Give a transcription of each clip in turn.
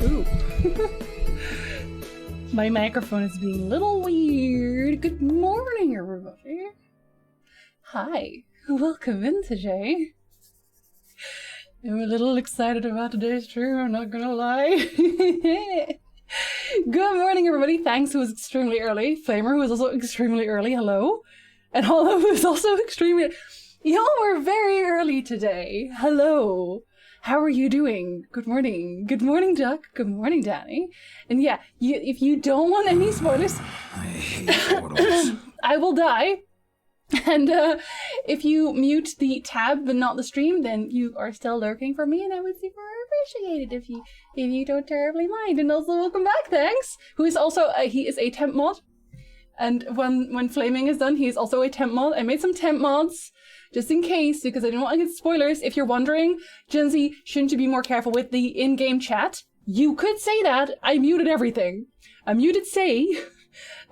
Ooh. My microphone is being a little weird. Good morning, everybody. Hi. Welcome in today. I'm a little excited about today's stream, I'm not gonna lie. Good morning, everybody. Thanks, who was extremely early. Flamer, who was also extremely early. Hello. And Hollow, who was also extremely... Y'all were very early today. Hello. How are you doing? Good morning. Good morning, Duck. Good morning, Danny. And yeah, if you don't want any spoilers... I hate spoilers. I will die. And if you mute the tab but not the stream, then you are still lurking for me, and I would super appreciate it if you don't terribly mind. And also welcome back, thanks. Who is also he is a temp mod, and when flaming is done, he is also a temp mod. I made some temp mods just in case because I didn't want to get spoilers. If you're wondering, Gen Z, shouldn't you be more careful with the in-game chat? You could say that. I muted everything. I muted say.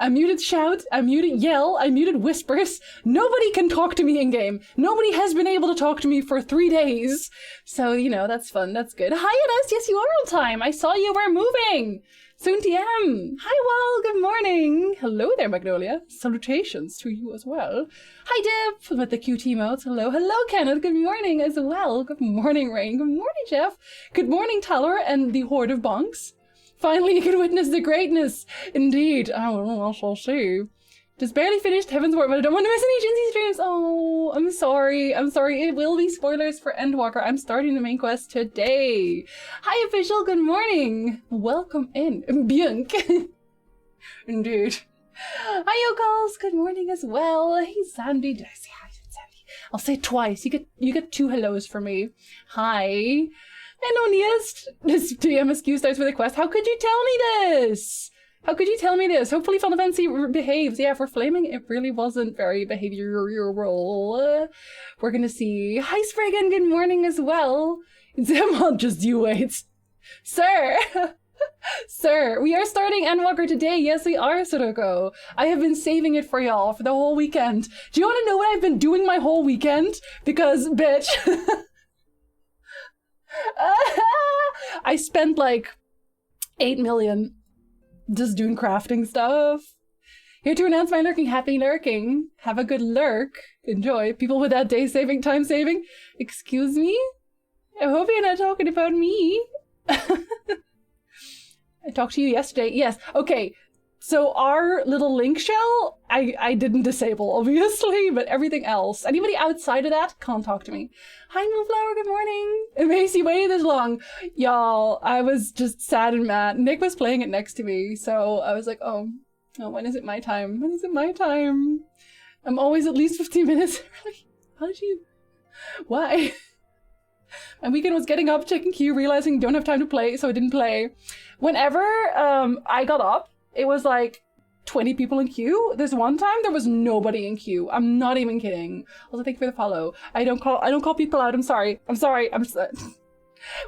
I muted shout, I muted yell, I muted whispers. Nobody can talk to me in-game. Nobody has been able to talk to me for 3 days. So, you know, that's fun, that's good. Hi, Ines, yes, you are on time. I saw you were moving. Soon TM. Hi, Wall, good morning. Hello there, Magnolia. Salutations to you as well. Hi, Dip, with the cute emotes. Hello, hello, Kenneth. Good morning as well. Good morning, Rain. Good morning, Jeff. Good morning, Taylor and the Horde of Bonks. Finally, you can witness the greatness. Indeed. Oh, I shall see. Just barely finished Heaven's Word, but I don't want to miss any Gen Z streams. Oh, I'm sorry. I'm sorry. It will be spoilers for Endwalker. I'm starting the main quest today. Hi, official. Good morning. Welcome in. Bjunk. Indeed. Hi, Yokals. Good morning as well. Hey, Sandy. Did I say hi to Sandy? I'll say it twice. You get 2 hellos for me. Hi. And Oniest, this TMSQ starts with a quest. How could you tell me this? How could you tell me this? Hopefully Final Fantasy behaves. Yeah, for flaming, it really wasn't very behavioral. We're gonna see. Hi, Spriggan, good morning as well. Zemon, just you wait. Sir! Sir, we are starting Endwalker today. Yes, we are, Soroko. I have been saving it for y'all for the whole weekend. Do you want to know what I've been doing my whole weekend? Because, bitch... I spent like 8 million just doing crafting stuff. Here to announce my lurking. Happy lurking. Have a good lurk. Enjoy. People with that day saving, time saving. Excuse me? I hope you're not talking about me. I talked to you yesterday. Yes. Okay. So our little link shell, I didn't disable, obviously, but everything else, anybody outside of that can't talk to me. Hi, Moonflower, good morning. It makes you wait this long. Y'all, I was just sad and mad. Nick was playing it next to me, so I was like, oh, when is it my time? When is it my time? I'm always at least 15 minutes early. How did you... Why? My weekend was getting up, checking queue, realizing don't have time to play, so I didn't play. Whenever I got up, it was like 20 people in queue. This one time there was nobody in queue. I'm not even kidding. Also, thank you for the follow. I don't call people out. I'm sorry.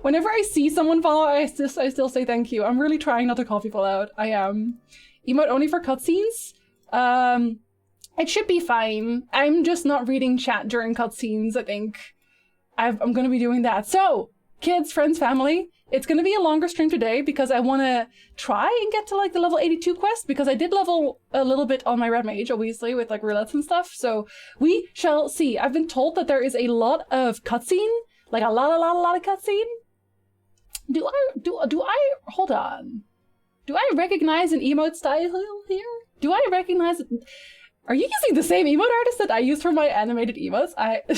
Whenever I see someone follow, I still say thank you. I'm really trying not to call people out. I am. Emote only for cutscenes. It should be fine. I'm just not reading chat during cutscenes. I think I'm gonna be doing that. So, kids, friends, family. It's going to be a longer stream today because I want to try and get to like the level 82 quest because I did level a little bit on my red mage, obviously, with like roulettes and stuff. So we shall see. I've been told that there is a lot of cutscene, like a lot of cutscene. Do I, hold on. Do I recognize an emote style here? Do I recognize, are you using the same emote artist that I used for my animated emotes?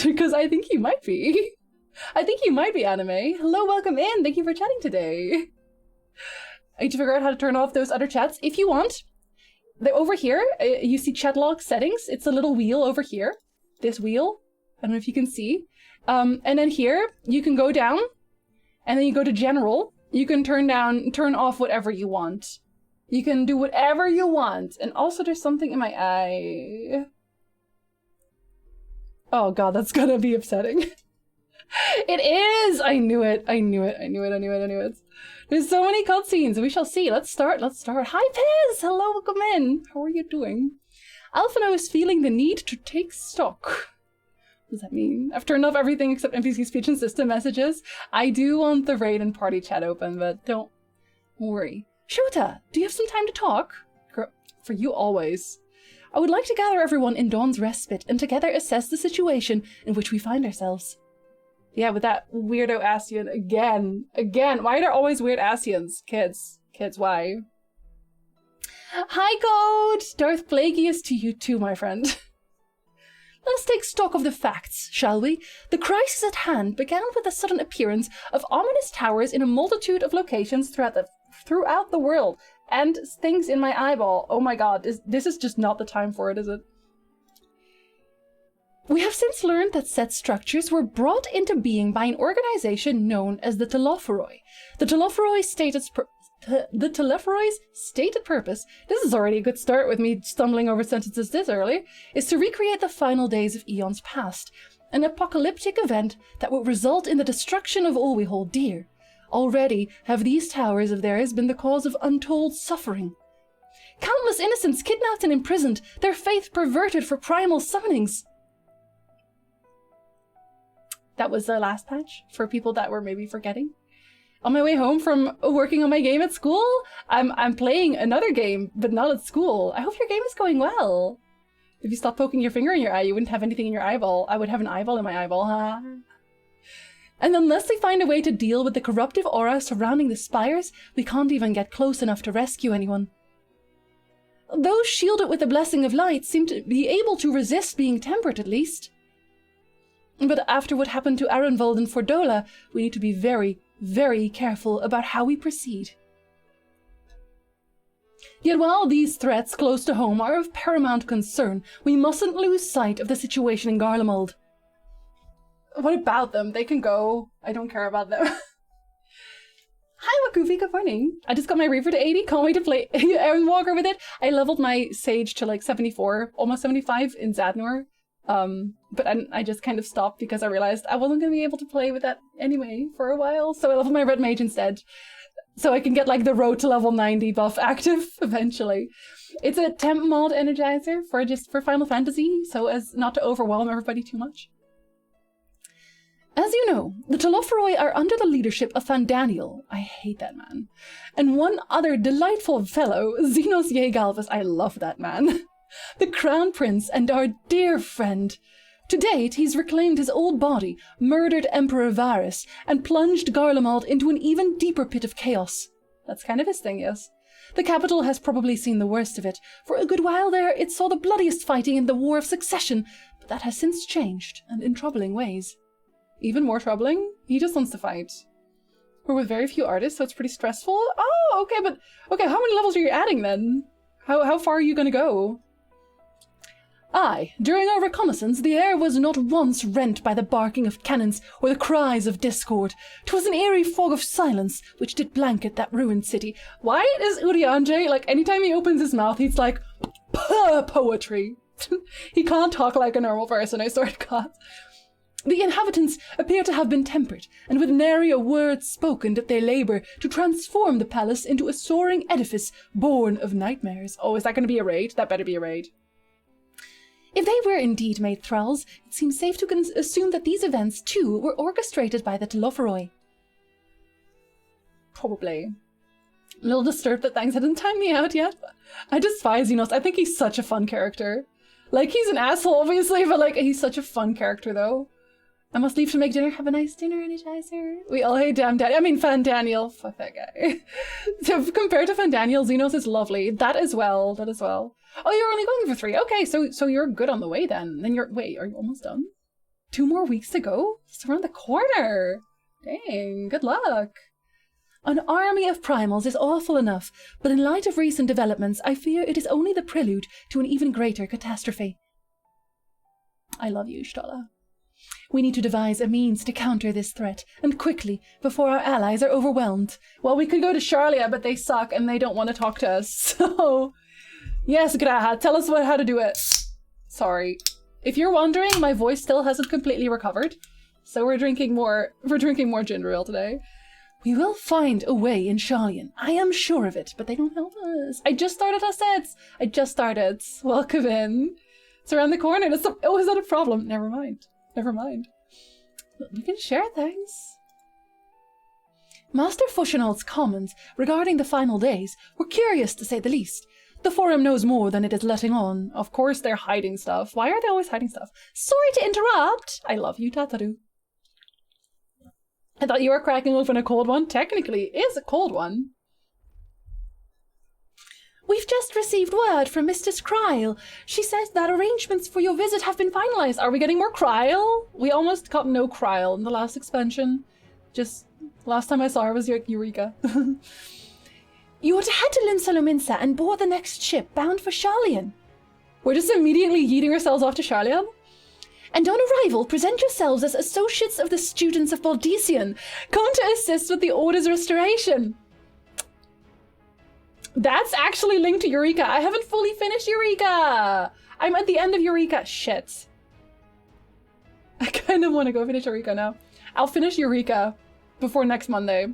Because I think you might be. I think you might be anime. Hello, welcome in. Thank you for chatting today. I need to figure out how to turn off those other chats. If you want, they're over here. You see chat log settings. It's a little wheel over here. This wheel. I don't know if you can see. And then here, you can go down. And then you go to general. You can turn off whatever you want. You can do whatever you want. And also there's something in my eye. Oh god, that's gonna be upsetting. It is! I knew it. There's so many cutscenes. We shall see. Let's start. Hi, Pez! Hello, welcome in. How are you doing? Alphino is feeling the need to take stock. What does that mean? I've turned off everything except NPC speech and system messages. I do want the raid and party chat open, but don't Don't worry. Shota, do you have some time to talk? Girl, for you always. I would like to gather everyone in Dawn's Respite and together assess the situation in which we find ourselves. Yeah, with that weirdo Ascian again. Again, why are there always weird Ascians? Kids, why? Hi, Code! Darth Plagueis to you too, my friend. Let us take stock of the facts, shall we? The crisis at hand began with the sudden appearance of ominous towers in a multitude of locations throughout the world. And things in my eyeball. Oh my god, this is just not the time for it, is it? We have since learned that said structures were brought into being by an organization known as the Telophoroi. The Telophoroi's stated purpose, this is already a good start with me stumbling over sentences this early, is to recreate the final days of eons past, an apocalyptic event that will result in the destruction of all we hold dear. Already have these towers of theirs been the cause of untold suffering. Countless innocents kidnapped and imprisoned, their faith perverted for primal summonings. That was the last patch for people that were maybe forgetting. On my way home from working on my game at school, I'm playing another game, but not at school. I hope your game is going well. If you stopped poking your finger in your eye, you wouldn't have anything in your eyeball. I would have an eyeball in my eyeball, huh? And unless they find a way to deal with the corruptive aura surrounding the spires, we can't even get close enough to rescue anyone. Those shielded with the blessing of light seem to be able to resist being tempered at least. But after what happened to Arenvold and Fordola, we need to be very, very careful about how we proceed. Yet while these threats close to home are of paramount concern, we mustn't lose sight of the situation in Garlemald. What about them? They can go. I don't care about them. Hi, Wakufi, good morning. I just got my Reaver to 80. Can't wait to play Aaron Walker with it. I leveled my Sage to like 74, almost 75 in Zadnor. But I just kind of stopped because I realized I wasn't going to be able to play with that anyway for a while. So I leveled my Red Mage instead. So I can get like the road to level 90 buff active eventually. It's a temp mod energizer for Final Fantasy, so as not to overwhelm everybody too much. As you know, the Telophoroi are under the leadership of Fandaniel, I hate that man, and one other delightful fellow, Xenos Yegalvis, I love that man, the Crown Prince and our dear friend. To date, he's reclaimed his old body, murdered Emperor Varus, and plunged Garlemald into an even deeper pit of chaos. That's kind of his thing, yes. The capital has probably seen the worst of it. For a good while there, it saw the bloodiest fighting in the War of Succession, but that has since changed, and in troubling ways. Even more troubling, he just wants to fight. We're with very few artists, so it's pretty stressful. Oh, okay, but okay, how many levels are you adding then? How far are you gonna go? Aye, during our reconnaissance, the air was not once rent by the barking of cannons or the cries of discord. 'Twas an eerie fog of silence which did blanket that ruined city. Why is Urianger, like, anytime he opens his mouth, he's like, poetry. He can't talk like a normal person, I swear to God. The inhabitants appear to have been tempered, and with nary a word spoken did they labour to transform the palace into a soaring edifice born of nightmares. Oh, is that going to be a raid? That better be a raid. If they were indeed made thralls, it seems safe to assume that these events, too, were orchestrated by the Telophoroi. Probably. A little disturbed that things hadn't timed me out yet. I despise Xenos. I think he's such a fun character. Like, he's an asshole, obviously, but, like, he's such a fun character, though. I must leave to make dinner. Have a nice dinner, Energizer. We all hate damn Daddy. I mean, Fandaniel. Fuck that guy. So, compared to Fandaniel, Xenos is lovely. That as well. That as well. Oh, you're only going for 3. Okay, so you're good on the way then. Wait, are you almost done? 2 more weeks to go? It's around the corner. Dang, good luck. An army of primals is awful enough, but in light of recent developments, I fear it is only the prelude to an even greater catastrophe. I love you, Stola. We need to devise a means to counter this threat, and quickly, before our allies are overwhelmed. Well, we could go to Charlia, but they suck and they don't want to talk to us, so... Yes, Graha, tell us how to do it. Sorry. If you're wondering, my voice still hasn't completely recovered, so we're drinking more ginger ale today. We will find a way in Charlian. I am sure of it, but they don't help us. I just started our sets. I just started. Welcome in. It's around the corner. Oh, is that a problem? Never mind. Never mind. You can share things. Master Fushinald's comments regarding the final days were curious to say the least. The forum knows more than it is letting on. Of course they're hiding stuff. Why are they always hiding stuff? Sorry to interrupt. I love you, Tataru. I thought you were cracking open a cold one. Technically, it is a cold one. We've just received word from Mistress Kryl. She says that arrangements for your visit have been finalized. Are we getting more Kryl? We almost got no Kryl in the last expansion. Just last time I saw her was Eureka. You are to head to Limsalominsa and board the next ship bound for Sharlayan. We're just immediately yeeting ourselves off to Sharlayan. And on arrival, present yourselves as associates of the students of Baldesian, come to assist with the Order's restoration. That's actually linked to Eureka. I haven't fully finished Eureka. I'm at the end of Eureka. Shit. I kind of want to go finish Eureka now. I'll finish Eureka before next Monday.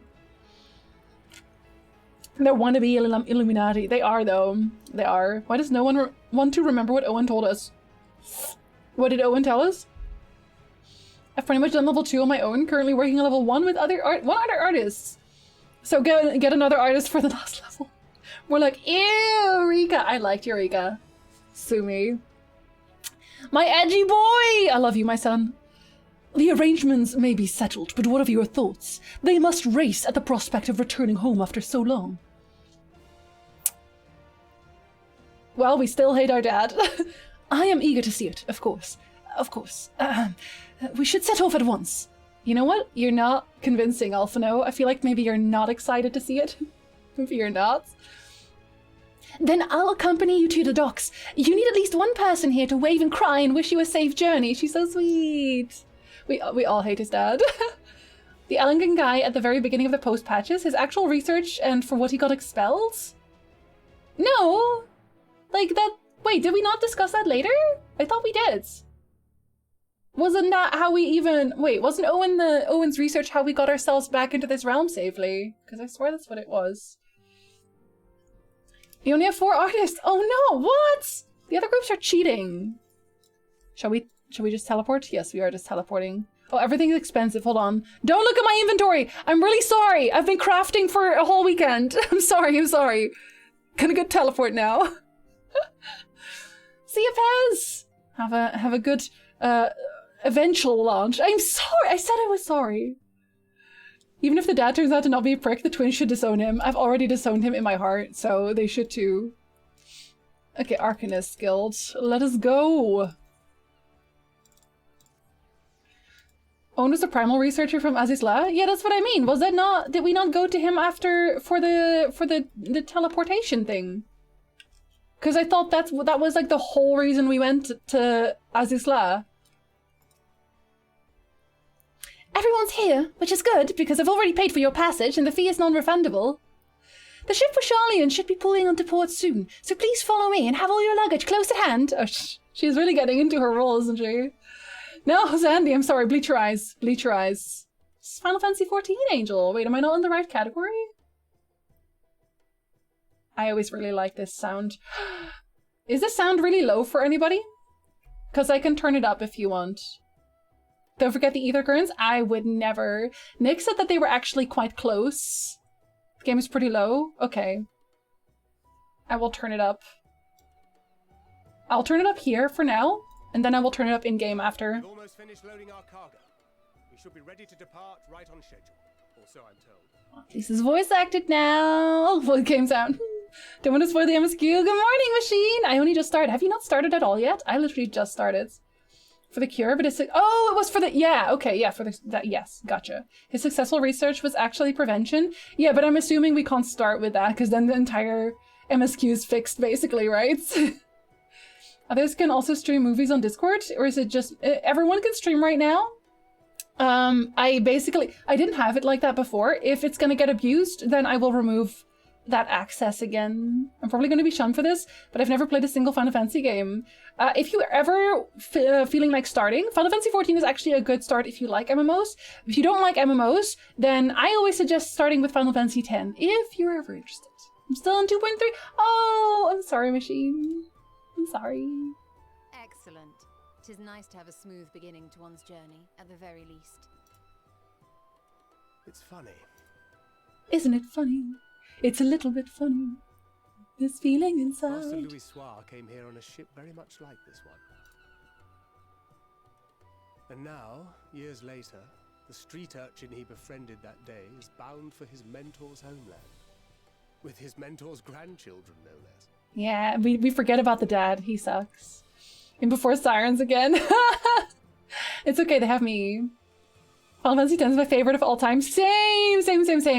They're wannabe Illuminati. They are, though. They are. Why does no one want to remember what Owen told us? What did Owen tell us? I've pretty much done level 2 on my own. Currently working on level 1 with other artists. So get another artist for the last level. We're like, ew, Eureka. I liked Eureka. Sue me. My edgy boy! I love you, my son. The arrangements may be settled, but what of your thoughts? They must race at the prospect of returning home after so long. Well, we still hate our dad. I am eager to see it, of course. Of course. We should set off at once. You know what? You're not convincing, Alphino. I feel like maybe you're not excited to see it. Maybe you're not. Then I'll accompany you to the docks. You need at least one person here to wave and cry and wish you a safe journey. She's so sweet. We all hate his dad. The Ellingham guy at the very beginning of the post patches, his actual research and for what he got expelled? No. Like that. Wait, did we not discuss that later? I thought we did. Wasn't that how we even... Wait, wasn't Owen's research how we got ourselves back into this realm safely? Because I swear that's what it was. We only have 4 artists. Oh no, what? The other groups are cheating. Shall we just teleport? Yes, we are just teleporting. Oh, everything's expensive. Hold on. Don't look at my inventory. I'm really sorry. I've been crafting for a whole weekend. I'm sorry. Gonna go teleport now. See you, Pez. Have a good eventual launch. I'm sorry. I said I was sorry. Even if the dad turns out to not be a prick, the twins should disown him. I've already disowned him in my heart, so they should too. Okay, Arcanist Guild. Let us go. Owen was a primal researcher from Azizla? Yeah, that's what I mean. Was that not... Did we not go to him after... for the teleportation thing? Because I thought that was like the whole reason we went to Azizla. Everyone's here, which is good, because I've already paid for your passage and the fee is non-refundable. The ship for Sharlayan should be pulling onto port soon, so please follow me and have all your luggage close at hand. Oh, she's really getting into her role, isn't she? No, Sandy, I'm sorry. Bleach your eyes. Bleach your eyes. It's Final Fantasy XIV, Angel. Wait, am I not in the right category? I always really like this sound. Is this sound really low for anybody? Because I can turn it up if you want. Don't forget the ether currents. I would never. Nick said that they were actually quite close. The game is pretty low. Okay. I will turn it up. I'll turn it up here for now, and then I will turn it up in-game after. We've almost finished loading our cargo. We should be ready to depart right on schedule. Or so I'm told. This is voice acted now. Oh, full game sound. Don't want to spoil the MSQ. Good morning, machine. I only just started. Have you not started at all yet? I literally just started. For the cure, but it's... Oh, it was for the... Yeah, okay, yeah, for that. Yes, gotcha. His successful research was actually prevention. Yeah, but I'm assuming we can't start with that, because then the entire MSQ is fixed, basically, right? Others can also stream movies on Discord, or is it just... Everyone can stream right now? I didn't have it like that before. If it's gonna get abused, then I will remove that access again. I'm probably going to be shunned for this, but I've never played a single Final Fantasy game. If you're ever feeling like starting, Final Fantasy XIV is actually a good start if you like MMOs. If you don't like MMOs, then I always suggest starting with Final Fantasy X, if you're ever interested. I'm still on 2.3. Oh, I'm sorry, machine. I'm sorry. Excellent. 'Tis nice to have a smooth beginning to one's journey, at the very least. It's funny. Isn't it funny? It's a little bit funny. This feeling inside. Master Louis Soir came here on a ship very much like this one. And now, years later, the street urchin he befriended that day is bound for his mentor's homeland. With his mentor's grandchildren, no less. Yeah, we forget about the dad. He sucks. And before Sirens again. It's okay, they have me. Final Fantasy X is my favorite of all time. Same.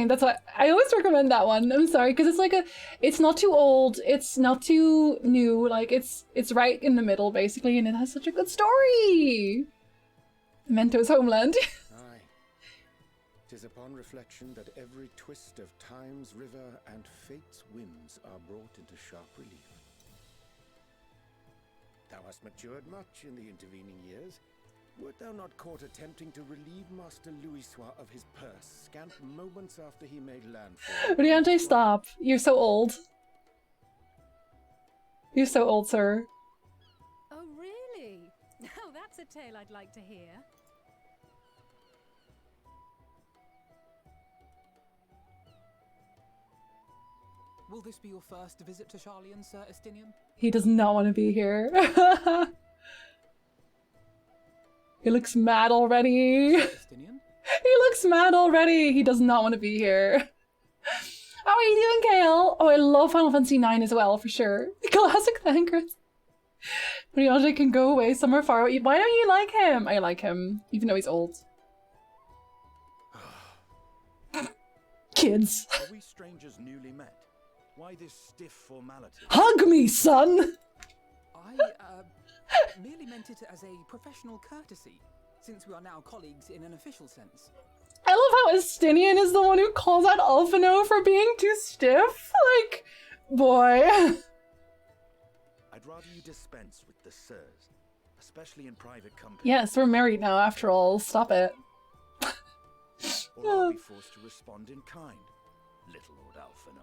That's why I always recommend that one. I'm sorry, because it's like it's not too old, it's not too new, like it's right in the middle basically, and it has such a good story. Mentor's homeland. Aye. 'Tis upon reflection that every twist of time's river and fate's winds are brought into sharp relief. Thou hast matured much in the intervening years. Wert thou not caught attempting to relieve Master Louis Soir of his purse scant moments after he made landfall? Briante, stop. You're so old. You're so old, sir. Oh, really? Now that's a tale I'd like to hear. Will this be your first visit to Charlian, Sir Estinian? He does not want to be here. He looks mad already. Estinian? He looks mad already. He does not want to be here. How are you doing, Kale? Oh, I love Final Fantasy IX as well, for sure. Classic Thankers. Briante can go away somewhere far away. Why don't you like him? I like him, even though he's old. Kids. Are we strangers newly met? Why this stiff formality? Hug me, son! I, merely meant it as a professional courtesy, since we are now colleagues in an official sense. I love how Estinian is the one who calls out Alphino for being too stiff. Like, boy. I'd rather you dispense with the sirs, especially in private company. Yes, we're married now, after all. Stop it. Or I'll be forced to respond in kind, little Lord Alphino.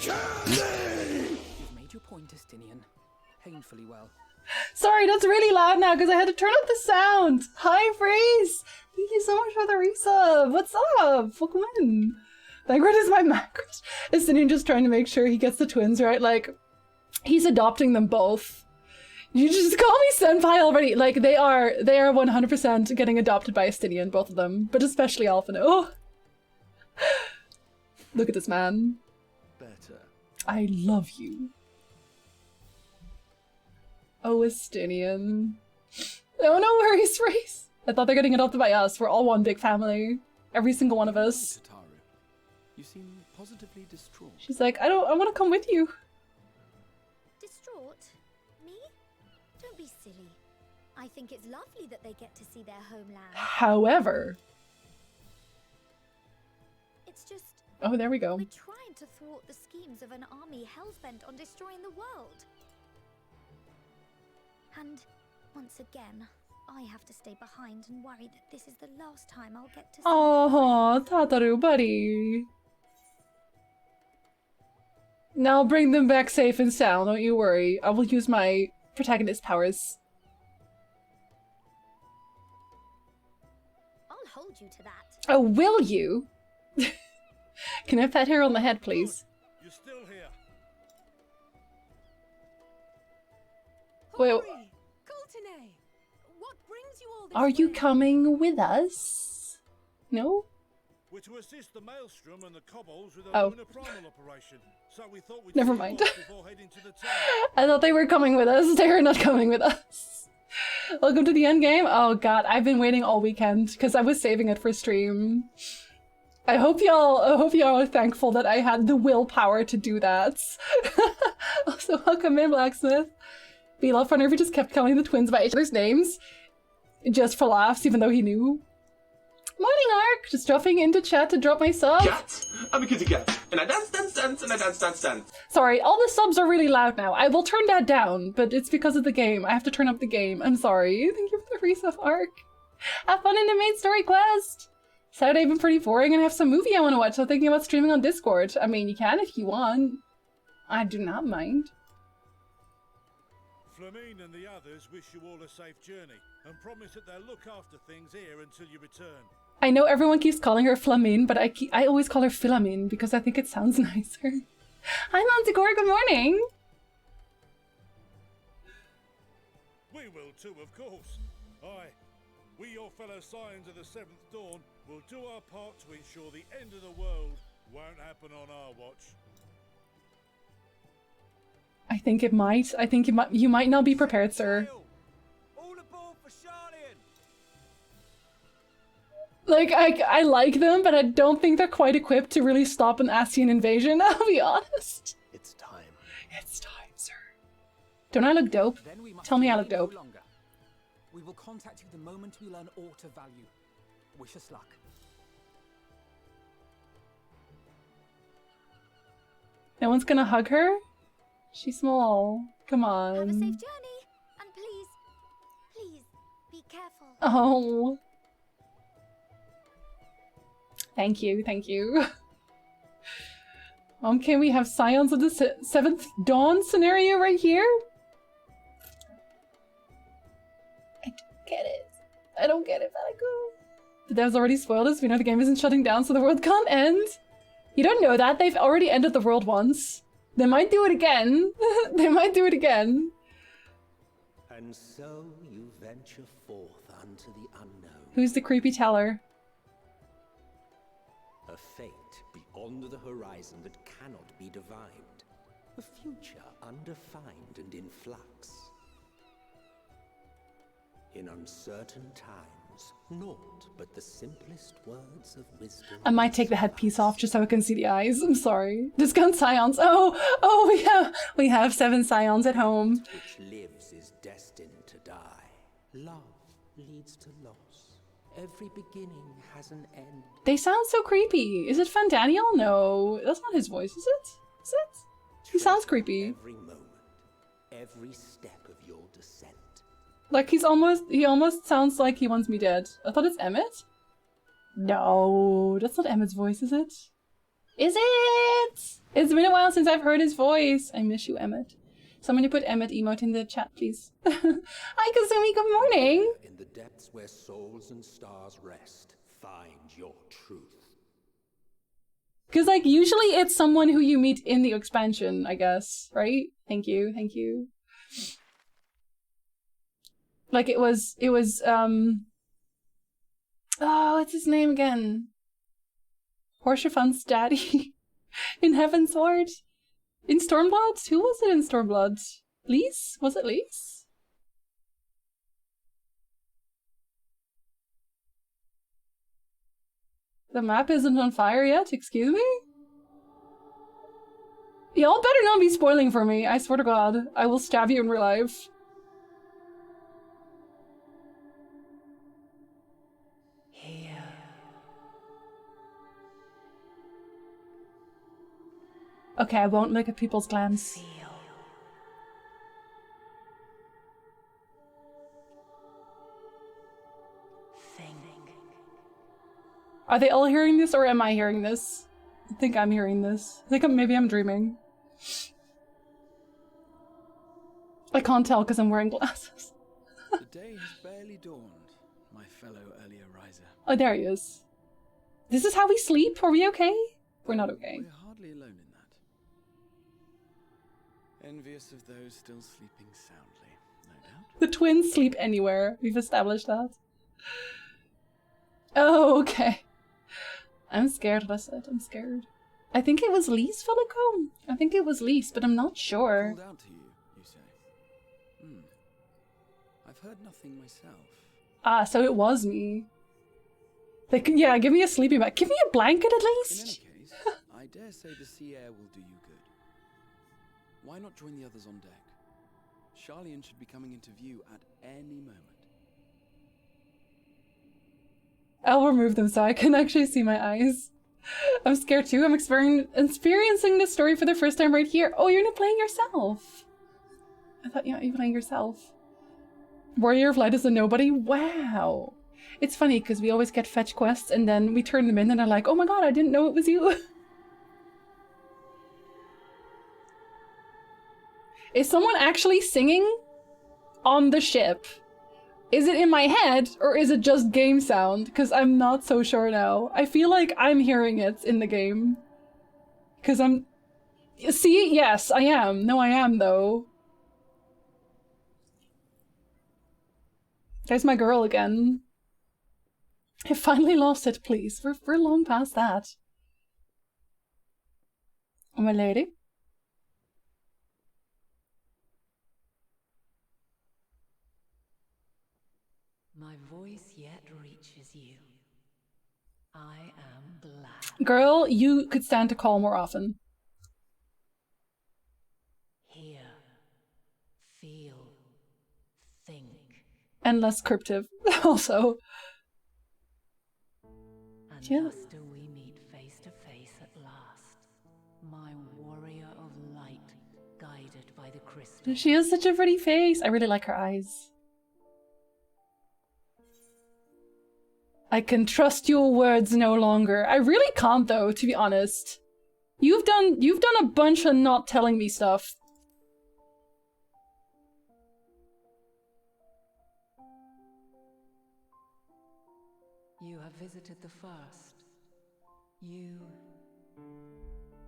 You've made your point, Estinian. Painfully well. Sorry, that's really loud now because I had to turn up the sound. Hi, Freeze! Thank you so much for the resub. What's up? Welcome in. Vanguard is my macros. Estinian just trying to make sure he gets the twins right. Like, he's adopting them both. You just call me senpai already. Like, they are 100% getting adopted by Estinian, both of them. But especially Alphino. Look at this man. Better. I love you. Oh, Estinian. Oh, no worries, Reese. I thought they're getting adopted by us. We're all one big family. Every single one of us. Tataru, you seem positively distraught. She's like, I want to come with you. Distraught? Me? Don't be silly. I think it's lovely that they get to see their homeland. However. It's just... Oh, there we go. We're trying to thwart the schemes of an army hellbent on destroying the world. And, once again, I have to stay behind and worry that this is the last time I'll get to see Oh, Tataru, buddy. Now I'll bring them back safe and sound, don't you worry. I will use my protagonist powers. I'll hold you to that. Oh, will you? Can I pet her on the head, please? You're still here. Wait, Coulternay, what brings you all this are you way? coming with us? No? We're to assist the Maelstrom and the Kobolds with Oh. a lunar primal operation, so we thought we'd Never see mind. what before heading to the town. I thought they were coming with us. They are not coming with us. Welcome to the end game. Oh god, I've been waiting all weekend because I was saving it for stream. I hope y'all are thankful that I had the willpower to do that. Also, welcome in, Blacksmith. Be a lot funner if we just kept calling the twins by each other's names. Just for laughs, even though he knew. Morning, Ark! Just dropping into chat to drop my sub. Cat. I'm a kitty cat. And I dance, dance, dance, and I dance, dance, dance. Sorry, all the subs are really loud now. I will turn that down, but it's because of the game. I have to turn up the game. I'm sorry. Thank you for the free sub, Ark. Have fun in the main story quest! Saturday been pretty boring and I have some movie I want to watch, so thinking about streaming on Discord. I mean, you can if you want. I do not mind. Flamine and the others wish you all a safe journey and promise that they'll look after things here until you return. I know everyone keeps calling her Flamine, but I always call her Philamine because I think it sounds nicer. Hi Manticore, good morning! We will too, of course. Aye, we your fellow Scions of the Seventh Dawn will do our part to ensure the end of the world won't happen on our watch. I think it might. I think you might not be prepared, sir. All aboard for Charlian! Like, I like them, but I don't think they're quite equipped to really stop an Ascian invasion, I'll be honest. It's time. It's time, sir. Don't I look dope? Then we must Tell me I look delay no dope. longer. We will contact you the moment we learn aught of value. Wish us luck. No one's gonna hug her? She's small. Come on. Have a safe journey, and please, be careful. Oh. Thank you, thank you. Can we have Scions of the Seventh Dawn scenario right here? I don't get it. I don't get it, Valico. The devs already spoiled us. We know the game isn't shutting down, so the world can't end. You don't know that. They've already ended the world once. They might do it again. They might do it again. And so you venture forth unto the unknown. Who's the creepy teller? A fate beyond the horizon that cannot be divined. A future undefined and in flux. In uncertain times, naught but the simplest words of wisdom. I might take the headpiece off just so I can see the eyes. I'm sorry. Discount Scions. Oh, we have 7 Scions at home. Which lives is destined to die. Love leads to loss. Every beginning has an end. They sound so creepy. Is it Fandaniel? No, that's not his voice, is it? Is it? He sounds creepy. Every moment, every step of your descent. Like he almost sounds like he wants me dead. I thought it's Emmett? No, that's not Emmett's voice, is it? Is it? It's been a while since I've heard his voice. I miss you, Emmett. Somebody put Emmett emote in the chat, please. Hi, Kazumi, good morning! In the depths where souls and stars rest, find your truth. Because, like, usually it's someone who you meet in the expansion, I guess, right? Thank you, thank you. Like, it was, oh, what's his name again? Horshafun's daddy in Heavensward? In Stormblood? Who was it in Stormblood? Lise? Was it Lise? The map isn't on fire yet? Excuse me? Y'all better not be spoiling for me, I swear to God. I will stab you in real life. Here. Okay, I won't look at people's glands. Feel. Think. Are they all hearing this or am I hearing this? I think I'm hearing this. I think maybe I'm dreaming. I can't tell because I'm wearing glasses. The day has barely dawned, my fellow earlier riser. Oh, there he is. This is how we sleep? Are we okay? We're not okay. We're hardly alone in that. Envious of those still sleeping soundly, no doubt. The twins sleep anywhere. We've established that. Oh, okay. I'm scared, Lisset. I'm scared. I think it was Lise, Filico? I think it was Lise, but I'm not sure. Called out to you, you say? I've heard nothing myself. Ah, so it was me. Like, yeah, give me a sleeping bag. Give me a blanket at In any least. case, I dare say the sea air will do you good. Why not join the others on deck? Charlian should be coming into view at any moment. I'll remove them so I can actually see my eyes. I'm scared too. I'm experiencing this story for the first time right here. Oh, you're not playing yourself. I thought you were playing yourself. Warrior of Light is a nobody? Wow. It's funny because we always get fetch quests and then we turn them in and are like, oh my god, I didn't know it was you. Is someone actually singing on the ship? Is it in my head, or is it just game sound? Because I'm not so sure now. I feel like I'm hearing it in the game. Because I'm... See? Yes, I am. No, I am, though. There's my girl again. I finally lost it, please. We're long past that. Oh, my lady. My voice yet reaches you. I am glad. Girl, you could stand to call more often. Hear, feel, think. And less cryptive, also. And Yeah. thus do we meet face to face at last. My warrior of light, guided by the crystal. She has such a pretty face. I really like her eyes. I can trust your words no longer. I really can't, though, to be honest. You've done a bunch of not telling me stuff. You have visited the first. You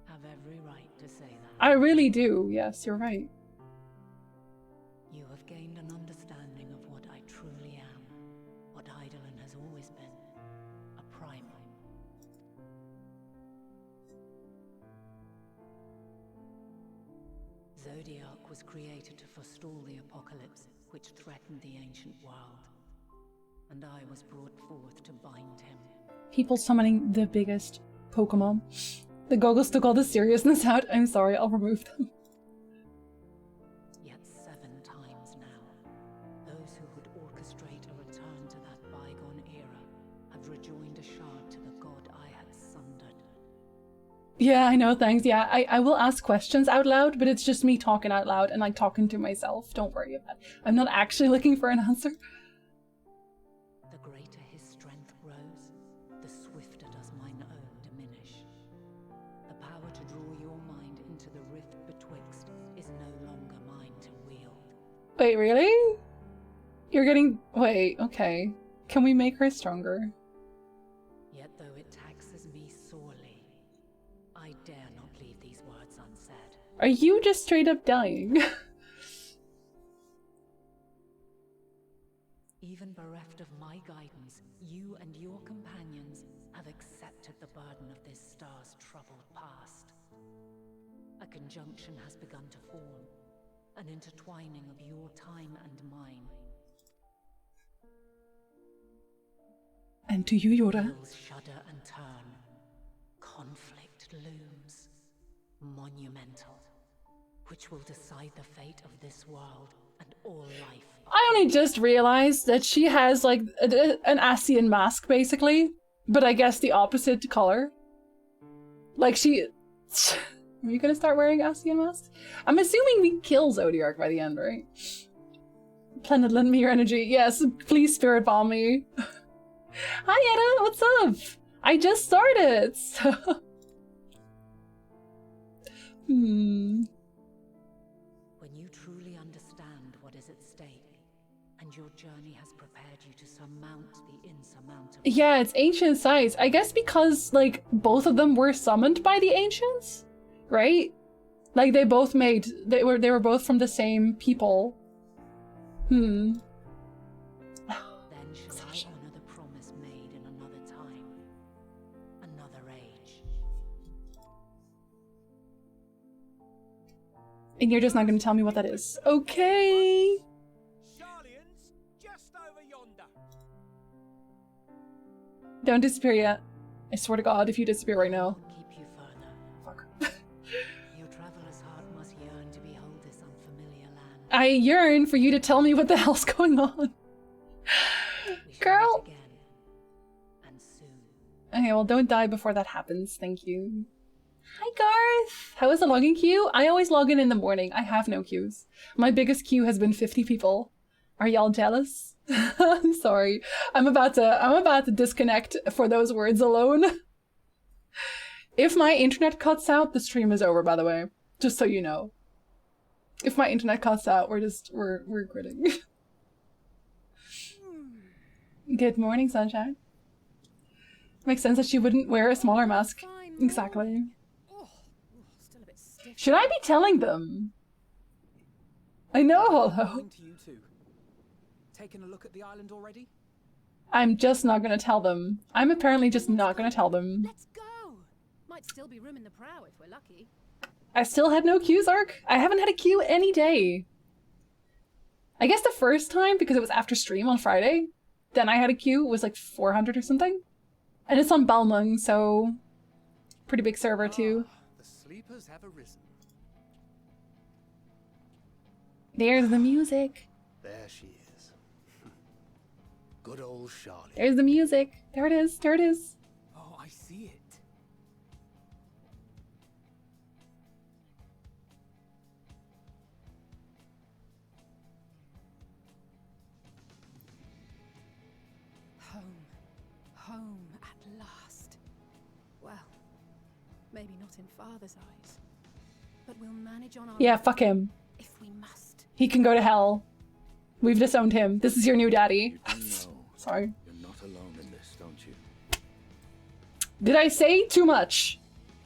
have every right to say that. I really do. Yes, you're right. You have gained an understanding of what I truly am, what Eidolon has always been, a primal. Zodiac was created to forestall the apocalypse which threatened the ancient world, and I was brought forth to bind him. People summoning the biggest Pokemon. The goggles took all the seriousness out. I'm sorry, I'll remove them. Yet 7 times now, those who would orchestrate a return to that bygone era have rejoined a shard to the god I had sundered. Yeah, I know, thanks. Yeah, I will ask questions out loud, but it's just me talking out loud and like talking to myself. Don't worry about it. I'm not actually looking for an answer. The greater his strength grows, the swifter does mine own diminish. The power to draw your mind into the rift betwixt is no longer mine to wield. Wait, really? You're getting... Wait, okay. Can we make her stronger? Yet though it taxes me sorely, I dare not leave these words unsaid. Are you just straight up dying? Even bereft of my guidance, you and your companions have accepted the burden of this star's troubled past. A conjunction has begun to form, an intertwining of your time and mine. And to you, Yoda. Wheels shudder and turn. Conflict looms. Monumental. Which will decide the fate of this world and all life. I only just realized that she has like an Asian mask, basically. But I guess the opposite color. Like she... Are you gonna start wearing Asian masks? I'm assuming we kill Zodiac by the end, right? Planet, lend me your energy. Yes, please spirit bomb me. Hi, Etta, what's up? I just started, so... When you truly understand what is at stake, and your journey has prepared you to surmount the insurmountable... Yeah, it's ancient sites. I guess because, like, both of them were summoned by the ancients, right? Like, they both made... They were both from the same people. Then shall I honor the promise made in another time, another age. And you're just not gonna tell me what that is. Okay! Sharlian's just over yonder. Don't disappear yet. I swear to God, if you disappear right now. Keep you further. Fuck. Your traveler's heart must yearn to behold this unfamiliar land. I yearn for you to tell me what the hell's going on. Girl! Again, and soon. Okay, well, don't die before that happens. Thank you. Hi, Garth! How is the logging queue? I always log in the morning. I have no queues. My biggest queue has been 50 people. Are y'all jealous? I'm sorry. I'm about to disconnect for those words alone. If my internet cuts out, the stream is over, by the way. Just so you know. If my internet cuts out, we're quitting. Good morning, sunshine. Makes sense that she wouldn't wear a smaller mask. Exactly. Still a bit stiff. Should I be telling them? I know, Hollow. To you two. Taking a look at the island already? I'm just not gonna tell them. I'm apparently just not gonna tell them. Let's go. Might still be room in the prow if we're lucky. I still had no queues, Arc. I haven't had a queue any day. I guess the first time, because it was after stream on Friday, then I had a queue. It was like 400 or something. And it's on Balmung, so pretty big server too. The sleepers have arisen. There's the music. There she is. Good old Charlie. There's the music. There it is. There it is. Oh, I see it. Home at last. Well, maybe not in Father's eyes, but we'll manage on our Yeah, own fuck him. if we must. He can go to hell. We've disowned him. This is your new daddy. You do know Sorry. you're not alone in this, don't you? Did I say too much?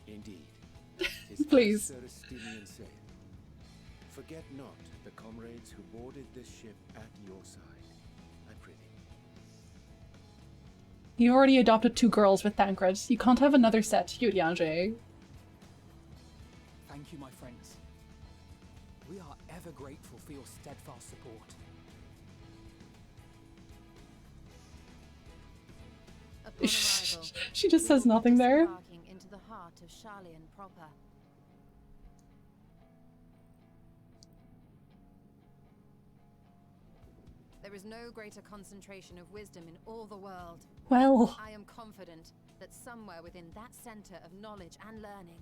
Indeed. Please. Sir Estinian said, forget not the comrades who boarded this ship at your side. I prithee. You already adopted 2 girls with Thancred. You can't have another set, Yudiange. Thank you, my friends. We are ever grateful for your steadfast support. Upon arrival, She just says nothing there. disembarking into the heart of Charlian proper. There is no greater concentration of wisdom in all the world. Well, I am confident that somewhere within that center of knowledge and learning,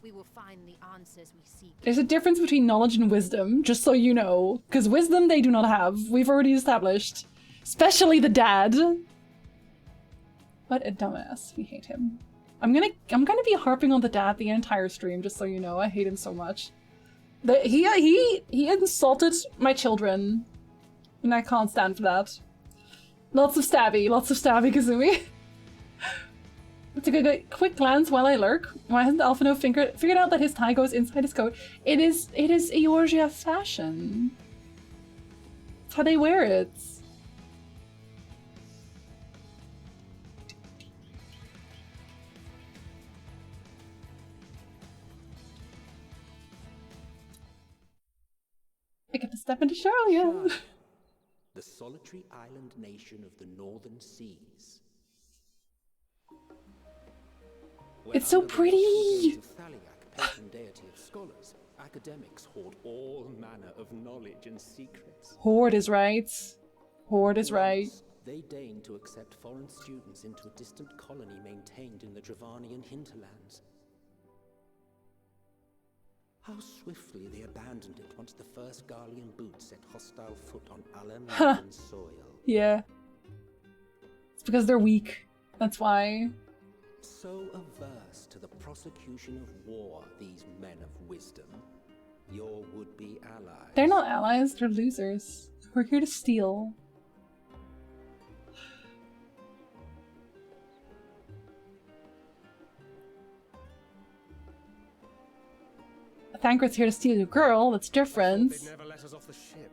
we will find the answers we seek. there's a difference between knowledge and wisdom, just so you know. Because wisdom they do not have. We've already established. Especially the dad. What a dumbass. We hate him. I'm gonna be harping on the dad the entire stream, just so you know. I hate him so much. He insulted my children. And I can't stand for that. Lots of stabby Kazumi. Took a quick glance while I lurk. Why hasn't Alphino figured out that his tie goes inside his coat? It is Eorzea fashion. It's how they wear it. I get to step into Charlia. The solitary island nation of the northern seas. It's so pretty! Thaliak, patron deity of scholars, academics hoard all manner of knowledge and secrets. Horde is right. Horde is right. They deign to accept foreign students into a distant colony maintained in the Dravanian hinterlands. How swiftly they abandoned it once the first Garlean boot set hostile foot on Alan soil. Yeah. It's because they're weak. That's why. So averse to the prosecution of war, these men of wisdom, your would-be allies. They're not allies, they're losers. We're here to steal. Thancred's here to steal your girl, that's different. They'd never let us off the ship.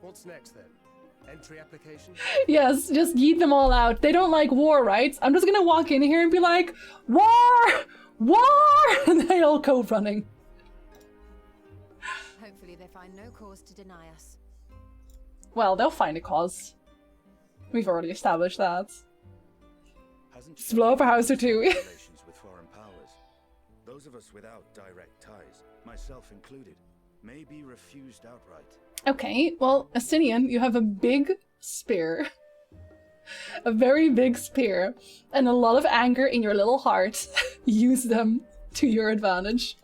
What's next then? Entry application? Yes, just yeet them all out. They don't like war, right? I'm just gonna walk in here and be like, war! War! And they all go running. Hopefully they find no cause to deny us. Well, they'll find a cause. We've already established that. Just blow up a house or two. Relations with foreign powers. Those of us without direct ties, myself included, may be refused outright. Okay, well, Estinian, you have a big spear. A very big spear. And a lot of anger in your little heart. Use them to your advantage.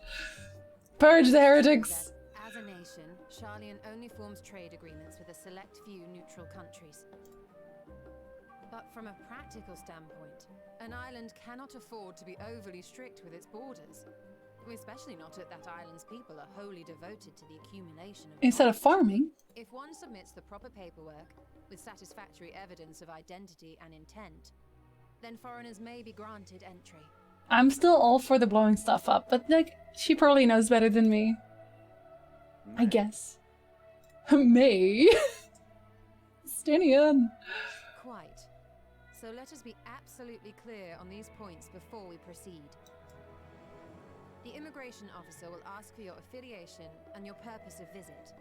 Purge the heretics! As a nation, Charlian only forms trade agreements with a select few neutral countries. But from a practical standpoint, an island cannot afford to be overly strict with its borders. Especially not at that island's people are wholly devoted to the accumulation of Instead of knowledge. farming. If one submits the proper paperwork with satisfactory evidence of identity and intent, then foreigners may be granted entry. I'm still all for the blowing stuff up, but like, she probably knows better than me. I guess. May. Stinian. Quite. So let us be absolutely clear on these points before we proceed. The immigration officer will ask for your affiliation and your purpose of visit.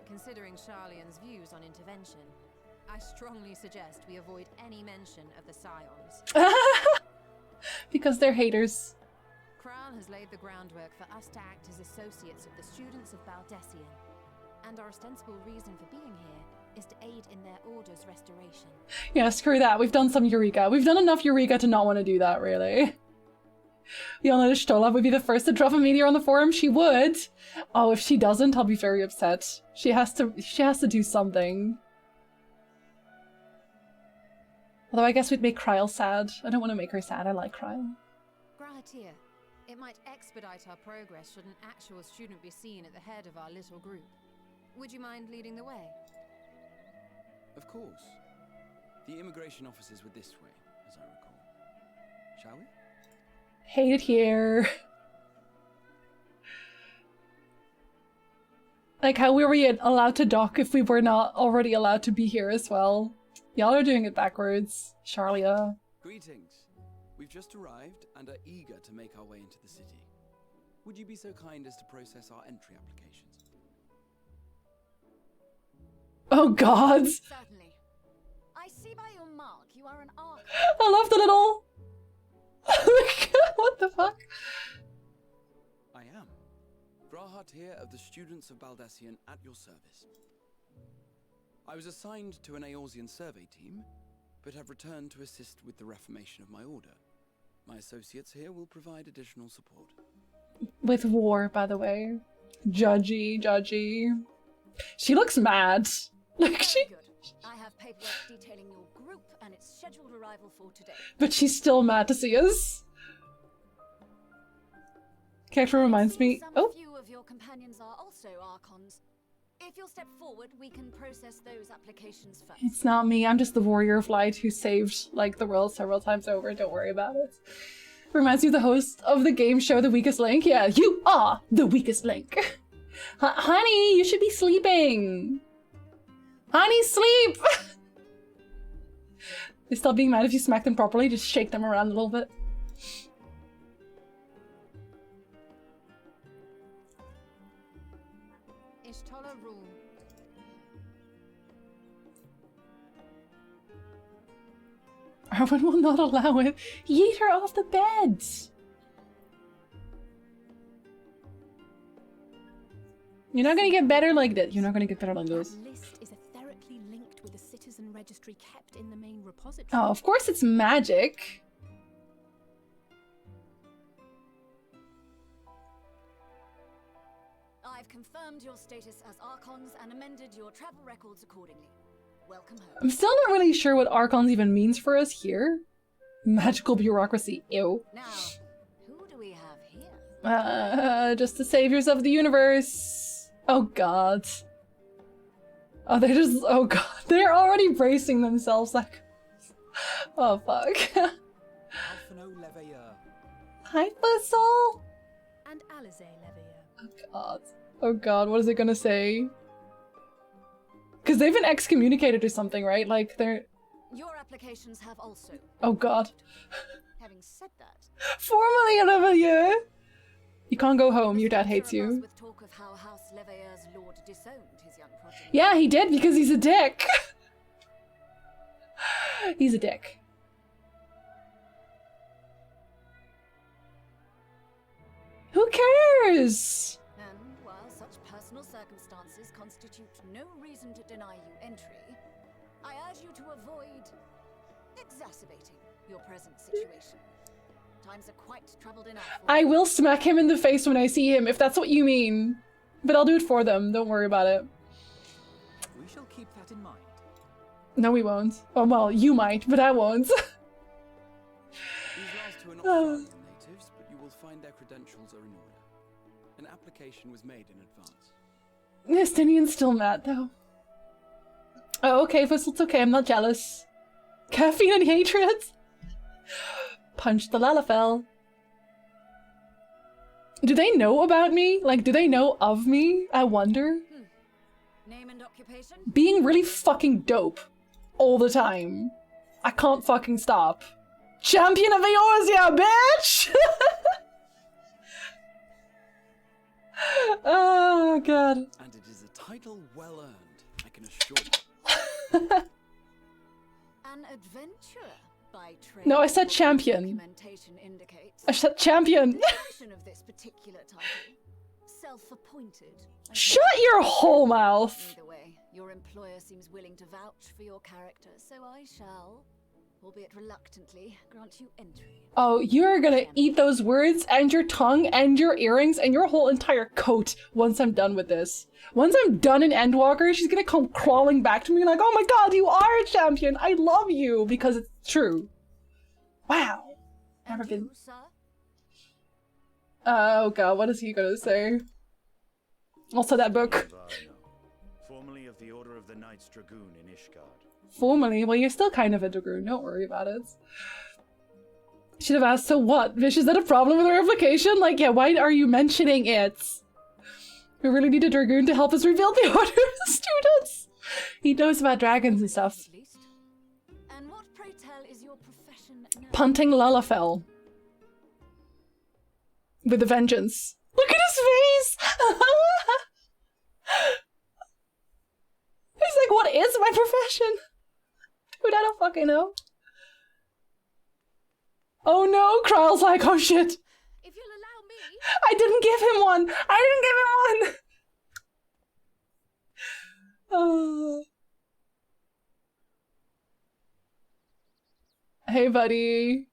Considering Charlian's views on intervention, I strongly suggest we avoid any mention of the Scions. Because they're haters. Kral has laid the groundwork for us to act as associates of the students of Baldesian, and our ostensible reason for being here is to aid in their order's restoration. Yeah, screw that. We've done some Eureka. We've done enough Eureka to not want to do that, really. Yana Stola would be the first to drop a meteor on the forum. She would. Oh, if she doesn't, I'll be very upset. She has to do something. Although I guess we'd make Kryl sad. I don't want to make her sad. I like Kryl. Grahatir, it might expedite our progress should an actual student be seen at the head of our little group. Would you mind leading the way? Of course. The immigration officers were this way, as I recall. Shall we? Hate it here. Like, how were we allowed to dock if we were not already allowed to be here as well? Y'all are doing it backwards. Charlia. Greetings. We've just arrived and are eager to make our way into the city. Would you be so kind as to process our entry applications? Oh god. Certainly. I see by your mark you are an archer. I love the little... What the fuck? I am. Grahatir of the students of Baldesian at your service. I was assigned to an Eorzean survey team, but have returned to assist with the reformation of my order. My associates here will provide additional support. With war, by the way. Judgy. She looks mad. Like she... Good. I have paperwork detailing your group and its scheduled arrival for today. But she's still mad to see us. Character reminds me... Oh! Few of your companions are also Archons. If you'll step forward, we can process those applications first. It's not me. I'm just the warrior of light who saved, like, the world several times over. Don't worry about it. Reminds me of the host of the game show The Weakest Link. Yeah, you are the weakest link. Honey, you should be sleeping. Honey, sleep! They stop being mad if you smack them properly. Just shake them around a little bit. Ishtola rule. Arwen will not allow it. Yeet her off the bed. You're not gonna get better like this. You're not gonna get better like this. That list is etherically linked with the citizen registry kept in the main repository. Oh, of course it's magic. I've confirmed your status as Archons and amended your travel records accordingly. Welcome home. I'm still not really sure what Archons even means for us here. Magical bureaucracy. Ew. Now, who do we have here? Just the saviors of the universe. Oh god. Oh, they're just... Oh god. They're already bracing themselves like... Oh fuck. Hypersol? And Alize Levier. Oh god. Oh god, what is it gonna say? Because they've been excommunicated or something, right? Like, they're... Your applications have also. Oh god. Having said that... Formally a Levier! You can't go home, your dad hates you. With talk of how House Levier's lord disowned his young progeny. Yeah, he did because he's a dick. He's a dick. Who cares? And while such personal circumstances constitute no reason to deny you entry, I urge you to avoid exacerbating your present situation. Times are quite troubled enough. I will smack him in the face when I see him, if that's what you mean. But I'll do it for them, don't worry about it. We shall keep that in mind. No, we won't. Oh, well, you might, but I won't. These last two are not Shalian natives, but you will find their credentials are in order. application was made in advance. Estinian's still mad though. Oh, okay, Whistle, it's okay, I'm not jealous. Caffeine and hatred? Punch the Lalafell. Do they know about me? Like, do they know of me? I wonder. Name and occupation? Being really fucking dope. All the time. I can't fucking stop. Champion of Eorzea, bitch! Oh, God. And it is a title well earned, I can assure you. An adventurer by trade. No, I said champion. Documentation indicates. I said champion. The description of this particular title. Self-appointed. Shut your whole mouth. Either way, your employer seems willing to vouch for your character, so I shall, albeit reluctantly, grant you entry. Oh, you're gonna eat those words and your tongue and your earrings and your whole entire coat once I'm done with this. Once I'm done in Endwalker, she's gonna come crawling back to me like, oh my god, you are a champion! I love you! Because it's true. Wow. Never been... You, sir? Oh god, what is he gonna say? Also that book. Formerly of the Order of the Knights Dragoon in Ishgard. Formerly? Well, you're still kind of a dragoon, don't worry about it. Should have asked, so what? Vish, is that a problem with our application? Like, yeah, why are you mentioning it? We really need a dragoon to help us rebuild the Order of the Students. He knows about dragons and stuff. And what, pray tell, is your profession now? Punting Lalafell. With a vengeance. Look at his face! He's like, what is my profession? Dude, I don't fucking know. Oh no, Kryle's like, oh shit. If you'll allow me. I didn't give him one! I didn't give him one! Hey, buddy.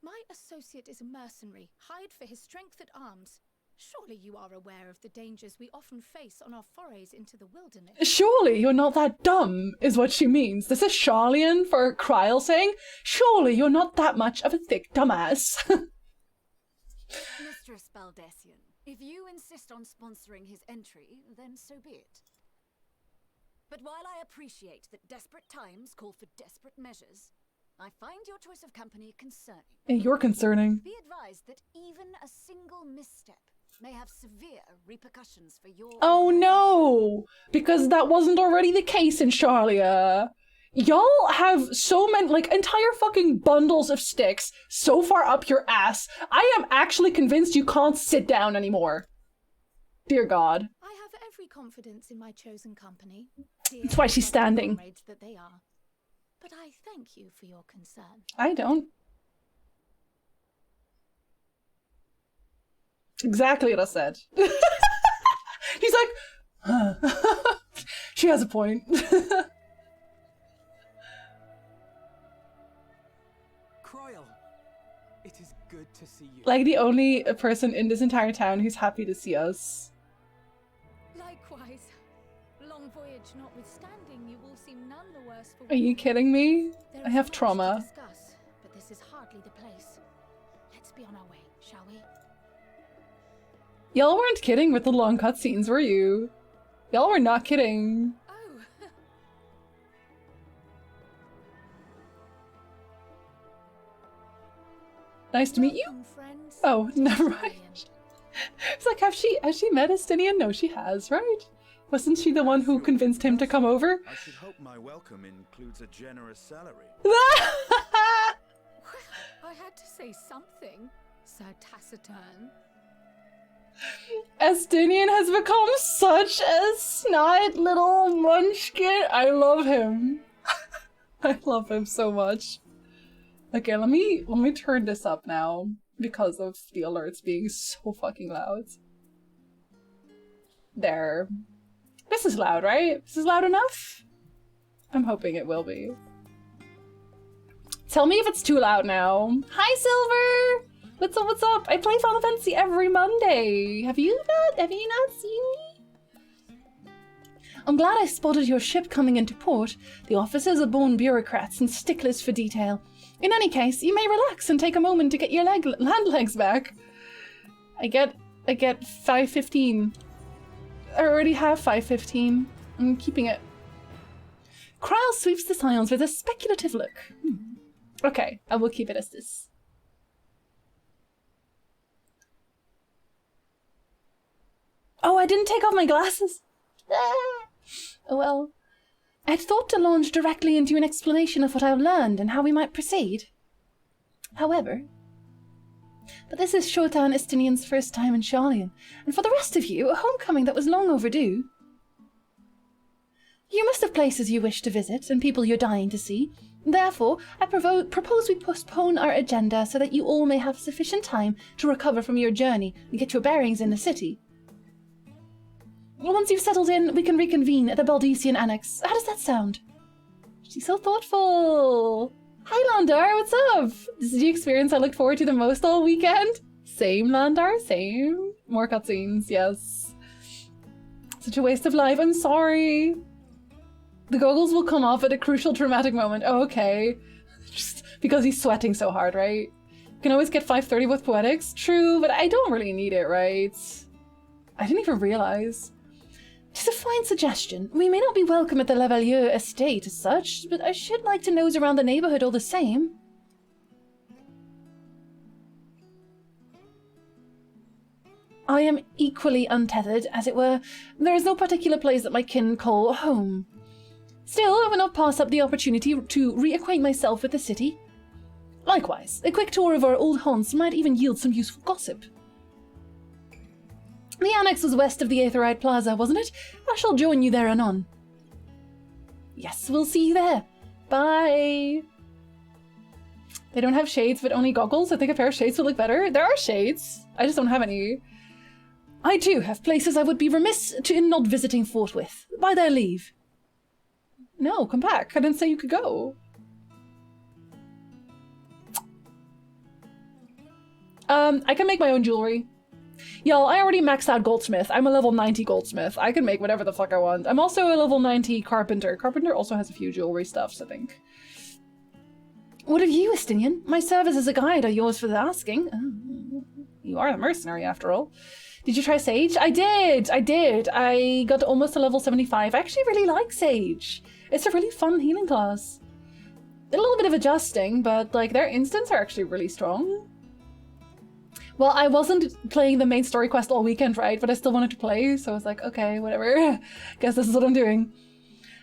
My associate is a mercenary, hired for his strength at arms. Surely you are aware of the dangers we often face on our forays into the wilderness. Surely you're not that dumb, is what she means. This is Charlian for Kryle saying, surely you're not that much of a thick dumbass. Mistress Baldesian, if you insist on sponsoring his entry, then so be it. But while I appreciate that desperate times call for desperate measures, I find your choice of company concerning. You're concerning. Be advised that even a single misstep may have severe repercussions for your... Oh no! Because that wasn't already the case in Charlia. Y'all have so many, like, entire fucking bundles of sticks so far up your ass. I am actually convinced you can't sit down anymore. Dear God. I have every confidence in my chosen company. That's why she's standing. That they are. But I thank you for your concern. I don't. Exactly what I said. He's like, huh. She has a point. Kryle, it is good to see you. Like the only person in this entire town who's happy to see us. Likewise. Long voyage notwithstanding, you will seem none the worse for... Are you kidding me? I have trauma. Discuss, but this is hardly the place. Let's be on our way, shall we? Y'all weren't kidding with the long cutscenes, were you? Y'all were not kidding. Oh. Nice to meet you. Oh, never mind. It's like, has she met Estinian? No, she has, right? Wasn't she the one who convinced him to come over? I should hope my welcome includes a generous salary. I had to say something, Sir Taciturn. Estinian has become such a snide little munchkin. I love him. I love him so much. Okay, let me turn this up now because of the alerts being so fucking loud. There. This is loud, right? This is loud enough? I'm hoping it will be. Tell me if it's too loud now. Hi, Silver! What's up, what's up? I play Final Fantasy every Monday. Have you not seen me? I'm glad I spotted your ship coming into port. The officers are born bureaucrats and sticklers for detail. In any case, you may relax and take a moment to get your land legs back. I get I get 515. I already have 515. I'm keeping it. Kryle sweeps the silence with a speculative look. Okay, I will keep it as this. Oh, I didn't take off my glasses. Oh well. I'd thought to launch directly into an explanation of what I've learned and how we might proceed. However, but this is Shota and Estinian's first time in Sharlayan, and for the rest of you, a homecoming that was long overdue. You must have places you wish to visit and people you're dying to see. Therefore, I propose we postpone our agenda so that you all may have sufficient time to recover from your journey and get your bearings in the city. Once you've settled in, we can reconvene at the Baldesian Annex. How does that sound? She's so thoughtful. Hi, Landar, what's up? This is the experience I looked forward to the most all weekend. Same, Landar, same. More cutscenes, yes. Such a waste of life, I'm sorry. The goggles will come off at a crucial dramatic moment. Oh, okay. Just because he's sweating so hard, right? You can always get 530 with poetics. True, but I don't really need it, right? I didn't even realize. It's a fine suggestion. We may not be welcome at the Lavalier estate as such, but I should like to nose around the neighborhood all the same. I am equally untethered, as it were. There is no particular place that my kin call home. Still, I will not pass up the opportunity to reacquaint myself with the city. Likewise, a quick tour of our old haunts might even yield some useful gossip. The annex was west of the Etherid Plaza, wasn't it? I shall join you there anon. Yes, we'll see you there. Bye. They don't have shades, but only goggles. I think a pair of shades would look better. There are shades. I just don't have any. I too have places I would be remiss in not visiting forthwith. By their leave. No, come back. I didn't say you could go. I can make my own jewelry. Y'all, I already maxed out goldsmith. I'm a level 90 goldsmith. I can make whatever the fuck I want. I'm also a level 90 carpenter. Carpenter also has a few jewelry stuffs, I think. What of you, Estinian? My service as a guide are yours for the asking. Oh, you are a mercenary, after all. Did you try Sage? I did! I got almost to level 75. I actually really like Sage. It's a really fun healing class. A little bit of adjusting, but like their instants are actually really strong. Well, I wasn't playing the main story quest all weekend, right? But I still wanted to play, so I was like, okay, whatever. Guess this is what I'm doing.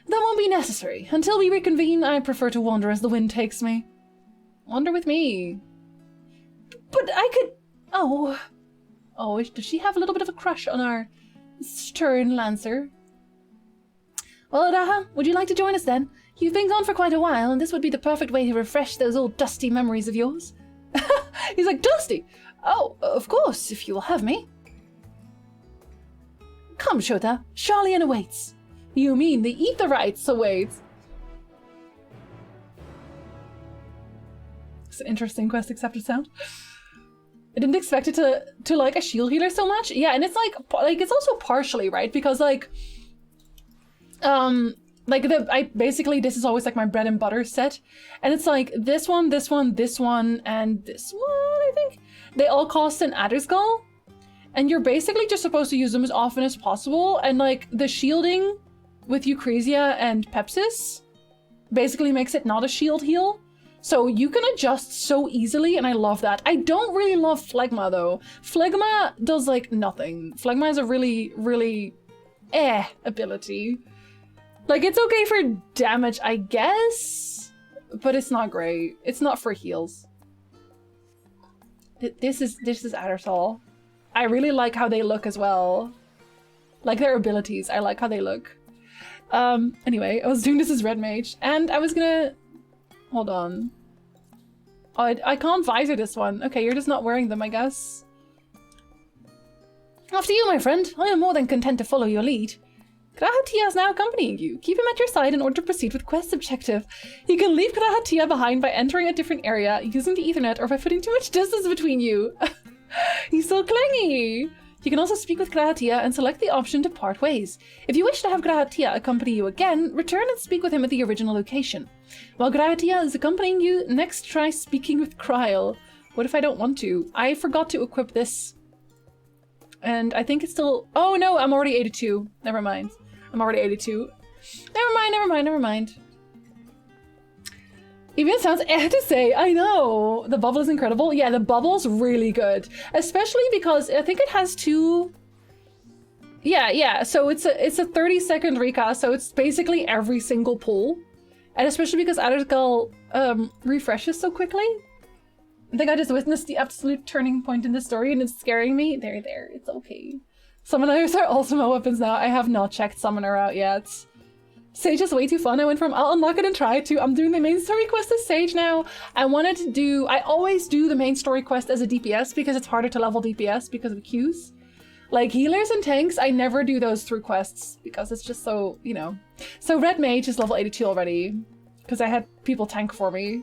That won't be necessary. Until we reconvene, I prefer to wander as the wind takes me. Wander with me. But I could... Oh, does she have a little bit of a crush on our stern Lancer? Well, Raha, would you like to join us then? You've been gone for quite a while, and this would be the perfect way to refresh those old dusty memories of yours. He's like, dusty? Oh, of course, if you will have me. Come, Shota. Sharlayan awaits. You mean the Etherites awaits? It's an interesting quest accepted sound. I didn't expect it to like a shield healer so much. Yeah, and it's like it's also partially, right? Because like basically this is always like my bread and butter set. And it's like this one, this one, this one, and this one, I think. They all cost an Adder Skull. And you're basically just supposed to use them as often as possible. And like the shielding with Eucrasia and Pepsis basically makes it not a shield heal. So you can adjust so easily, and I love that. I don't really love Phlegma though. Phlegma does like nothing. Phlegma is a really, really ability. Like it's okay for damage, I guess, but it's not great. It's not for heals. This is Addersall. I really like how they look as well. Like their abilities, I like how they look. Anyway, I was doing this as Red Mage, and I was gonna... Hold on. Oh, I can't visor this one. Okay, you're just not wearing them, I guess. After you, my friend. I am more than content to follow your lead. Krahatia is now accompanying you. Keep him at your side in order to proceed with quest objective. You can leave Krahatia behind by entering a different area, using the Ethernet, or by putting too much distance between you. He's so clingy! You can also speak with Krahatia and select the option to part ways. If you wish to have Krahatia accompany you again, return and speak with him at the original location. While Krahatia is accompanying you, next try speaking with Kryle. What if I don't want to? I forgot to equip this And I think it's still... Oh no, I'm already 82. Never mind. I'm already 82. Never mind. Even sounds, I have to say, I know. The bubble is incredible. Yeah, the bubble's really good. Especially because I think it has 2... Yeah. So it's a 30-second recast, so it's basically every single pull. And especially because Addergull refreshes so quickly. I think I just witnessed the absolute turning point in the story and it's scaring me. There, it's okay. Summoners are Ultima weapons now. I have not checked Summoner out yet. Sage is way too fun. I went from I'll unlock it and try it to I'm doing the main story quest as Sage now. I always do the main story quest as a DPS because it's harder to level DPS because of queues. Like healers and tanks, I never do those through quests because it's just so, you know. So Red Mage is level 82 already because I had people tank for me.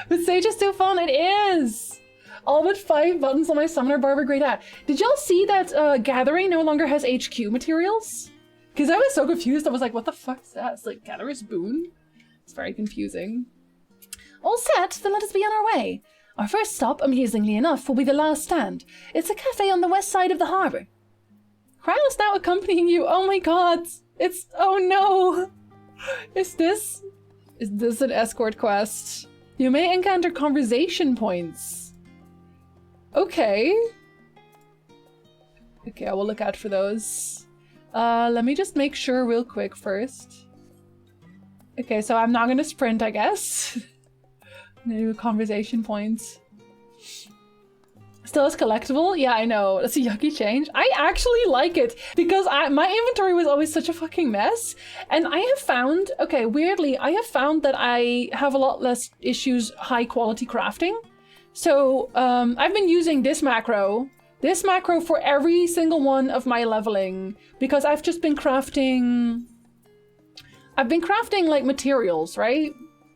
But Sage is too fun, it is! All but 5 buttons on my summoner bar were grayed out. Did y'all see that Gathering no longer has HQ materials? Because I was so confused, I was like, what the fuck is that? It's like Gatherer's Boon? It's very confusing. All set, then let us be on our way. Our first stop, amusingly enough, will be the last stand. It's a cafe on the west side of the harbor. Kryl is now accompanying you, oh my god! It's, oh no! Is this an escort quest? You may encounter conversation points. Okay. Okay, I will look out for those. Let me just make sure real quick first. Okay, so I'm not gonna sprint, I guess. I'm gonna do conversation points. Still is collectible? Yeah, I know. That's a yucky change. I actually like it because my inventory was always such a fucking mess. And I have found, okay, weirdly, I have found that I have a lot less issues high quality crafting. So I've been using this macro for every single one of my leveling because I've just been crafting, like materials, right?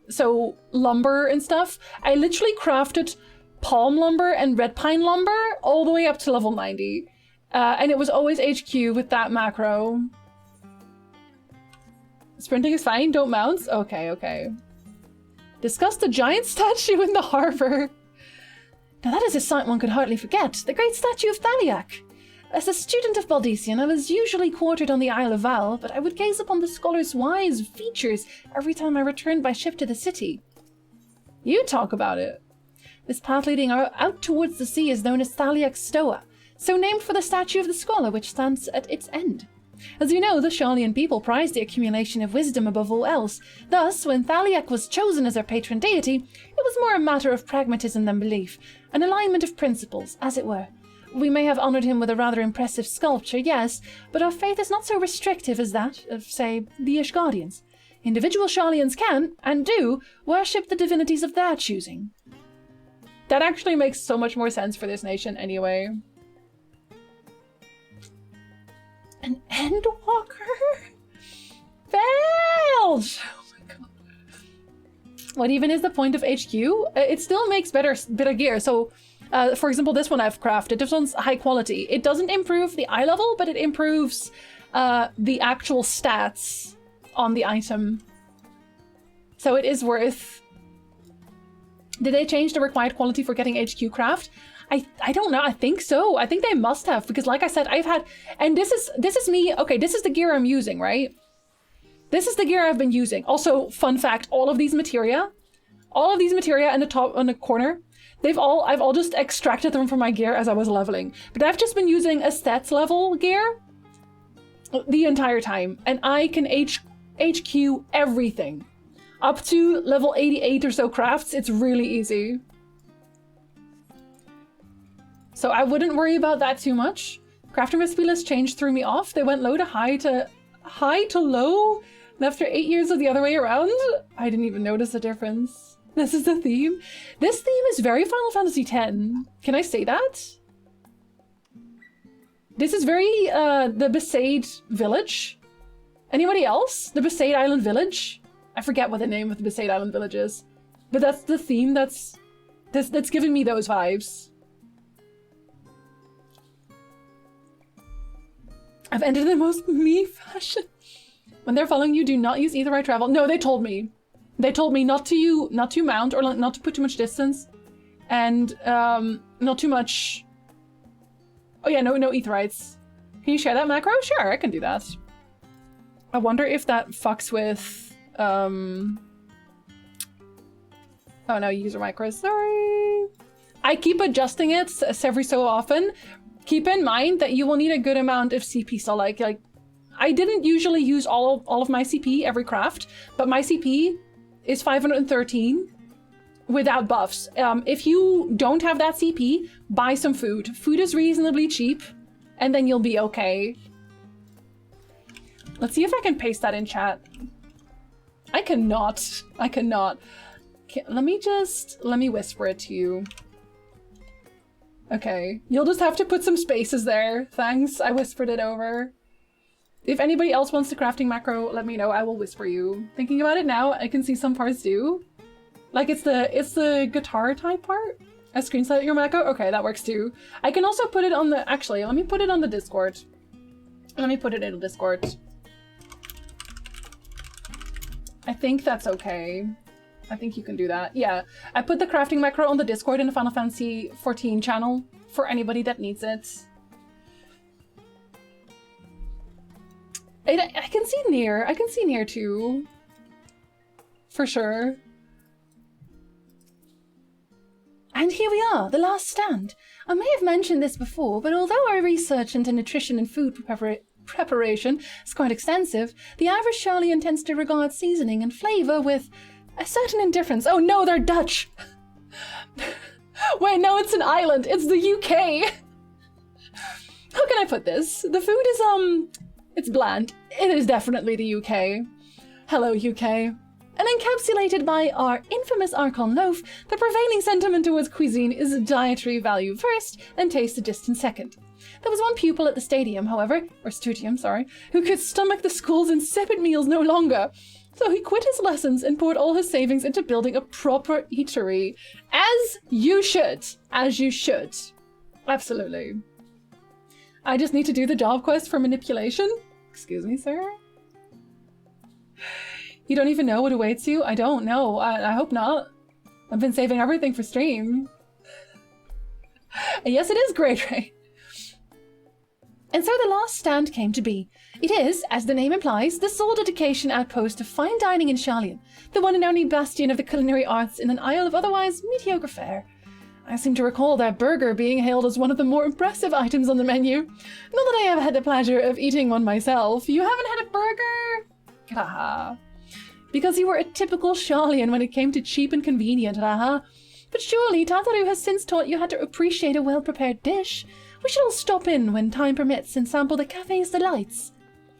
So lumber and stuff. I literally crafted palm lumber and red pine lumber all the way up to level 90. And it was always HQ with that macro. Sprinting is fine, don't mount. Okay. Discuss the giant statue in the harbor. Now that is a sight one could hardly forget. The great statue of Thaliak. As a student of Baldesian, I was usually quartered on the Isle of Val, but I would gaze upon the scholar's wise features every time I returned by ship to the city. You talk about it. This path leading out towards the sea is known as Thaliak Stoa, so named for the statue of the scholar which stands at its end. As you know, the Sharlayan people prize the accumulation of wisdom above all else. Thus, when Thaliak was chosen as our patron deity, it was more a matter of pragmatism than belief, an alignment of principles, as it were. We may have honored him with a rather impressive sculpture, yes, but our faith is not so restrictive as that of, say, the Ishgardians. Individual Sharlayans can, and do, worship the divinities of their choosing. That actually makes so much more sense for this nation anyway. An Endwalker? Failed! Oh my god. What even is the point of HQ? It still makes better gear. So, for example, this one I've crafted. This one's high quality. It doesn't improve the eye level, but it improves the actual stats on the item. So it is worth... Did they change the required quality for getting HQ craft? I don't know. I think so. I think they must have because like I said, I've had, and this is me. Okay, this is the gear I'm using, right? This is the gear I've been using. Also, fun fact, all of these materia in the top, on the corner, I've all just extracted them from my gear as I was leveling. But I've just been using a stats level gear the entire time. And I can HQ everything. Up to level 88 or so crafts, it's really easy. So I wouldn't worry about that too much. Crafting recipe list change threw me off. They went low to high to low. And after 8 years of the other way around, I didn't even notice the difference. This is the theme. This theme is very Final Fantasy X. Can I say that? This is very the Besaid village. Anybody else? The Besaid Island village? I forget what the name of the Besaid Island village is. But that's the theme that's giving me those vibes. I've entered the most me fashion. When they're following you, do not use either I travel. No, they told me. They told me not to mount or not to put too much distance. And not too much Oh yeah, no Etherites. Can you share that macro? Sure, I can do that. I wonder if that fucks with, oh no, user macros, sorry. I keep adjusting it every so often. Keep in mind that you will need a good amount of CP, so like I didn't usually use all of my CP every craft, but my CP is 513 without buffs. If you don't have that CP, buy some food. Food is reasonably cheap, and then you'll be okay. Let's see if I can paste that in chat. I cannot. I cannot. Let me whisper it to you. Okay, you'll just have to put some spaces there. Thanks, I whispered it over. If anybody else wants the crafting macro, let me know, I will whisper you. Thinking about it now, I can see some parts do. Like it's the guitar type part. A screenshot of your macro? Okay, that works too. I can also put it on the, actually, let me put it on the Discord. Let me put it in the Discord. I think that's okay. I think you can do that. Yeah, I put the crafting macro on the Discord in the Final Fantasy XIV channel for anybody that needs it. I can see near. I can see near too. For sure. And here we are, the last stand. I may have mentioned this before, but although our research into nutrition and food preparation is quite extensive, the average Charlian tends to regard seasoning and flavor with a certain indifference. Oh no, they're Dutch! Wait, no, it's an island. It's the UK! How can I put this? The food is, it's bland. It is definitely the UK. Hello, UK. And encapsulated by our infamous Archon loaf, the prevailing sentiment towards cuisine is dietary value first and taste a distant second. There was one pupil at the stadium, however, or studium, sorry, who could stomach the school's insipid meals no longer. So he quit his lessons and poured all his savings into building a proper eatery. As you should. As you should. Absolutely. I just need to do the job quest for manipulation. Excuse me, sir? You don't even know what awaits you? I don't know. I hope not. I've been saving everything for stream. Yes, it is Great Ray. And so the last stand came to be. It is, as the name implies, the sole dedication outpost of fine dining in Charlian, the one and only bastion of the culinary arts in an isle of otherwise mediocre fare. I seem to recall that burger being hailed as one of the more impressive items on the menu. Not that I have had the pleasure of eating one myself. You haven't had a burger? Haha. Because you were a typical Charlian when it came to cheap and convenient, haha. But surely Tataru has since taught you how to appreciate a well-prepared dish. We should all stop in when time permits and sample the cafe's delights.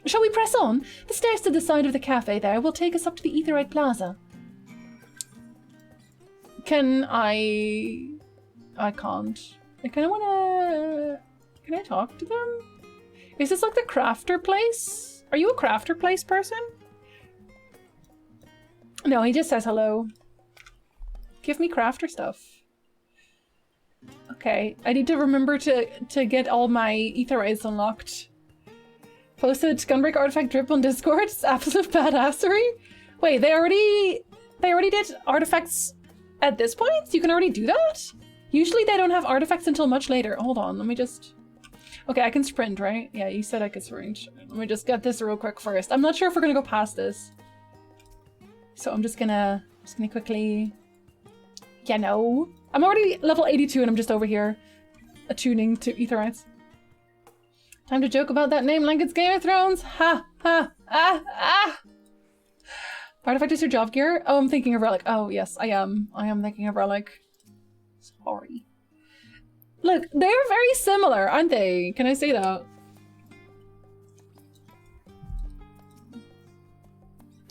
Shall we press on? The stairs to the side of the cafe there will take us up to the Etherid Plaza. Can I can't. I kind of wanna... Can I talk to them? Is this like the crafter place? Are you a crafter place person? No, he just says hello. Give me crafter stuff. Okay, I need to remember to get all my Etherites unlocked. Posted Gunbreak Artifact Drip on Discord. It's absolute badassery. Wait, they already did artifacts at this point? You can already do that? Usually they don't have artifacts until much later. Hold on, let me just... Okay, I can sprint, right? Yeah, you said I could sprint. Let me just get this real quick first. I'm not sure if we're gonna go past this. So I'm just gonna quickly... Yeah, no. I'm already level 82 and I'm just over here attuning to Etherites. Time to joke about that name like it's Game of Thrones. Ha, ha, ah, ah. Artifact is your job gear? Oh, I'm thinking of Relic. Oh, yes, I am. I am thinking of Relic. Sorry. Look, they're very similar, aren't they? Can I say that?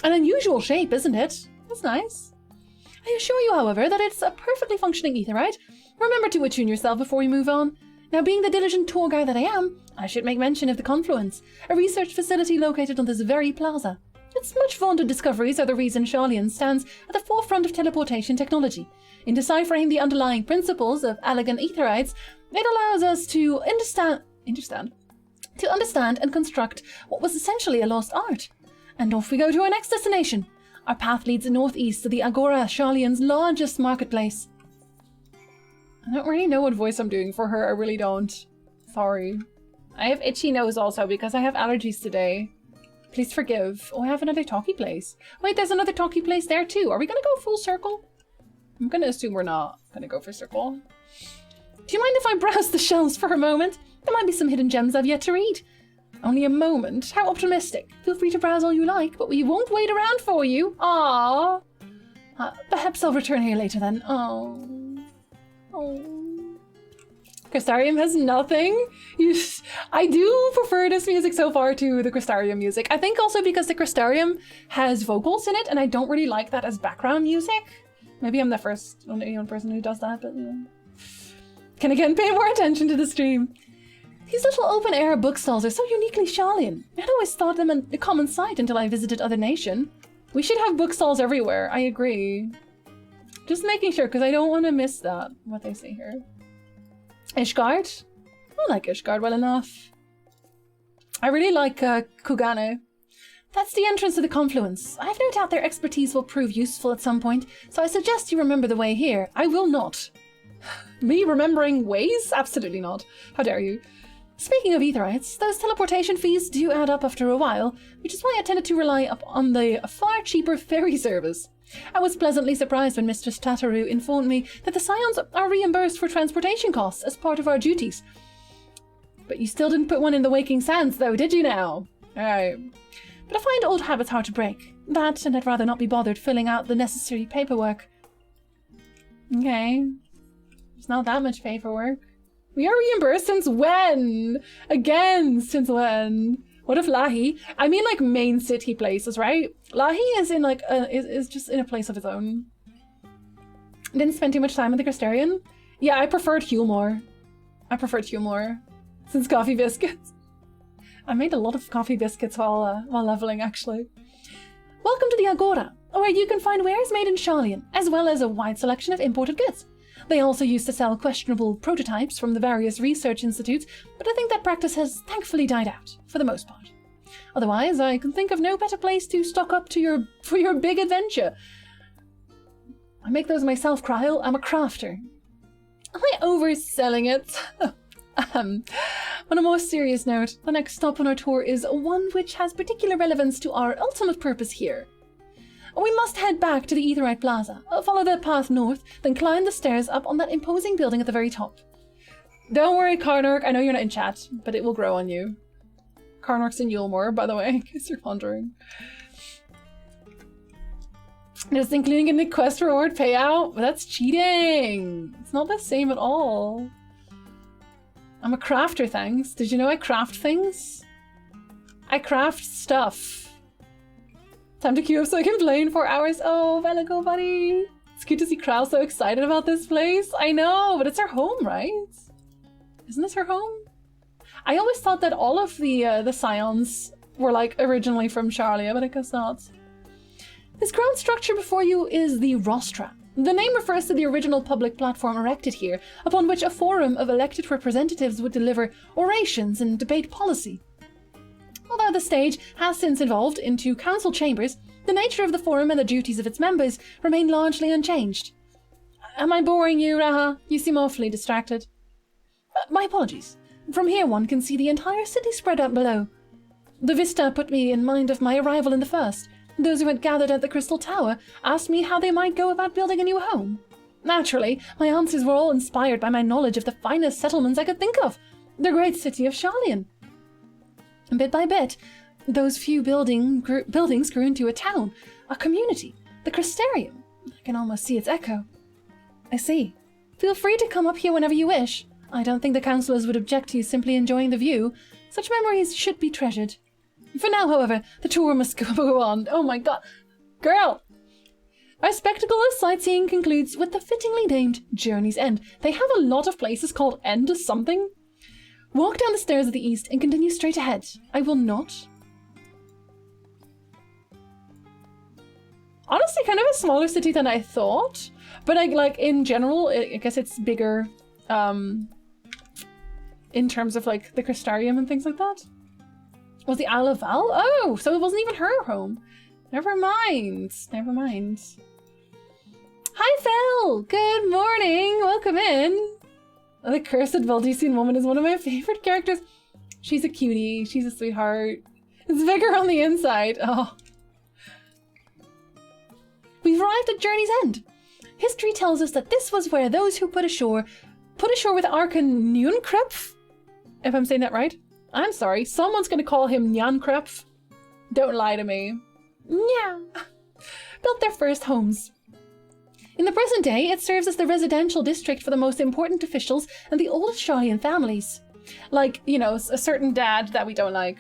An unusual shape, isn't it? That's nice. I assure you, however, that it's a perfectly functioning Etherite. Remember to attune yourself before we move on. Now, being the diligent tour guide that I am, I should make mention of the Confluence, a research facility located on this very plaza. Its much vaunted discoveries are the reason Charlian stands at the forefront of teleportation technology. In deciphering the underlying principles of elegant Etherites, it allows us to understand and construct what was essentially a lost art. And off we go to our next destination. Our path leads northeast to the Agora, Charlian's largest marketplace. I don't really know what voice I'm doing for her, I really don't. Sorry. I have itchy nose also because I have allergies today. Please forgive. Oh, I have another talkie place. Wait, there's another talkie place there too. Are we gonna go full circle? I'm gonna assume we're not gonna go for circle. Do you mind if I browse the shelves for a moment? There might be some hidden gems I've yet to read. Only a moment. How optimistic. Feel free to browse all you like, but we won't wait around for you. Aww. Perhaps I'll return here later then. Oh. Crystarium has nothing. I do prefer this music so far to the Crystarium music. I think also because the Crystarium has vocals in it, and I don't really like that as background music. Maybe I'm the only one person who does that, but you know. Can again pay more attention to the stream. These little open-air bookstalls are so uniquely Sharlayan. I'd always thought them a common sight until I visited other nation. We should have bookstalls everywhere, I agree. Just making sure, because I don't want to miss that, what they say here. Ishgard? I like Ishgard well enough. I really like Kugane. That's the entrance to the confluence. I have no doubt their expertise will prove useful at some point, so I suggest you remember the way here. I will not. Me remembering ways? Absolutely not. How dare you. Speaking of Etherites, those teleportation fees do add up after a while, which is why I tended to rely on the far cheaper ferry service. I was pleasantly surprised when Mistress Tataru informed me that the Scions are reimbursed for transportation costs as part of our duties. But you still didn't put one in the Waking Sands though, did you now? Alright. But I find old habits hard to break. That, and I'd rather not be bothered filling out the necessary paperwork. Okay. There's not that much paperwork. We are reimbursed since when? Again, since when? What if Lahi? I mean like main city places, right? Lahi is in like is just in a place of its own. Didn't spend too much time with the Crystarian. Yeah, I preferred Hulmore. Since coffee biscuits. I made a lot of coffee biscuits while leveling actually. Welcome to the Agora, where you can find wares made in Sharlayan, as well as a wide selection of imported goods. They also used to sell questionable prototypes from the various research institutes, but I think that practice has thankfully died out, for the most part. Otherwise, I can think of no better place to stock up for your big adventure. I make those myself, Kryl. I'm a crafter. Am I overselling it? On a more serious note, the next stop on our tour is one which has particular relevance to our ultimate purpose here. We must head back to the Etherid Plaza, follow the path north, then climb the stairs up on that imposing building at the very top. Don't worry, Karnark, I know you're not in chat, but it will grow on you. Karnark's in Yulmore, by the way, in case you're wondering. Just including in the quest reward payout? That's cheating! It's not the same at all. I'm a crafter, thanks. Did you know I craft things? I craft stuff. Time to queue up so I can play in 4 hours. Oh, Velico buddy. It's good to see Krau so excited about this place. I know, but it's her home, right? Isn't this her home? I always thought that all of the Scions were like originally from Sharlayan, but I guess not. This ground structure before you is the Rostra. The name refers to the original public platform erected here, upon which a forum of elected representatives would deliver orations and debate policy. Although the stage has since evolved into council chambers, the nature of the forum and the duties of its members remain largely unchanged. Am I boring you, Raha? You seem awfully distracted. My apologies. From here one can see the entire city spread out below. The vista put me in mind of my arrival in the first. Those who had gathered at the Crystal Tower asked me how they might go about building a new home. Naturally, my answers were all inspired by my knowledge of the finest settlements I could think of, the great city of Sharlayan. Bit by bit, those few buildings grew into a town, a community, the Crystarium. I can almost see its echo. I see. Feel free to come up here whenever you wish. I don't think the councillors would object to you simply enjoying the view. Such memories should be treasured. For now, however, the tour must go on. Oh my god. Girl! Our spectacle of sightseeing concludes with the fittingly named Journey's End. They have a lot of places called End something. Walk down the stairs of the east and continue straight ahead. I will not. Honestly, kind of a smaller city than I thought. But like in general, I guess it's bigger in terms of like the Crystarium and things like that. Was the Isle of Val? Oh, so it wasn't even her home. Never mind. Never mind. Hi, Phil! Good morning! Welcome in! The cursed Baldesian woman is one of my favorite characters. She's a cutie. She's a sweetheart. It's bigger on the inside. Oh. We've arrived at Journey's End. History tells us that this was where those who put ashore with Arkan Nunkrepf. If I'm saying that right. I'm sorry. Someone's going to call him Nyankrepf. Don't lie to me. Yeah. Built their first homes. In the present day, it serves as the residential district for the most important officials and the oldest Sharlayan families. Like, you know, a certain dad that we don't like.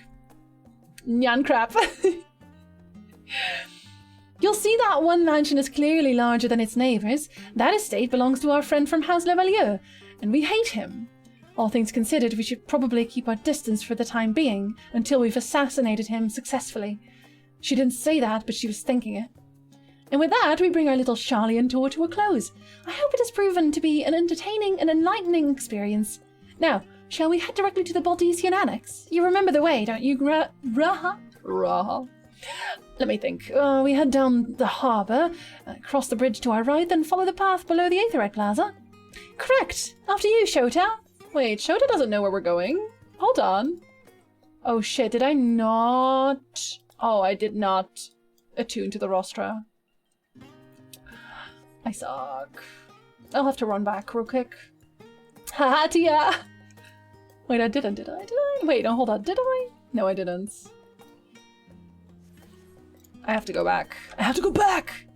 Nyankrap. You'll see that one mansion is clearly larger than its neighbours. That estate belongs to our friend from House Levalier, and we hate him. All things considered, we should probably keep our distance for the time being, until we've assassinated him successfully. She didn't say that, but she was thinking it. And with that, we bring our little Sharlayan tour to a close. I hope it has proven to be an entertaining and enlightening experience. Now, shall we head directly to the Baldesian Annex? You remember the way, don't you, Raha? Let me think. We head down the harbour, cross the bridge to our right, then follow the path below the Etherid Plaza. Correct! After you, Shota. Wait, Shota doesn't know where we're going. Hold on. Oh shit, did I not? Oh, I did not attune to the rostra. I suck. I'll have to run back real quick. Haha, Tia! Wait, I didn't, did I? Did I? Wait, no, hold on. Did I? No, I didn't. I have to go back. I have to go back!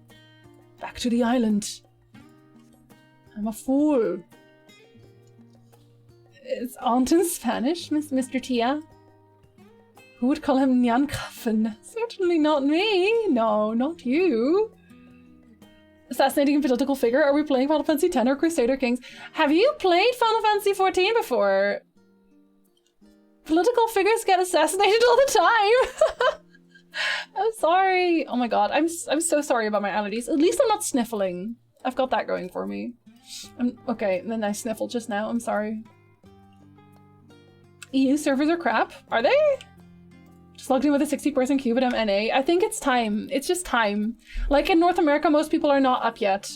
Back to the island. I'm a fool. Is aunt in Spanish, Mr. Tia? Who would call him Nyankafen? Certainly not me. No, not you. Assassinating a political figure? Are we playing Final Fantasy X or Crusader Kings? Have you played Final Fantasy XIV before? Political figures get assassinated all the time! I'm sorry. Oh my god, I'm so sorry about my allergies. At least I'm not sniffling. I've got that going for me. Okay, and then I sniffled just now. I'm sorry. EU servers are crap. Are they? Just logged in with a 60-person queue, but I'm NA. I think it's time. It's just time. Like in North America, most people are not up yet.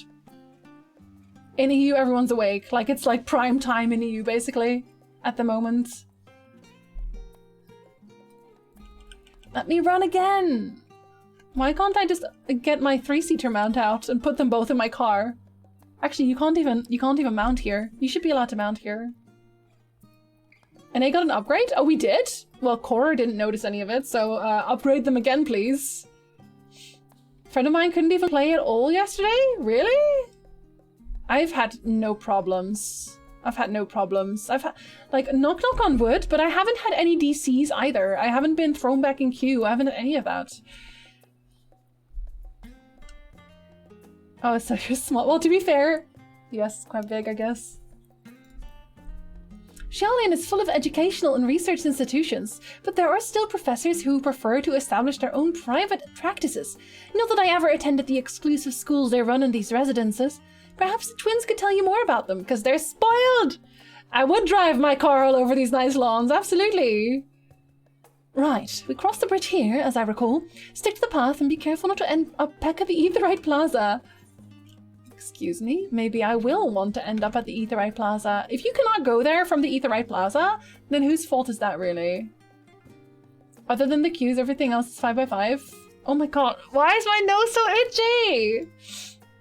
In EU, everyone's awake. Like it's like prime time in EU, basically, at the moment. Let me run again. Why can't I just get my 3-seater mount out and put them both in my car? Actually, you can't even mount here. You should be allowed to mount here. And I got an upgrade? Oh, we did? Well, Cora didn't notice any of it, so upgrade them again, please. A friend of mine couldn't even play at all yesterday? Really? I've had no problems. I've had no problems. I've had, like, knock on wood, but I haven't had any DCs either. I haven't been thrown back in queue. I haven't had any of that. Oh, so you're small. Well, to be fair, yes, quite big, I guess. Sharlayan is full of educational and research institutions, but there are still professors who prefer to establish their own private practices. Not that I ever attended the exclusive schools they run in these residences. Perhaps the twins could tell you more about them, because they're spoiled! I would drive my car all over these nice lawns, absolutely! Right, we cross the bridge here, as I recall. Stick to the path and be careful not to end up back at the Etherid Plaza. Excuse me? Maybe I will want to end up at the Etherid Plaza. If you cannot go there from the Etherid Plaza, then whose fault is that, really? Other than the queues, everything else is 5x5. Oh my god, why is my nose so itchy?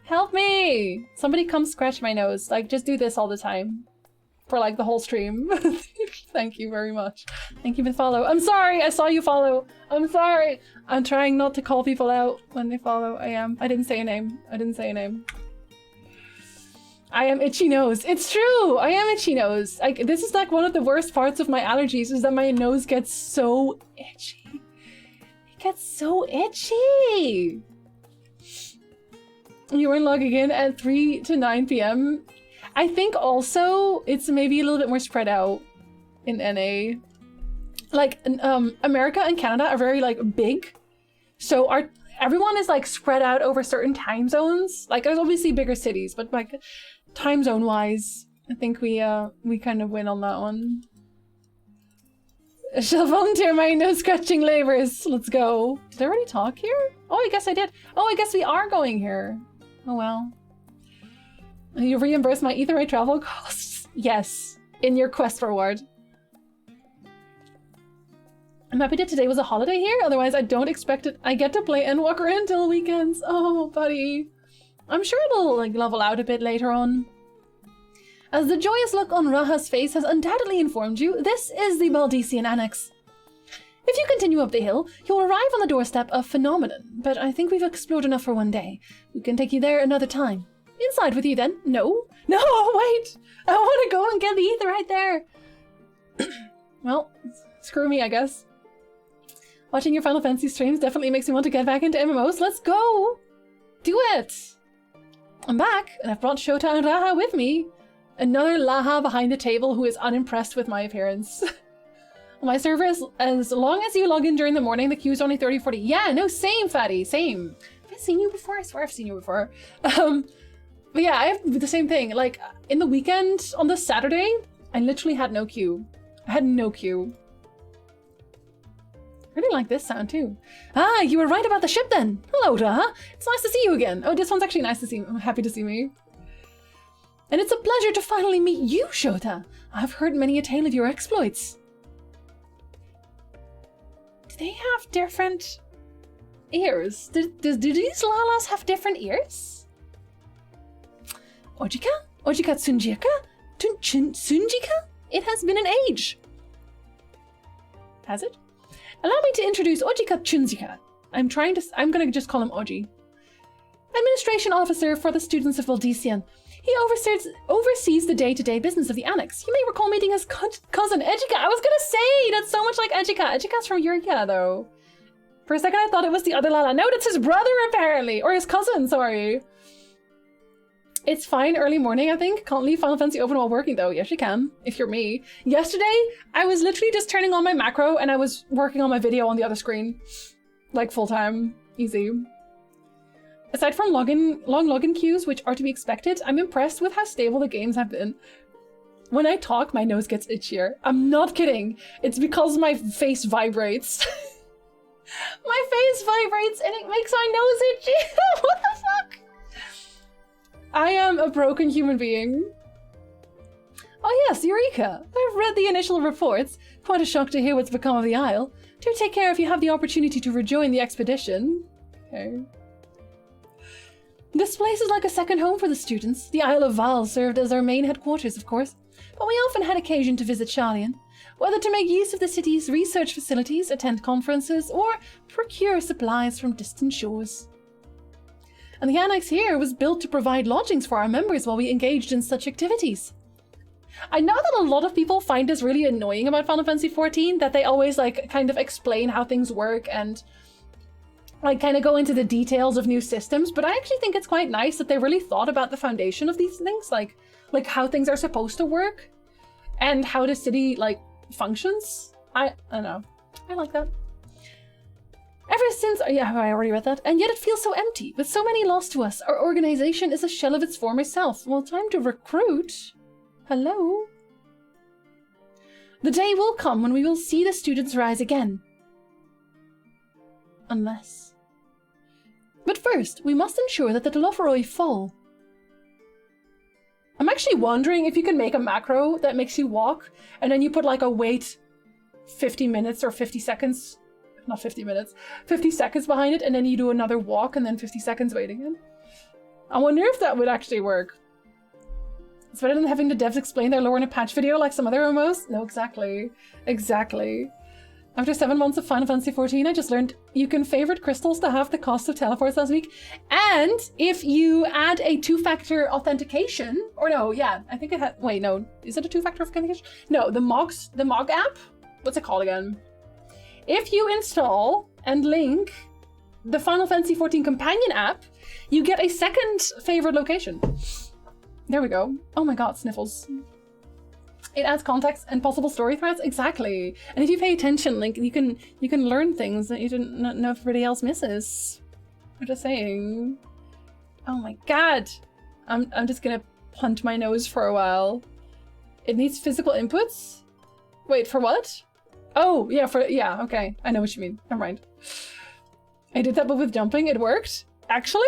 Help me! Somebody come scratch my nose. Like, just do this all the time. For, like, the whole stream. Thank you very much. Thank you for the follow. I'm sorry! I saw you follow! I'm sorry! I'm trying not to call people out when they follow. I am. I didn't say a name. I didn't say a name. I am itchy nose. It's true! I am itchy nose. Like, this is, like, one of the worst parts of my allergies, is that my nose gets so itchy. It gets so itchy! You weren't logging in at 3 to 9 p.m. I think also it's maybe a little bit more spread out in NA. Like, America and Canada are very, like, big. So everyone is, like, spread out over certain time zones. Like, there's obviously bigger cities, but, like, time zone-wise, I think we kind of win on that one. I shall volunteer my nose-scratching labors. Let's go. Did I already talk here? Oh, I guess I did. Oh, I guess we are going here. Oh well. You reimburse my Etherid travel costs? Yes, in your quest reward. I'm happy that today was a holiday here, otherwise I don't expect it. I get to play Endwalker until weekends. Oh, buddy. I'm sure it'll like level out a bit later on. As the joyous look on Raha's face has undoubtedly informed you, this is the Baldesian Annex. If you continue up the hill, you'll arrive on the doorstep of Phenomenon, but I think we've explored enough for one day. We can take you there another time. Inside with you then? No? No, wait! I want to go and get the ether right there! Well, screw me, I guess. Watching your Final Fantasy streams definitely makes me want to get back into MMOs. Let's go! Do it! I'm back, and I've brought Shota and Raha with me. Another Laha behind the table who is unimpressed with my appearance. My server is, as long as you log in during the morning, the queue is only 30-40. Yeah, no, same, Fatty, same. Have I seen you before? I swear I've seen you before. But yeah, I have the same thing. Like, in the weekend, on the Saturday, I literally had no queue. I had no queue. I really like this sound too. Ah, you were right about the ship then. Hello, Raha. It's nice to see you again. Oh, this one's actually nice to see. I'm happy to see me. And it's a pleasure to finally meet you, Shota. I've heard many a tale of your exploits. Do they have different ears? Do these Lalas have different ears? Ojika? Ojika Tsunjika? Tsunjika? It has been an age. Has it? Allow me to introduce Ojika Tsunjika. I'm gonna just call him Oji. Administration officer for the students of Baldesian. He oversees the day-to-day business of the Annex. You may recall meeting his cousin, Ejika. I was gonna say, that's so much like Ejika. Ejika's from Eureka, though. For a second, I thought it was the other Lala. No, that's his brother, apparently. Or his cousin, sorry. It's fine, early morning, I think. Can't leave Final Fantasy open while working, though. Yes, you can, if you're me. Yesterday, I was literally just turning on my macro, and I was working on my video on the other screen. Like, full-time. Easy. Aside from long login queues, which are to be expected, I'm impressed with how stable the games have been. When I talk, my nose gets itchier. I'm not kidding. It's because my face vibrates. My face vibrates and it makes my nose itchy. What the fuck? I am a broken human being. Oh yes, Eureka. I've read the initial reports. Quite a shock to hear what's become of the Isle. Do take care if you have the opportunity to rejoin the expedition. Okay. This place is like a second home for the students. The Isle of Val served as our main headquarters, of course, but we often had occasion to visit Sharlayan, whether to make use of the city's research facilities, attend conferences, or procure supplies from distant shores. And the annex here was built to provide lodgings for our members while we engaged in such activities. I know that a lot of people find this really annoying about Final Fantasy XIV, that they always like kind of explain how things work and like kind of go into the details of new systems, but I actually think it's quite nice that they really thought about the foundation of these things, like how things are supposed to work and how the city like functions. I don't know. I like that. Ever since, yeah, I already read that. And yet it feels so empty, with so many lost to us. Our organization is a shell of its former self. Well, time to recruit. Hello? The day will come when we will see the students rise again. Unless... But first, we must ensure that the Telophoroi fall. I'm actually wondering if you can make a macro that makes you walk, and then you put like a wait 50 minutes or 50 seconds, not 50 minutes, 50 seconds behind it, and then you do another walk and then 50 seconds wait again. I wonder if that would actually work. It's better than having the devs explain their lore in a patch video like some other MMOs. No, exactly. Exactly. After 7 months of Final Fantasy XIV, I just learned you can favorite crystals to half the cost of teleports last week. And if you add a 2-factor authentication, or no, yeah, I think it had, wait, no, is it a 2-factor authentication? No, the MOG app? What's it called again? If you install and link the Final Fantasy XIV companion app, you get a second favorite location. There we go. Oh my god, sniffles. It adds context and possible story threads. Exactly. And if you pay attention, like you can learn things that you didn't know everybody else misses. I'm just saying. Oh my god. I'm just gonna punt my nose for a while. It needs physical inputs? Wait, for what? Oh, yeah, okay. I know what you mean. Never mind. I did that but with jumping, it worked? Actually?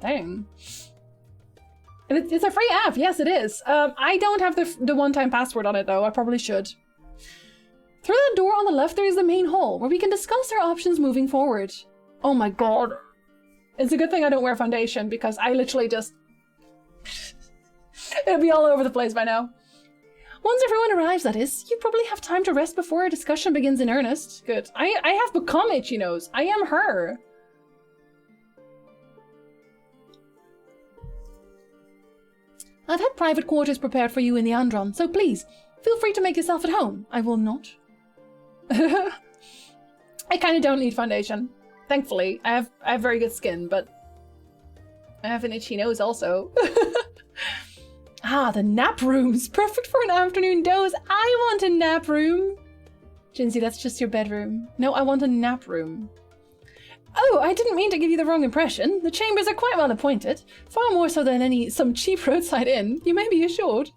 Dang. And it's a free app. Yes, it is. I don't have the one-time password on it, though. I probably should. Through that door on the left, there is the main hall, where we can discuss our options moving forward. Oh my god. It's a good thing I don't wear foundation, because I literally just... It'll be all over the place by now. Once everyone arrives, that is, you probably have time to rest before our discussion begins in earnest. Good. I have become Itchy Nose. I am her. I've had private quarters prepared for you in the Andron, so please, feel free to make yourself at home. I will not. I kind of don't need foundation. Thankfully, I have very good skin, but I have an itchy nose also. Ah, the nap rooms. Perfect for an afternoon doze. I want a nap room. Jinsey, that's just your bedroom. No, I want a nap room. Oh, I didn't mean to give you the wrong impression. The chambers are quite well appointed. Far more so than some cheap roadside inn, you may be assured.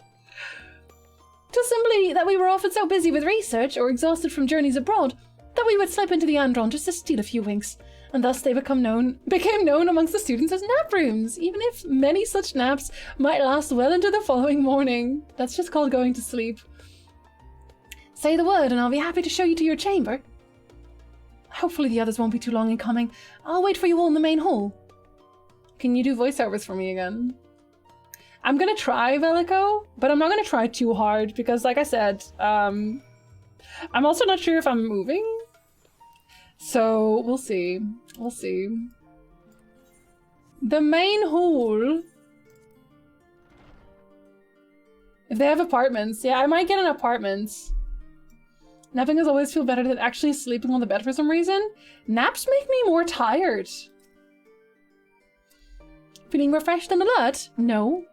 Just simply that we were often so busy with research or exhausted from journeys abroad that we would slip into the Andron just to steal a few winks, and thus they became known amongst the students as nap rooms, even if many such naps might last well into the following morning. That's just called going to sleep. Say the word and I'll be happy to show you to your chamber. Hopefully the others won't be too long in coming. I'll wait for you all in the main hall. Can you do voiceovers for me again? I'm gonna try, Velico, but I'm not gonna try too hard because, like I said, I'm also not sure if I'm moving. So, we'll see. We'll see. The main hall. If they have apartments. Yeah, I might get an apartment. Napping has always feel better than actually sleeping on the bed for some reason. Naps make me more tired. Feeling refreshed and alert? No.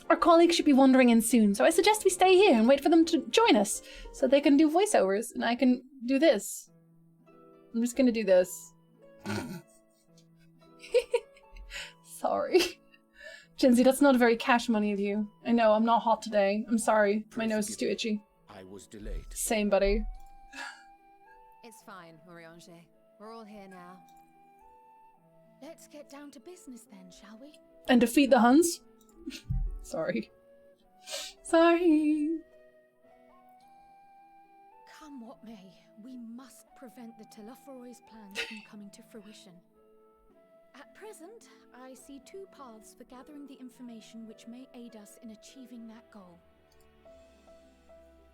Our colleagues should be wandering in soon, so I suggest we stay here and wait for them to join us so they can do voiceovers and I can do this. I'm just gonna do this. Sorry. Jinsey, that's not very cash money of you. I know, I'm not hot today. I'm sorry. My nose is too itchy. I was delayed. Same, buddy. It's fine, Oriange. We're all here now. Let's get down to business then, shall we? And defeat the Huns? Sorry. Sorry. Come what may, we must prevent the Telophoroi's plans from coming to fruition. At present, I see two paths for gathering the information which may aid us in achieving that goal.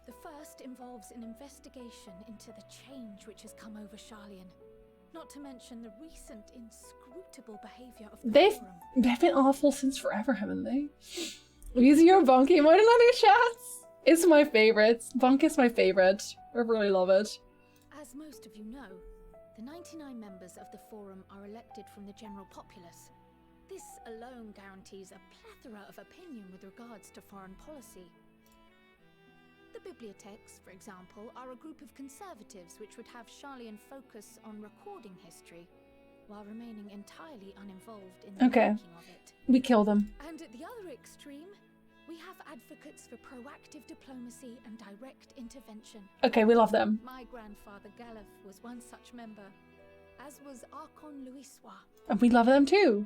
The first involves an investigation into the change which has come over Sharlayan, not to mention the recent inscrutable behavior of the They've been awful since forever, haven't they? Using your Bonk emote in other chats. It's my favorite. Bonk is my favorite. I really love it. As most of you know, the 99 members of the Forum are elected from the general populace. This alone guarantees a plethora of opinion with regards to foreign policy. The bibliotheques, for example, are a group of conservatives which would have Sharlayan focus on recording history, while remaining entirely uninvolved in the making of it. We kill them. And at the other extreme, we have advocates for proactive diplomacy and direct intervention. Okay, we love them. My grandfather Galef was one such member, as was Archon Louisois. And we love them too.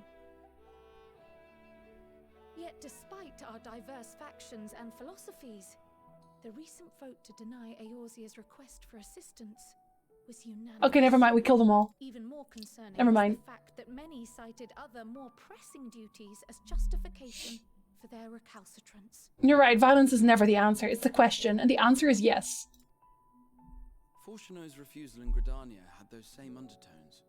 Yet despite our diverse factions and philosophies, the recent vote to deny Eorzea's request for assistance was unanimous. Okay, never mind. We killed them all. Even more concerning never mind. is the fact that many cited other more pressing duties as justification for their recalcitrance. You're right. Violence is never the answer. It's the question, and the answer is yes. Fortuno's refusal in Gridania had those same undertones.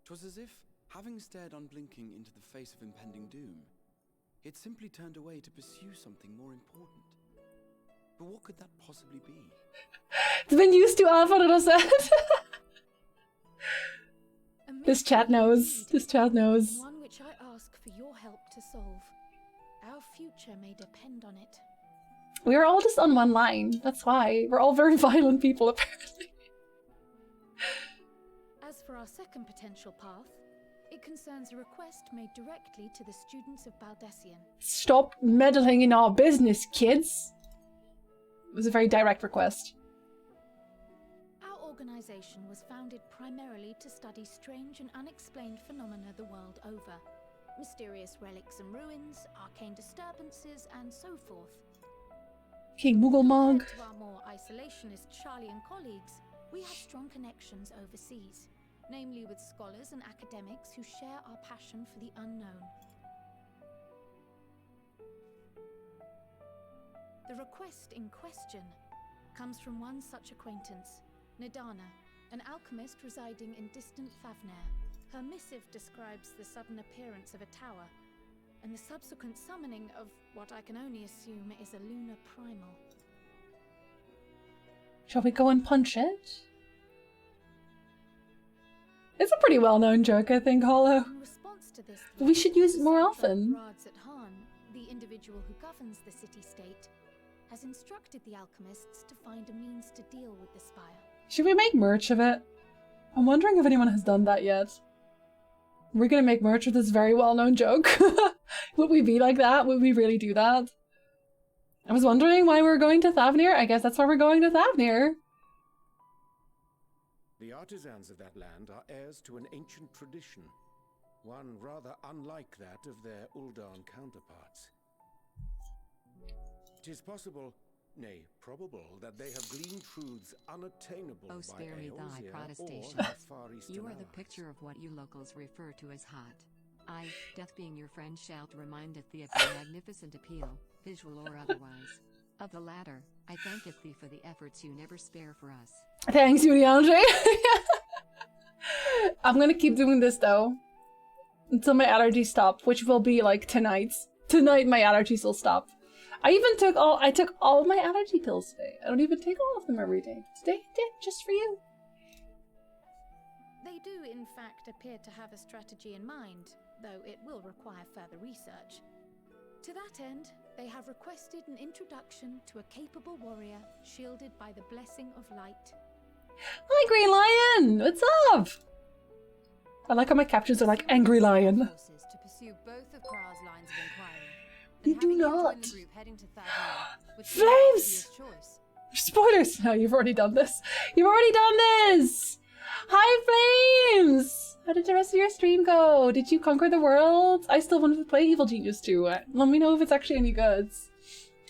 'Twas as if, having stared unblinking into the face of impending doom, it simply turned away to pursue something more important. But what could that possibly be? It's been used to Alpha said. This chat knows. This chat knows. One which I ask for your help to solve. Our future may depend on it. We are all just on one line. That's why. We're all very violent people, apparently. As for our second potential path, it concerns a request made directly to the students of Baldesian. Stop meddling in our business, kids. It was a very direct request. Our organization was founded primarily to study strange and unexplained phenomena the world over, mysterious relics and ruins, arcane disturbances, and so forth. King Mugglemog. Compared to our more isolationist Charlian colleagues, we have strong connections overseas, namely with scholars and academics who share our passion for the unknown. The request in question comes from one such acquaintance, Nidana, an alchemist residing in distant Thavnair. Her missive describes the sudden appearance of a tower, and the subsequent summoning of what I can only assume is a lunar primal. Shall we go and punch it? It's a pretty well-known joke, I think, Hollow. In response to this, We should use it more often. The individual who governs the city-state, has instructed the alchemists to find a means to deal with the spire. Should we make merch of it? I'm wondering if anyone has done that yet. We're gonna make merch of this very well-known joke. Would we be like that? Would we really do that? I was wondering why we were going to Thavnair. I guess that's why we're going to Thavnair. The artisans of that land are heirs to an ancient tradition, one rather unlike that of their Uldan counterparts. 'Tis possible, nay, probable, that they have gleaned truths unattainable Oh, by spare me thy Eorzea protestations. or our Far Eastern You are the allies. picture of what you locals refer to as hot. I, death being your friend, shalt remindeth thee of thy magnificent appeal, visual or otherwise. Of the latter, I thanketh thee for the efforts you never spare for us. Thanks, Andre. I'm gonna keep doing this though until my allergies stop, which will be like tonight. Tonight my allergies will stop. I took all of my allergy pills today. I don't even take all of them every day. Today I did, just for you. They do, in fact, appear to have a strategy in mind, though it will require further research. To that end, they have requested an introduction to a capable warrior shielded by the blessing of light. Hi, Green Lion! What's up? I like how my captions are like Angry Lion. To pursue both of Krau's lines of inquiry. They and do having you not. join the group heading to Thaliak would be Flames! the obvious choice. Spoilers! No, you've already done this. You've already done this! Hi, Flames! How did the rest of your stream go? Did you conquer the world? I still wanted to play Evil Genius 2. Let me know if it's actually any good.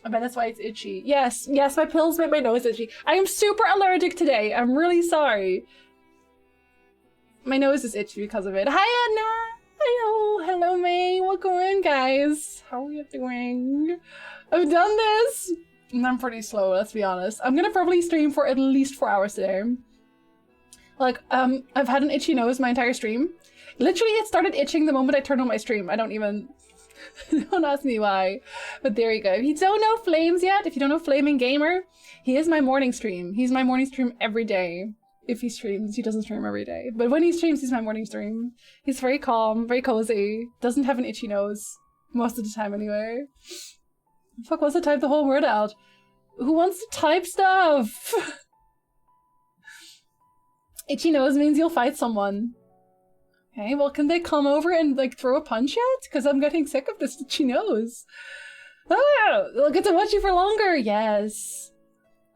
I bet that's why it's itchy. Yes, my pills make my nose itchy. I am super allergic today. I'm really sorry. My nose is itchy because of it. Hi, Anna! Hello, May. What's going on, guys? How are you doing? I've done this! And I'm pretty slow, let's be honest. I'm gonna probably stream for at least 4 hours today. Like, I've had an itchy nose my entire stream. Literally, it started itching the moment I turned on my stream. I don't even... don't ask me why. But there you go. If you don't know Flames yet, if you don't know Flaming Gamer, he is my morning stream. He's my morning stream every day. If he streams, he doesn't stream every day. But when he streams, he's my morning stream. He's very calm, very cozy, doesn't have an itchy nose. Most of the time, anyway. Fuck, wants to type the whole word out? Who wants to type stuff? Itchy nose means you'll fight someone. Okay, well, can they come over and, like, throw a punch yet? Because I'm getting sick of this itchy nose. Ah! I'll get to watch you for longer! Yes.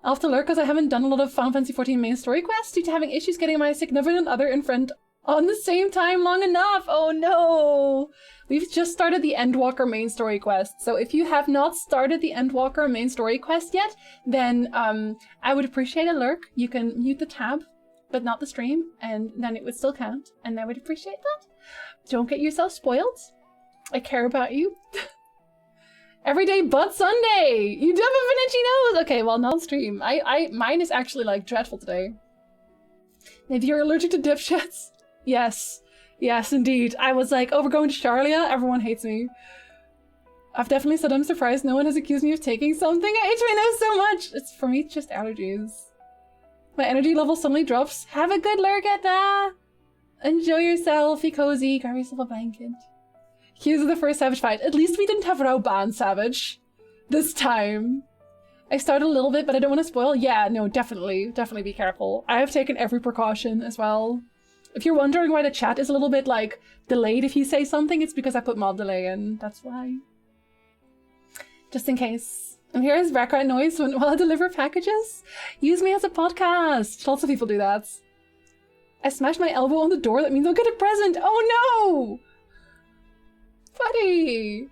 I'll have to lurk because I haven't done a lot of Final Fantasy XIV main story quests due to having issues getting my significant other and friend on the same time long enough. Oh no! We've just started the Endwalker main story quest, so if you have not started the Endwalker main story quest yet, then I would appreciate a lurk. You can mute the tab, but not the stream, and then it would still count, and I would appreciate that. Don't get yourself spoiled. I care about you. Every day but Sunday! You do have a itchy nose! Okay, well, not stream. Mine is actually, like, dreadful today. Maybe you're allergic to dipshits? Yes. Yes, indeed. I was like, oh, we're going to Charlia? Everyone hates me. I've definitely said I'm surprised no one has accused me of taking something. I itch my nose so much! It's, for me, it's just allergies. My energy level suddenly drops. Have a good lurk at that! Enjoy yourself, be cozy, grab yourself a blanket. Here's the first Savage fight. At least we didn't have Rauban Savage. This time. I started a little bit, but I don't want to spoil. Yeah, no, definitely. Definitely be careful. I have taken every precaution as well. If you're wondering why the chat is a little bit, like, delayed if you say something, it's because I put mod delay in. That's why. Just in case. And here's background noise while I deliver packages. Use me as a podcast. Lots of people do that. I smashed my elbow on the door. That means I'll get a present. Oh no! Buddy!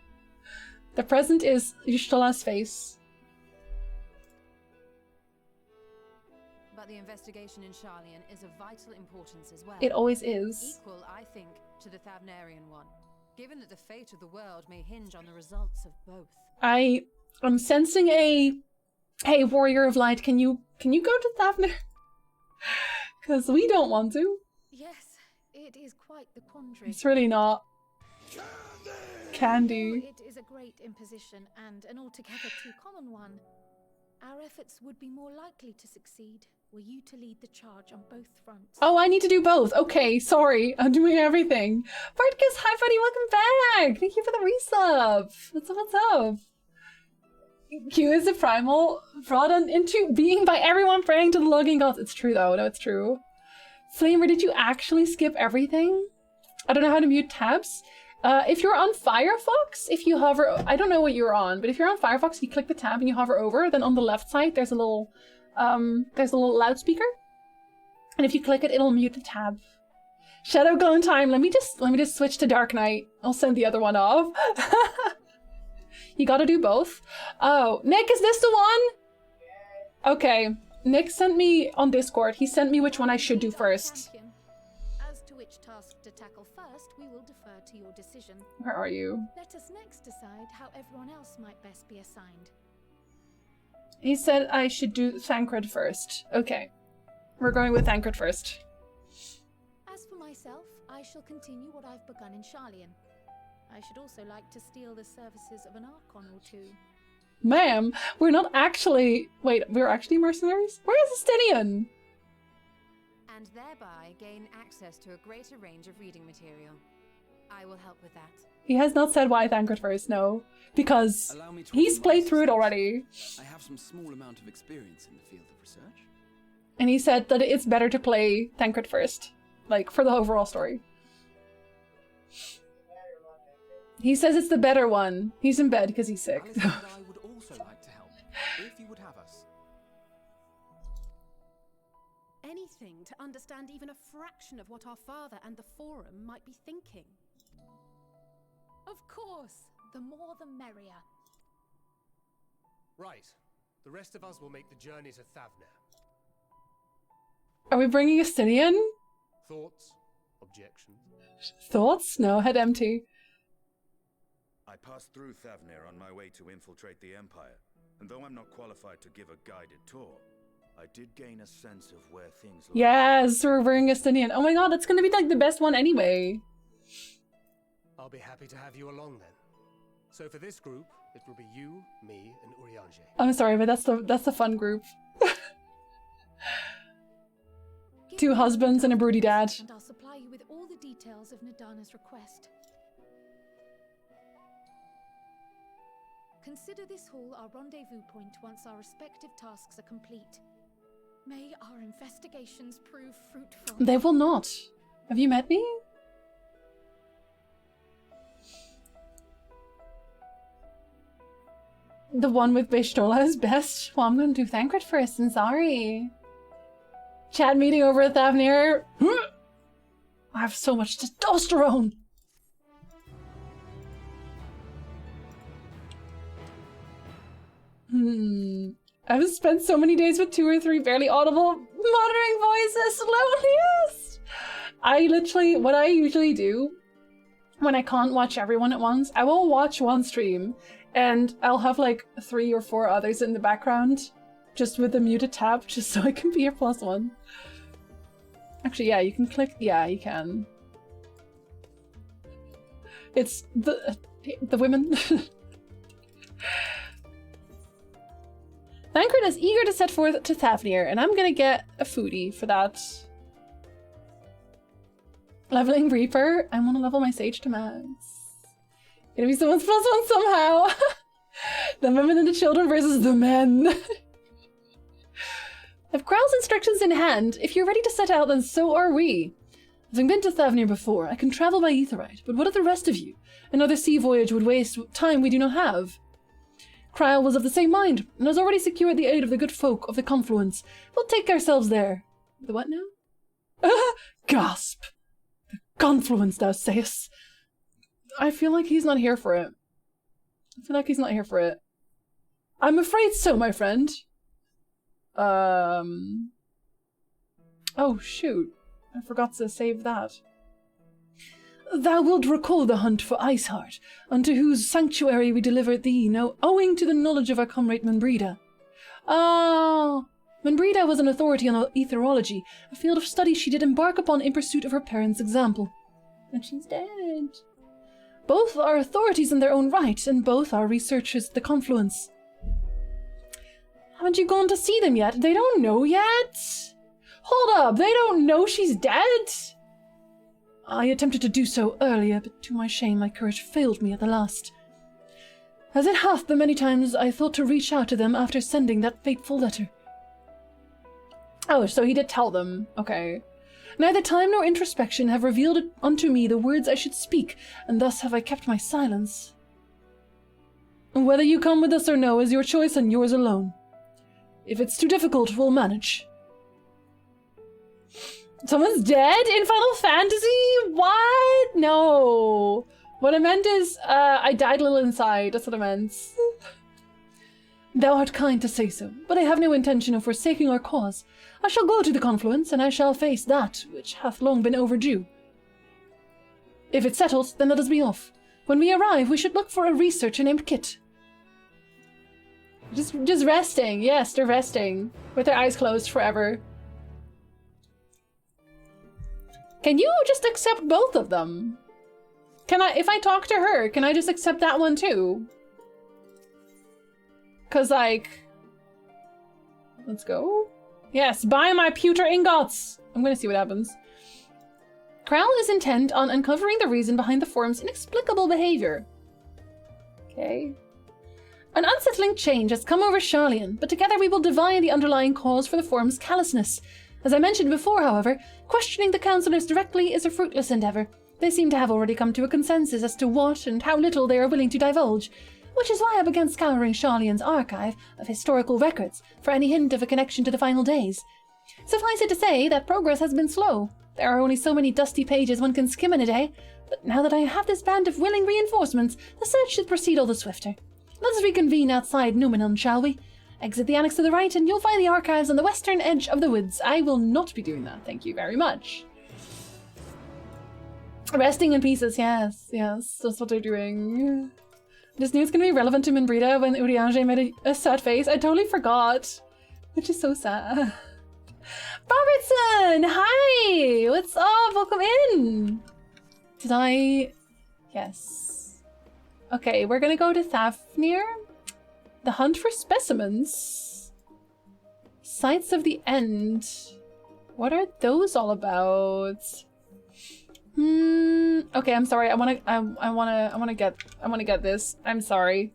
The present is Yshtola's face. But the investigation in Sharlayan is of vital importance as well. It always is. Equal, I think, to the Thavnarian one, given that the fate of the world may hinge on the results of both. I'm sensing a... Hey, Warrior of Light, can you go to Thavner? Because we don't want to. Yes, it is quite the quandary. It's really not. Candy. It is a great imposition and an altogether too common one. Our efforts would be more likely to succeed were you to lead the charge on both fronts. Oh, I need to do both. Okay, sorry. I'm doing everything. Bartkus, hi buddy, welcome back. Thank you for the resub. What's up? Q is a primal brought on into being by everyone praying to the logging gods. It's true though, no, it's true. Flamer, did you actually skip everything? I don't know how to mute tabs. If you're on Firefox, if you hover, I don't know what you're on, but if you're on Firefox, you click the tab and you hover over, then on the left side there's a little loudspeaker. And if you click it, it'll mute the tab. Shadow Clone time. Let me just switch to Dark Knight. I'll send the other one off. You gotta do both. Oh, Nick, is this the one? Okay. Nick sent me on Discord. He sent me which one I should do first. As to which task to tackle first, we will defer to your decision. Where are you? Let us next decide how everyone else might best be assigned. He said I should do Thancred first. Okay. We're going with Thancred first. As for myself, I shall continue what I've begun in Sharlayan. I should also like to steal the services of an Archon or two. Ma'am, we're not actually... Wait, we're actually mercenaries? Where is Estinian? And thereby gain access to a greater range of reading material. I will help with that. He has not said why Thancred first, no. Because he's played through it already. I have some small amount of experience in the field of research. And he said that it's better to play Thancred first. Like, for the overall story. He says it's the better one. He's in bed because he's sick. Alice and I would also like to help, if you would have us. Anything to understand even a fraction of what our father and the Forum might be thinking. Of course, the more the merrier. Right. The rest of us will make the journey to Thavner. Are we bringing Estinian? Thoughts? Objections? Thoughts? No, head empty. I passed through Thavner on my way to infiltrate the Empire, and though I'm not qualified to give a guided tour, I did gain a sense of where things lie. Yes, we're bringing Estinian. Oh my god, that's gonna be like the best one anyway. I'll be happy to have you along then. So for this group, it will be you, me, and Urianger. I'm sorry, but that's the fun group. Two husbands and a broody dad. And I'll supply you with all the details of Nadana's request. Consider this hall our rendezvous point once our respective tasks are complete. May our investigations prove fruitful. They will not. Have you met me? The one with Bishtola is best. Well, I'm gonna do Thancred first, I'm sorry. Chat meeting over at Thavnir. I have so much testosterone. I've spent so many days with 2 or 3 barely audible muttering voices. Loneliest! What I usually do when I can't watch everyone at once, I will watch one stream and I'll have like 3 or 4 others in the background just with a muted tab just so I can be your +1. Actually, yeah, you can click. Yeah, you can. It's the women. Thancred is eager to set forth to Thavnir, and I'm gonna get a foodie for that. Leveling Reaper. I want to level my Sage to max. Gonna be someone's +1 somehow. The women and the children versus the men. Have Growl's instructions in hand. If you're ready to set out, then so are we. Having been to Thavnir before, I can travel by Etherid, but what of the rest of you? Another sea voyage would waste time we do not have. Kryl was of the same mind, and has already secured the aid of the good folk of the Confluence. We'll take ourselves there. The what now? Gasp! The Confluence, thou sayest. I feel like he's not here for it. I feel like he's not here for it. I'm afraid so, my friend. Oh, shoot. I forgot to save that. Thou wilt recall the hunt for Iceheart, unto whose sanctuary we delivered thee, no owing to the knowledge of our comrade Manbrida. Ah, Manbrida was an authority on etherology, a field of study she did embark upon in pursuit of her parents' example. And she's dead. Both are authorities in their own right, and both are researchers at the Confluence. Haven't you gone to see them yet? They don't know yet? Hold up, they don't know she's dead? I attempted to do so earlier, but to my shame my courage failed me at the last. As it hath the many times I thought to reach out to them after sending that fateful letter. Oh, so he did tell them. Okay. Neither time nor introspection have revealed unto me the words I should speak, and thus have I kept my silence. Whether you come with us or no is your choice and yours alone. If it's too difficult, we'll manage. Someone's dead in Final Fantasy? What? No. What I meant is, I died a little inside. That's what I meant. Thou art kind to say so, but I have no intention of forsaking our cause. I shall go to the Confluence, and I shall face that which hath long been overdue. If it's settled, then let us be off. When we arrive, we should look for a researcher named Kit. Just resting. Yes, they're resting. With their eyes closed forever. Can you just accept both of them? Can I, if I talk to her, can I just accept that one too? Cause like, let's go. Yes, buy my pewter ingots. I'm gonna see what happens. Krell is intent on uncovering the reason behind the Forum's inexplicable behavior. Okay. An unsettling change has come over Charlian, but together we will divine the underlying cause for the Forum's callousness. As I mentioned before, however, questioning the councillors directly is a fruitless endeavour. They seem to have already come to a consensus as to what and how little they are willing to divulge, which is why I began scouring Charlian's archive of historical records for any hint of a connection to the final days. Suffice it to say that progress has been slow. There are only so many dusty pages one can skim in a day, but now that I have this band of willing reinforcements, the search should proceed all the swifter. Let us reconvene outside Numenon, shall we? Exit the annex to the right, and you'll find the archives on the western edge of the woods. I will not be doing that, thank you very much. Resting in pieces, yes, yes, that's what they're doing. This news gonna be relevant to Manbrida when Urianger made a sad face. I totally forgot, which is so sad. Robertson, hi! What's up? Welcome in! Did I... Yes. Okay, we're gonna go to Thafnir. The hunt for specimens. Sights of the End. What are those all about? Okay, I'm sorry. I wanna get this. I'm sorry.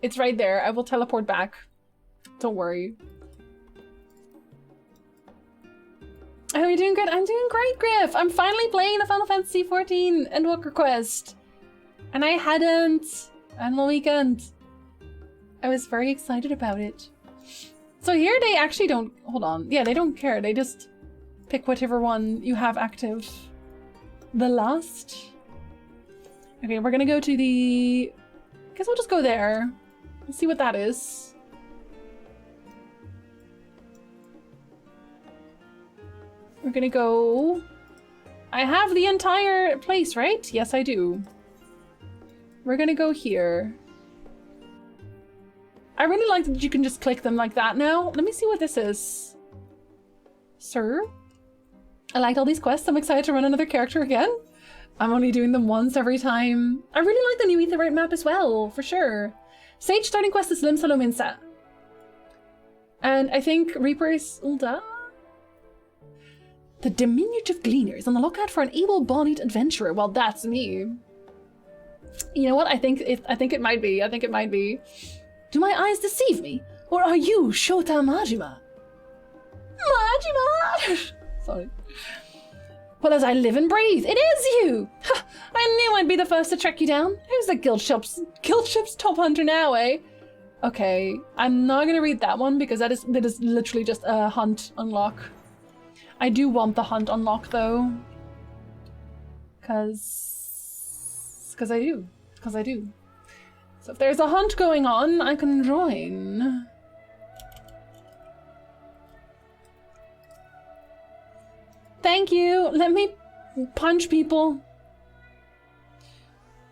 It's right there. I will teleport back. Don't worry. How are you doing? Good. I'm doing great, Griff. I'm finally playing the Final Fantasy XIV Endwalker Quest. And I hadn't on the weekend. I was very excited about it. So here they actually don't... Hold on. Yeah, they don't care. They just pick whichever one you have active. The last? Okay, we're gonna go to the... Guess we'll just go there. Let's see what that is. We're gonna go... I have the entire place, right? Yes, I do. We're gonna go here. I really like that you can just click them like that now. Let me see what this is. Sir? I liked all these quests. I'm excited to run another character again. I'm only doing them once every time. I really like the new Etherid map as well, for sure. Sage starting quest is Lim Salominsa. And I think Reaper's Ulda? The diminutive gleaners on the lookout for an able-bodied adventurer. Well, that's me. You know what? I think it might be. I think it might be. Do my eyes deceive me? Or are you Shota Majima? Majima! Sorry. Well, as I live and breathe, it is you! Ha! I knew I'd be the first to track you down. Who's the guild ship's top hunter now, eh? Okay, I'm not gonna read that one because that is literally just a hunt unlock. I do want the hunt unlock though. Cause because I do. It's because I do. So if there's a hunt going on, I can join. Thank you. Let me punch people.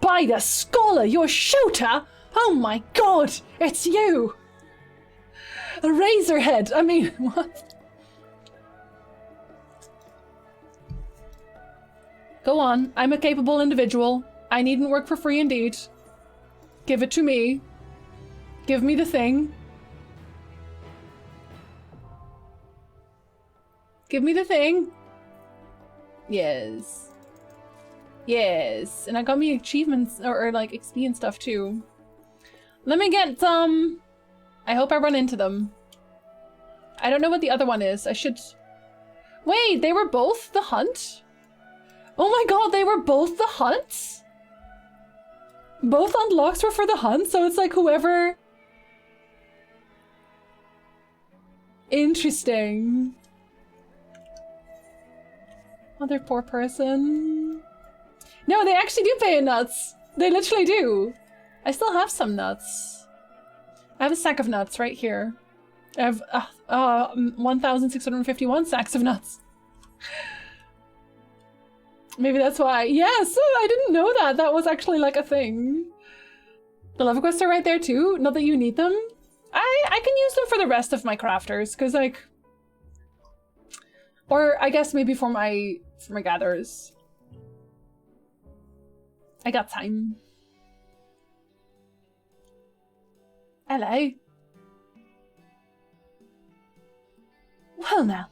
By the scholar, you're Shota! Oh my god, it's you! A Razorhead, I mean, what? Go on, I'm a capable individual. I needn't work for free indeed. Give it to me. Give me the thing. Give me the thing. Yes. Yes. And I got me achievements or like XP and stuff too. Let me get some. I hope I run into them. I don't know what the other one is. I should. Wait, they were both the hunt? Oh my god, they were both the hunts? Both unlocks were for the hunt, so it's like whoever. Interesting. Other poor person. No, they actually do pay in nuts. They literally do. I still have some nuts. I have a sack of nuts right here. I have 1,651 sacks of nuts. Maybe that's why. Yes, I didn't know that. That was actually like a thing. The love quests are right there too. Not that you need them. I can use them for the rest of my crafters, because like, or I guess maybe for my gatherers. I got time. Hello. Well now,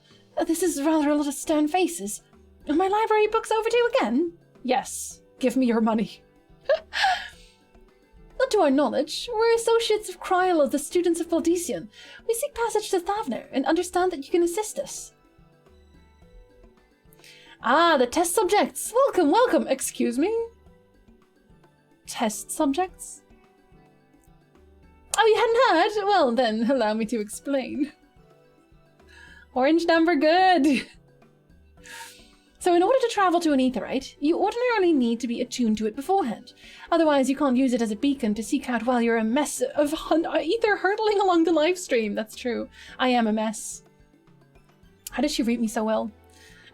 this is rather a lot of stern faces. Are my library books overdue again? Yes. Give me your money. Not to our knowledge. We're associates of Kryl of the students of Baldesian. We seek passage to Thavner and understand that you can assist us. Ah, the test subjects. Welcome, welcome. Excuse me? Test subjects? Oh, you hadn't heard? Well, then, allow me to explain. Orange number, good. So in order to travel to an Aetheryte, you ordinarily need to be attuned to it beforehand. Otherwise, you can't use it as a beacon to seek out while you're a mess of ether hurtling along the live stream. That's true. I am a mess. How does she read me so well?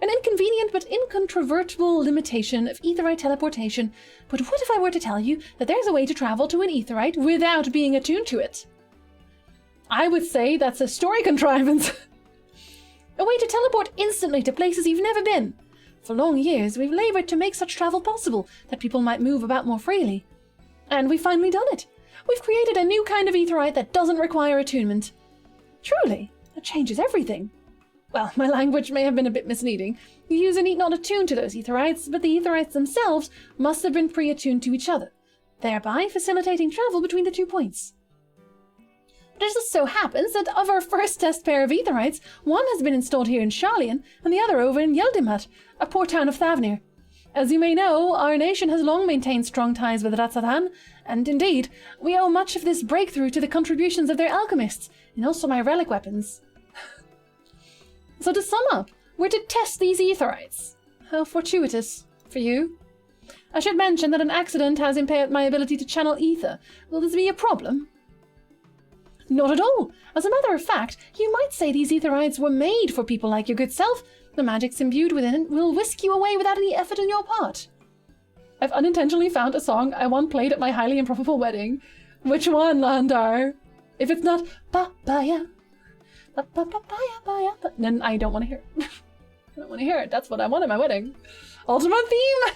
An inconvenient but incontrovertible limitation of Aetheryte teleportation. But what if I were to tell you that there's a way to travel to an Aetheryte without being attuned to it? I would say that's a story contrivance. A way to teleport instantly to places you've never been. For long years, we've labored to make such travel possible, that people might move about more freely. And we've finally done it. We've created a new kind of Aetheryte that doesn't require attunement. Truly, that changes everything. Well, my language may have been a bit misleading. The user need not attune to those Aetherites, but the Aetherites themselves must have been pre-attuned to each other, thereby facilitating travel between the 2 points. But it just so happens that of our first test pair of Aetherites, one has been installed here in Sharlayan, and the other over in Yeldimat, a poor town of Thavnir. As you may know, our nation has long maintained strong ties with Ratsathan, and indeed, we owe much of this breakthrough to the contributions of their alchemists, and also my relic weapons. So to sum up, we're to test these Aetherites. How fortuitous. For you. I should mention that an accident has impaired my ability to channel ether. Will this be a problem? Not at all. As a matter of fact, you might say these Aetherites were made for people like your good self. The magics imbued within it will whisk you away without any effort on your part. I've unintentionally found a song I once played at my highly improbable wedding. Which one, Landar? If it's not Papaya, then I don't want to hear it. I don't want to hear it. That's what I want at my wedding. Ultimate theme!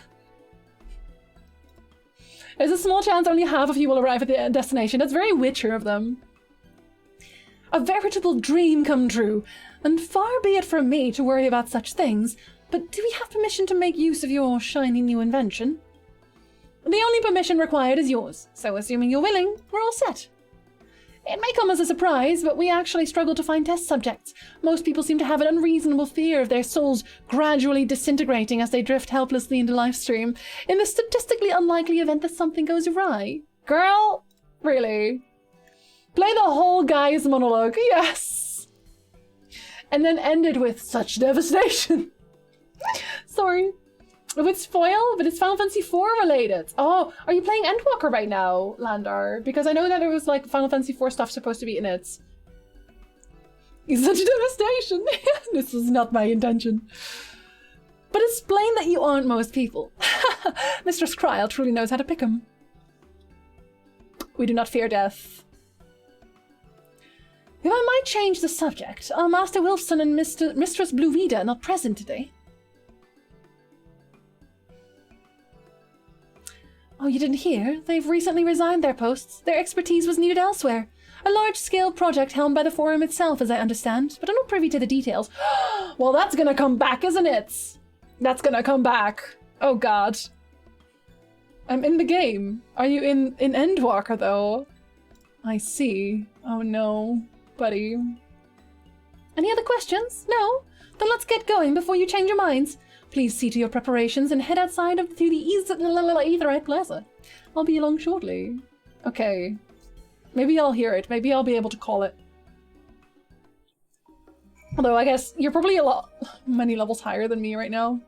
There's a small chance only half of you will arrive at the destination. That's very Witcher of them. A veritable dream come true, and far be it from me to worry about such things, but do we have permission to make use of your shiny new invention? The only permission required is yours, so assuming you're willing, we're all set. It may come as a surprise, but we actually struggle to find test subjects. Most people seem to have an unreasonable fear of their souls gradually disintegrating as they drift helplessly into livestream, in the statistically unlikely event that something goes awry. Girl? Really? Play the whole guy's monologue, yes! And then end it with such devastation. Sorry. It would spoil, but it's Final Fantasy IV related. Oh, are you playing Endwalker right now, Landar? Because I know that there was like Final Fantasy IV stuff supposed to be in it. It's such a devastation. This was not my intention. But it's plain that you aren't most people. Mistress Kryl truly knows how to pick 'em. We do not fear death. If I might change the subject, are Master Wilson and Mistress Bluevida not present today? Oh, you didn't hear? They've recently resigned their posts. Their expertise was needed elsewhere. A large-scale project helmed by the Forum itself, as I understand, but I'm not privy to the details. Well, that's gonna come back, isn't it? That's gonna come back. Oh god. I'm in the game. Are you in Endwalker, though? I see. Oh no, buddy. Any other questions? No? Then let's get going before you change your minds. Please see to your preparations and head outside to the Etherid Plaza. I'll be along shortly. Okay. Maybe I'll hear it. Maybe I'll be able to call it. Although I guess you're probably many levels higher than me right now.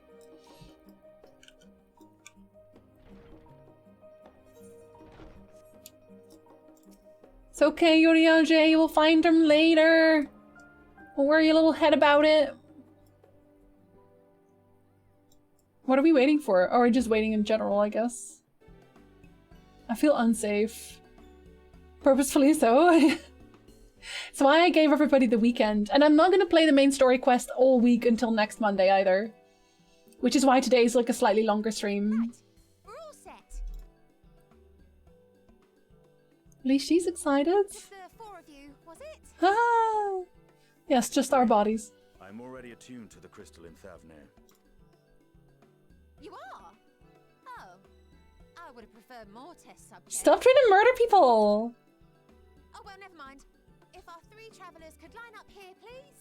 It's okay, Yorianje. We'll find him later. Don't worry your little head about it. What are we waiting for? Or are we just waiting in general, I guess? I feel unsafe. Purposefully so. So I gave everybody the weekend. And I'm not going to play the main story quest all week until next Monday either. Which is why today's like a slightly longer stream. Right. We're all set. At least she's excited. Just the four of you, was it? Ah! Yes, just our bodies. I'm already attuned to the crystal in Thavne. You are? Oh. I would have preferred more test subjects. Stop trying to murder people! Oh, well, never mind. If our three travelers could line up here, please.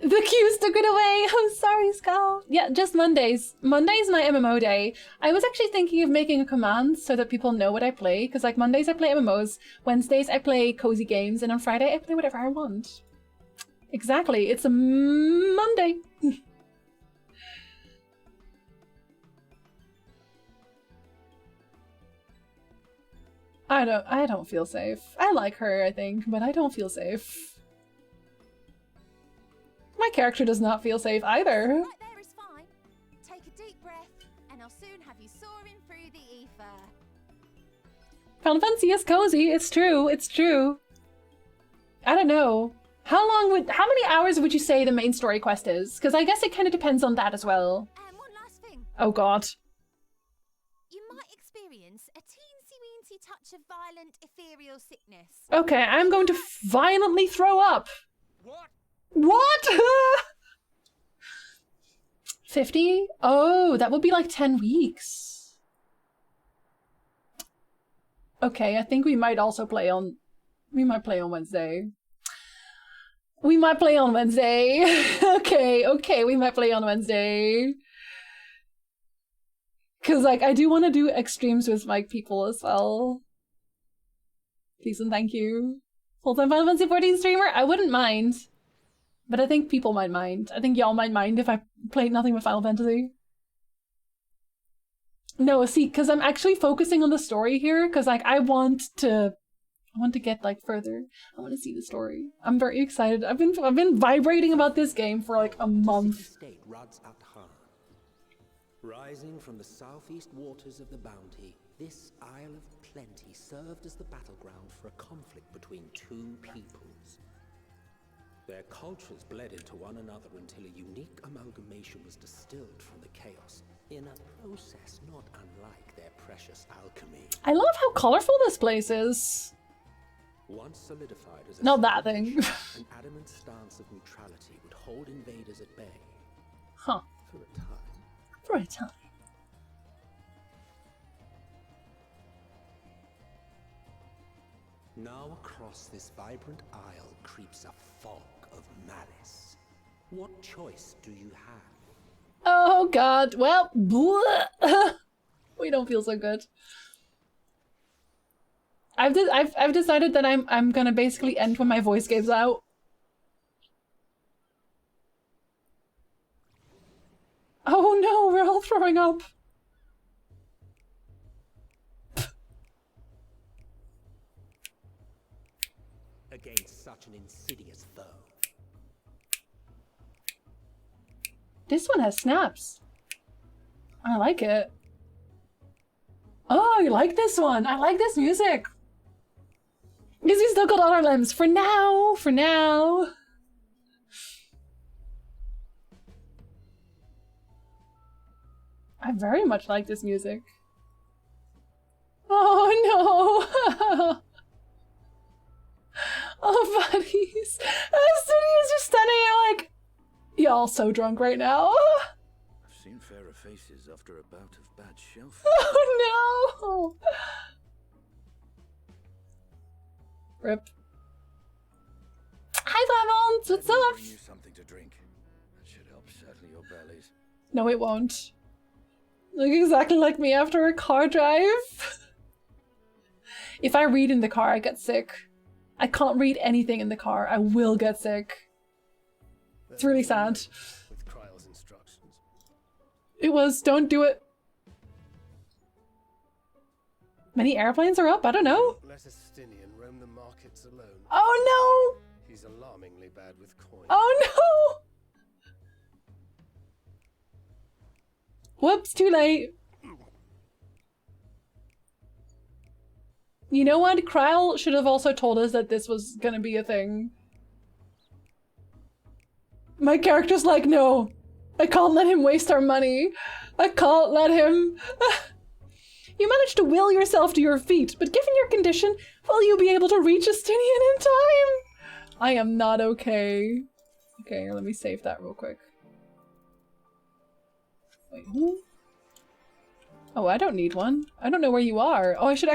The queues took it away! I'm sorry, Skull. Yeah, just Mondays. Monday's my MMO day. I was actually thinking of making a command so that people know what I play, because like Mondays I play MMOs, Wednesdays I play cozy games, and on Friday I play whatever I want. Exactly, it's a Monday. I don't feel safe. I like her, I think, but I don't feel safe. My character does not feel safe either. Right there is fine. Take a deep breath, and I'll soon have you soaring through the ether. Final Fantasy is cozy. It's true. It's true. I don't know. How many hours would you say the main story quest is? Because I guess it kind of depends on that as well. One last thing. Oh god. You might experience a teensy-weensy touch of violent ethereal sickness. Okay, I'm going to violently throw up. What? What? 50? Oh, that would be like 10 weeks. Okay, I think we might also play on... We might play on Wednesday. We might play on Wednesday. Okay, we might play on Wednesday. Because, like, I do want to do extremes with, like, people as well. Please and thank you. Full-time Final Fantasy XIV streamer? I wouldn't mind. But I think people might mind. I think y'all might mind if I played nothing but Final Fantasy. No, see, because I'm actually focusing on the story here, because, like, I want to get, like, further. I want to see the story. I'm very excited. I've been vibrating about this game for, like, a month. Rising from the southeast waters of the Bounty, this Isle of Plenty served as the battleground for a conflict between two peoples. Their cultures bled into one another until a unique amalgamation was distilled from the chaos, in a process not unlike their precious alchemy. I love how colorful this place is. Once solidified as a not that thing. An adamant stance of neutrality would hold invaders at bay. Huh. For a time. For a time. Now across this vibrant isle creeps a fog of malice. What choice do you have? Oh god, well, we don't feel so good. I've decided that I'm gonna basically end when my voice gives out. Oh no, we're all throwing up. Against such an insidious foe. This one has snaps. I like it. Oh, you like this one? I like this music. Because we still got other limbs. For now. For now. I very much like this music. Oh no! Oh, buddies. Studios just standing here like, y'all so drunk right now. I've seen fairer faces after a bout of bad shelf. Oh no! Rip. Hi, Vavons! What's up? Bring you something to drink. That should help settle your bellies. No, it won't. Look exactly like me after a car drive. If I read in the car, I get sick. I can't read anything in the car. I will get sick. It's really sad. With Kryle's instructions. It was, don't do it. Many airplanes are up? I don't know. Let Estinian roam the markets alone. Oh no! He's alarmingly bad with coin. Oh no! Whoops, too late. You know what? Kryle should have also told us that this was gonna be a thing. My character's like, no. I can't let him waste our money. I can't let him... You managed to will yourself to your feet, but given your condition, will you be able to reach Estinian in time? I am not okay. Okay, let me save that real quick. Wait, who? Oh, I don't need one. I don't know where you are. Oh, I should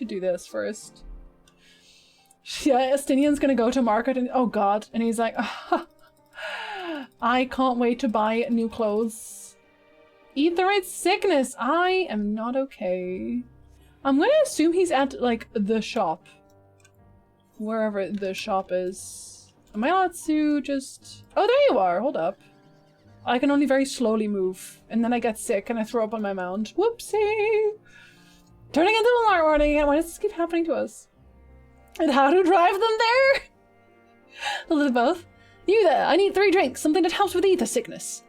do this first. Yeah, Estinian's gonna go to market and, oh god, and he's like, I can't wait to buy new clothes. Etherid sickness. I am not okay. I'm gonna assume he's at, like, the shop. Wherever the shop is. Am I allowed to just... Oh, there you are. Hold up. I can only very slowly move, and then I get sick and I throw up on my mount. Whoopsie! Turning into an alarm warning again. Why does this keep happening to us? And how to drive them there? A little both. You there, I need 3 drinks, something that helps with ether sickness.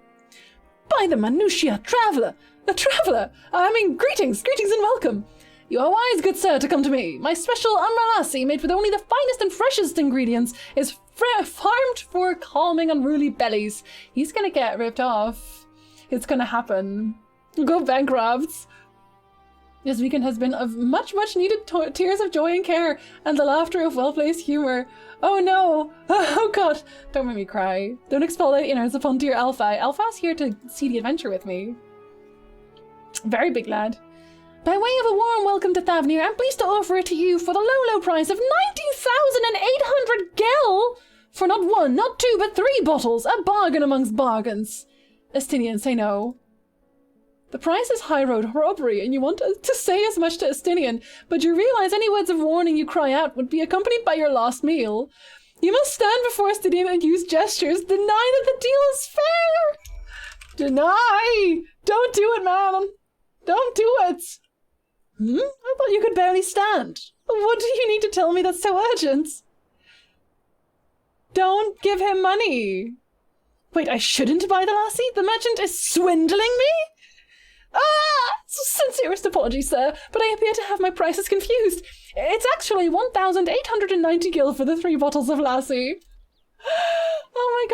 By the Manusia, traveller! A traveller! I mean, greetings and welcome! You are wise, good sir, to come to me. My special amralasi, made with only the finest and freshest ingredients, is farmed for calming unruly bellies. He's gonna get ripped off. It's gonna happen. Go bankrupt. This weekend has been of much needed tears of joy and care, and the laughter of well-placed humor. Oh no! Oh god! Don't make me cry. Don't expel the innards upon dear Alpha. Alpha's here to see the adventure with me. Very big lad. By way of a warm welcome to Thavnir, I'm pleased to offer it to you for the low price of 19,800 gel! For not 1, not 2, but 3 bottles! A bargain amongst bargains! Estinian, say no. The price is high road robbery, and you want to say as much to Estinian, but you realize any words of warning you cry out would be accompanied by your last meal. You must stand before Estinian and use gestures, deny that the deal is fair! Deny! Don't do it, man! Don't do it! I thought you could barely stand. What do you need to tell me that's so urgent? Don't give him money. Wait, I shouldn't buy the lassie? The merchant is swindling me? Sincerest apologies, sir, but I appear to have my prices confused. It's actually 1,890 gil for the 3 bottles of lassie. Oh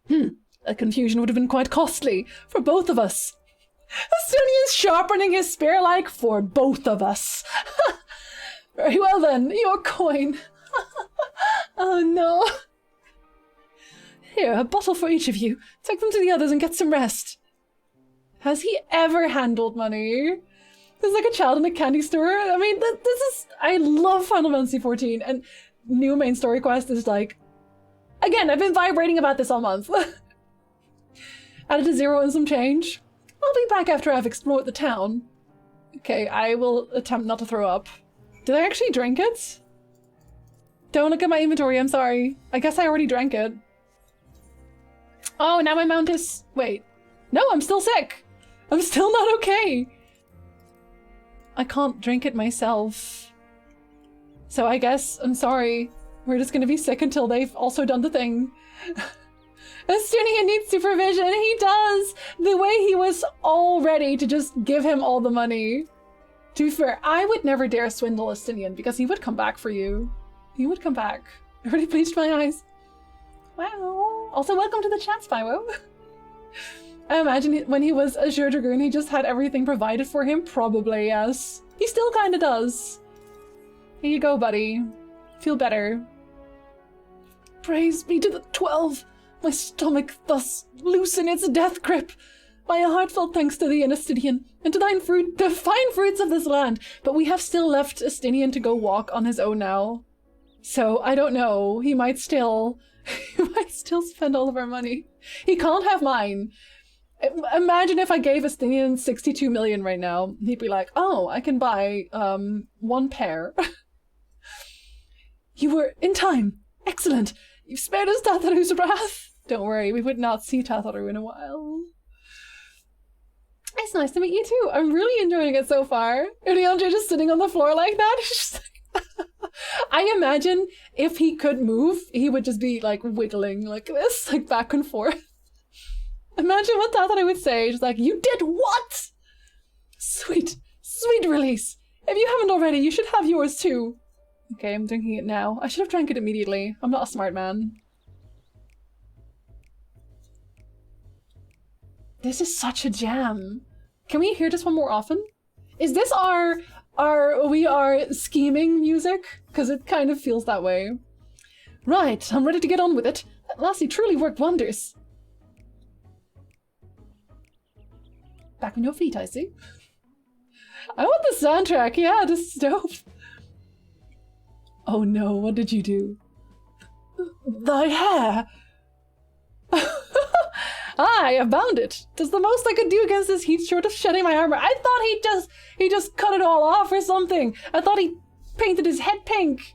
my god. A confusion would have been quite costly for both of us. Estinian's sharpening his spear like for both of us. Very well then, your coin. Oh no. Here, a bottle for each of you. Take them to the others and get some rest. Has he ever handled money? There's like a child in a candy store. I mean, this is... I love Final Fantasy XIV, and new main story quest is like... Again, I've been vibrating about this all month. Added a 0 and some change. I'll be back after I've explored the town. Okay, I will attempt not to throw up. Did I actually drink it? Don't look at my inventory, I'm sorry. I guess I already drank it. Oh, now my mount is... Wait. No, I'm still sick! I'm still not okay. I can't drink it myself. So I guess, I'm sorry, we're just gonna be sick until they've also done the thing. Estinian needs supervision, he does! The way he was all ready to just give him all the money. To be fair, I would never dare swindle Estinian because he would come back for you. He would come back. I already bleached my eyes. Wow. Also, welcome to the chat, Spyro. I imagine when he was Azure Dragoon, he just had everything provided for him. Probably, yes. He still kind of does. Here you go, buddy. Feel better. Praise be to the 12. My stomach thus loosen its death grip. My heartfelt thanks to thee, Estinian, and to the fine fruits of this land. But we have still left Estinian to go walk on his own now. So, I don't know. He might still spend all of our money. He can't have mine. Imagine if I gave Estinian 62 million right now. He'd be like, oh, I can buy, one pair. You were in time. Excellent. You've spared us Tatharu's wrath. Don't worry, we would not see Tatharu in a while. It's nice to meet you too. I'm really enjoying it so far. Uriandre just sitting on the floor like that. I imagine if he could move, he would just be like wiggling like this, like back and forth. Imagine what Tatharu would say. Just like, you did what? Sweet, sweet release. If you haven't already, you should have yours too. Okay, I'm drinking it now. I should have drank it immediately. I'm not a smart man. This is such a jam. Can we hear this one more often? Is this our we are scheming music? Because it kind of feels that way. Right, I'm ready to get on with it. That lassie truly worked wonders. Back on your feet, I see. I want the soundtrack. Yeah, this is dope. Oh no, what did you do? Thy hair! I have bound it. 'Tis the most I could do against this heat short of shedding my armor. I thought he just cut it all off or something. I thought he painted his head pink.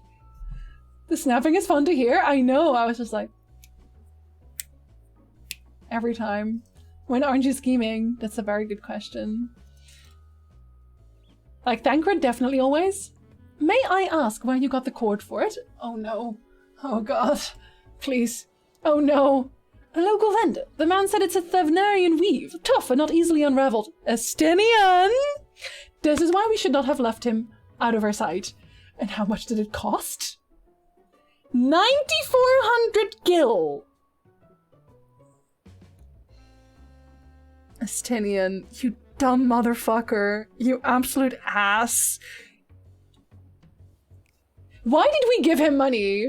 The snapping is fun to hear. I know, I was just like... Every time. When aren't you scheming? That's a very good question. Like, Thancred, definitely always. May I ask where you got the cord for it? Oh no. Oh god. Please. Oh no. A local vendor. The man said it's a Thavnarian weave. Tough and not easily unraveled. Estinian! This is why we should not have left him out of our sight. And how much did it cost? 9,400 gil! Estinian, you dumb motherfucker. You absolute ass. Why did we give him money?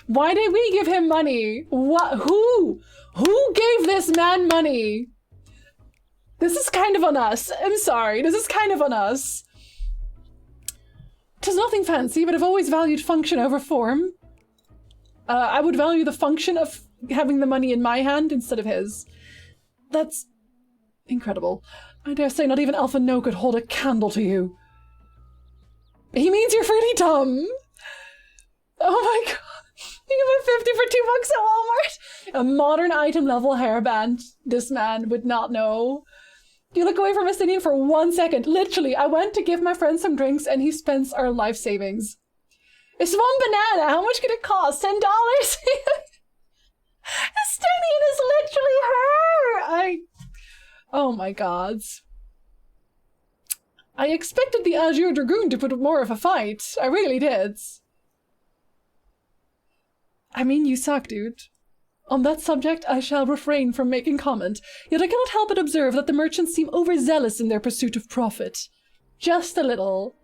Why did we give him money? What? Who? Who gave this man money? This is kind of on us. I'm sorry. This is kind of on us. 'Tis nothing fancy, but I've always valued function over form. I would value the function of having the money in my hand instead of his. That's incredible. I dare say not even Alpha No could hold a candle to you. He means you're pretty dumb. Oh my god. You give it 50 for $2 at Walmart? A modern item level hairband. This man would not know. You look away from Estinian for 1 second. Literally, I went to give my friend some drinks and he spends our life savings. It's one banana. How much could it cost? $10? Estinian is literally her. Oh my god. I expected the Azure Dragoon to put up more of a fight. I really did. I mean, you suck, dude. On that subject, I shall refrain from making comment, yet I cannot help but observe that the merchants seem overzealous in their pursuit of profit. Just a little.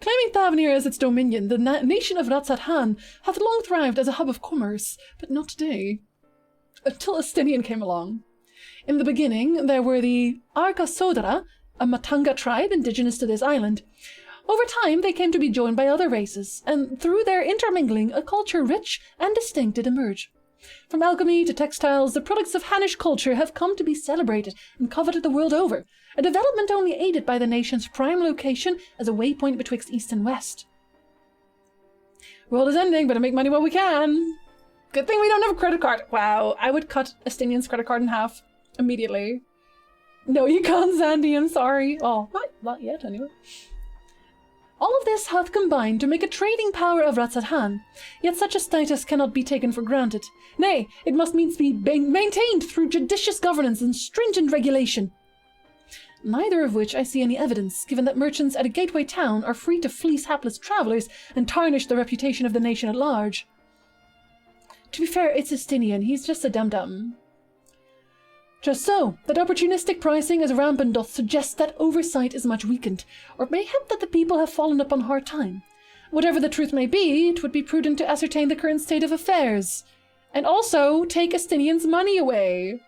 Claiming Thavnir as its dominion, the nation of Ratsat-Han hath long thrived as a hub of commerce, but not today. Until Estinian came along. In the beginning, there were the Arka Sodara, a Matanga tribe indigenous to this island. Over time, they came to be joined by other races, and through their intermingling, a culture rich and distinct did emerge. From alchemy to textiles, the products of Hannish culture have come to be celebrated and coveted the world over, a development only aided by the nation's prime location as a waypoint betwixt east and west. World is ending, better make money while we can. Good thing we don't have a credit card. Wow, I would cut Estinian's credit card in half immediately. No, you can't, Sandy, I'm sorry. Oh, not yet, anyway. All of this hath combined to make a trading power of Ratsathan, yet such a status cannot be taken for granted. Nay, it must needs be maintained through judicious governance and stringent regulation. Neither of which I see any evidence, given that merchants at a gateway town are free to fleece hapless travellers and tarnish the reputation of the nation at large. To be fair, it's Estinian, he's just a dum-dum. Just so, that opportunistic pricing as rampant doth suggest that oversight is much weakened, or mayhap that the people have fallen upon hard time. Whatever the truth may be, it would be prudent to ascertain the current state of affairs, and also take Estinian's money away.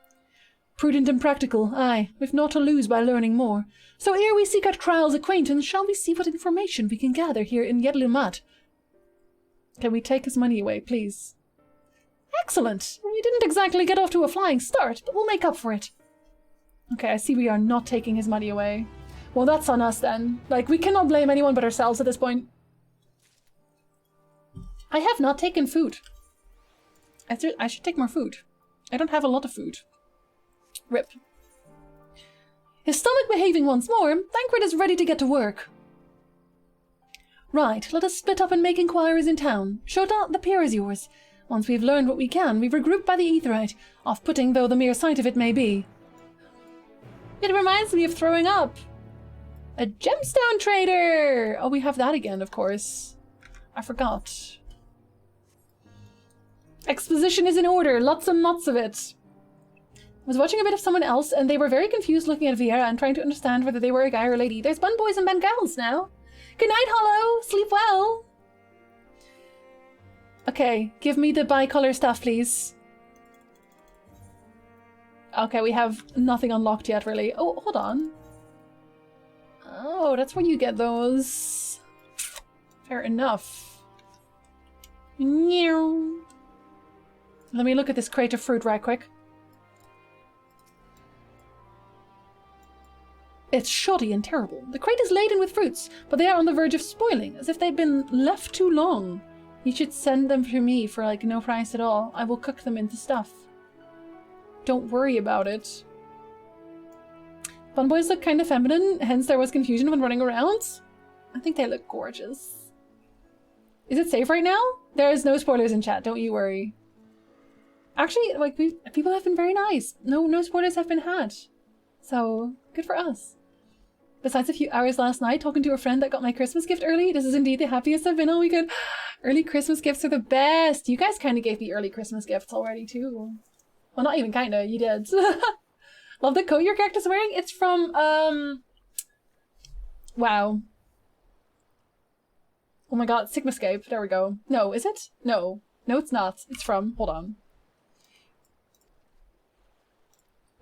Prudent and practical, aye, we've naught to lose by learning more. So ere we seek out Kraal's acquaintance, shall we see what information we can gather here in Yedlimat? Can we take his money away, please? Excellent! We didn't exactly get off to a flying start, but we'll make up for it. Okay, I see we are not taking his money away. Well, that's on us then. Like, we cannot blame anyone but ourselves at this point. I have not taken food. I should take more food. I don't have a lot of food. Rip. His stomach behaving once more, Thancred is ready to get to work. Right, let us split up and make inquiries in town. Shota, the pier is yours. Once we've learned what we can, we regroup by the Etherid, off-putting though the mere sight of it may be. It reminds me of throwing up. A gemstone trader! Oh, we have that again, of course. I forgot. Exposition is in order, lots and lots of it. I was watching a bit of someone else, and they were very confused looking at Viera and trying to understand whether they were a guy or a lady. There's bun boys and bun gals now. Good night, Hollow! Sleep well! Okay, give me the bicolor stuff, please. Okay, we have nothing unlocked yet, really. Oh, hold on. Oh, that's where you get those. Fair enough. Let me look at this crate of fruit right quick. It's shoddy and terrible. The crate is laden with fruits, but they are on the verge of spoiling, as if they'd been left too long. You should send them to me for, like, no price at all. I will cook them into stuff. Don't worry about it. Bun boys look kind of feminine, hence there was confusion when running around. I think they look gorgeous. Is it safe right now? There is no spoilers in chat, don't you worry. Actually, like, people have been very nice. No spoilers have been had. So, good for us. Besides a few hours last night talking to a friend that got my Christmas gift early, this is indeed the happiest I've been all weekend. Early Christmas gifts are the best. You guys kind of gave me early Christmas gifts already too. Well, not even kind of. You did. Love the coat your character's wearing. It's from, wow. Oh my god, Sigmascape. There we go. No, is it? No. No, it's not. It's from, hold on.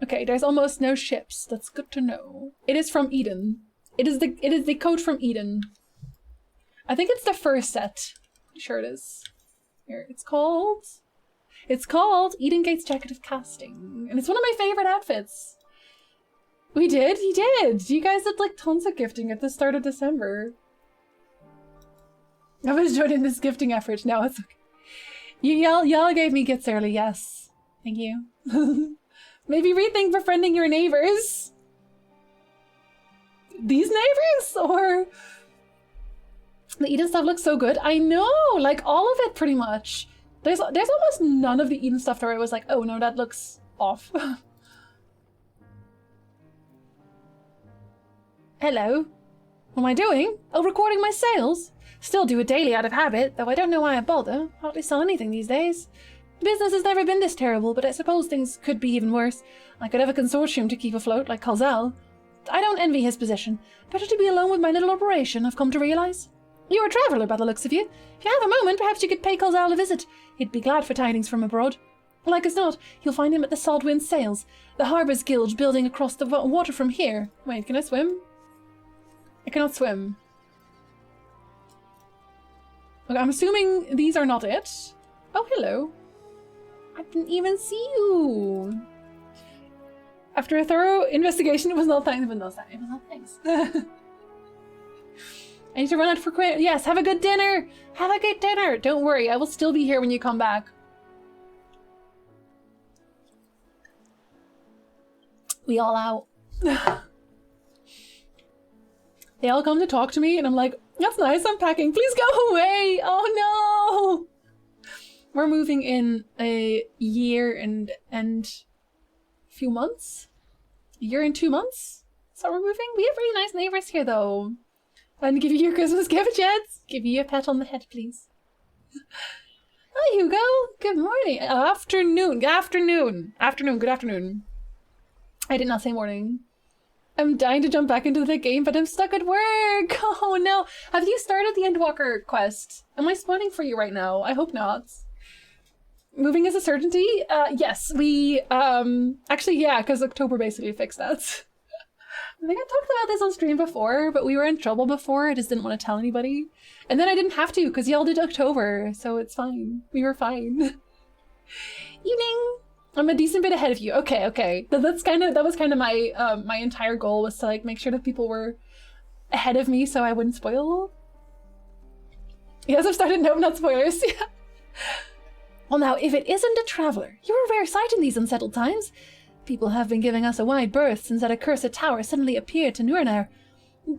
Okay, there's almost no ships. That's good to know. It is from Eden. It is the coat from Eden. I think it's the first set. Pretty sure it is. Here, it's called Eden Gate's Jacket of Casting. And it's one of my favorite outfits. We did? You did! You guys did like tons of gifting at the start of December. I was joining this gifting effort. No, it's okay. Y'all gave me gifts early, yes. Thank you. Maybe rethink befriending your neighbors. These neighbors? Or... The Eden stuff looks so good. I know! Like, all of it, pretty much. There's almost none of the Eden stuff where I was like, oh no, that looks off. Hello. What am I doing? Oh, recording my sales. Still do it daily out of habit, though I don't know why I bother. Hardly sell anything these days. The business has never been this terrible, but I suppose things could be even worse. I could have a consortium to keep afloat, like Kalzal. I don't envy his position. Better to be alone with my little operation, I've come to realize. You're a traveller by the looks of you. If you have a moment, perhaps you could pay Kalzal a visit. He'd be glad for tidings from abroad. Like as not, you'll find him at the Saltwind Sails, the Harbour's Guild building across the water from here. Wait, can I swim? I cannot swim. Okay, I'm assuming these are not it. Oh, hello. I didn't even see you. After a thorough investigation, it was not thanks. It was not thanks. I need to run out for quick. Yes, have a good dinner. Have a good dinner. Don't worry, I will still be here when you come back. We all out. They all come to talk to me and I'm like, that's nice, I'm packing, please go away. Oh no. We're moving in a year and few months. A year and 2 months. So we're moving. We have really nice neighbors here though. And give you your Christmas gift, Jets. Give you a pat on the head, please. Hi, Hugo. Good morning. Afternoon. Good afternoon. Good afternoon. I did not say morning. I'm dying to jump back into the game, but I'm stuck at work. Oh no. Have you started the Endwalker quest? Am I spawning for you right now? I hope not. Moving is a certainty? Yes, we, actually, yeah, because October basically fixed that. I think I talked about this on stream before, but we were in trouble before. I just didn't want to tell anybody. And then I didn't have to, because y'all did October, so it's fine. We were fine. Evening! I'm a decent bit ahead of you. Okay. That was kind of my, my entire goal, was to, like, make sure that people were ahead of me so I wouldn't spoil. Yes, I've started, no, not spoilers. Yeah. Well now, if it isn't a traveler, you're a rare sight in these unsettled times. People have been giving us a wide berth since that accursed tower suddenly appeared to Nurnar.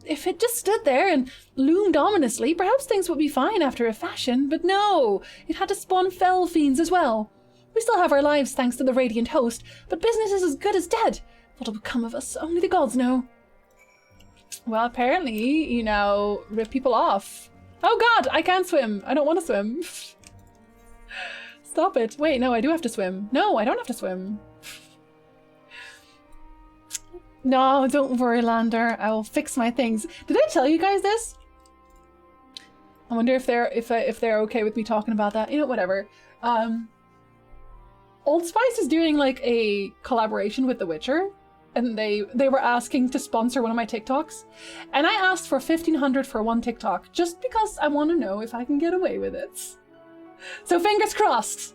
If it just stood there and loomed ominously, perhaps things would be fine after a fashion, but no! It had to spawn fell fiends as well. We still have our lives thanks to the Radiant Host, but business is as good as dead. What'll become of us, only the gods know. Well, apparently, you know, rip people off. Oh god, I can't swim! I don't want to swim. Stop it. Wait, no, I do have to swim. No, I don't have to swim. No, don't worry, Lander. I will fix my things. Did I tell you guys this? I wonder if they're okay with me talking about that. You know, whatever. Old Spice is doing like a collaboration with The Witcher, and they were asking to sponsor one of my TikToks, and I asked for 1,500 for one TikTok just because I want to know if I can get away with it. So fingers crossed.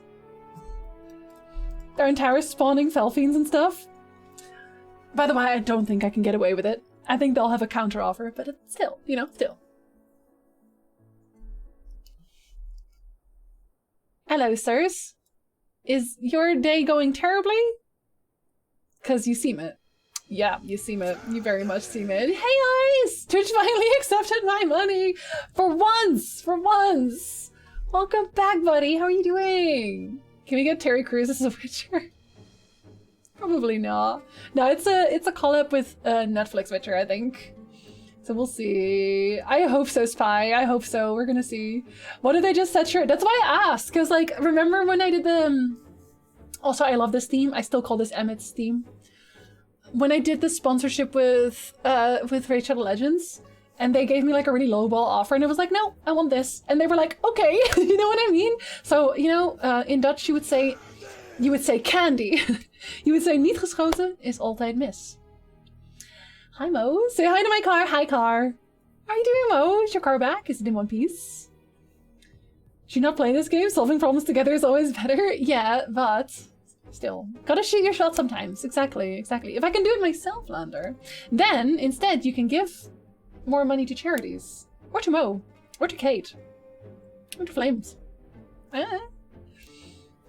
Their entire spawning fell fiends and stuff. By the way, I don't think I can get away with it. I think they'll have a counter offer, but still, you know, still. Hello, sirs. Is your day going terribly? 'Cause you seem it. Yeah, you seem it. You very much seem it. Hey, Ice! Twitch finally accepted my money! For once! For once! Welcome back, buddy. How are you doing? Can we get Terry Crews as a Witcher? Probably not. No, it's a collab with Netflix Witcher, I think. So we'll see. I hope so, Spy. I hope so. We're gonna see. What did they just set your... That's why I asked, because, like, remember when I did the... Also, I love this theme. I still call this Emmett's theme. When I did the sponsorship with Raid Shadow Legends, and they gave me, like, a really lowball offer, and I was like, no, I want this. And they were like, okay, you know what I mean? So, you know, in Dutch, you would say candy. You would say, niet geschoten is altijd mis. Hi, Mo. Say hi to my car. Hi, car. How are you doing, Mo? Is your car back? Is it in one piece? Should you not play this game? Solving problems together is always better. Yeah, but still. Gotta shoot your shot sometimes. Exactly, exactly. If I can do it myself, Lander, then instead you can give more money to charities. Or to Mo. Or to Kate. Or to Flames.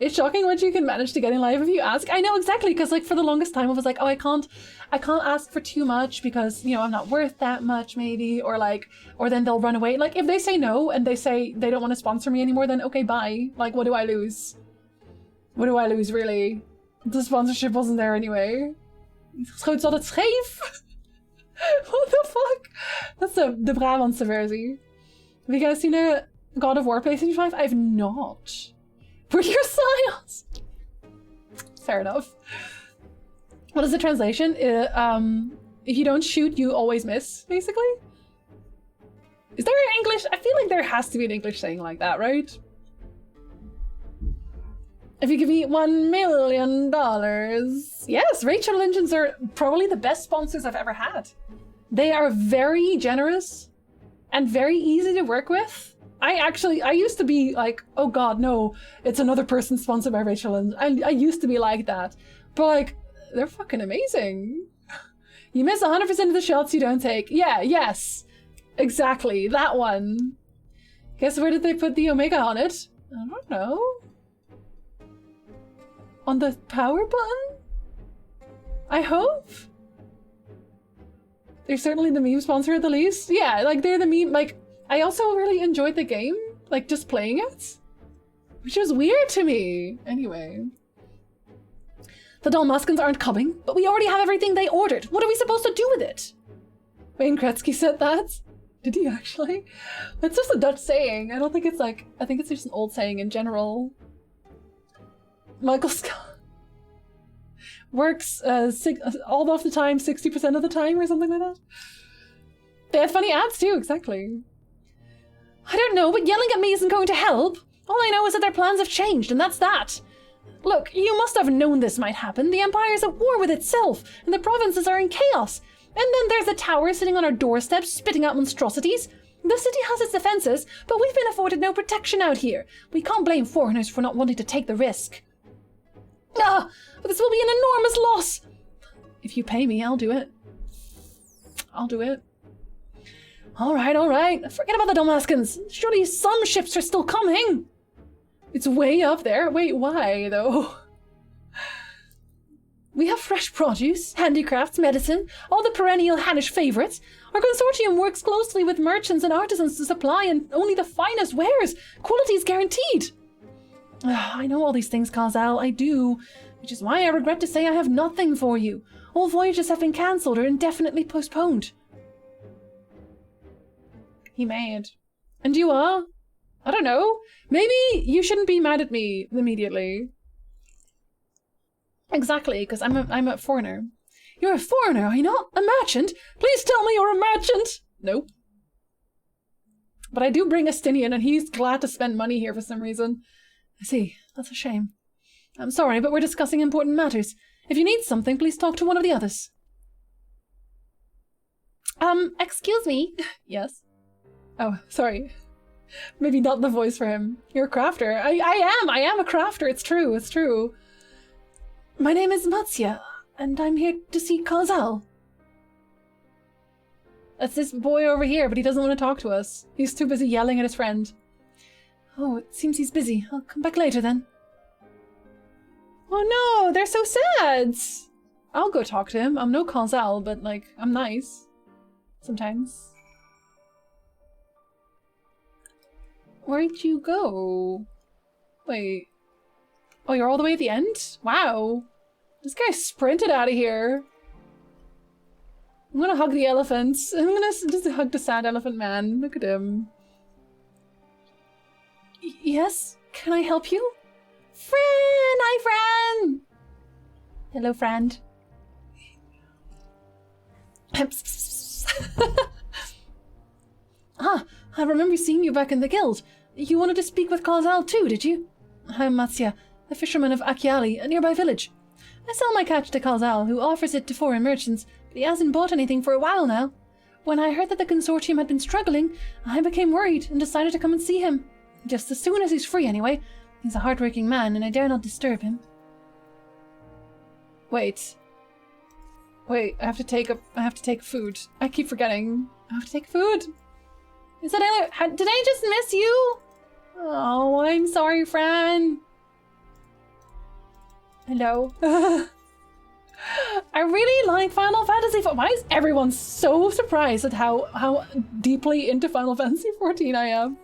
It's shocking what you can manage to get in life if you ask. I know, exactly, because like for the longest time I was like, oh, I can't ask for too much because, you know, I'm not worth that much maybe, or like, or then they'll run away. Like if they say no and they say they don't want to sponsor me anymore, then okay, bye. Like what do I lose? What do I lose really? The sponsorship wasn't there anyway. Schoot is altijd scheef. What the fuck? That's the Brabantse versie. Have you guys seen a God of War PlayStation 5? I've not. For your science. Fair enough. What is the translation? If you don't shoot, you always miss, basically? Is there an English? I feel like there has to be an English saying like that, right? If you give me $1 million. Yes, Raid Shadow Legends are probably the best sponsors I've ever had. They are very generous and very easy to work with. I used to be like, oh god, no, it's another person sponsored by Rachel, and I used to be like that. But like, they're fucking amazing. You miss 100% of the shots you don't take. Yeah, yes, exactly, that one. Guess where did they put the Omega on it? I don't know. On the power button? I hope? They're certainly the meme sponsor at the least. Yeah, like they're the meme, like, I also really enjoyed the game, like just playing it, which was weird to me. Anyway. The Dalmaskins aren't coming, but we already have everything they ordered. What are we supposed to do with it? Wayne Gretzky said that. Did he actually? It's just a Dutch saying. I don't think it's like, I think it's just an old saying in general. Michael Scott works all of the time, 60% of the time or something like that. They have funny ads too, exactly. I don't know, but yelling at me isn't going to help. All I know is that their plans have changed, and that's that. Look, you must have known this might happen. The Empire is at war with itself, and the provinces are in chaos. And then there's the tower sitting on our doorstep, spitting out monstrosities. The city has its defenses, but we've been afforded no protection out here. We can't blame foreigners for not wanting to take the risk. Ah, but this will be an enormous loss. If you pay me, I'll do it. I'll do it. All right. Forget about the Dalmaskins. Surely some ships are still coming. It's way up there. Wait, why, though? We have fresh produce, handicrafts, medicine, all the perennial Hannish favourites. Our consortium works closely with merchants and artisans to supply and only the finest wares. Quality is guaranteed. I know all these things, Kazal, I do. Which is why I regret to say I have nothing for you. All voyages have been cancelled or indefinitely postponed. He made. And you are? I don't know. Maybe you shouldn't be mad at me immediately. Exactly, because I'm a foreigner. You're a foreigner, are you not? A merchant? Please tell me you're a merchant! Nope. But I do bring Estinian, and he's glad to spend money here for some reason. I see. That's a shame. I'm sorry, but we're discussing important matters. If you need something, please talk to one of the others. Excuse me? Yes? Oh, sorry. Maybe not the voice for him. You're a crafter. I am a crafter. It's true. My name is Matsya, and I'm here to see Kazal. That's this boy over here, but he doesn't want to talk to us. He's too busy yelling at his friend. Oh, it seems he's busy. I'll come back later then. Oh no, they're so sad! I'll go talk to him. I'm no Kazal, but like, I'm nice. Sometimes. Where'd you go? Wait. Oh, you're all the way at the end? Wow. This guy sprinted out of here. I'm gonna hug the elephants. I'm gonna just hug the sad elephant man. Look at him. Yes? Can I help you? Friend! Hi, friend! Hello, friend. Ah, I remember seeing you back in the guild. You wanted to speak with Kazal too, did you? I'm Matsya, a fisherman of Akiali, a nearby village. I sell my catch to Kazal, who offers it to foreign merchants, but he hasn't bought anything for a while now. When I heard that the consortium had been struggling, I became worried and decided to come and see him. Just as soon as he's free, anyway. He's a hard-working man, and I dare not disturb him. Wait, I have to take food. I keep forgetting. I have to take food. Is that did I just miss you? Oh, I'm sorry, Fran. Hello. I really like Final Fantasy. Why is everyone so surprised at how deeply into Final Fantasy XIV I am?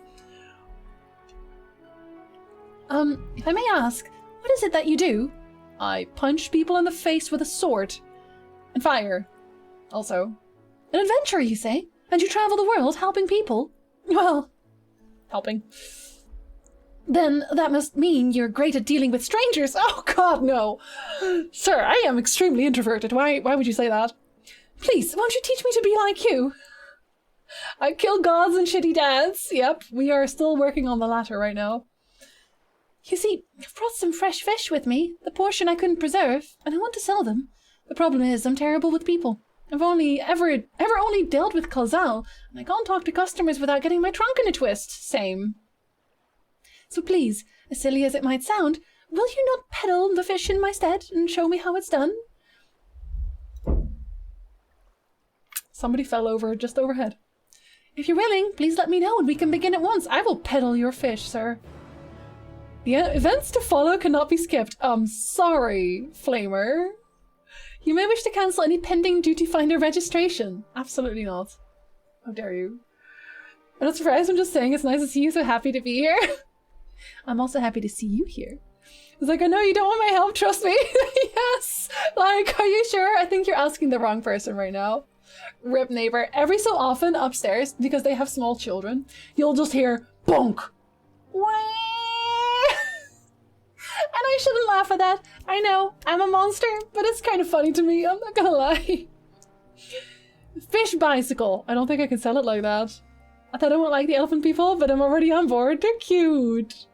If I may ask, what is it that you do? I punch people in the face with a sword. And fire. Also. An adventurer, you say? And you travel the world helping people? Well, helping. Then that must mean you're great at dealing with strangers. Oh god, no. Sir, I am extremely introverted. Why would you say that? Please, won't you teach me to be like you? I kill gods and shitty dads. Yep, we are still working on the latter right now. You see, I've brought some fresh fish with me, the portion I couldn't preserve, and I want to sell them. The problem is, I'm terrible with people. I've only ever only dealt with Kazal, and I can't talk to customers without getting my trunk in a twist. Same. So please, as silly as it might sound, will you not peddle the fish in my stead and show me how it's done? Somebody fell over just overhead. If you're willing, please let me know and we can begin at once. I will peddle your fish, sir. The events to follow cannot be skipped. Sorry, Flamer. You may wish to cancel any pending duty finder registration. Absolutely not. How dare you. I'm not surprised, I'm just saying it's nice to see you, so happy to be here. I'm also happy to see you here. It's like, I know you don't want my help, trust me. Yes! Like, are you sure? I think you're asking the wrong person right now. Rip neighbor. Every so often upstairs, because they have small children, you'll just hear bonk. And I shouldn't laugh at that. I know, I'm a monster, but it's kind of funny to me, I'm not gonna lie. Fish bicycle. I don't think I can sell it like that. I thought I wouldn't like the elephant people, but I'm already on board. They're cute.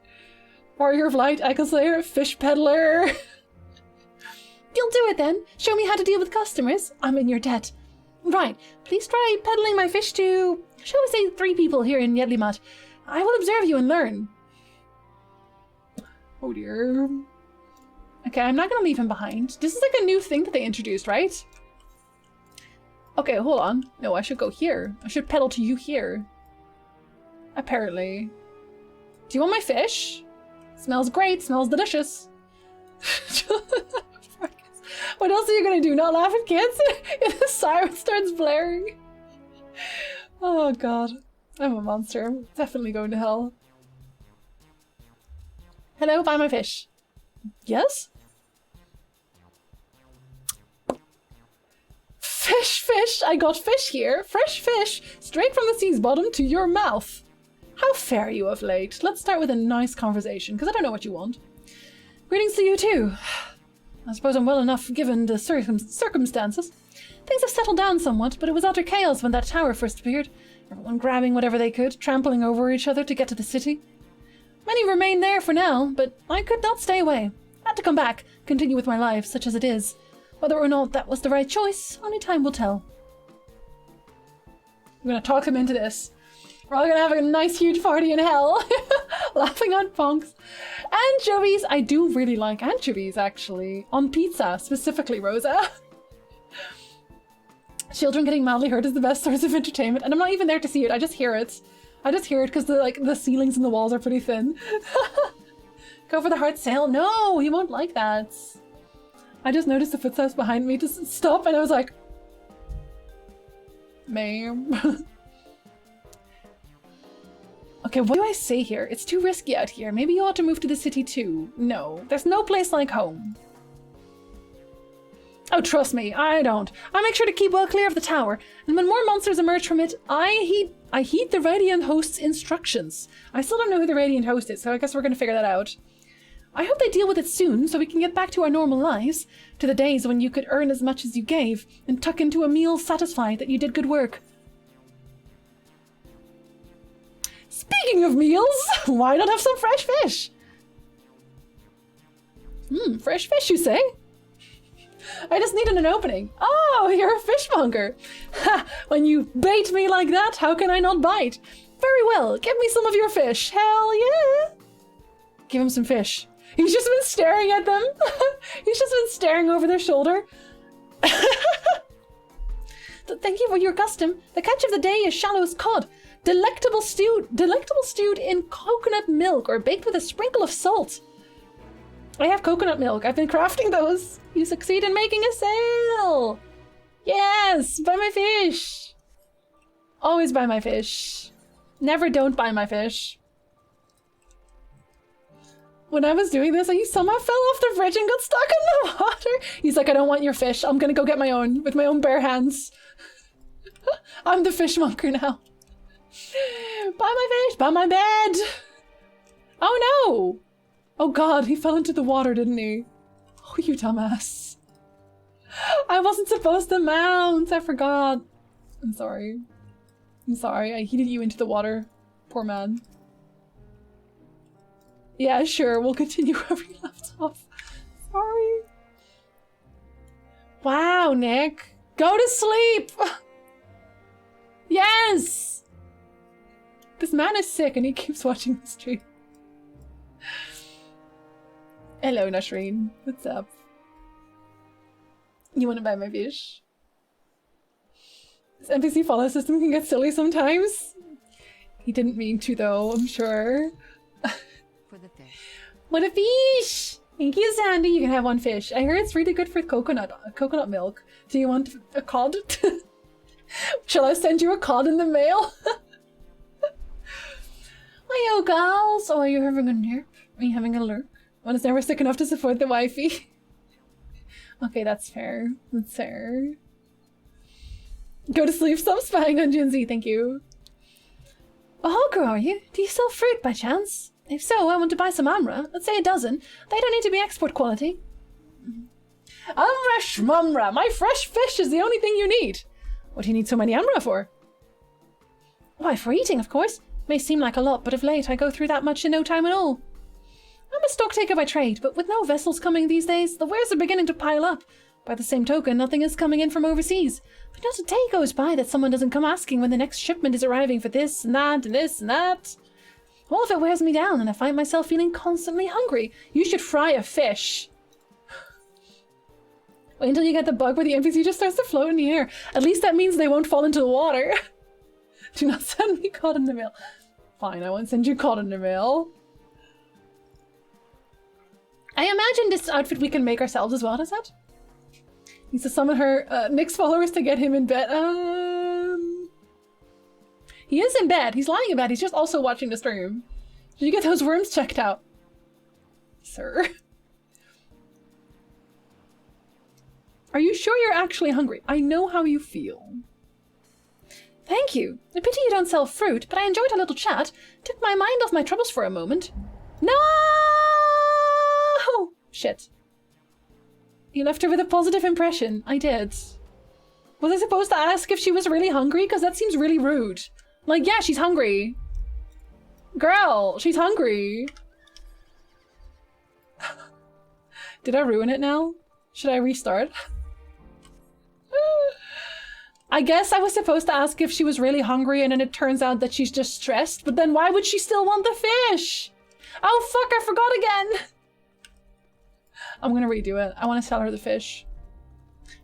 Warrior of Light, Echo Slayer, Fish Peddler. You'll do it then. Show me how to deal with customers. I'm in your debt. Right, please try peddling my fish to, shall we say, 3 people here in Yedlimat. I will observe you and learn. Oh dear. Okay, I'm not gonna leave him behind. This is like a new thing that they introduced, right? Okay, hold on. No, I should go here. I should peddle to you here. Apparently. Do you want my fish? Smells great, smells delicious. What else are you gonna do? Not laugh at kids? If the siren starts blaring. Oh god. I'm a monster. I'm definitely going to hell. Hello, buy my fish. Yes? Fish! I got fish here. Fresh fish, straight from the sea's bottom to your mouth. How fare you of late? Let's start with a nice conversation, because I don't know what you want. Greetings to you too. I suppose I'm well enough given the circumstances. Things have settled down somewhat, but it was utter chaos when that tower first appeared. Everyone grabbing whatever they could, trampling over each other to get to the city. Many remain there for now, but I could not stay away. I had to come back, continue with my life, such as it is. Whether or not that was the right choice, only time will tell. I'm gonna talk him into this. We're all gonna have a nice huge party in hell. Laughing on punks. Anchovies! I do really like anchovies, actually. On pizza, specifically, Rosa. Children getting madly hurt is the best source of entertainment, and I'm not even there to see it, I just hear it. I just hear it because the ceilings and the walls are pretty thin. Go for the heart sale? No, he won't like that. I just noticed the footsteps behind me just stop and I was like, ma'am. Okay, what do I say here? It's too risky out here. Maybe you ought to move to the city too. No, there's no place like home. Oh, trust me, I don't. I make sure to keep well clear of the tower, and when more monsters emerge from it, I heed the Radiant Host's instructions. I still don't know who the Radiant Host is, so I guess we're gonna figure that out. I hope they deal with it soon, so we can get back to our normal lives, to the days when you could earn as much as you gave, and tuck into a meal satisfied that you did good work. Speaking of meals, why not have some fresh fish? Fresh fish, you say? I just needed an opening. Oh, you're a fishmonger. Ha! When you bait me like that, how can I not bite? Very well, give me some of your fish. Hell yeah! Give him some fish. He's just been staring at them. He's just been staring over their shoulder. Thank you for your custom. The catch of the day is Shallow's cod. Delectable stewed in coconut milk or baked with a sprinkle of salt. I have coconut milk. I've been crafting those. You succeed in making a sale. Yes, buy my fish. Always buy my fish. Never don't buy my fish. When I was doing this, I somehow fell off the bridge and got stuck in the water. He's like, I don't want your fish. I'm gonna go get my own with my own bare hands. I'm the fishmonger now. Buy my fish, buy my bed. Oh no. Oh god, he fell into the water, didn't he? Oh, you dumbass. I wasn't supposed to mount. I forgot. I'm sorry. I'm sorry. I heated you into the water. Poor man. Yeah, sure. We'll continue where we left off. Sorry. Wow, Nick. Go to sleep. Yes. This man is sick and he keeps watching the stream. Hello, Nashreen. What's up? You want to buy my fish? This NPC follow system can get silly sometimes. He didn't mean to, though, I'm sure. For the fish. What a fish! Thank you, Sandy. You can have one fish. I heard it's really good for coconut milk. Do you want a cod? Shall I send you a cod in the mail? Hiyo, gals. Oh, are you having a nip? Are you having a lurk? One is never sick enough to support the wifey. Okay, that's fair. That's fair. Go to sleep. Stop spying on Jinzi. Thank you. A hawker, are you? Do you sell fruit by chance? If so, I want to buy some amra. Let's say a dozen. They don't need to be export quality. Amra shmamra. My fresh fish is the only thing you need. What do you need so many amra for? Why, for eating, of course. May seem like a lot, but of late I go through that much in no time at all. I'm a stocktaker by trade, but with no vessels coming these days, the wares are beginning to pile up. By the same token, nothing is coming in from overseas. But not a day goes by that someone doesn't come asking when the next shipment is arriving for this and that and this and that. All of it wears me down, and I find myself feeling constantly hungry. You should fry a fish. Wait until you get the bug where the NPC just starts to float in the air. At least that means they won't fall into the water. Do not send me cod in the mail. Fine, I won't send you cod in the mail. I imagine this outfit we can make ourselves as well, is that? Needs to summon her Nick's followers to get him in bed. He is in bed. He's lying in bed. He's just also watching the stream. Did you get those worms checked out? Sir? Are you sure you're actually hungry? I know how you feel. Thank you. A pity you don't sell fruit, but I enjoyed our little chat. Took my mind off my troubles for a moment. No! Shit. You left her with a positive impression. I did. Was I supposed to ask if she was really hungry? Because that seems really rude. Like, yeah, she's hungry. Girl, she's hungry. Did I ruin it now? Should I restart? I guess I was supposed to ask if she was really hungry and then it turns out that she's just stressed, but then why would she still want the fish? Oh fuck, I forgot again! I'm gonna redo it. I want to sell her the fish.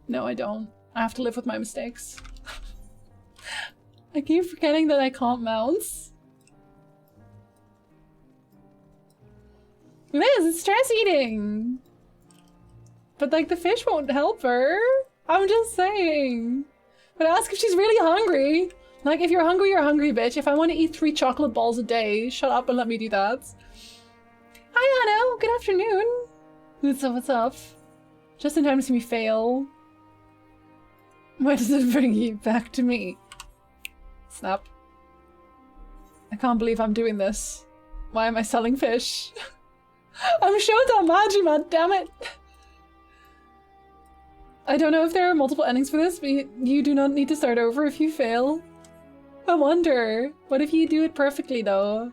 No, I don't. I have to live with my mistakes. I keep forgetting that I can't mouse. It is, it's stress eating! But like the fish won't help her. I'm just saying. But ask if she's really hungry. Like, if you're hungry, bitch. If I want to eat 3 chocolate balls a day, shut up and let me do that. Hi, Anno. Good afternoon. What's up? Just in time to see me fail. Why does it bring you back to me? Snap. I can't believe I'm doing this. Why am I selling fish? I'm Shota Majima, damn it! I don't know if there are multiple endings for this, but you do not need to start over if you fail. I wonder, what if you do it perfectly though?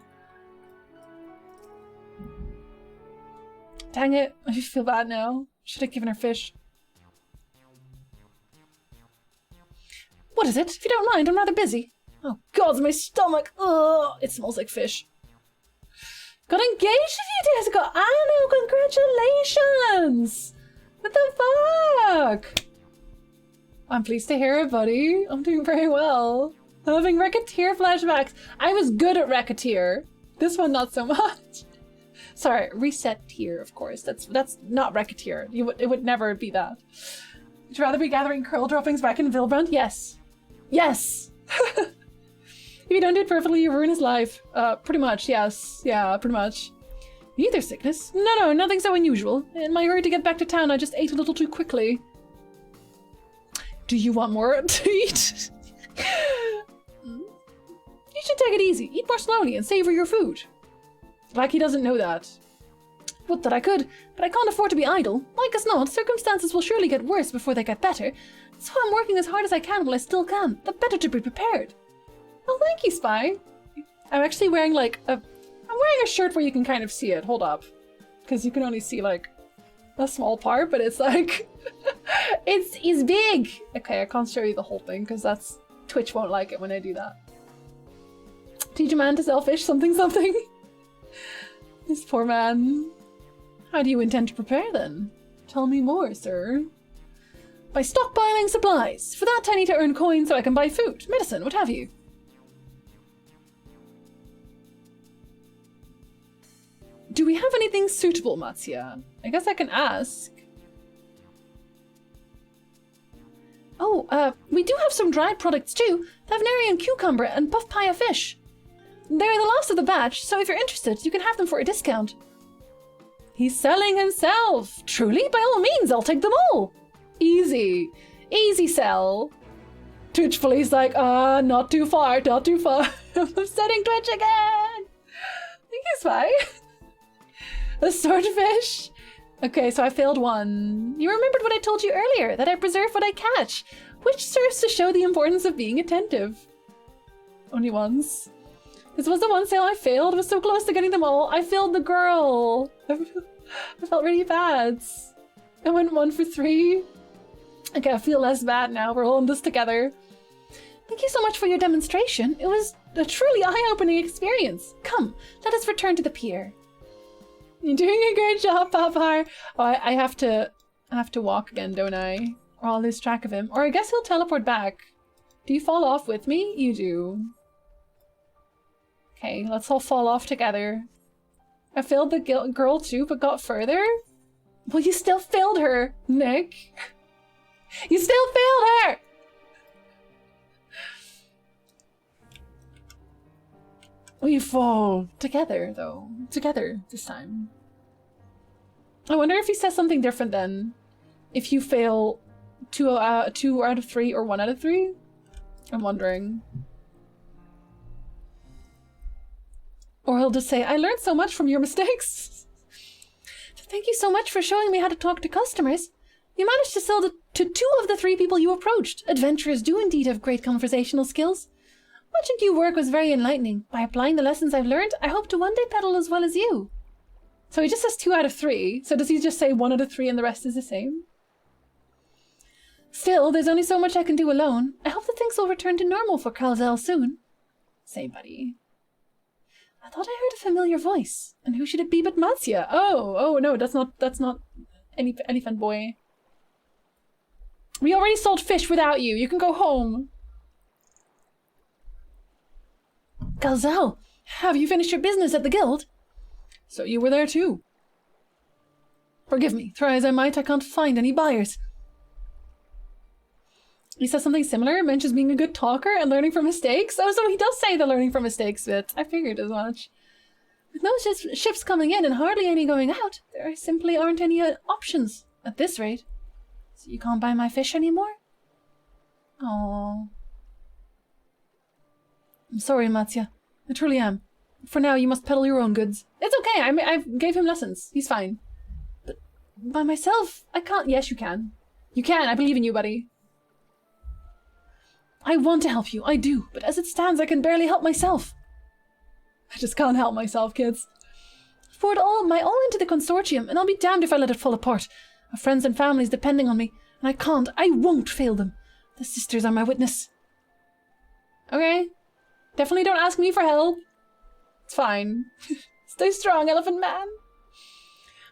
Dang it, I just feel bad now. Should have given her fish. What is it? If you don't mind, I'm rather busy. Oh god, my stomach! Ugh, it smells like fish. Got engaged a few days ago! I know, congratulations! What the fuck? I'm pleased to hear it, buddy. I'm doing very well. I'm having Racketeer flashbacks. I was good at Racketeer. This one, not so much. Sorry, reset tier, of course. That's not Racketeer. It would never be that. Would you rather be gathering curl droppings back in Vilbrand? Yes. Yes! If you don't do it perfectly, you ruin his life. Pretty much, yes. Yeah, pretty much. Neither sickness? No, nothing so unusual. In my hurry to get back to town, I just ate a little too quickly. Do you want more to eat? You should take it easy. Eat more slowly and savor your food. Like he doesn't know that. Would that I could, but I can't afford to be idle. Like as not, circumstances will surely get worse before they get better. So I'm working as hard as I can while I still can. The better to be prepared. Oh, thank you, Spy. I'm actually wearing like I'm wearing a shirt where you can kind of see it. Hold up. Because you can only see like a small part, but it's like it's big. Okay, I can't show you the whole thing because that's Twitch won't like it when I do that. Teach a man to sell fish, something. This poor man. How do you intend to prepare then? Tell me more, sir. By stockpiling supplies. For that I need to earn coins so I can buy food, medicine, what have you. Do we have anything suitable, Matsuya? I guess I can ask. Oh, we do have some dried products too. Thavnarian cucumber and puff pie of fish. They're the last of the batch, so if you're interested, you can have them for a discount. He's selling himself. Truly? By all means, I'll take them all. Easy. Easy sell. Twitchfully, he's like, not too far, not too far. I'm setting Twitch again. I think he's fine. A swordfish. Okay, so I failed one. You remembered what I told you earlier, that I preserve what I catch, which serves to show the importance of being attentive. Only once. This was the one sale I failed. I was so close to getting them all. I failed the girl. I felt really bad. I went 1 for 3. Okay, I feel less bad now. We're all in this together. Thank you so much for your demonstration. It was a truly eye-opening experience. Come, let us return to the pier. You're doing a great job, Papar. Oh, I have to walk again, don't I? Or I'll lose track of him. Or I guess he'll teleport back. Do you fall off with me? You do. Okay, let's all fall off together. I failed the girl too, but got further? Well, you still failed her, Nick. You still failed her! We fall together, though. Together this time. I wonder if he says something different then. If you fail 2 out of 3 or 1 out of 3? I'm wondering. Or he'll just say, I learned so much from your mistakes. Thank you so much for showing me how to talk to customers. You managed to sell to 2 of the 3 people you approached. Adventurers do indeed have great conversational skills. Watching you work was very enlightening. By applying the lessons I've learned, I hope to one day peddle as well as you. So he just says 2 out of 3. So does he just say 1 out of 3 and the rest is the same? Still, there's only so much I can do alone. I hope that things will return to normal for Kalzel soon. Same, buddy. I thought I heard a familiar voice. And who should it be but Matsuya? Oh no, that's not Elephant Boy. We already sold fish without you. You can go home. Kalzel, have you finished your business at the guild? So you were there too. Forgive me, try as I might, I can't find any buyers. He says something similar, mentions being a good talker and learning from mistakes. Oh, so he does say the learning from mistakes bit. I figured as much. With no ships coming in and hardly any going out, there simply aren't any options at this rate. So you can't buy my fish anymore? Oh. I'm sorry, Matsuya. I truly am. For now, you must peddle your own goods. It's okay. I gave him lessons. He's fine. But by myself, I can't. Yes, you can. You can. I believe in you, buddy. I want to help you. I do. But as it stands, I can barely help myself. I just can't help myself, kids. Poured my all into the consortium, and I'll be damned if I let it fall apart. My friends and families depending on me, and I won't fail them. The sisters are my witness. Okay. Definitely don't ask me for help. It's fine. Stay strong, Elephant Man.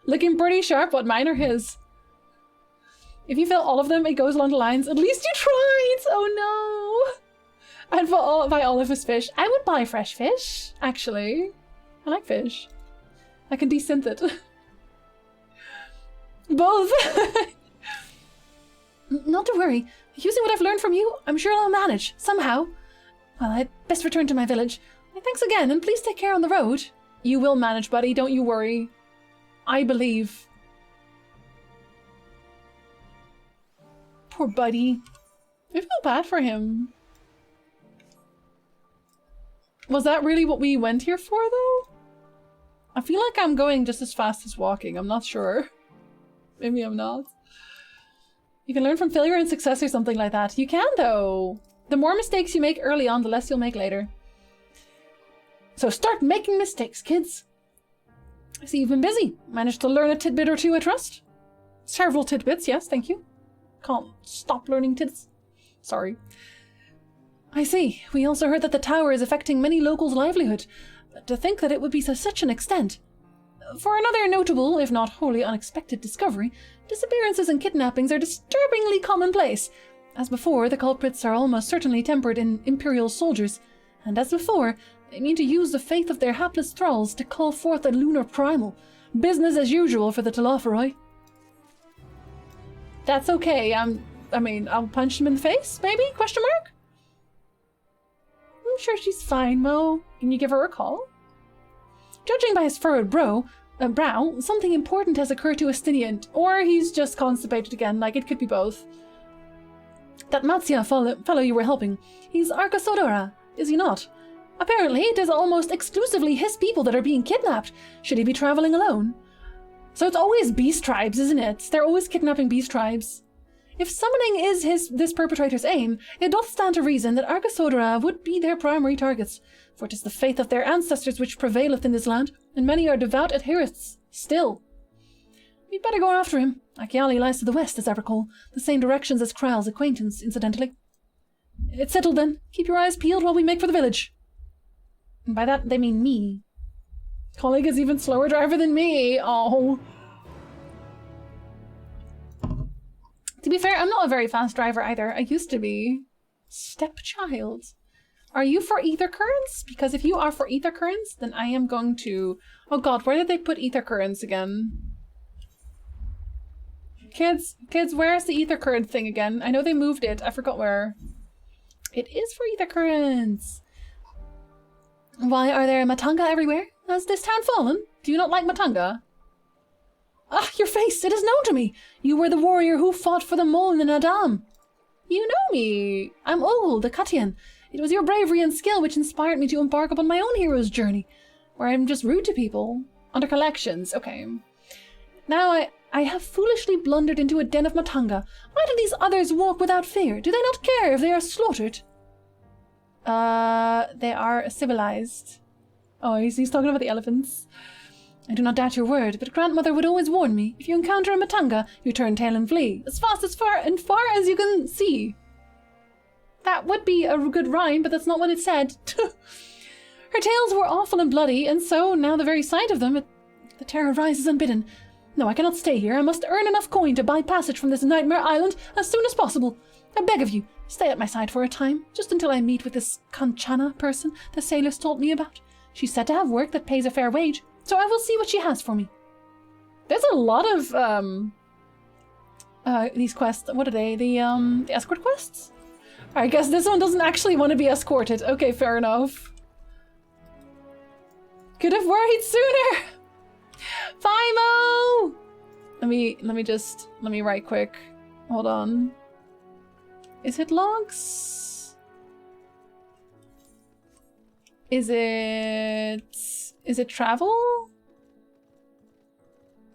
Looking pretty sharp. What, mine or his? If you fail all of them, it goes along the lines, at least you tried! Oh no! I'd buy all of his fish. I would buy fresh fish, actually. I like fish. I can desynth it. Both! Not to worry. Using what I've learned from you, I'm sure I'll manage, somehow. Well, I'd best return to my village. Thanks again, and please take care on the road. You will manage, buddy, don't you worry. I believe. Poor buddy. I feel bad for him. Was that really what we went here for, though? I feel like I'm going just as fast as walking. I'm not sure. Maybe I'm not. You can learn from failure and success or something like that. You can, though. The more mistakes you make early on, the less you'll make later. So start making mistakes, kids. I see you've been busy. Managed to learn a tidbit or two, I trust. Several tidbits, yes, thank you. Can't stop learning tidbits. Sorry. I see. We also heard that the tower is affecting many locals' livelihood. But to think that it would be to such an extent. For another notable, if not wholly unexpected discovery, disappearances and kidnappings are disturbingly commonplace. As before, the culprits are almost certainly tempered in Imperial soldiers. And as before, they mean to use the faith of their hapless thralls to call forth a lunar primal. Business as usual for the Telophoroi. That's okay. I mean, I'll punch him in the face, maybe? Question mark? I'm sure she's fine, Mo. Can you give her a call? Judging by his furrowed brow, something important has occurred to Estinian, or he's just constipated again, like it could be both. That Matsia fellow you were helping, he's Arkasodora, is he not? Apparently, it is almost exclusively his people that are being kidnapped. Should he be traveling alone? So it's always beast tribes, isn't it? They're always kidnapping beast tribes. If summoning is this perpetrator's aim, it doth stand to reason that Arkasodora would be their primary targets, for it is the faith of their ancestors which prevaileth in this land, and many are devout adherents still. We'd better go after him. Akiali lies to the west, as I recall, the same directions as Kral's acquaintance, incidentally. It's settled then. Keep your eyes peeled while we make for the village. And by that, they mean me. Colleague is even slower driver than me. Oh. To be fair, I'm not a very fast driver either. I used to be. Stepchild. Are you for ether currents? Because if you are for ether currents, then I am going to... Oh god, where did they put ether currents again? Kids, where's the ether current thing again? I know they moved it. I forgot where. It is for ether currents. Why are there Matanga everywhere? Has this town fallen? Do you not like Matanga? Ah, your face! It is known to me! You were the warrior who fought for the Mole in Adam. You know me! I'm Ogul, the Katian. It was your bravery and skill which inspired me to embark upon my own hero's journey, where I'm just rude to people. Under collections, okay. Now I have foolishly blundered into a den of Matanga. Why do these others walk without fear? Do they not care if they are slaughtered? They are civilized. Oh, he's talking about the elephants. I do not doubt your word, but grandmother would always warn me. If you encounter a Matanga, you turn tail and flee, as far as you can see. That would be a good rhyme, but that's not what it said. Her tails were awful and bloody, and so, now the very sight of them, the terror rises unbidden. No, I cannot stay here. I must earn enough coin to buy passage from this nightmare island as soon as possible. I beg of you, stay at my side for a time, just until I meet with this Kanchana person the sailors told me about. She's said to have work that pays a fair wage, so I will see what she has for me. There's a lot of, these quests. What are they? The escort quests? I guess this one doesn't actually want to be escorted. Okay, fair enough. Could have worried sooner! Fimo! Let me write quick. Hold on. Is it logs? Is it travel?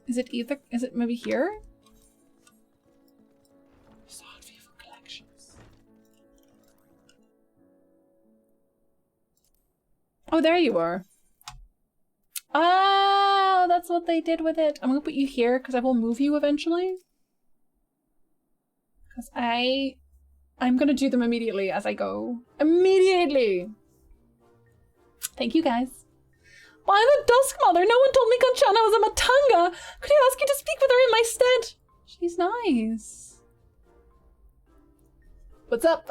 Is it maybe here? Oh, there you are. Oh, that's what they did with it. I'm gonna put you here because I will move you eventually. Because I'm gonna do them immediately as I go. Immediately! Thank you, guys. By the Dusk Mother, no one told me Conchana was a Matanga! Could I ask you to speak with her in my stead? She's nice. What's up?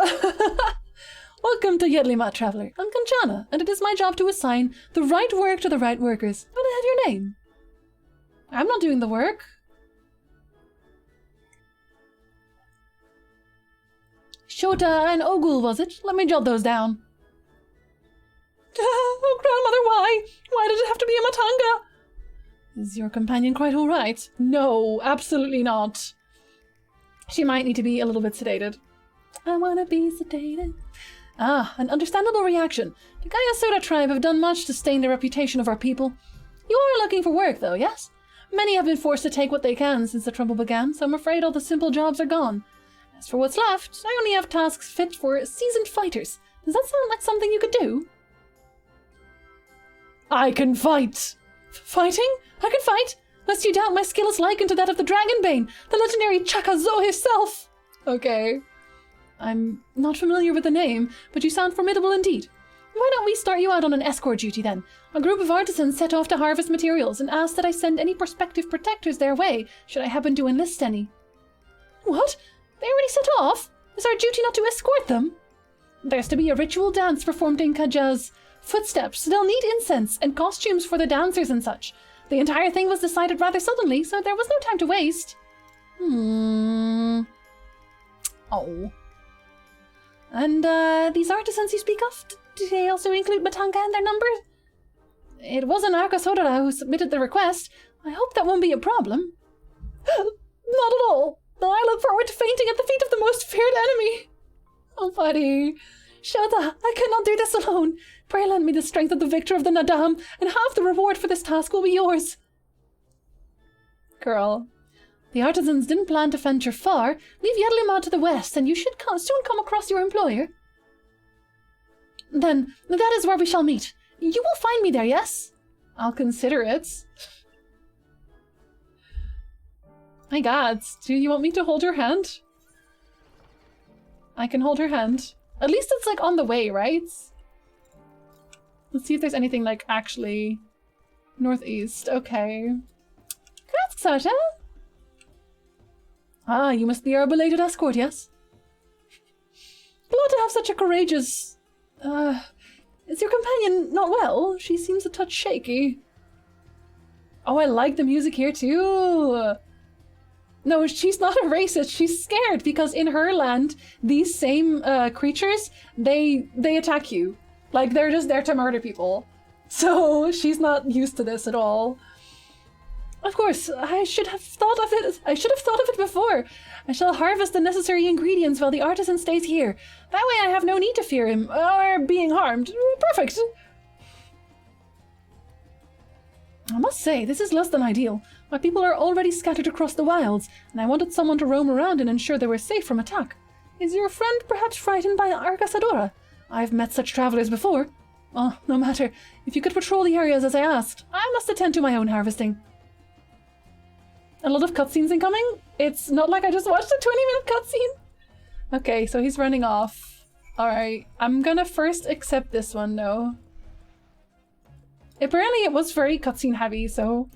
Welcome to Yedlima, Traveler. I'm Conchana, and it is my job to assign the right work to the right workers. May I have your name? I'm not doing the work. Shota and Ogul, was it? Let me jot those down. Oh, grandmother, why? Why did it have to be a Matanga? Is your companion quite all right? No, absolutely not. She might need to be a little bit sedated. I wanna be sedated. Ah, an understandable reaction. The Gayasoda tribe have done much to stain the reputation of our people. You are looking for work, though, yes? Many have been forced to take what they can since the trouble began, so I'm afraid all the simple jobs are gone. As for what's left, I only have tasks fit for seasoned fighters. Does that sound like something you could do? I can fight! Fighting? I can fight! Lest you doubt my skill is likened to that of the Dragonbane, the legendary Chakazo himself! Okay. I'm not familiar with the name, but you sound formidable indeed. Why don't we start you out on an escort duty then? A group of artisans set off to harvest materials and ask that I send any prospective protectors their way, should I happen to enlist any. What? They already set off? Is our duty not to escort them? There's to be a ritual dance performed in Kaja's footsteps. They'll need incense and costumes for the dancers and such. The entire thing was decided rather suddenly, so there was no time to waste. Oh. And, these artisans you speak of, do they also include Matanga in their number? It wasn't Arkasodara who submitted the request. I hope that won't be a problem. Not at all. I look forward to fainting at the feet of the most feared enemy. Oh, buddy. Shota, I cannot do this alone. Pray lend me the strength of the victor of the Nadam, and half the reward for this task will be yours. Girl. The artisans didn't plan to venture far. Leave Yedlima to the west, and you should soon come across your employer. Then, that is where we shall meet. You will find me there, yes? I'll consider it. My god, do you want me to hold your hand? I can hold her hand. At least it's like on the way, right? Let's see if there's anything like actually northeast. Okay. Grazie, Ah, you must be our belated escort, yes? Glad to have such a courageous... is your companion not well? She seems a touch shaky. Oh, I like the music here too! No, she's not a racist, she's scared because in her land, these same creatures, they attack you. Like, they're just there to murder people. So, she's not used to this at all. Of course, I should have thought of it before. I shall harvest the necessary ingredients while the artisan stays here. That way I have no need to fear him, or being harmed. Perfect! I must say, this is less than ideal. My people are already scattered across the wilds, and I wanted someone to roam around and ensure they were safe from attack. Is your friend perhaps frightened by Arcasadora? I've met such travelers before. Oh, no matter. If you could patrol the areas as I asked, I must attend to my own harvesting. A lot of cutscenes incoming? It's not like I just watched a 20-minute cutscene. Okay, so he's running off. Alright, I'm gonna first accept this one though. Apparently it was very cutscene heavy, so...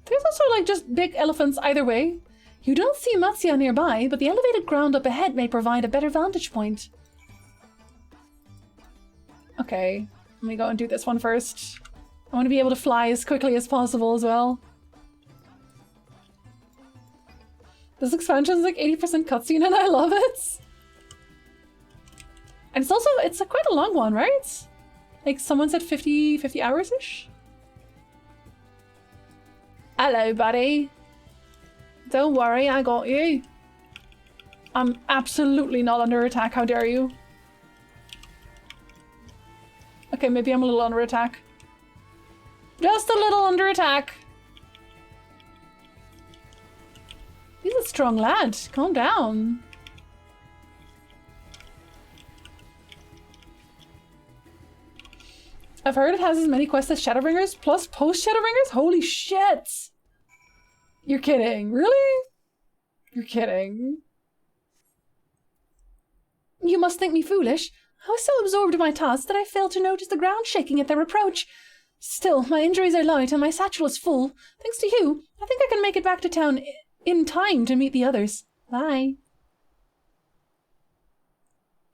There's also like just big elephants either way. You don't see Matsuya nearby, but the elevated ground up ahead may provide a better vantage point. Okay. Let me go and do this one first. I want to be able to fly as quickly as possible as well. This expansion is like 80% cutscene and I love it. And it's quite a long one, right? Like someone said 50 hours-ish? Hello, buddy. Don't worry, I got you. I'm absolutely not under attack, how dare you? Okay, maybe I'm a little under attack. Just a little under attack. He's a strong lad. Calm down. I've heard it has as many quests as Shadowbringers plus post Shadowbringers? Holy shit! You're kidding. Really? You're kidding. You must think me foolish. I was so absorbed in my task that I failed to notice the ground shaking at their approach. Still, my injuries are light and my satchel is full. Thanks to you, I think I can make it back to town in time to meet the others. Bye.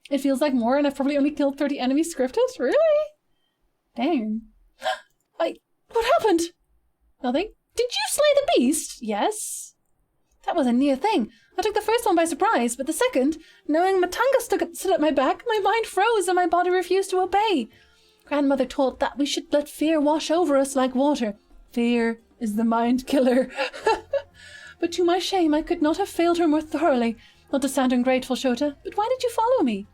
It feels like more and I've probably only killed 30 enemies scripted? Really? Dang. What happened? Nothing? Did you slay the beast? Yes. That was a near thing. I took the first one by surprise, but the second, knowing Matanga stood at my back, my mind froze and my body refused to obey. Grandmother taught that we should let fear wash over us like water. Fear is the mind killer. But to my shame, I could not have failed her more thoroughly. Not to sound ungrateful, Shota, but why did you follow me?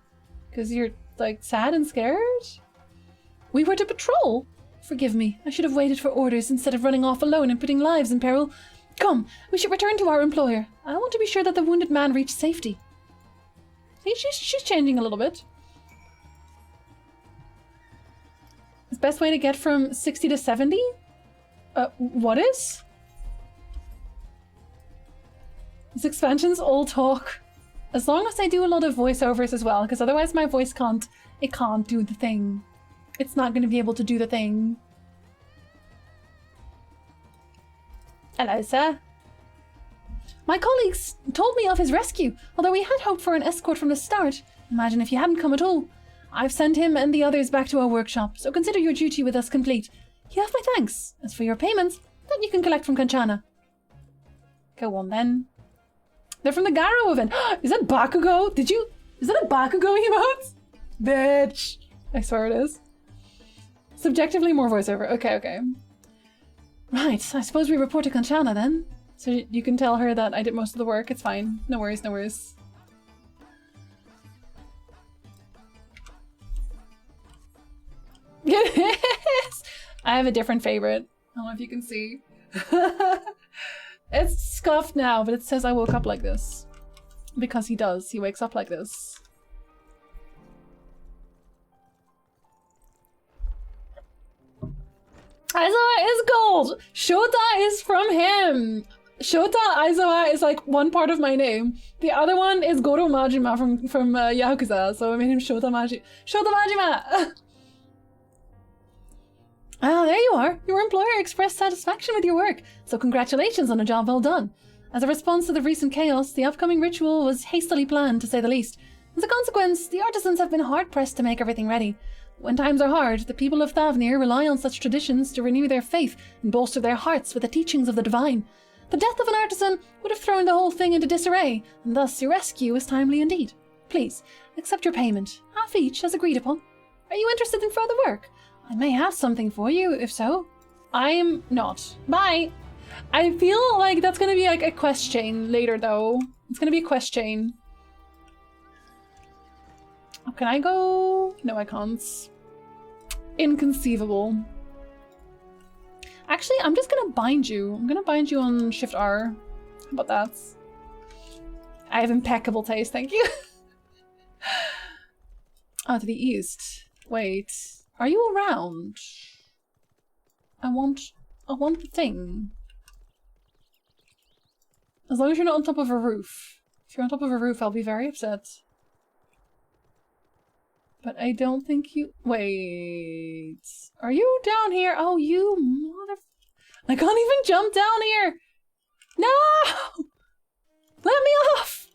Because you're, like, sad and scared? We were to patrol. Forgive me. I should have waited for orders instead of running off alone and putting lives in peril. Come, we should return to our employer. I want to be sure that the wounded man reached safety. See, she's changing a little bit. The best way to get from 60 to 70? What is? This expansion's all talk. As long as I do a lot of voiceovers as well, because otherwise my voice can't do the thing. It's not going to be able to do the thing. Hello, sir. My colleagues told me of his rescue, although we had hoped for an escort from the start. Imagine if you hadn't come at all. I've sent him and the others back to our workshop, so consider your duty with us complete. You have my thanks. As for your payments, that you can collect from Kanchana. Go on then. They're from the Garo event. Is that Bakugo? Is that a Bakugo emote? Bitch. I swear it is. Subjectively more voiceover. Okay. Right, I suppose we report to Kanchana then. So you can tell her that I did most of the work. It's fine. No worries, no worries. Yes! I have a different favorite. I don't know if you can see. It's scuffed now, but it says I woke up like this. Because he does. He wakes up like this. Aizawa is gold! Shota is from him! Shota Aizawa is like one part of my name. The other one is Goro Majima from Yakuza, so I made him Shota Majima! Ah, there you are. Your employer expressed satisfaction with your work, so congratulations on a job well done. As a response to the recent chaos, the upcoming ritual was hastily planned, to say the least. As a consequence, the artisans have been hard-pressed to make everything ready. When times are hard, the people of Thavnir rely on such traditions to renew their faith and bolster their hearts with the teachings of the divine. The death of an artisan would have thrown the whole thing into disarray, and thus your rescue is timely indeed. Please, accept your payment, half each as agreed upon. Are you interested in further work? I may have something for you, if so. I'm not. Bye! I feel like that's gonna be like a quest chain later, though. It's gonna be a quest chain. Oh, can I go? No, I can't. Inconceivable. Actually, I'm just gonna bind you. I'm gonna bind you on Shift R. How about that? I have impeccable taste, thank you. Oh, to the east. Wait. Are you around? I want the thing. As long as you're not on top of a roof. If you're on top of a roof, I'll be very upset. But I don't think you... Wait... Are you down here? Oh, you mother... I can't even jump down here! No! Let me off!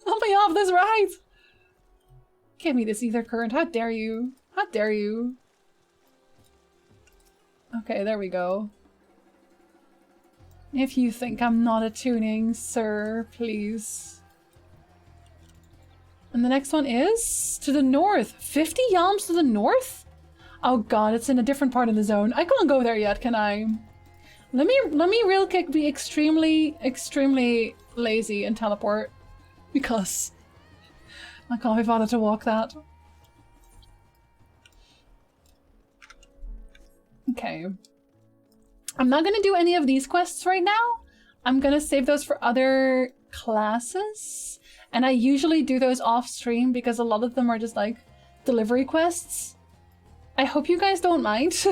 Let me off this ride! Give me this ether current. How dare you? How dare you? Okay, there we go. If you think I'm not attuning, sir, please. And the next one is to the north. 50 yalms to the north? Oh god, it's in a different part of the zone. I can't go there yet, can I? Let me real quick be extremely lazy and teleport. Because I can't be bothered to walk that. Okay. I'm not gonna do any of these quests right now. I'm gonna save those for other classes. And I usually do those off stream because a lot of them are just like delivery quests. I hope you guys don't mind.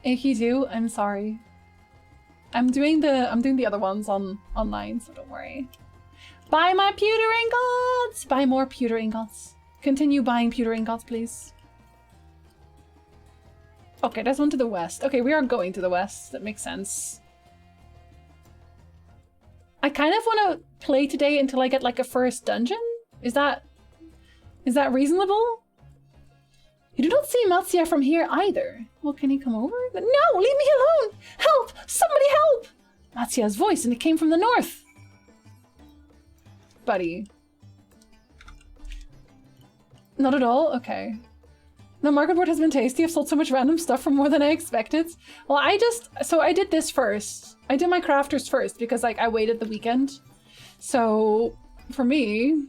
If you do, I'm sorry. I'm doing the other ones online, so don't worry. Buy my pewter ingots! Buy more pewter ingots. Continue buying pewter ingots, please. Okay, there's one to the west. Okay, we are going to the west. That makes sense. I kind of want to play today until I get like a first dungeon. Is that reasonable? You do not see Matsuya from here either. Well, can he come over? No, leave me alone! Help! Somebody help! Matsuya's voice, and it came from the north. Buddy. Not at all? Okay. The market board has been tasty. I've sold so much random stuff for more than I expected. Well, I did this first. I did my crafters first because like I waited the weekend. So for me,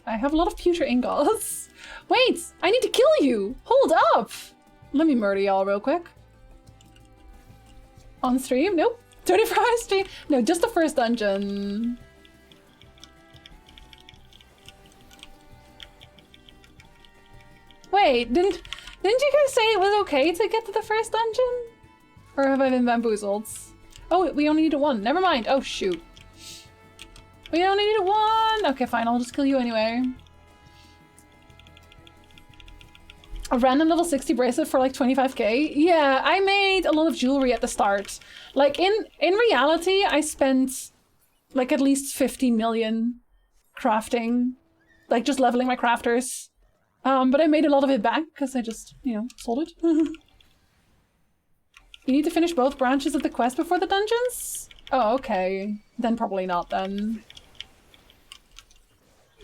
I have a lot of pewter ingots. Wait, I need to kill you. Hold up. Let me murder y'all real quick. On stream? Nope. 24-hour stream? No, just the first dungeon. Wait, didn't you guys say it was okay to get to the first dungeon? Or have I been bamboozled? Oh, we only needed one. Never mind. Oh, shoot. We only needed one. Okay, fine. I'll just kill you anyway. A random level 60 bracelet for like 25k? Yeah, I made a lot of jewelry at the start. Like in reality, I spent like at least 50 million crafting, like just leveling my crafters. But I made a lot of it back because I just, you know, sold it. You need to finish both branches of the quest before the dungeons? Oh, okay. Then probably not then.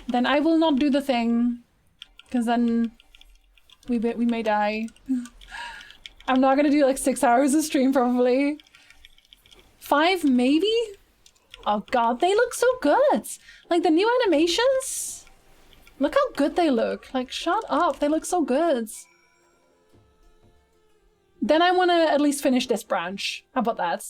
Then I will not do the thing, because then we may die. I'm not gonna do like 6 hours of stream probably. 5 maybe? Oh god, they look so good! Like the new animations? Look how good they look. Like shut up, they look so good. Then I want to at least finish this branch. How about that?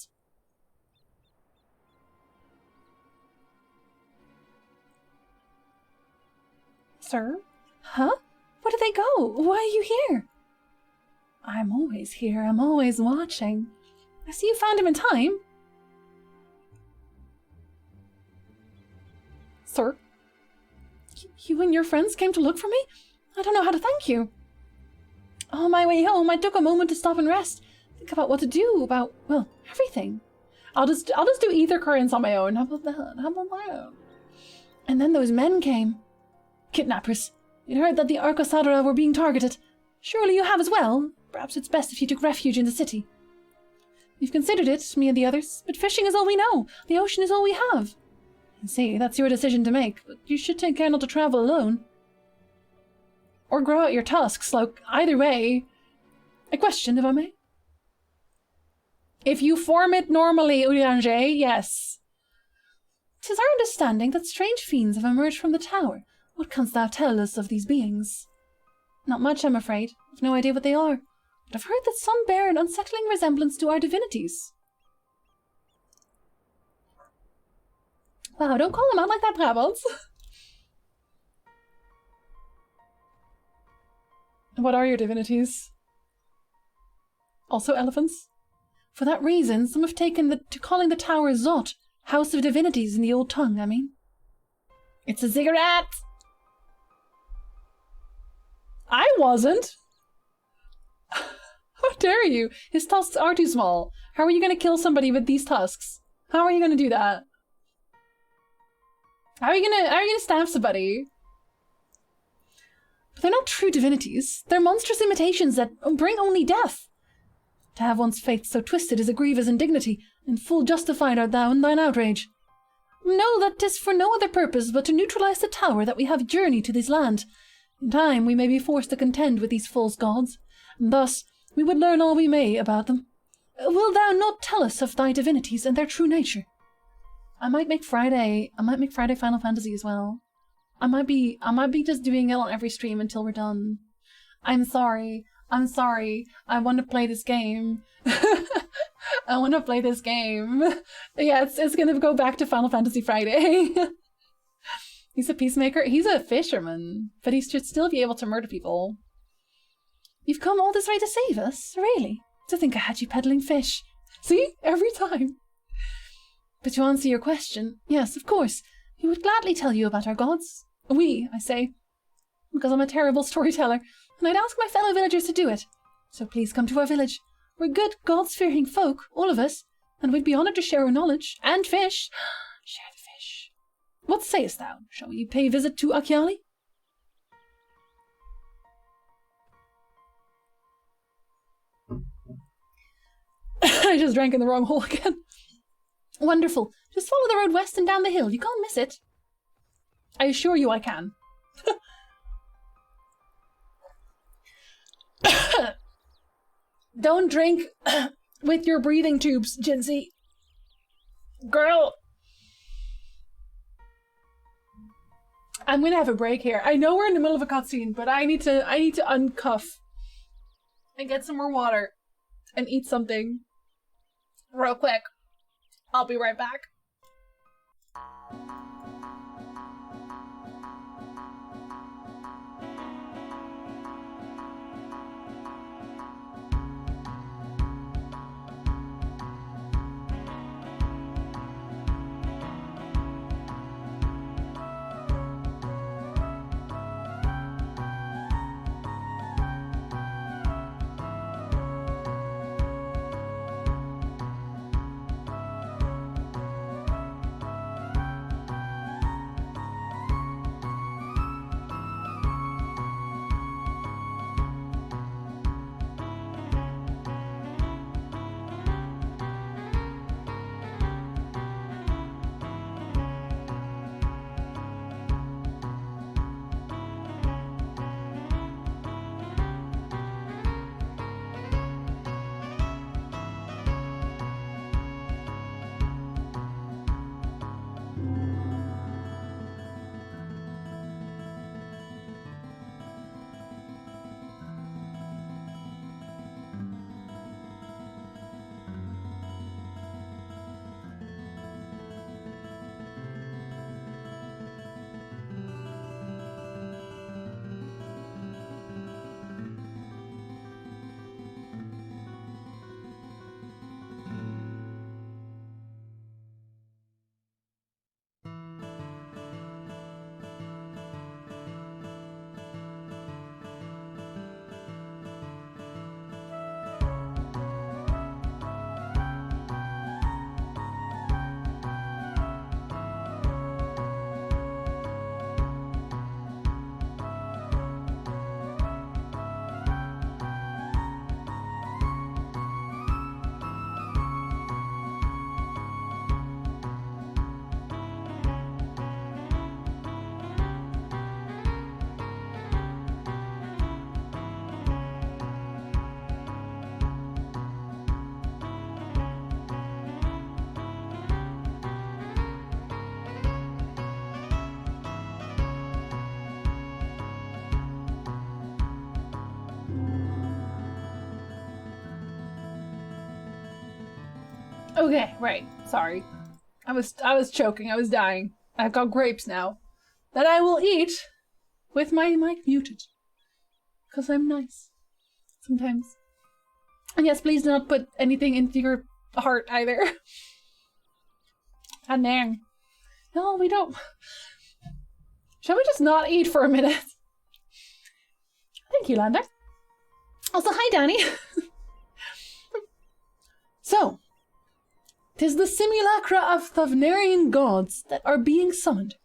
Sir? Huh? Where did they go? Why are you here? I'm always here. I'm always watching. I see you found him in time. Sir? You and your friends came to look for me? I don't know how to thank you. On my way home, I took a moment to stop and rest. Think about what to do about, well, everything. I'll just do ether currents on my own. How about that? How about that? And then those men came. Kidnappers. You'd heard that the Arcosadra were being targeted. Surely you have as well. Perhaps it's best if you took refuge in the city. We've considered it, me and the others, but fishing is all we know. The ocean is all we have. I see, that's your decision to make, but you should take care not to travel alone. Or grow out your tusks, like, either way. A question, if I may? If you form it normally, Urianger, yes. 'Tis our understanding that strange fiends have emerged from the tower. What canst thou tell us of these beings? Not much, I'm afraid. I've no idea what they are. But I've heard that some bear an unsettling resemblance to our divinities. Wow, don't call them out like that, Brabant. What are your divinities? Also elephants? For that reason, some have taken to calling the tower Zot, House of Divinities in the old tongue, I mean. It's a ziggurat! I wasn't! How dare you? His tusks are too small. How are you going to kill somebody with these tusks? How are you going to do that? How are you gonna stab somebody? But they're not true divinities. They're monstrous imitations that bring only death. To have one's faith so twisted is a grievous indignity, and full justified art thou in thine outrage. Know that 'tis for no other purpose but to neutralize the tower that we have journeyed to this land. In time we may be forced to contend with these false gods, and thus we would learn all we may about them. Wilt thou not tell us of thy divinities and their true nature? I might make Friday Final Fantasy as well. I might be just doing it on every stream until we're done. I'm sorry. I want to play this game. I want to play this game. Yeah, it's gonna go back to Final Fantasy Friday. He's a peacemaker. He's a fisherman, but he should still be able to murder people. You've come all this way to save us? Really? To think I had you peddling fish. See? Every time. But to answer your question, yes, of course, we would gladly tell you about our gods. We, I say, because I'm a terrible storyteller, and I'd ask my fellow villagers to do it. So please come to our village. We're good, gods-fearing folk, all of us, and we'd be honoured to share our knowledge, and fish. Share the fish. What sayest thou? Shall we pay visit to Achiali? I just drank in the wrong hole again. Wonderful. Just follow the road west and down the hill. You can't miss it. I assure you I can. Don't drink with your breathing tubes, Jinsey. Girl. I'm gonna have a break here. I know we're in the middle of a cutscene, but I need to uncuff and get some more water and eat something real quick. I'll be right back. Okay, right. Sorry. I was choking. I was dying. I've got grapes now that I will eat with my mic muted. Because I'm nice. Sometimes. And yes, please do not put anything into your heart either. God dang. No, we don't. Shall we just not eat for a minute? Thank you, Lander. Also, hi, Danny. So, 'tis the simulacra of Thavnarian gods that are being summoned.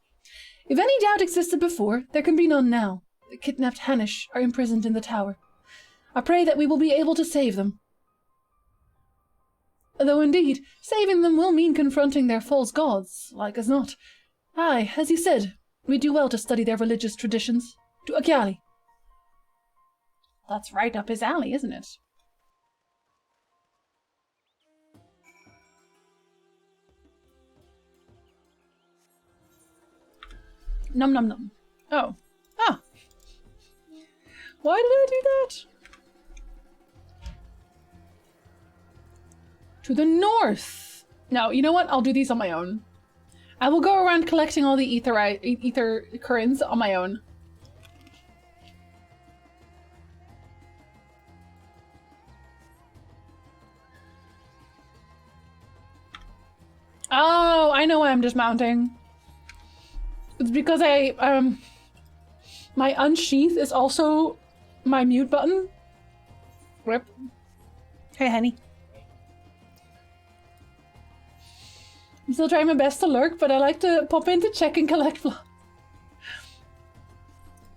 If any doubt existed before, there can be none now. The kidnapped Hanish are imprisoned in the tower. I pray that we will be able to save them. Though indeed, saving them will mean confronting their false gods, like as not. Aye, as you said, we do well to study their religious traditions. To Akyali. That's right up his alley, isn't it? Num num num. Oh. Ah. Why did I do that? To the north. No, you know what? I'll do these on my own. I will go around collecting all the ether currents on my own. Oh, I know why I'm dismounting. It's because my unsheath is also my mute button. Rip. Hey, honey. I'm still trying my best to lurk, but I like to pop in to check and collect blocks.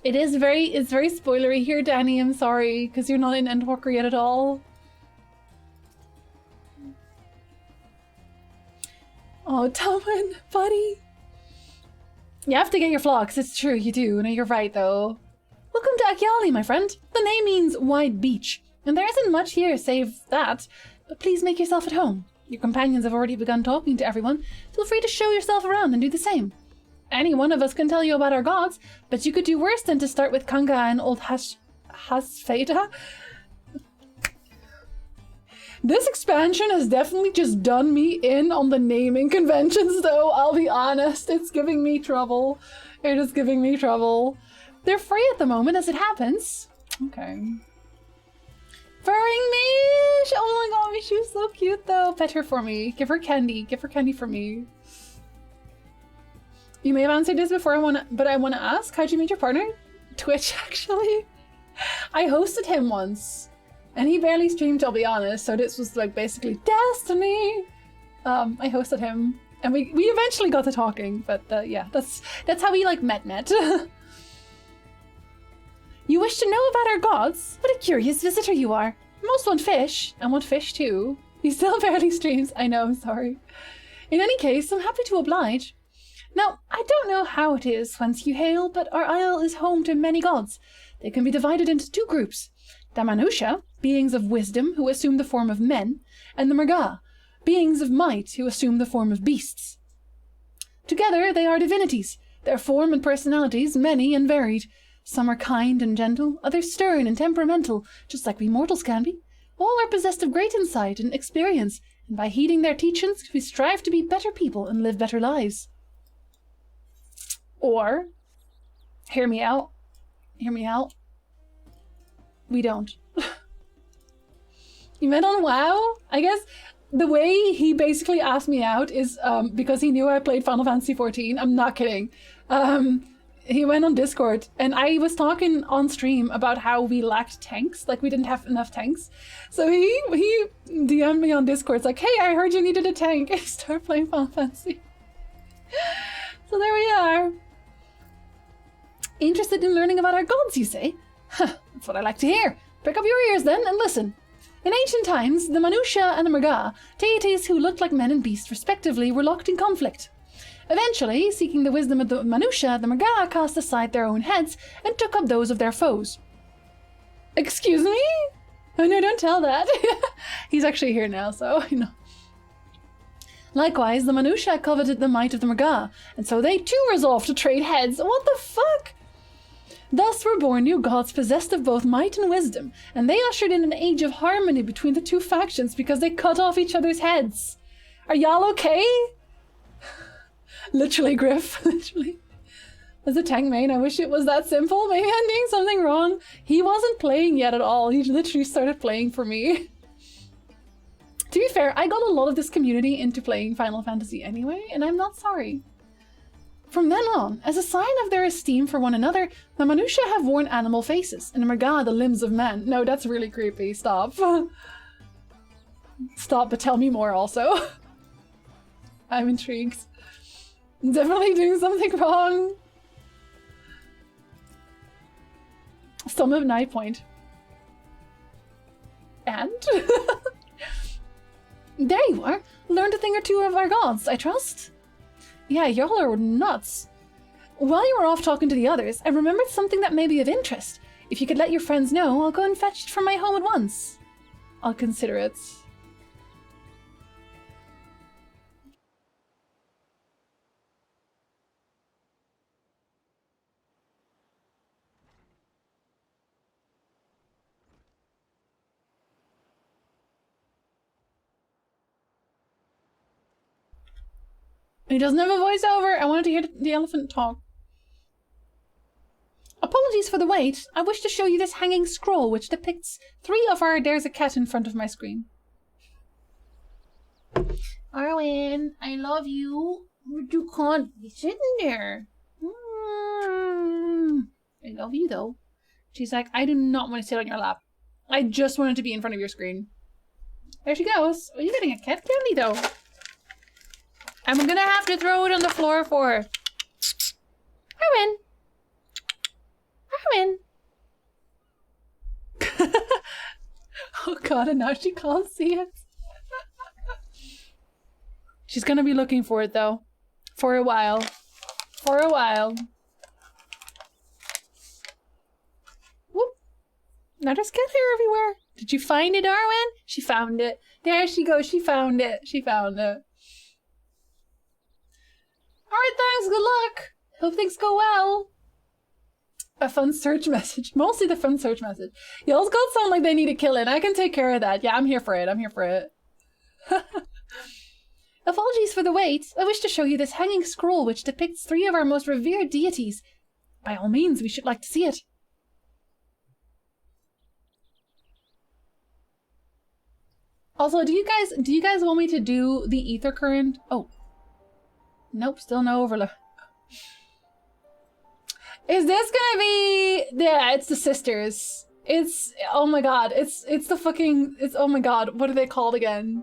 It's very spoilery here, Danny. I'm sorry, because you're not in Endwalker yet at all. Oh, Tommen, buddy. You have to get your flocks, it's true, you do. No, you're right, though. Welcome to Akyali, my friend. The name means wide beach, and there isn't much here save that, but please make yourself at home. Your companions have already begun talking to everyone. Feel free to show yourself around and do the same. Any one of us can tell you about our gods, but you could do worse than to start with Kanga and old Hasfeda. This expansion has definitely just done me in on the naming conventions, though, I'll be honest. It's giving me trouble. It is giving me trouble. They're free at the moment as it happens. Okay. Furring Mish! Oh my god, Mish, she's so cute though. Pet her for me. Give her candy. Give her candy for me. You may have answered this before, but I want to ask, how'd you meet your partner? Twitch, actually. I hosted him once. And he barely streamed, I'll be honest, so this was like basically destiny. I hosted him. And we eventually got to talking, but yeah, that's how we like met. You wish to know about our gods? What a curious visitor you are. Most want fish, and want fish too. He still barely streams. I know, I'm sorry. In any case, I'm happy to oblige. Now, I don't know how it is whence you hail, but our isle is home to many gods. They can be divided into two groups. The Manusha, beings of wisdom who assume the form of men, and the Mrga, beings of might who assume the form of beasts. Together they are divinities, their form and personalities many and varied. Some are kind and gentle, others stern and temperamental, just like we mortals can be. All are possessed of great insight and experience, and by heeding their teachings, we strive to be better people and live better lives. Or, hear me out, we don't. You met on WoW? I guess the way he basically asked me out is because he knew I played Final Fantasy XIV. I'm not kidding. He went on Discord, and I was talking on stream about how we lacked tanks, like we didn't have enough tanks. So he DM'd me on Discord, it's like, hey, I heard you needed a tank. I started playing Final Fantasy. So there we are. Interested in learning about our gods, you say? That's what I like to hear. Prick up your ears then and listen. In ancient times, the Manusha and the Mrga, deities who looked like men and beasts respectively, were locked in conflict. Eventually, seeking the wisdom of the Manusha, the Mrga cast aside their own heads and took up those of their foes. Excuse me? Oh no, don't tell that. He's actually here now, so I know. Likewise, the Manusha coveted the might of the Mrga, and so they too resolved to trade heads. What the fuck? Thus were born new gods possessed of both might and wisdom, and they ushered in an age of harmony between the two factions because they cut off each other's heads. Are y'all okay? Literally, Griff. Literally. As a tank main, I wish it was that simple. Maybe I'm doing something wrong. He wasn't playing yet at all. He literally started playing for me. To be fair, I got a lot of this community into playing Final Fantasy anyway, and I'm not sorry. From then on, as a sign of their esteem for one another, the Manusha have worn animal faces and regard the limbs of men. No, that's really creepy. Stop. Stop, but tell me more also. I'm intrigued. Definitely doing something wrong. Some of Night Point. And? There you are. Learned a thing or two of our gods, I trust. Yeah, y'all are nuts. While you were off talking to the others, I remembered something that may be of interest. If you could let your friends know, I'll go and fetch it from my home at once. I'll consider it. He doesn't have a voiceover. I wanted to hear the elephant talk. Apologies for the wait. I wish to show you this hanging scroll which depicts 3 of our There's a Cat in front of my screen. Arwen, I love you. But you can't be sitting there. I love you though. She's like, I do not want to sit on your lap. I just wanted to be in front of your screen. There she goes. Are you getting a cat candy though? I'm gonna have to throw it on the floor for her. Arwen! Arwen! Oh god, and now she can't see it. She's gonna be looking for it though. For a while. For a while. Whoop. Now there's cat hair everywhere. Did you find it, Arwen? She found it. There she goes. She found it. She found it. Alright, thanks. Good luck. Hope things go well. A fun search message. Mostly the fun search message. Y'all's got sound like they need a kill in. I can take care of that. Yeah, I'm here for it. I'm here for it. Apologies for the wait. I wish to show you this hanging scroll which depicts 3 of our most revered deities. By all means, we should like to see it. Also, do you guys want me to do the ether current? Oh. Nope, still no overload. Is this gonna be... Yeah, it's the sisters. It's... Oh my god. It's the fucking... It's... Oh my god. What are they called again?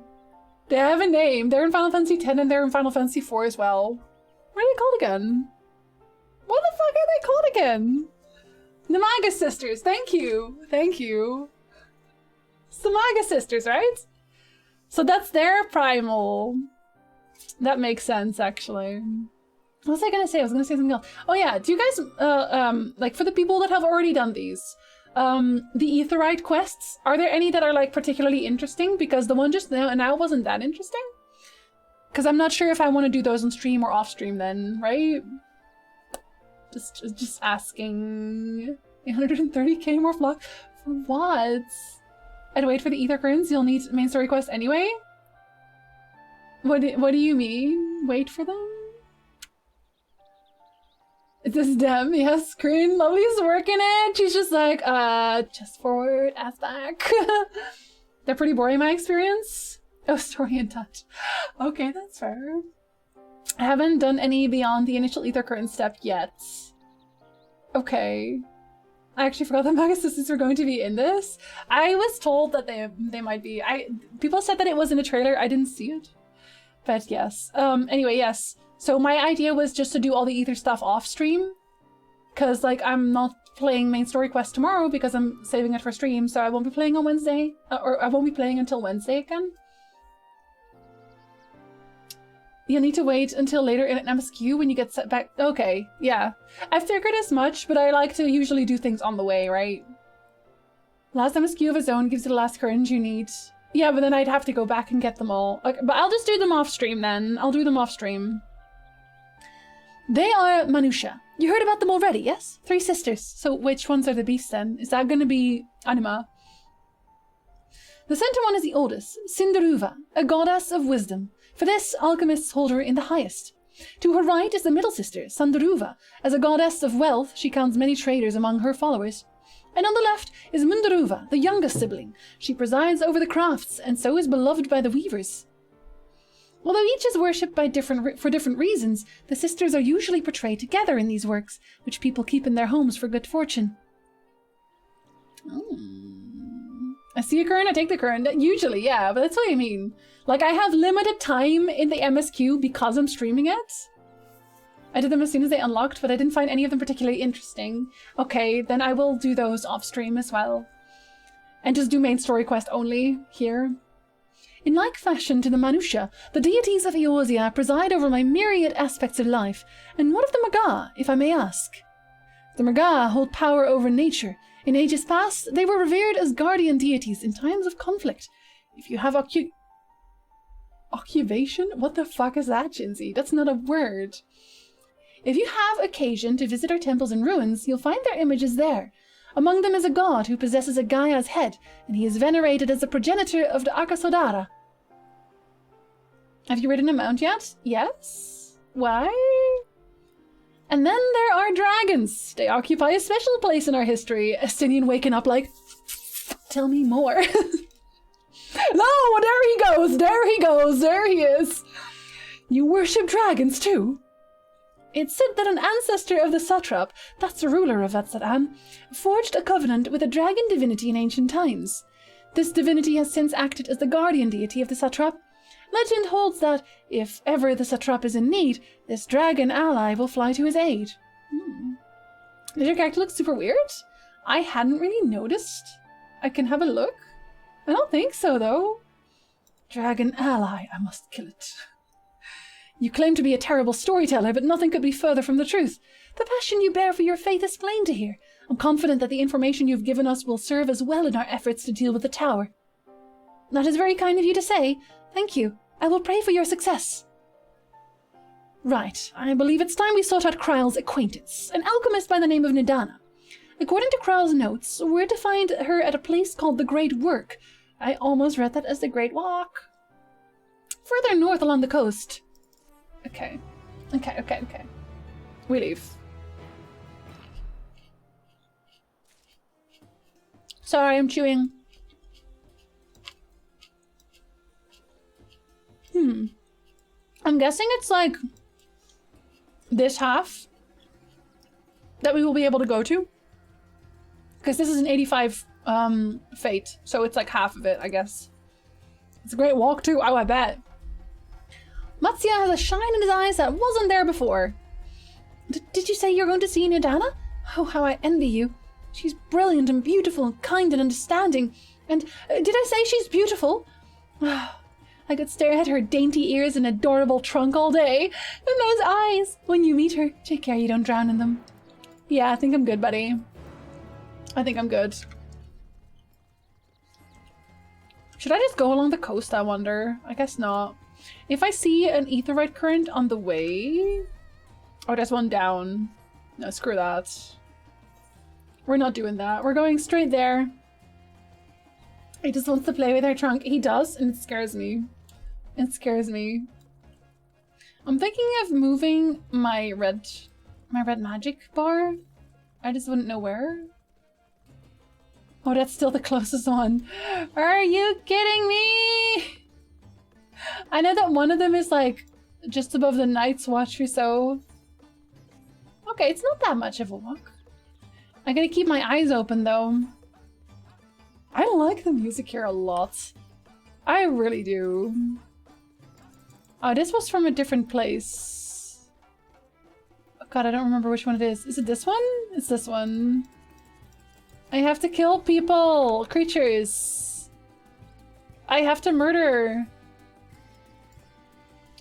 They have a name. They're in Final Fantasy X and they're in Final Fantasy IV as well. What are they called again? What the fuck are they called again? The Maga Sisters. Thank you. Thank you. It's the Maga Sisters, right? So that's their primal. That makes sense, actually. What was I gonna say? I was gonna say something else. Oh yeah, do you guys, like for the people that have already done these, the Etherid quests, are there any that are like particularly interesting? Because the one just now wasn't that interesting. Because I'm not sure if I want to do those on stream or off stream then, right? Just asking. 130k more flock? For what? I'd wait for the ether currents. You'll need main story quest anyway? What do you mean? Wait for them? Is this Dem? Yes, Green Lovely's working it. She's just like, just forward, ass back. They're pretty boring, my experience. Oh, story and touch. Okay, that's fair. I haven't done any beyond the initial ether current step yet. Okay. I actually forgot that Maga Sisters were going to be in this. I was told that they might be. People said that it was in a trailer. I didn't see it. But yes. Anyway, yes. So my idea was just to do all the ether stuff off stream. Because, like, I'm not playing main story quest tomorrow because I'm saving it for stream. So I won't be playing on Wednesday. Or I won't be playing until Wednesday again. You'll need to wait until later in an MSQ when you get set back. Okay, yeah. I figured as much, but I like to usually do things on the way, right? Last MSQ of a zone gives you the last current you need. Yeah, but then I'd have to go back and get them all. Okay, but I'll just do them off stream then. I'll do them off stream. They are Manusha. You heard about them already, yes? 3 sisters. So which ones are the beasts then? Is that going to be Anima? The center one is the oldest, Cinderuva, a goddess of wisdom. For this, alchemists hold her in the highest. To her right is the middle sister, Sandaruva. As a goddess of wealth, she counts many traders among her followers. And on the left is Mundaruva, the youngest sibling. She presides over the crafts, and so is beloved by the weavers. Although each is worshipped for different reasons, the sisters are usually portrayed together in these works, which people keep in their homes for good fortune. I see a current, I take the current. Usually, yeah, but that's what I mean. Like, I have limited time in the MSQ because I'm streaming it. I did them as soon as they unlocked, but I didn't find any of them particularly interesting. Okay, then I will do those off stream as well. And just do main story quest only here. In like fashion to the Manusha, the deities of Eorzea preside over my myriad aspects of life. And what of the Maga, if I may ask? The Maga hold power over nature. In ages past, they were revered as guardian deities in times of conflict. If you have occupation? What the fuck is that, Jinsey? That's not a word. If you have occasion to visit our temples and ruins, you'll find their images there. Among them is a god who possesses a Gaia's head, and he is venerated as the progenitor of the Akasodara. Have you ridden a mount yet? Yes? Why? And then there are dragons. They occupy a special place in our history. Estinian waking up like, tell me more. No, there he goes, there he is. You worship dragons too? It's said that an ancestor of the satrap, that's the ruler of Vatsadan, forged a covenant with a dragon divinity in ancient times. This divinity has since acted as the guardian deity of the satrap. Legend holds that, if ever the satrap is in need, this dragon ally will fly to his aid. Does your character look super weird? I hadn't really noticed. I can have a look. I don't think so, though. Dragon ally, I must kill it. You claim to be a terrible storyteller, but nothing could be further from the truth. The passion you bear for your faith is plain to hear. I'm confident that the information you've given us will serve as well in our efforts to deal with the tower. That is very kind of you to say. Thank you. I will pray for your success. Right, I believe it's time we sought out Kryle's acquaintance, an alchemist by the name of Nidana. According to Kryle's notes, we're to find her at a place called the Great Work. I almost read that as the Great Walk. Further north along the coast. Okay. We leave. Sorry, I'm chewing. I'm guessing it's like this half that we will be able to go to. Because this is an 85 fate, so it's like half of it, I guess. It's a great walk too. Oh, I bet. Matsuya has a shine in his eyes that wasn't there before. Did you say you're going to see Nidana? Oh, how I envy you. She's brilliant and beautiful and kind and understanding. And did I say she's beautiful? I could stare at her dainty ears and adorable trunk all day. And those eyes. When you meet her, take care you don't drown in them. Yeah, I think I'm good, buddy. I think I'm good. Should I just go along the coast, I wonder? I guess not. If I see an Etherid current on the way... Oh, there's one down. No, screw that. We're not doing that. We're going straight there. He just wants to play with her trunk. He does, and it scares me. It scares me. I'm thinking of moving my red magic bar. I just wouldn't know where. Oh, that's still the closest one. Are you kidding me? I know that one of them is like just above the Night's Watch or so. Okay, it's not that much of a walk. I gotta keep my eyes open though. I like the music here a lot. I really do. Oh, this was from a different place. Oh god, I don't remember which one it is. Is it this one? It's this one. I have to kill people, creatures. I have to murder.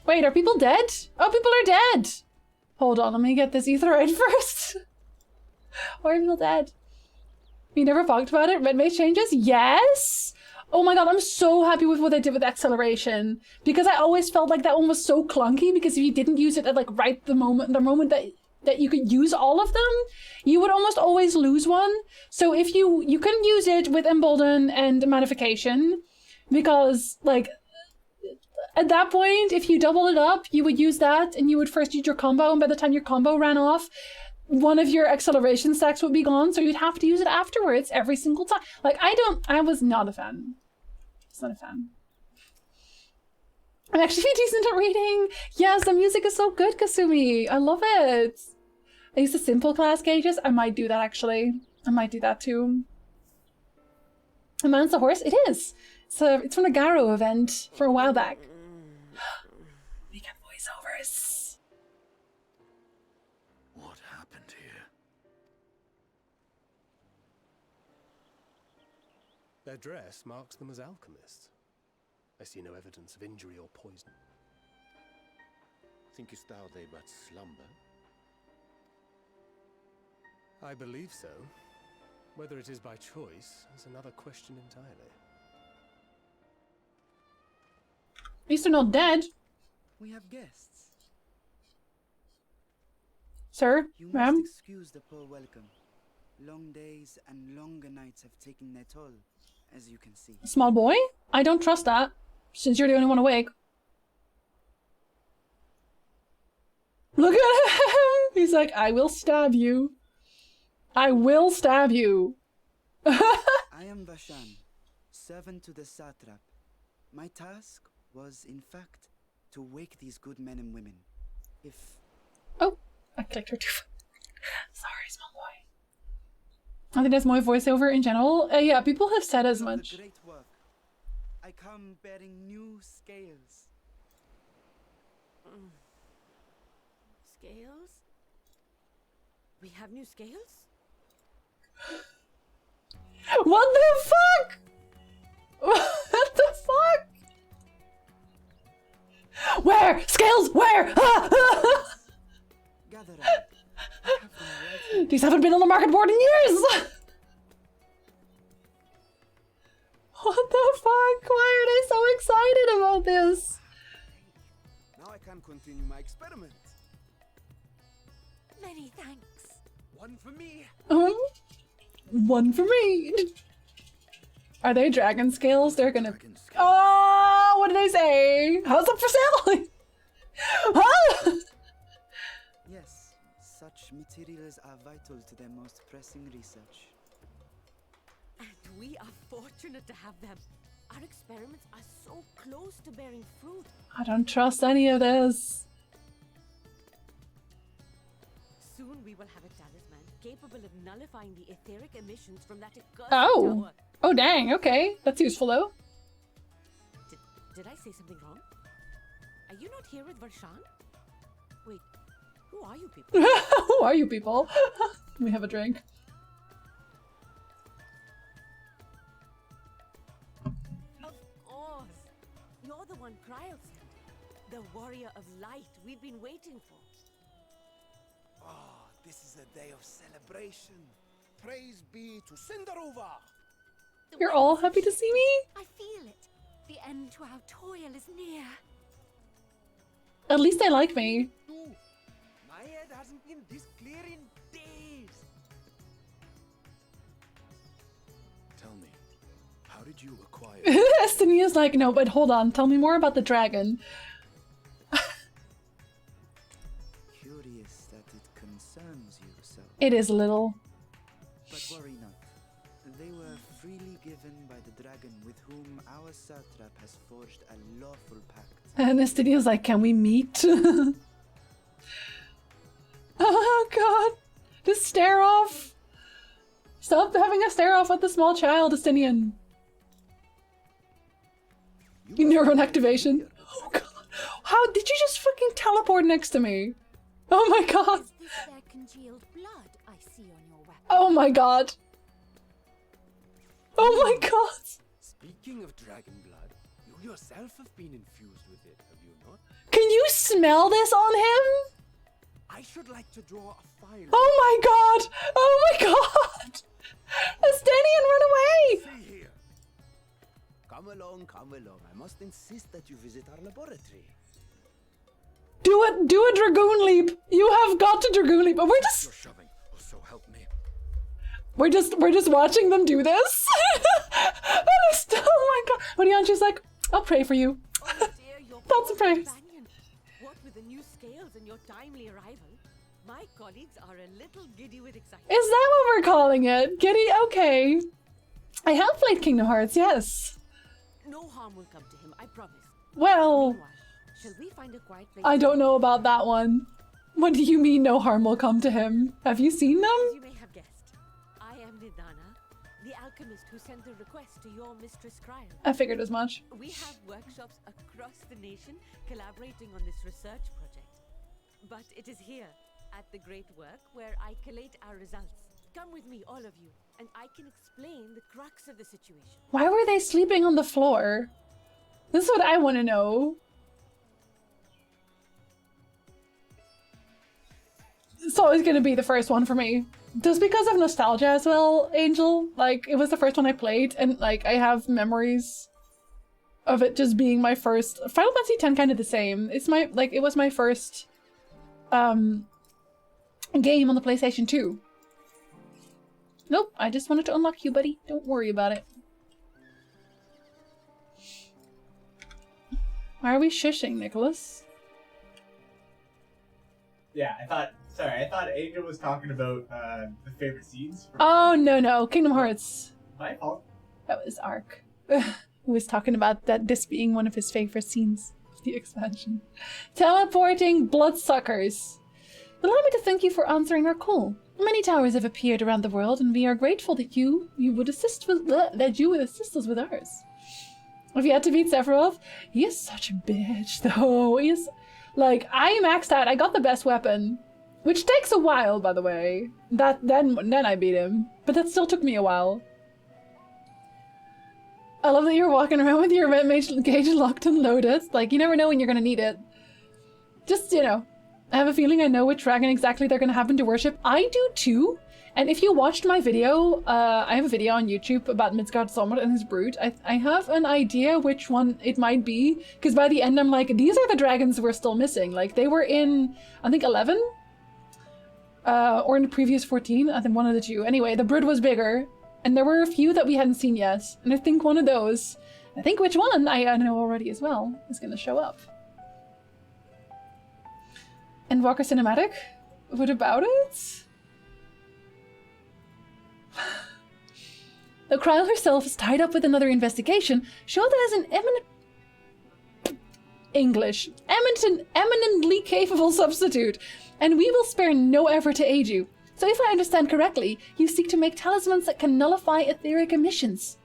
Wait, are people dead? Oh, people are dead. Hold on, let me get this Etherid first. Why are people dead? We never talked about it. Red mage changes? Yes! Oh my god, I'm so happy with what they did with acceleration. Because I always felt like that one was so clunky because if you didn't use it at like right the moment that you could use all of them, you would almost always lose one. So if you can use it with Embolden and Magnification because like at that point, if you doubled it up, you would use that and you would first use your combo, and by the time your combo ran off, one of your acceleration stacks would be gone, so you'd have to use it afterwards every single time. Like, I was not a fan. It's not a fan. I'm actually decent at reading. Yes, the music is so good, Kasumi. I love it. I used the simple class gauges. I might do that, actually. I might do that, too. A man's a horse? It is. It's from a Garo event from a while back. We got voiceovers. What happened here? Their dress marks them as alchemists. I see no evidence of injury or poison. Thinkest thou they but slumber? I believe so. Whether it is by choice is another question entirely. At least they're not dead. We have guests. Sir, You ma'am. must excuse the poor welcome. Long days and longer nights have taken their toll, as you can see. Small boy? I don't trust that, since you're the only one awake. Look at him! He's like, I will stab you. I will stab you. I am Vashan, servant to the satrap. My task was, in fact, to wake these good men and women. If... Oh, I clicked her too. Sorry, small boy. I think that's my voiceover in general. Yeah, people have said as much. Great work. I come bearing new scales. Scales? We have new scales? What the fuck? What the fuck? Where? Scales? Where? Gather These haven't been on the market board in years! What the fuck? Why are they so excited about this? Now I can continue my experiment. Many thanks. One for me. One for me. Are they dragon scales? They're gonna... Oh, what did I say? How's up for sale? Huh? Yes, such materials are vital to their most pressing research. And we are fortunate to have them. Our experiments are so close to bearing fruit. I don't trust any of this. Soon we will have a talisman capable of nullifying the etheric emissions from that accursed Oh. tower. Oh, dang. Okay. That's useful, though. Did I say something wrong? Are you not here with Varshan? Wait, who are you people? Who are you people? Let me have a drink. Of course. You're the one Kryl sent. The warrior of light we've been waiting for. Ah, this is a day of celebration. Praise be to Cinderova. You're all happy to see me? I feel it. The end to our toil is near. At least they like me. My head hasn't been this clear in days. Tell me, how did you acquire... Estinia's like, no, but hold on. Tell me more about the dragon. Curious that it concerns you so. It is little. But worry not. They were freely given by the dragon with whom our satrap has forged a lawful pact. And Estinia's like, can we meet? Oh god. Just stare off. Stop having a stare off with the small child, Estinian. Neuron activation. Oh god. How did you just fucking teleport next to me? Oh my god. Is this their congealed blood I see on your weapon? Oh my god. Oh my god. Speaking of dragon blood, you yourself have been infused with it, have you not? Can you smell this on him? I should like to draw a file. Oh my god. Oh my god. Estinian, run away. See here. Come along, come along. I must insist that you visit our laboratory. Do a dragoon leap. You have got to dragoon leap. We're just... You're shoving. Oh, so help me. We're just watching them do this. Oh my god. When Yanshi's like, I'll pray for you. Oh dear, your not surprised. Companion, what with the new scales and your timely arrival, my colleagues are a little giddy with excitement. Is that what we're calling it? Giddy? Okay. I have played Kingdom Hearts, yes. No harm will come to him, I promise. Well, Meanwhile, shall we find a quiet place? I don't know about that one. What do you mean no harm will come to him? Have you seen As them? you may have guessed, I am Nidana, the alchemist who sent the request to your mistress Cryle. I figured as much. We have workshops across the nation collaborating on this research project. But it is here, at the Great Work, where I collate our results. Come with me, all of you, and I can explain the crux of the situation. Why were they sleeping on the floor? This is what I want to know. It's always going to be the first one for me. Just because of nostalgia as well, Angel. Like, it was the first one I played, and like, I have memories of it just being my first. Final Fantasy X kind of the same. It's my, like, it was my first game on the PlayStation 2. Nope, I just wanted to unlock you, buddy. Don't worry about it. Why are we shushing, Nicholas? Yeah, I thought Angel was talking about the favorite scenes. Oh, no. Kingdom Hearts. My fault. That was Ark. Who was talking about this being one of his favorite scenes of the expansion. Teleporting bloodsuckers. Allow me to thank you for answering our call. Many towers have appeared around the world, and we are grateful that you would assist us with ours. Have you had to beat Sephiroth? He is such a bitch, though. He is, like, I maxed out. I got the best weapon, which takes a while, by the way. Then I beat him, but that still took me a while. I love that you're walking around with your red mage gauge locked and loaded. Like, you never know when you're gonna need it. Just, you know, I have a feeling I know which dragon exactly they're gonna happen to worship. I do too. And if you watched my video, I have a video on YouTube about Midgard Solomon and his brood. I have an idea which one it might be, because by the end I'm like, these are the dragons we're still missing. Like, they were in, I think, 11? Or in the previous 14, I think one of the two. Anyway, the brood was bigger, and there were a few that we hadn't seen yet. And I think one of those, I think which one, I know already as well, is going to show up. Endwalker Cinematic? What about it? Though Cryle herself is tied up with another investigation, Shota is an eminently capable substitute, and we will spare no effort to aid you. So if I understand correctly, you seek to make talismans that can nullify etheric emissions.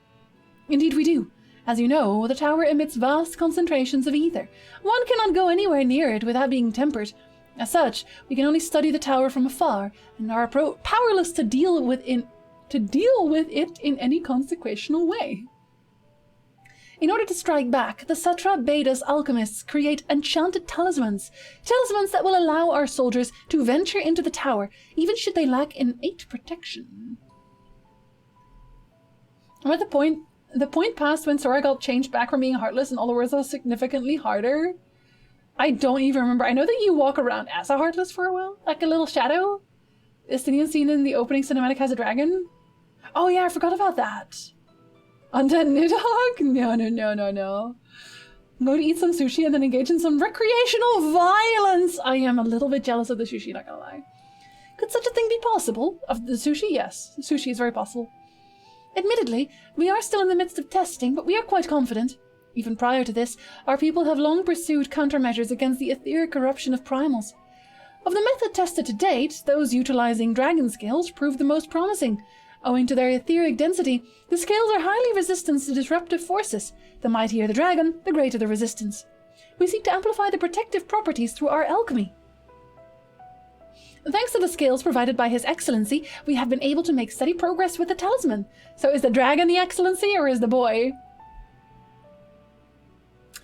Indeed we do. As you know, the tower emits vast concentrations of ether. One cannot go anywhere near it without being tempered. As such, we can only study the tower from afar, and are powerless to deal with it in any consequential way. In order to strike back, the satrap bade us alchemists create enchanted talismans that will allow our soldiers to venture into the tower, even should they lack innate protection. I'm at the point past when Sora got changed back from being heartless and all the words are significantly harder. I don't even remember. I know that you walk around as a heartless for a while, like a little shadow. The Estinian scene in the opening cinematic has a dragon. Oh yeah, I forgot about that. Undead Nidhogg? No. I'm going to eat some sushi and then engage in some recreational violence. I am a little bit jealous of the sushi, not gonna lie. Could such a thing be possible? Of the sushi? Yes. Sushi is very possible. Admittedly, we are still in the midst of testing, but we are quite confident. Even prior to this, our people have long pursued countermeasures against the etheric corruption of primals. Of the method tested to date, those utilizing dragon scales proved the most promising. Owing to their etheric density, the scales are highly resistant to disruptive forces. The mightier the dragon, the greater the resistance. We seek to amplify the protective properties through our alchemy. Thanks to the scales provided by His Excellency, we have been able to make steady progress with the talisman. So is the dragon the Excellency, or is the boy?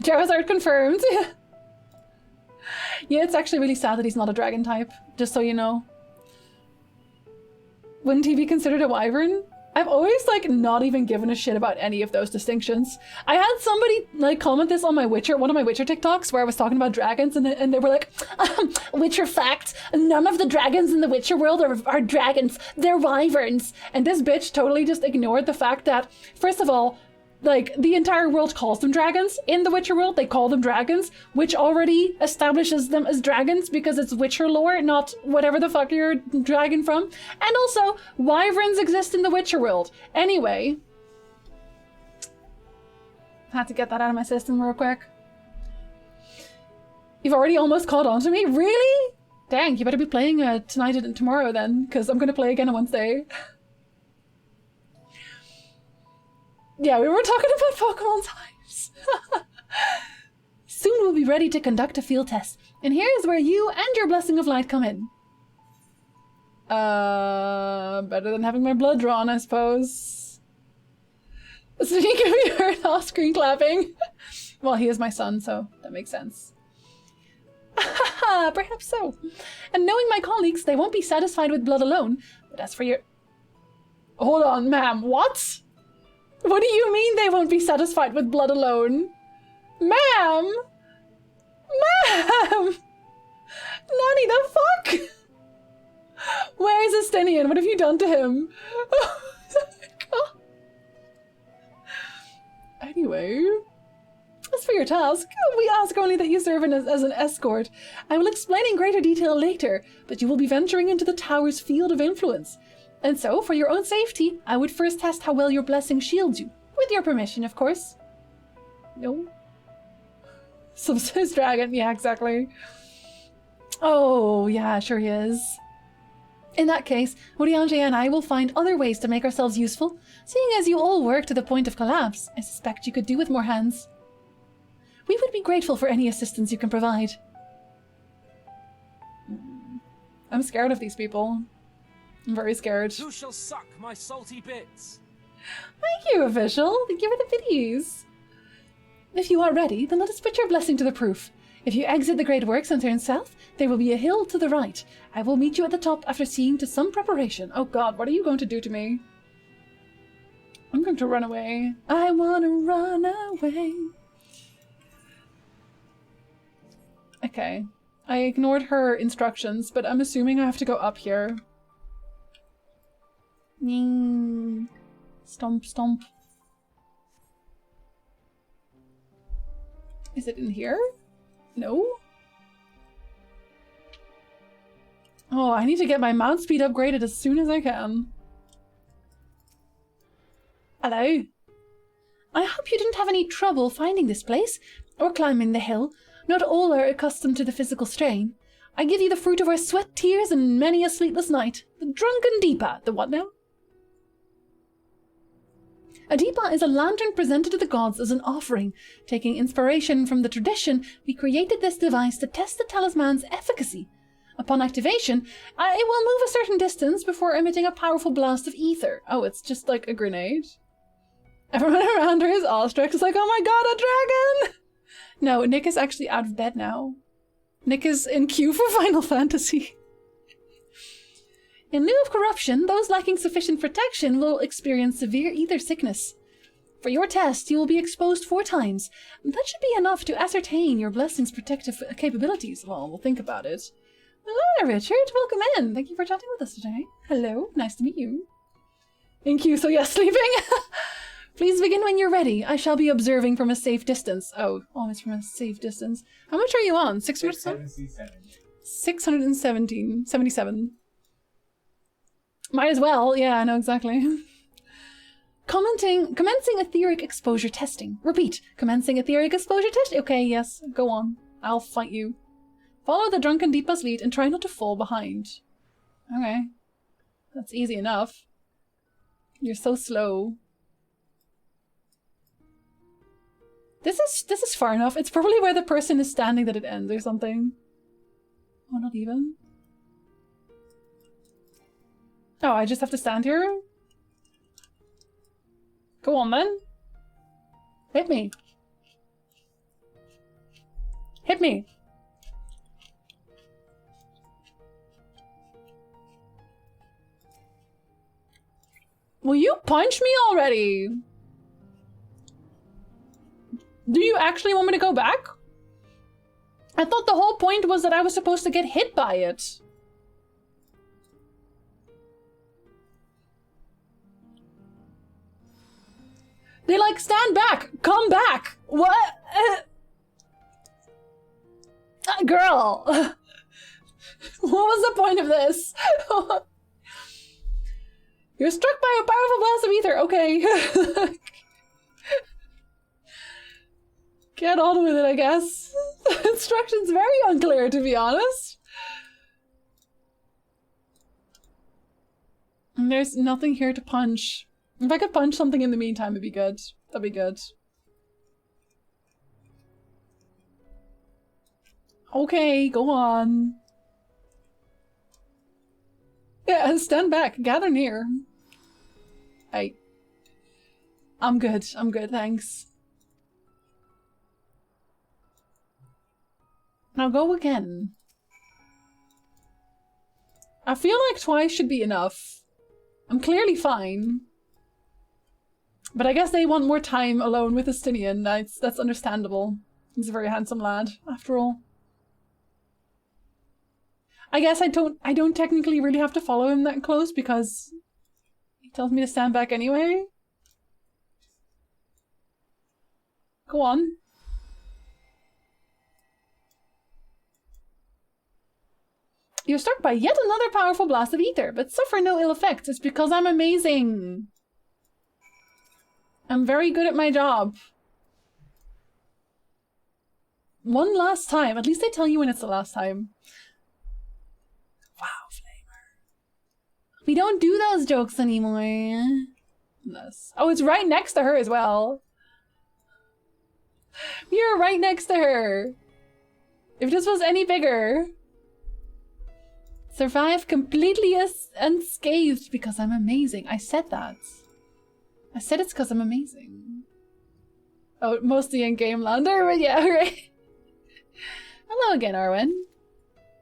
Charizard confirmed. Yeah, it's actually really sad that he's not a dragon type, just so you know. Wouldn't he be considered a wyvern? I've always, like, not even given a shit about any of those distinctions. I had somebody, like, comment this on my Witcher, one of my Witcher TikToks, where I was talking about dragons, and they were like, Witcher fact, none of the dragons in the Witcher world are dragons, they're wyverns. And this bitch totally just ignored the fact that, first of all, like, the entire world calls them dragons. In the Witcher world, they call them dragons, which already establishes them as dragons because it's Witcher lore, not whatever the fuck you're dragon from. And also, wyverns exist in the Witcher world. Anyway. Had to get that out of my system real quick. You've already almost caught on to me? Really? Dang, you better be playing tonight and tomorrow then, because I'm going to play again on Wednesday. Yeah, we were talking about Pokemon types. Soon we'll be ready to conduct a field test. And here's where you and your Blessing of Light come in. Better than having my blood drawn, I suppose. So he can be heard off-screen clapping. Well, he is my son, so that makes sense. Perhaps so. And knowing my colleagues, they won't be satisfied with blood alone. But as for your... Hold on, ma'am, what? What do you mean they won't be satisfied with blood alone? Ma'am! Ma'am! Nani, the fuck? Where is Estinian? What have you done to him? Oh my god. Anyway, as for your task, we ask only that you serve as an escort. I will explain in greater detail later, but you will be venturing into the tower's field of influence. And so, for your own safety, I would first test how well your blessing shields you. With your permission, of course. No. Subsist dragon, yeah, exactly. Oh, yeah, sure he is. In that case, Moriange and I will find other ways to make ourselves useful. Seeing as you all work to the point of collapse, I suspect you could do with more hands. We would be grateful for any assistance you can provide. I'm scared of these people. I'm very scared. Who shall suck my salty bits? Thank you, official. Thank you for the biddies. If you are ready, then let us put your blessing to the proof. If you exit the Great Works and turn south, there will be a hill to the right. I will meet you at the top after seeing to some preparation. Oh god, what are you going to do to me? I'm going to run away. I want to run away. Okay. I ignored her instructions, but I'm assuming I have to go up here. Stomp, stomp. Is it in here? No? Oh, I need to get my mount speed upgraded as soon as I can. Hello. I hope you didn't have any trouble finding this place, or climbing the hill. Not all are accustomed to the physical strain. I give you the fruit of our sweat, tears, and many a sleepless night. The drunken Deepa. The what now? A Deepa is a lantern presented to the gods as an offering. Taking inspiration from the tradition, we created this device to test the talisman's efficacy. Upon activation, it will move a certain distance before emitting a powerful blast of ether. Oh, it's just like a grenade. Everyone around her is awestruck. It's like, oh my god, a dragon! No, Nick is actually out of bed now. Nick is in queue for Final Fantasy. In lieu of corruption, those lacking sufficient protection will experience severe ether sickness. For your test, you will be exposed 4 times. That should be enough to ascertain your blessing's protective capabilities. Well, we'll think about it. Hello there, Richard. Welcome in. Thank you for chatting with us today. Hello. Nice to meet you. In queue, so yes, sleeping. Please begin when you're ready. I shall be observing from a safe distance. Oh, always from a safe distance. How much are you on? 677. Might as well. Yeah, I know exactly. Commencing etheric exposure testing. Repeat. Commencing etheric exposure testing. Okay, yes. Go on. I'll fight you. Follow the drunken Deepa's lead and try not to fall behind. Okay. That's easy enough. You're so slow. This is far enough. It's probably where the person is standing that it ends or something. Oh, not even. Oh, I just have to stand here? Go on then. Hit me. Hit me. Will you punch me already? Do you actually want me to go back? I thought the whole point was that I was supposed to get hit by it. They like, stand back! Come back! What? Girl! What was the point of this? You're struck by a powerful blast of ether. Okay. Get on with it, I guess. The instruction's very unclear, to be honest. And there's nothing here to punch. If I could punch something in the meantime, it'd be good. That'd be good. Okay, go on. Yeah, stand back. Gather near. I'm good. I'm good, thanks. Now go again. I feel like twice should be enough. I'm clearly fine. But I guess they want more time alone with Estinian. That's understandable. He's a very handsome lad, after all. I guess I don't technically really have to follow him that close because he tells me to stand back anyway. Go on. You're struck by yet another powerful blast of ether, but suffer no ill effects. It's because I'm amazing. I'm very good at my job. One last time. At least they tell you when it's the last time. Wow, Flamer. We don't do those jokes anymore. Yes. Oh, it's right next to her as well. You're right next to her. If this was any bigger. Survive completely unscathed because I'm amazing. I said that. I said it's because I'm amazing. Oh, mostly in Game Lander, but yeah, right. Hello again, Arwen.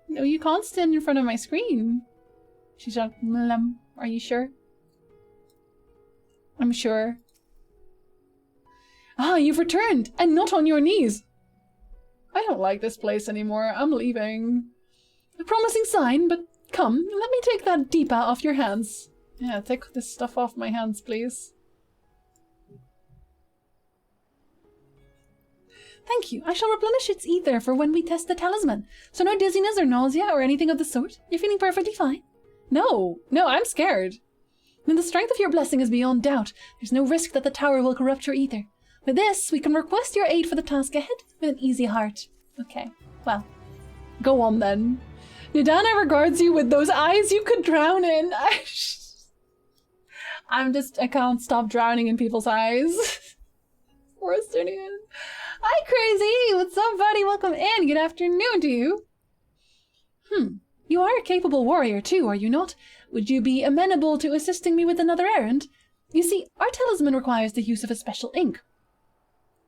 No, you can't stand in front of my screen. She's like, are you sure? I'm sure. Ah, you've returned, and not on your knees. I don't like this place anymore. I'm leaving. A promising sign, but come, let me take that deepa off your hands. Yeah, take this stuff off my hands, please. Thank you. I shall replenish its ether for when we test the talisman. So no dizziness or nausea or anything of the sort? You're feeling perfectly fine? No, I'm scared. When the strength of your blessing is beyond doubt, there's no risk that the tower will corrupt your ether. With this, we can request your aid for the task ahead with an easy heart. Okay, well, go on then. Nidana regards you with those eyes you could drown in. I can't stop drowning in people's eyes. Poor Estinian. Hi, Crazy! What's up, buddy? Welcome in. Good afternoon to you. You are a capable warrior too, are you not? Would you be amenable to assisting me with another errand? You see, our talisman requires the use of a special ink.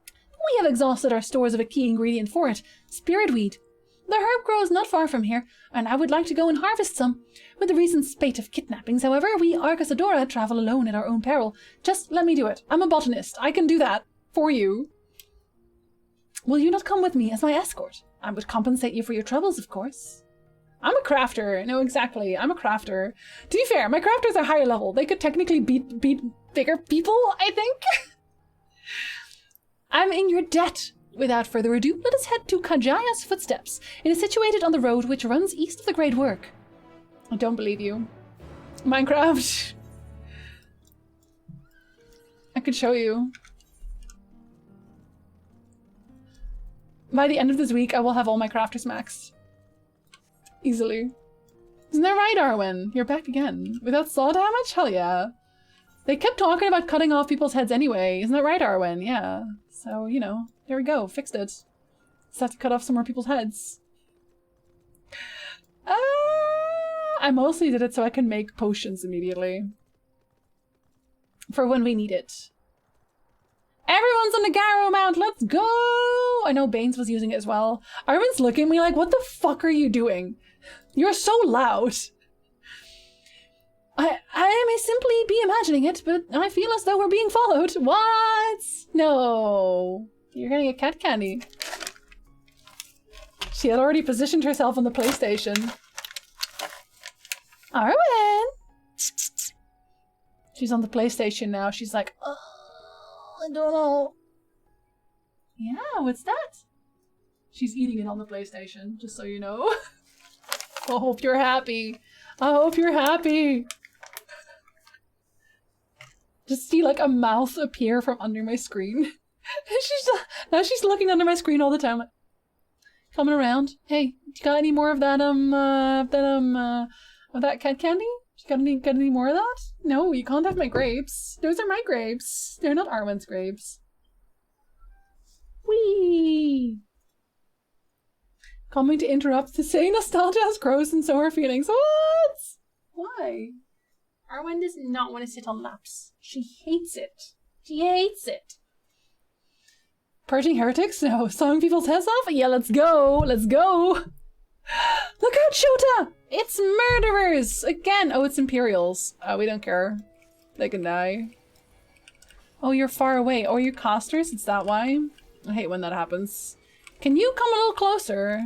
We have exhausted our stores of a key ingredient for it, spiritweed. The herb grows not far from here, and I would like to go and harvest some. With the recent spate of kidnappings, however, we Arcasadora travel alone at our own peril. Just let me do it. I'm a botanist. I can do that for you. Will you not come with me as my escort? I would compensate you for your troubles, of course. I'm a crafter. No, exactly. I'm a crafter. To be fair, my crafters are higher level. They could technically beat bigger people, I think. I'm in your debt. Without further ado, let us head to Kajaya's footsteps. It is situated on the road which runs east of the Great Work. I don't believe you. Minecraft. I could show you. By the end of this week, I will have all my crafters maxed. Easily. Isn't that right, Arwen? You're back again. Without saw damage? Hell yeah. They kept talking about cutting off people's heads anyway. Isn't that right, Arwen? Yeah. So, you know, there we go. Fixed it. Just have to cut off some more people's heads. I mostly did it so I can make potions immediately. For when we need it. Everyone's on the Garrow Mount! Let's go! I know Baines was using it as well. Arwen's looking at me like, what the fuck are you doing? You're so loud. I may simply be imagining it, but I feel as though we're being followed. What? No. You're getting a cat candy. She had already positioned herself on the PlayStation. Arwen! She's on the PlayStation now. She's like, oh. I don't know. Yeah, what's that? She's eating it on the PlayStation, just so you know. I hope you're happy. I hope you're happy. Just see like a mouth appear from under my screen. Now she's looking under my screen all the time. Like, coming around. Hey, you got any more of that of that cat candy? Got any more of that? No, you can't have my grapes. Those are my grapes. They're not Arwen's grapes. Whee! Coming to interrupt to say nostalgia has gross and so are feelings. What? Why? Arwen does not want to sit on laps. She hates it. She hates it. Purging heretics? No. Sawing people's heads off? Yeah, let's go. Let's go. Look out, Shota! It's murderers! Again! Oh, it's Imperials. We don't care. They can die. Oh, you're far away. Oh, you're casters? It's that why? I hate when that happens. Can you come a little closer?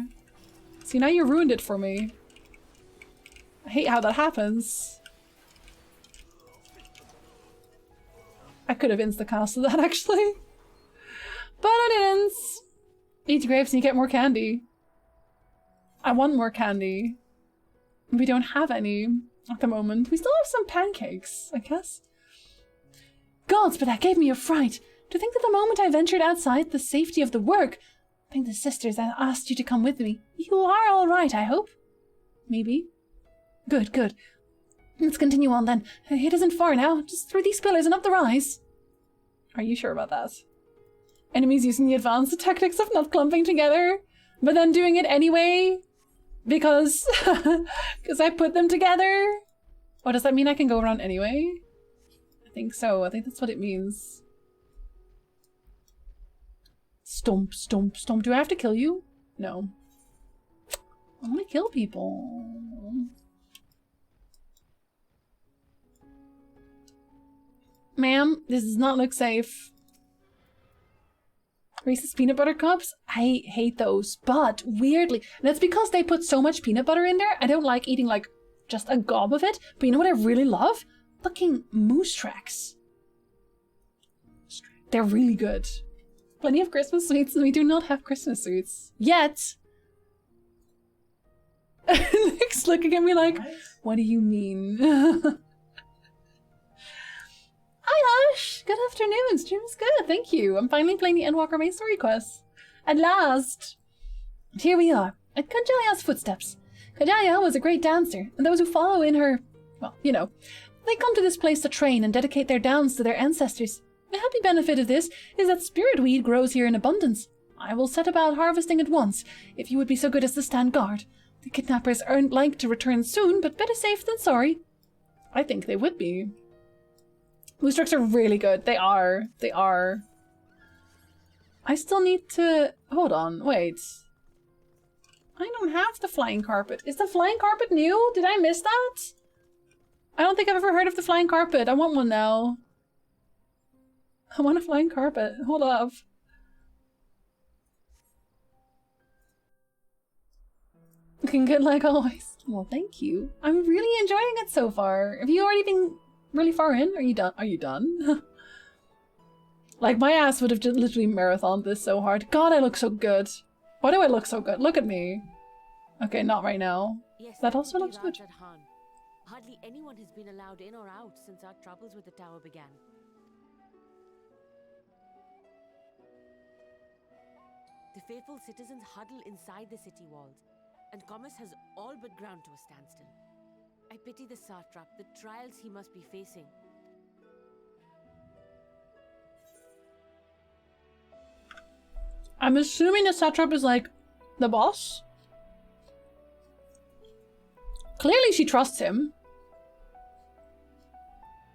See, now you ruined it for me. I hate how that happens. I could have insta-casted that, actually. But I didn't. Eat grapes and you get more candy. I want more candy. We don't have any at the moment. We still have some pancakes, I guess. Gods, but that gave me a fright. To think that the moment I ventured outside the safety of the work, I think the sisters asked you to come with me. You are all right, I hope? Maybe. Good, good. Let's continue on then. It isn't far now. Just through these pillars and up the rise. Are you sure about that? Enemies using the advanced tactics of not clumping together, but then doing it anyway because I put them together. Oh, does that mean I can go around anyway? I think so. I think that's what it means. Stomp, stomp, stomp. Do I have to kill you? No. I want to kill people. Ma'am, this does not look safe. Reese's peanut butter cups? I hate those, but weirdly, and it's because they put so much peanut butter in there, I don't like eating like just a gob of it, but you know what I really love? Fucking moose tracks. They're really good. Plenty of Christmas sweets, and we do not have Christmas sweets. Yet! Nick's looking at me like, what do you mean? Hi Hush! Good afternoon, stream is good, thank you. I'm finally playing the Endwalker main story quest. At last! And here we are, at Kajaya's footsteps. Kajaya was a great dancer, and those who follow in her, well, you know, they come to this place to train and dedicate their dance to their ancestors. The happy benefit of this is that spirit weed grows here in abundance. I will set about harvesting at once, if you would be so good as to stand guard. The kidnappers aren't like to return soon, but better safe than sorry. I think they would be. Moose tracks are really good. They are. They are. I still need to... Hold on. Wait. I don't have the flying carpet. Is the flying carpet new? Did I miss that? I don't think I've ever heard of the flying carpet. I want one now. I want a flying carpet. Hold up. Looking good like always. Well, thank you. I'm really enjoying it so far. Have you already been... really far in? Are you done? Are you done? Like, my ass would have just literally marathoned this so hard. God, I look so good. Why do I look so good? Look at me. Okay, not right now. Yes, that also looks good. Hardly anyone has been allowed in or out since our troubles with the tower began. The faithful citizens huddle inside the city walls, and commerce has all but ground to a standstill. I pity the satrap, the trials he must be facing. I'm assuming the satrap is like the boss. Clearly she trusts him.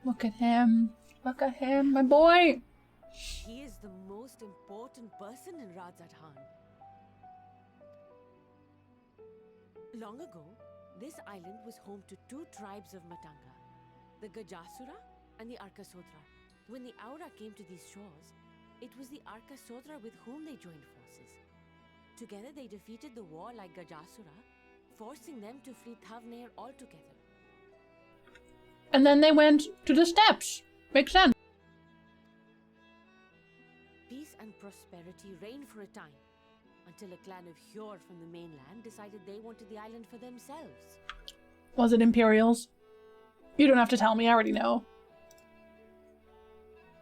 Look at him. Look at him, my boy. He is the most important person in Rajadhan. Long ago, this island was home to two tribes of Matanga, the Gajasura and the Arkasotra. When the Aura came to these shores, it was the Arkasotra with whom they joined forces. Together they defeated the warlike Gajasura, forcing them to flee Thavnair altogether. And then they went to the steppes. Makes sense. prosperity reign for a time, until a clan of Hjor from the mainland decided they wanted the island for themselves. Was it Imperials? You don't have to tell me, I already know.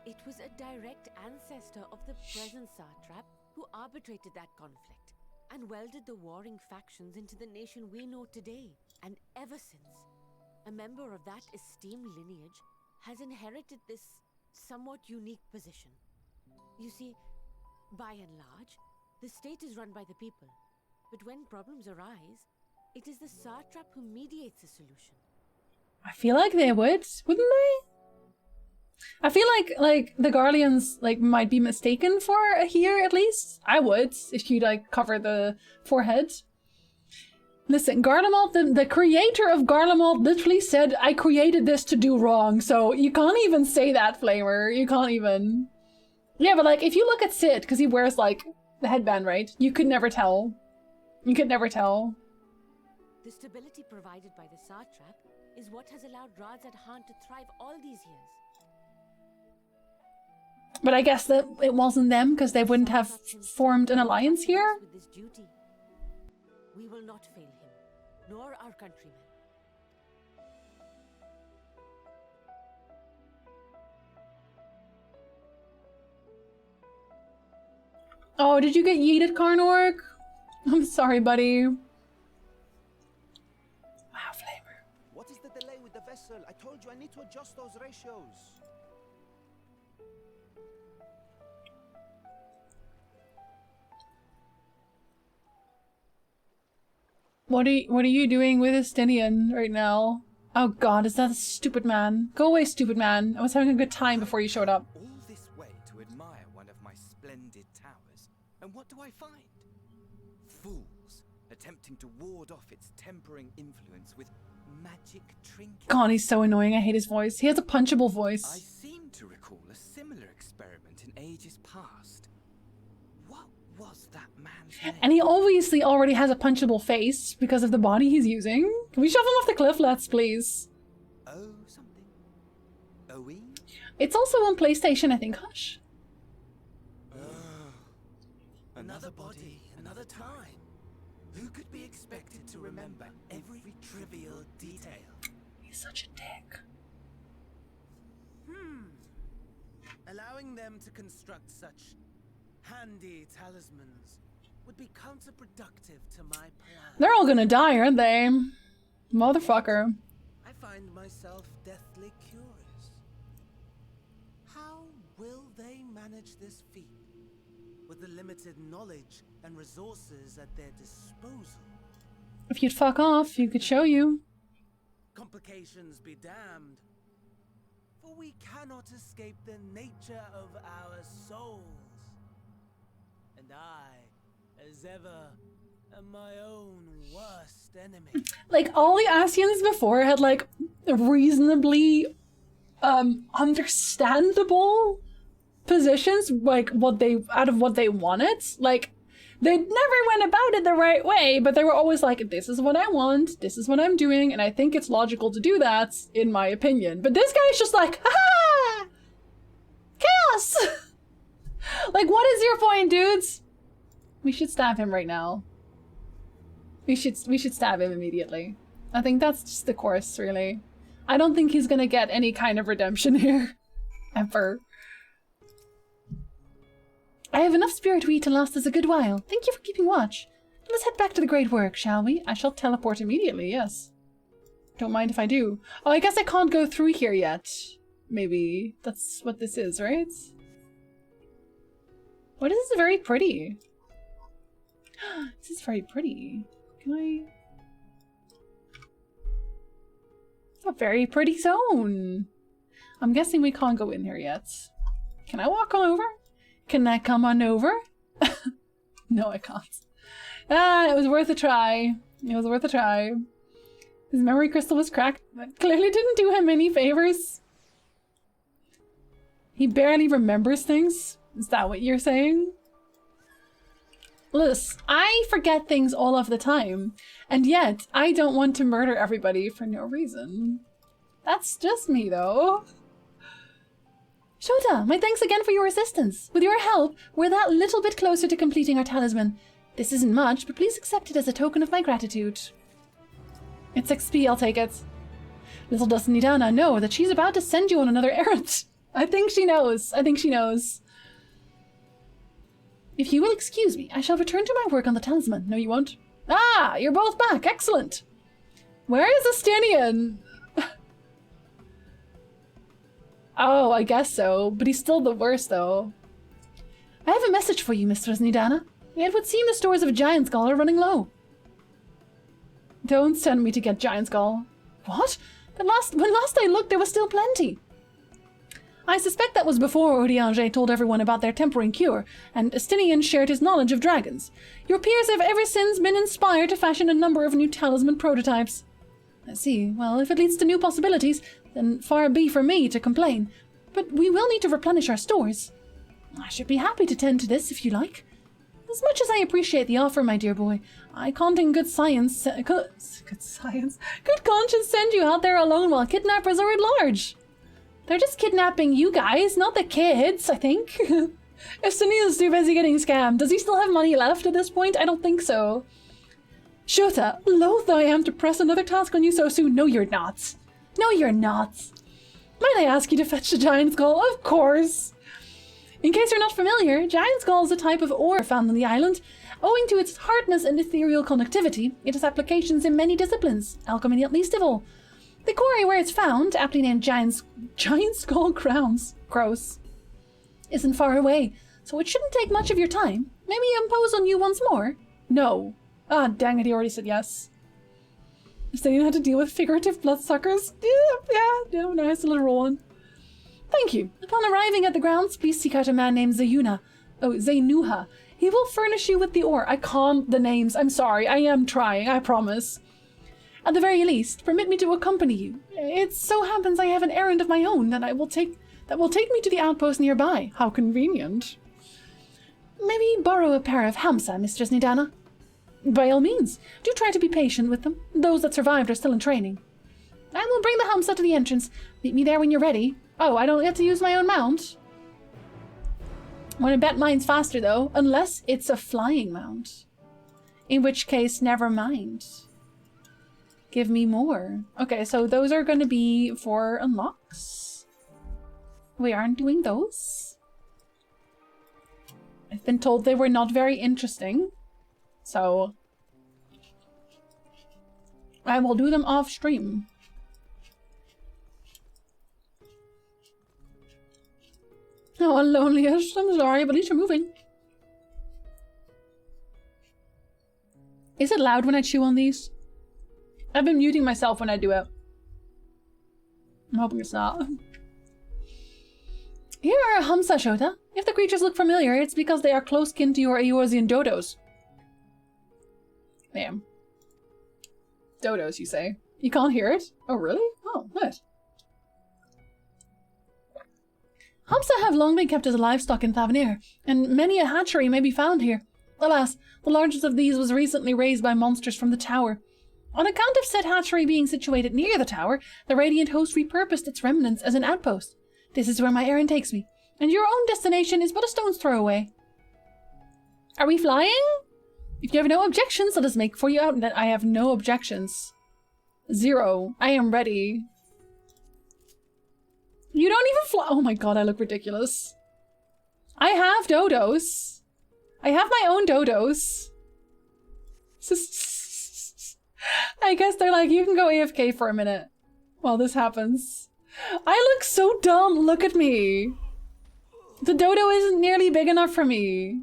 It was a direct ancestor of the present satrap who arbitrated that conflict and welded the warring factions into the nation we know today. And ever since, a member of that esteemed lineage has inherited this somewhat unique position. You see, by and large, the state is run by the people. But when problems arise, it is the satrap who mediates a solution. I feel like they would, wouldn't they? I feel like the Garleans might be mistaken for a here at least. I would if you'd cover the forehead. Listen, Garlemald, the creator of Garlemald literally said, I created this to do wrong, so you can't even say that, Flamer. You can't even. Yeah, but if you look at Sid, because he wears the headband, right? You could never tell. You could never tell. The stability provided by the satrap is what has allowed Radzad Han to thrive all these years. But I guess that it wasn't them, because they wouldn't have formed an alliance here. With this duty, we will not fail him, nor our countrymen. Oh, did you get yeeted, Karnork? I'm sorry, buddy. Wow, Flamer. What is the delay with the vessel? I told you I need to adjust those ratios. What are you doing with Estinian right now? Oh god, is that a stupid man? Go away, stupid man. I was having a good time before you showed up. All this way to admire one of my splendid towers, and what do I find? Fools attempting to ward off its tempering influence with magic trinkets. God, he's so annoying. I hate his voice. He has a punchable voice. I seem to recall a similar experiment in ages past. What was that man's name? And he obviously already has a punchable face because of the body he's using. Can we shove him off the cliff, let's please? Oh, something. OE? It's also on PlayStation, I think. Hush. Another body, another time. Who could be expected to remember every trivial detail? He's such a dick. Allowing them to construct such handy talismans would be counterproductive to my plan. They're all gonna die, aren't they? Motherfucker. I find myself deathly curious. How will they manage this feat with the limited knowledge and resources at their disposal? If you'd fuck off, you could show you. Complications be damned, for we cannot escape the nature of our souls. And I, as ever, am my own worst enemy. All the Asians before had reasonably understandable positions, what they wanted. They never went about it the right way, but they were always like, this is what I want, this is what I'm doing, and I think it's logical to do that, in my opinion. But this guy's just like, ha! Chaos! What is your point, dudes? We should stab him right now. We should stab him immediately. I think that's just the course, really. I don't think he's gonna get any kind of redemption here. Ever. I have enough spirit to eat to last us a good while. Thank you for keeping watch. Let's head back to the great work, shall we? I shall teleport immediately, yes. Don't mind if I do. Oh, I guess I can't go through here yet. Maybe that's what this is, right? What is this? Very pretty. This is very pretty. Can I? It's a very pretty zone. I'm guessing we can't go in here yet. Can I walk on over? Can I come on over? No, I can't. Ah, it was worth a try. It was worth a try. His memory crystal was cracked. That clearly didn't do him any favors. He barely remembers things. Is that what you're saying? Listen, I forget things all of the time, and yet I don't want to murder everybody for no reason. That's just me, though. Shota, my thanks again for your assistance. With your help, we're that little bit closer to completing our talisman. This isn't much, but please accept it as a token of my gratitude. It's XP, I'll take it. Little does Nidana know that she's about to send you on another errand. I think she knows. I think she knows. If you will excuse me, I shall return to my work on the talisman. No, you won't. Ah, you're both back. Excellent. Where is Estinian? Oh, I guess so. But he's still the worst, though. I have a message for you, Mistress Nidana. It would seem the stores of Giant Skull are running low. Don't send me to get Giant Skull. What? When last I looked, there was still plenty. I suspect that was before Odiange told everyone about their tempering cure, and Estinian shared his knowledge of dragons. Your peers have ever since been inspired to fashion a number of new talisman prototypes. I see. Well, if it leads to new possibilities, then far be from me to complain. But we will need to replenish our stores. I should be happy to tend to this if you like. As much as I appreciate the offer, my dear boy, I can't in good conscience send you out there alone while kidnappers are at large. They're just kidnapping you guys, not the kids, I think. Estinian's too busy getting scammed. Does he still have money left at this point? I don't think so. Shota, loath I am to press another task on you so soon. No, you're not. No, you're not. Might I ask you to fetch the Giant Skull? Of course. In case you're not familiar, Giant Skull is a type of ore found on the island. Owing to its hardness and ethereal conductivity, it has applications in many disciplines, alchemy not least of all. The quarry where it's found, aptly named Giant Skull Gross, isn't far away, so it shouldn't take much of your time. Maybe impose on you once more? No. Ah, dang it, he already said yes. Estinian had to deal with figurative bloodsuckers? Yeah, nice little one. Thank you. Upon arriving at the grounds, please seek out a man named Zainuha. He will furnish you with the ore. I can't the names. I'm sorry. I am trying. I promise. At the very least, permit me to accompany you. It so happens I have an errand of my own that will take me to the outpost nearby. How convenient. Maybe borrow a pair of Hamsa, Mistress Nidana. By all means. Do try to be patient with them. Those that survived are still in training. I will bring the Hamsa to the entrance. Meet me there when you're ready. Oh, I don't get to use my own mount? I want to bet mine's faster, though. Unless it's a flying mount. In which case, never mind. Give me more. Okay, so those are going to be for unlocks. We aren't doing those. I've been told they were not very interesting. So I will do them off stream. Oh, loneliest. I'm sorry, but at least you're moving. Is it loud when I chew on these? I've been muting myself when I do it. I'm hoping it's not. Here are Hamsa, Shota. If the creatures look familiar, it's because they are close kin to your Eorzean dodos. Damn. Dodos, you say? You can't hear it? Oh, really? Oh, nice. Hamsa have long been kept as livestock in Thavenir, and many a hatchery may be found here. Alas, the largest of these was recently raised by monsters from the tower. On account of said hatchery being situated near the tower, the Radiant Host repurposed its remnants as an outpost. This is where my errand takes me, and your own destination is but a stone's throw away. Are we flying? If you have no objections, let us make for you out. I have no objections. 0. I am ready. You don't even fly. Oh my god, I look ridiculous. I have dodos. I have my own dodos. I guess they're like, you can go AFK for a minute while this happens. I look so dumb. Look at me. The dodo isn't nearly big enough for me.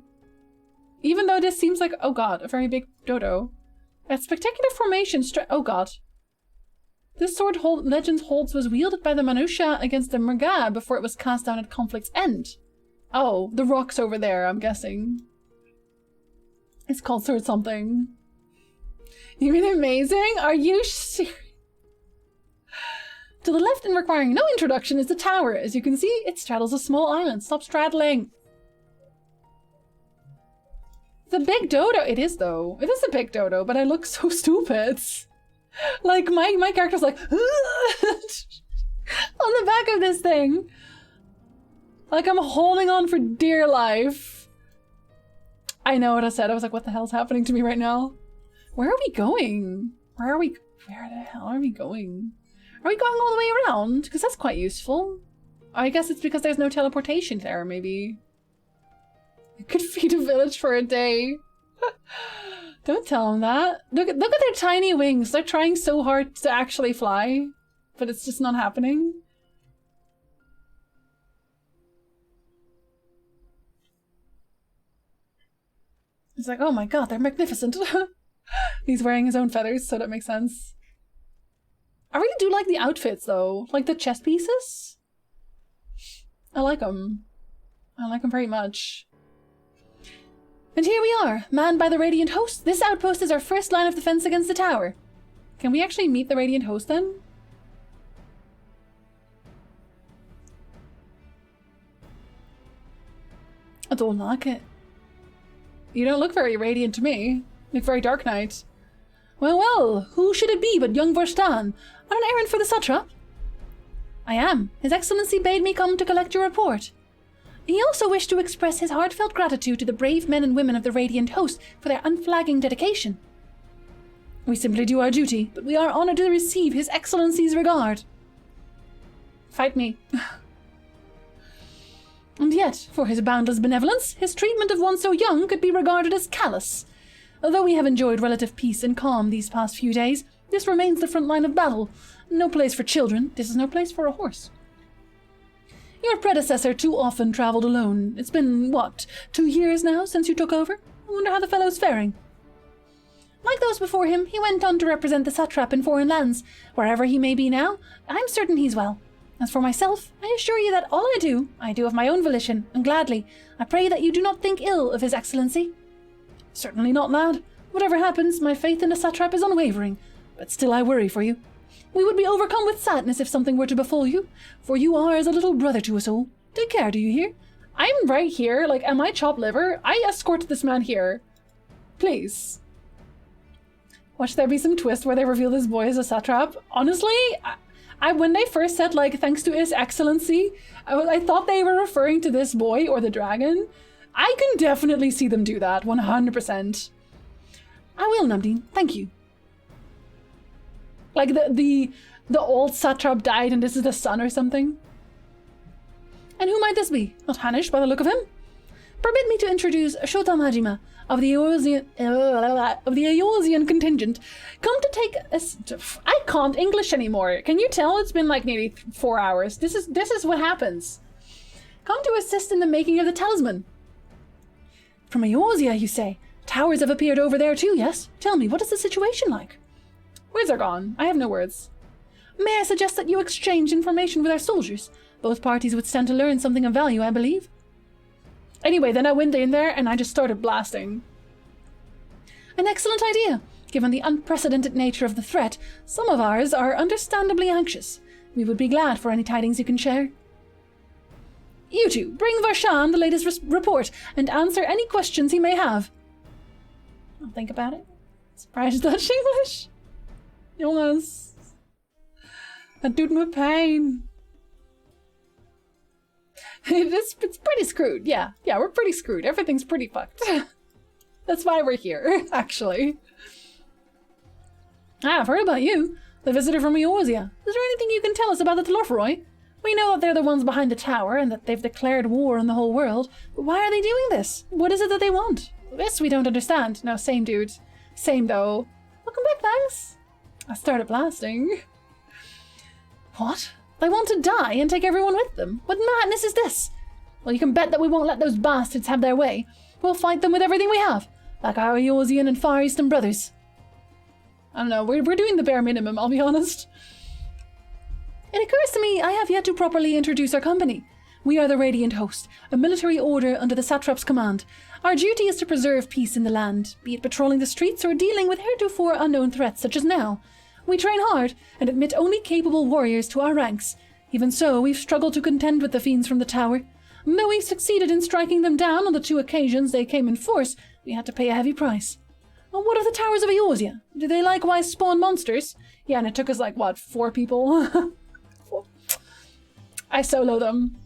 Even though this seems like, oh god, a very big dodo. At spectacular formation, oh god. This sword legend holds was wielded by the Manusha against the Murga before it was cast down at conflict's end. Oh, the rock's over there, I'm guessing. It's called sword something. You mean amazing? Are you serious? To the left and requiring no introduction is the tower. As you can see, it straddles a small island. Stop straddling. The big dodo. It is though. It is a big dodo, but I look so stupid. Like my character's like on the back of this thing. Like, I'm holding on for dear life. I know what I said. I was like, what the hell's happening to me right now? Where are we going? Where the hell are we going? Are we going all the way around? Because that's quite useful. I guess it's because there's no teleportation there, maybe. I could feed a village for a day. Don't tell them that. Look at their tiny wings. They're trying so hard to actually fly, but it's just not happening. It's like, oh my god, they're magnificent. He's wearing his own feathers, so that makes sense. I really do like the outfits, though. Like the chest pieces. I like them. I like them very much. And here we are, manned by the Radiant Host. This outpost is our first line of defense against the tower. Can we actually meet the Radiant Host, then? I don't like it. You don't look very radiant to me. You look very Dark Knight. Well, well, who should it be but young Vorstan? On an errand for the satrap? I am. His Excellency bade me come to collect your report. He also wished to express his heartfelt gratitude to the brave men and women of the Radiant Host for their unflagging dedication. We simply do our duty, but we are honored to receive His Excellency's regard. Fight me. And yet, for his boundless benevolence, his treatment of one so young could be regarded as callous. Although we have enjoyed relative peace and calm these past few days, this remains the front line of battle. No place for children. This is no place for a horse. Your predecessor too often traveled alone. It's been, what, 2 years now since you took over? I wonder how the fellow's faring. Like those before him, he went on to represent the satrap in foreign lands. Wherever he may be now, I'm certain he's well. As for myself, I assure you that all I do of my own volition, and gladly. I pray that you do not think ill of His Excellency. Certainly not, lad. Whatever happens, my faith in the satrap is unwavering, but still I worry for you. We would be overcome with sadness if something were to befall you, for you are as a little brother to us all. Take care, do you hear? I'm right here, like, am I chopped liver? I escort this man here. Please. Watch there be some twist where they reveal this boy as a satrap. Honestly, when they first said, like, thanks to His Excellency, I thought they were referring to this boy or the dragon. I can definitely see them do that, 100%. I will, Namdeen. Thank you. Like, the old satrap died and this is the son or something. And who might this be? Not Hanish by the look of him. Permit me to introduce Shota Majima of the Eorzean contingent, come to take a... I can't English anymore. Can you tell? It's been like nearly 4 hours. This is what happens. Come to assist in the making of the talisman. From Eorzea, you say? Towers have appeared over there too, yes? Tell me, what is the situation like? Words are gone. I have no words. May I suggest that you exchange information with our soldiers? Both parties would stand to learn something of value, I believe. Anyway, then I went in there and I just started blasting. An excellent idea. Given the unprecedented nature of the threat, some of ours are understandably anxious. We would be glad for any tidings you can share. You two, bring Varshan the latest report and answer any questions he may have. I'll think about it. Surprised Dutch English? Jongens. Dat doet me pijn. It's pretty screwed, yeah. Yeah, we're pretty screwed. Everything's pretty fucked. That's why we're here, actually. I've heard about you, the visitor from Eorzea. Is there anything you can tell us about the Telorferoi? We know that they're the ones behind the tower and that they've declared war on the whole world, but why are they doing this? What is it that they want? This we don't understand. No, same dude. Same though. Welcome back, thanks. I started blasting. What? They want to die and take everyone with them? What madness is this? Well, you can bet that we won't let those bastards have their way. We'll fight them with everything we have, like our Eorzean and Far Eastern brothers. I don't know, we're doing the bare minimum, I'll be honest. It occurs to me I have yet to properly introduce our company. We are the Radiant Host, a military order under the satrap's command. Our duty is to preserve peace in the land, be it patrolling the streets or dealing with heretofore unknown threats such as now. We train hard and admit only capable warriors to our ranks. Even so, we've struggled to contend with the fiends from the tower. Though we've succeeded in striking them down on the 2 occasions they came in force, we had to pay a heavy price. Well, what are the towers of Eorzea? Do they likewise spawn monsters? Yeah, and it took us like, what, 4 people? I solo them.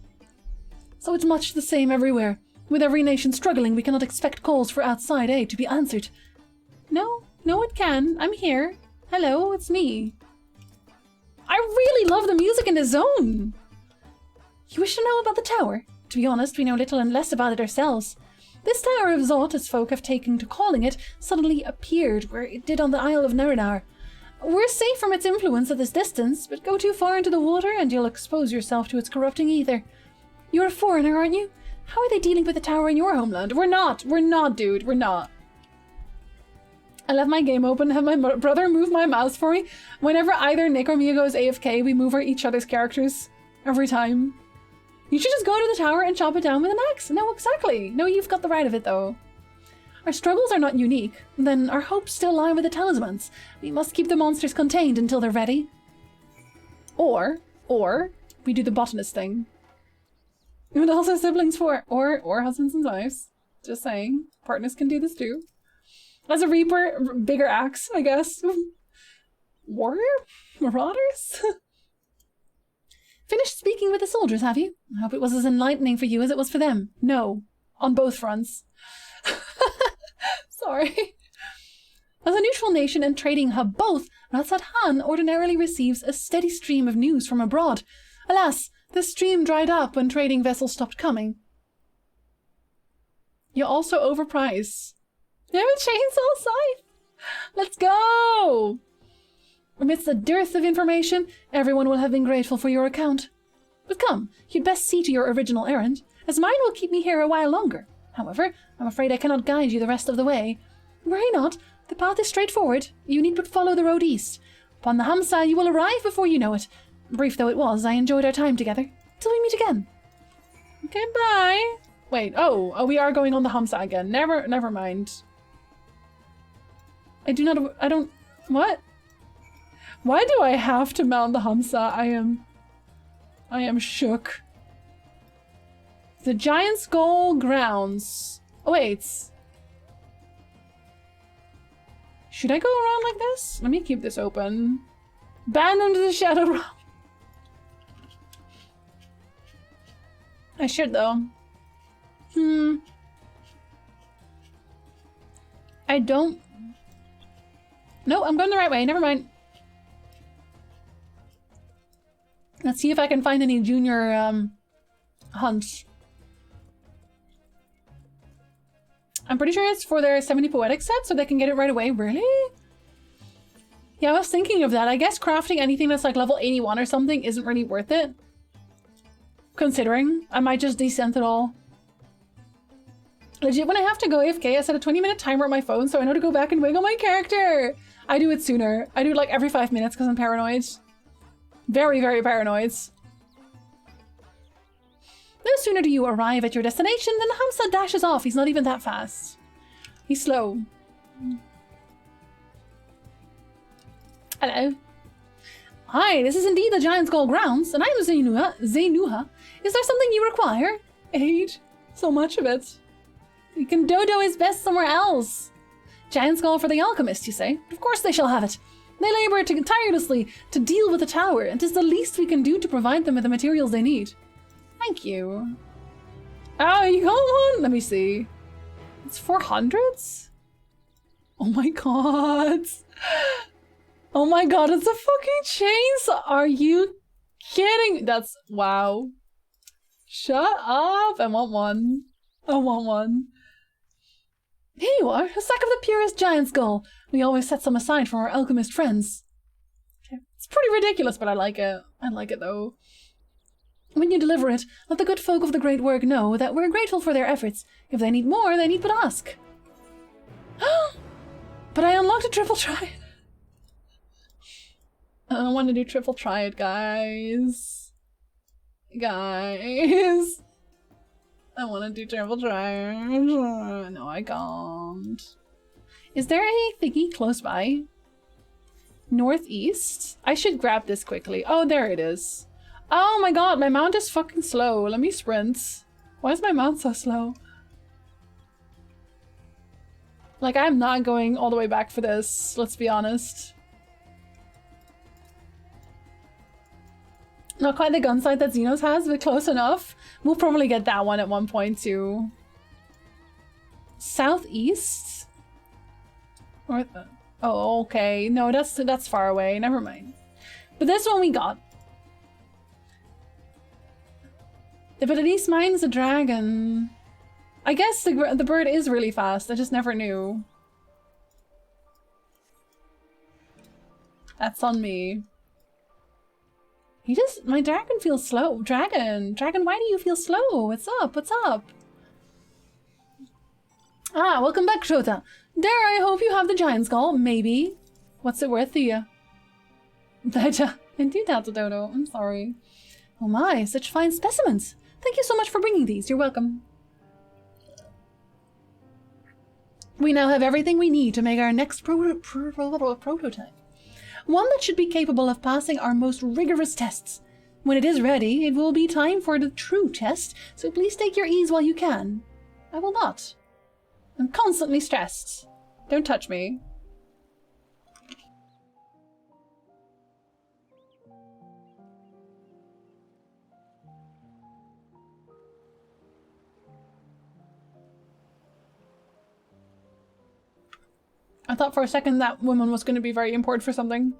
so it's much the same everywhere. With every nation struggling, we cannot expect calls for outside aid to be answered. No, it can. I'm here. Hello, it's me. I really love the music in the zone. You wish to know about the tower? To be honest, we know little and less about it ourselves. This Tower of Zot, as folk have taken to calling it, suddenly appeared where it did on the Isle of Narinar. We're safe from its influence at this distance, but go too far into the water and you'll expose yourself to its corrupting ether. You're a foreigner, aren't you? How are they dealing with the tower in your homeland? We're not, dude, we're not. I left my game open, have my brother move my mouse for me. Whenever either Nick or Mia goes AFK, we move each other's characters. Every time. You should just go to the tower and chop it down with an axe. No, exactly. No, you've got the right of it, though. Our struggles are not unique. Then our hopes still lie with the talismans. We must keep the monsters contained until they're ready. Or, we do the botanist thing. And also siblings for, or husbands and wives. Just saying. Partners can do this too. As a reaper, bigger axe, I guess. Warrior? Marauders? Finished speaking with the soldiers, have you? I hope it was as enlightening for you as it was for them. No. On both fronts. Sorry. As a neutral nation and trading hub both, Ratsat Han ordinarily receives a steady stream of news from abroad. Alas, this stream dried up when trading vessels stopped coming. You also overprice. You have a chainsaw scythe? Let's go! Amidst a dearth of information, everyone will have been grateful for your account. But come, you'd best see to your original errand, as mine will keep me here a while longer. However, I'm afraid I cannot guide you the rest of the way. Worry not, the path is straightforward. You need but follow the road east. Upon the Hamsa, you will arrive before you know it. Brief though it was, I enjoyed our time together. Till we meet again. Okay, bye. Wait, oh, we are going on the Hamsa again. Never mind. I don't, what? Why do I have to mount the Hamsa? I am shook. The Giant Skull grounds. Oh, wait. Should I go around like this? Let me keep this open. Banned under the Shadow Realm. I should, though. I don't... No, I'm going the right way. Never mind. Let's see if I can find any junior hunts. I'm pretty sure it's for their 70 Poetic set, so they can get it right away. Really? Yeah, I was thinking of that. I guess crafting anything that's like level 81 or something isn't really worth it. Considering I might just descent it all. Legit, when I have to go AFK, I set a 20-minute timer on my phone so I know to go back and wiggle my character. I do it sooner. I do it like every 5 minutes because I'm paranoid. Very, very paranoid. No sooner do you arrive at your destination than Hamsa dashes off. He's not even that fast. He's slow. Hello. Hi, this is indeed the Giant Skull grounds, and I'm Zenuha. Is there something you require? Aid? So much of it. You can dodo his best somewhere else. Giant Skull for the alchemist, you say? Of course they shall have it. They labor tirelessly to deal with the tower, and 'tis the least we can do to provide them with the materials they need. Thank you. Oh, you got one? Let me see. It's 400s? Oh my god. Oh my god, it's a fucking chainsaw. Are you kidding? That's... wow. Shut up. I want one. I want one. Here you are, a sack of the purest giant skull. We always set some aside for our alchemist friends. Okay. It's pretty ridiculous, but I like it. I like it though. When you deliver it, let the good folk of the great work know that we're grateful for their efforts. If they need more, they need but ask. But I unlocked a triple triad. I want to do triple triad, guys. Guys. I want to do triple triad. No, I can't. Is there a thingy close by? Northeast? I should grab this quickly. Oh, there it is. Oh my god, my mount is fucking slow. Let me sprint. Why is my mount so slow? Like, I'm not going all the way back for this, let's be honest. Not quite the gun sight that Xenos has, but close enough. We'll probably get that one at one point too. Southeast? Or oh, okay. No, that's far away. Never mind. But this one we got. But at least mine's a dragon. I guess the bird is really fast. I just never knew. That's on me. My dragon feels slow. Dragon, why do you feel slow? What's up? What's up? Ah, welcome back, Shota. There, I hope you have the giant skull. Maybe. What's it worth to you? Indeed, Dodo. I'm sorry. Oh my, such fine specimens. Thank you so much for bringing these. You're welcome. We now have everything we need to make our next prototype. One that should be capable of passing our most rigorous tests. When it is ready, it will be time for the true test, so please take your ease while you can. I will not. I'm constantly stressed. Don't touch me. I thought for a second that woman was going to be very important for something.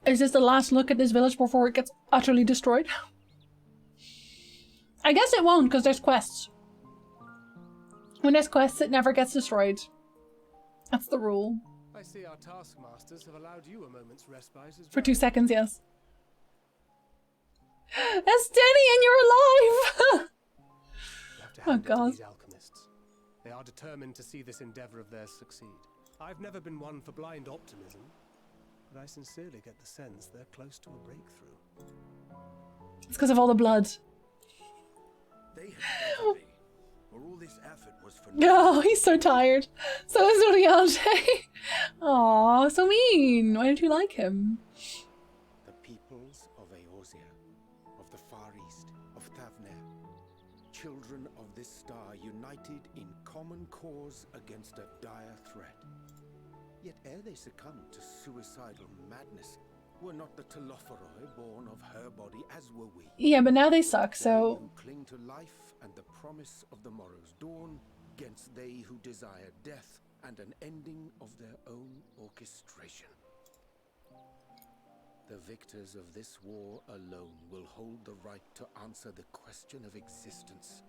Is this the last look at this village before it gets utterly destroyed? I guess it won't, because there's quests. When there's quests, it never gets destroyed. That's the rule. I see our taskmasters have allowed you a moment's respite as well. For 2 seconds, yes. That's Denny and you're alive! Oh god. These alchemists. They are determined to see this endeavor of theirs succeed. I've never been one for blind optimism, but I sincerely get the sense they're close to a breakthrough. It's because of all the blood. They had better be, or all this effort was for Oh, he's so tired. So is Uriaje. Aw, so mean. Why don't you like him? The peoples of Eorzea, of the Far East, of Thavner, children of this star united in common cause against a dire threat. Yet ere they succumbed to suicidal madness, were not the Telophoroi born of her body as were we? Yeah, but now they suck, so... Who cling to life and the promise of the morrow's dawn, against they who desire death and an ending of their own orchestration. The victors of this war alone will hold the right to answer the question of existence,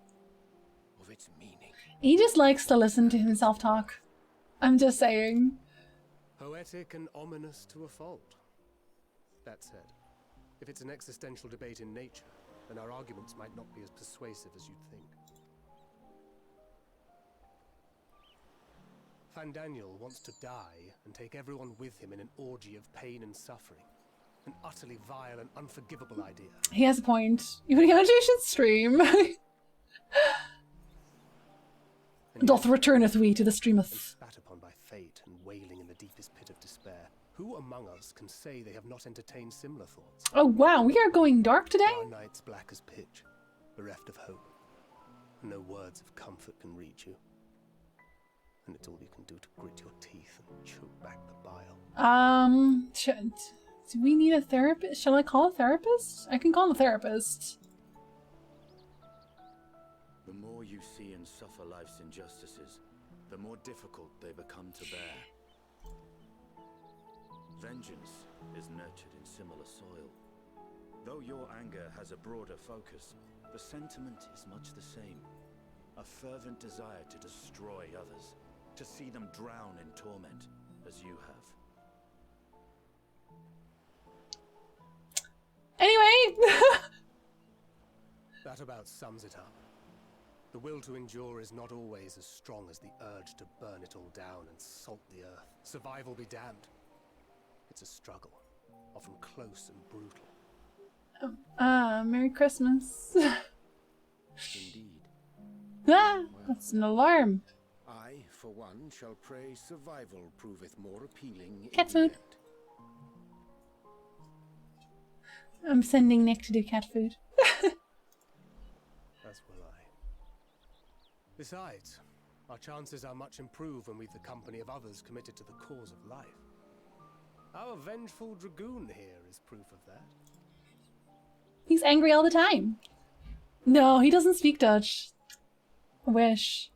of its meaning. He just likes to listen to himself talk. I'm just saying. Poetic and ominous to a fault. That said, if it's an existential debate in nature, then our arguments might not be as persuasive as you'd think. Fandaniel wants to die and take everyone with him in an orgy of pain and suffering. An utterly vile and unforgivable idea. He has a point. Uriaje should stream. Doth returneth we to the streameth. Spat upon by fate and wailing in the deepest pit of despair. Who among us can say they have not entertained similar thoughts? Oh wow, we are going dark today? Our nights black as pitch, bereft of hope. No words of comfort can reach you. And it's all you can do to grit your teeth and choke back the bile. Do we need a therapist? Shall I call a therapist? I can call a therapist. The more you see and suffer life's injustices, the more difficult they become to bear. Vengeance is nurtured in similar soil. Though your anger has a broader focus, the sentiment is much the same. A fervent desire to destroy others, to see them drown in torment, as you have. Anyway! That about sums it up. The will to endure is not always as strong as the urge to burn it all down and salt the earth. Survival be damned. It's a struggle, often close and brutal. Merry Christmas. Indeed. Ah, that's an alarm. I, for one, shall pray survival proveth more appealing. Cat food. I'm sending Nick to do cat food. As will I. Besides, Our chances are much improved when we've the company of others committed to the cause of life. Our vengeful dragoon here is proof of that. He's angry all the time. No, he doesn't speak Dutch. I wish.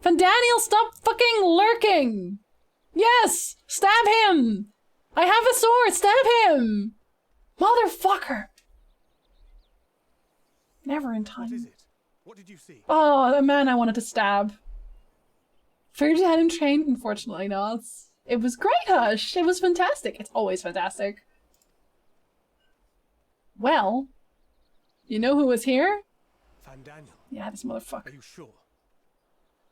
Fandaniel, stop fucking lurking! Yes! Stab him! I have a sword! Stab him! Motherfucker! Never in time. What is it? What did you see? Oh, the man I wanted to stab. Feared to had him trained, unfortunately not. It was great, Hush! It was fantastic. It's always fantastic. Well, you know who was here? Fandaniel. Yeah, this motherfucker. Are you sure?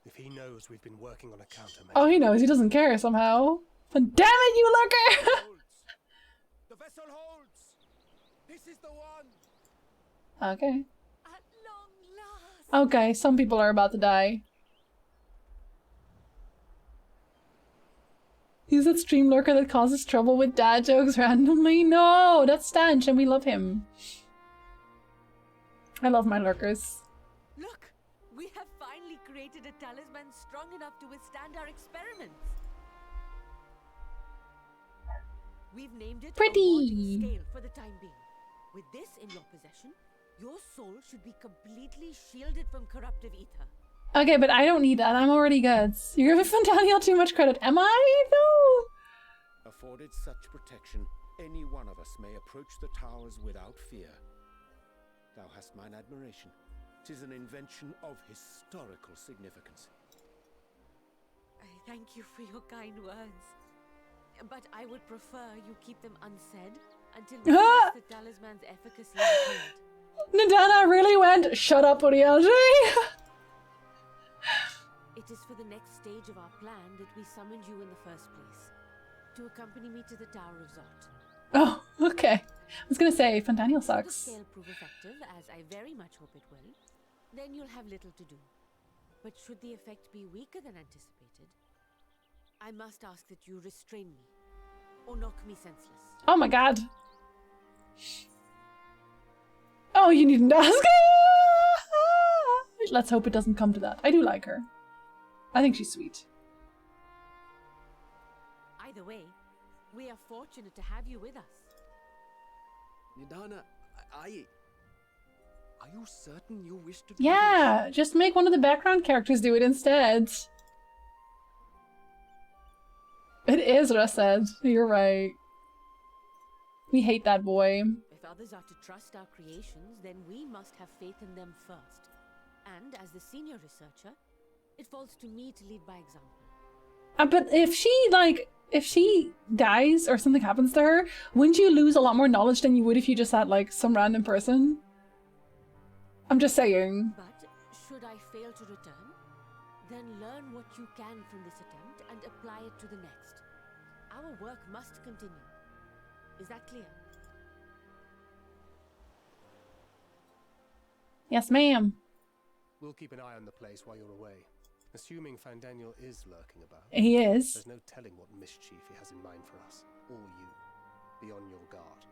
If he knows we've been working on a countermeasure. Oh, he knows. He doesn't care somehow. But damn it, you lurker! The vessel holds. This is the one. Okay. Okay, some people are about to die. He's that stream lurker that causes trouble with dad jokes randomly. No, that's Stanch and we love him. I love my lurkers. Look, we have finally created a talisman strong enough to withstand our experiments. We've named it Pretty. Scale for the time being. With this in your possession, your soul should be completely shielded from corruptive ether. Okay, but I don't need that. I'm already good. You're giving Fandaniel too much credit. Am I? No. Afforded such protection, any one of us may approach the towers without fear. Thou hast mine admiration. 'Tis an invention of historical significance. I thank you for your kind words. But I would prefer you keep them unsaid until we test the talisman's efficacy in the field. Nadana really went, shut up, Urielji. It is for the next stage of our plan that we summoned you in the first place. To accompany me to the Tower of Zot. Oh, okay. I was gonna say, Fandaniel Should the sucks. scale prove effective, as I very much hope it will, then you'll have little to do. But should the effect be weaker than anticipated, I must ask that you restrain me, or knock me senseless. Oh my god. Oh, you needn't ask. Let's hope it doesn't come to that. I do like her. I think she's sweet. Either way, we are fortunate to have you with us. Nidana, are you certain you wish to do Yeah, just make one of the background characters do it instead. It is Rased. You're right. We hate that boy. If others are to trust our creations, then we must have faith in them first. And as the senior researcher, it falls to me to lead by example. But if she dies or something happens to her, wouldn't you lose a lot more knowledge than you would if you just had like some random person? I'm just saying. But should I fail to return, then learn what you can from this attempt and apply it to the next. Our work must continue. Is that clear? Yes, ma'am. We'll keep an eye on the place while you're away. Assuming Fandaniel is lurking about. He is. There's no telling what mischief he has in mind for us, or you. Be on your guard.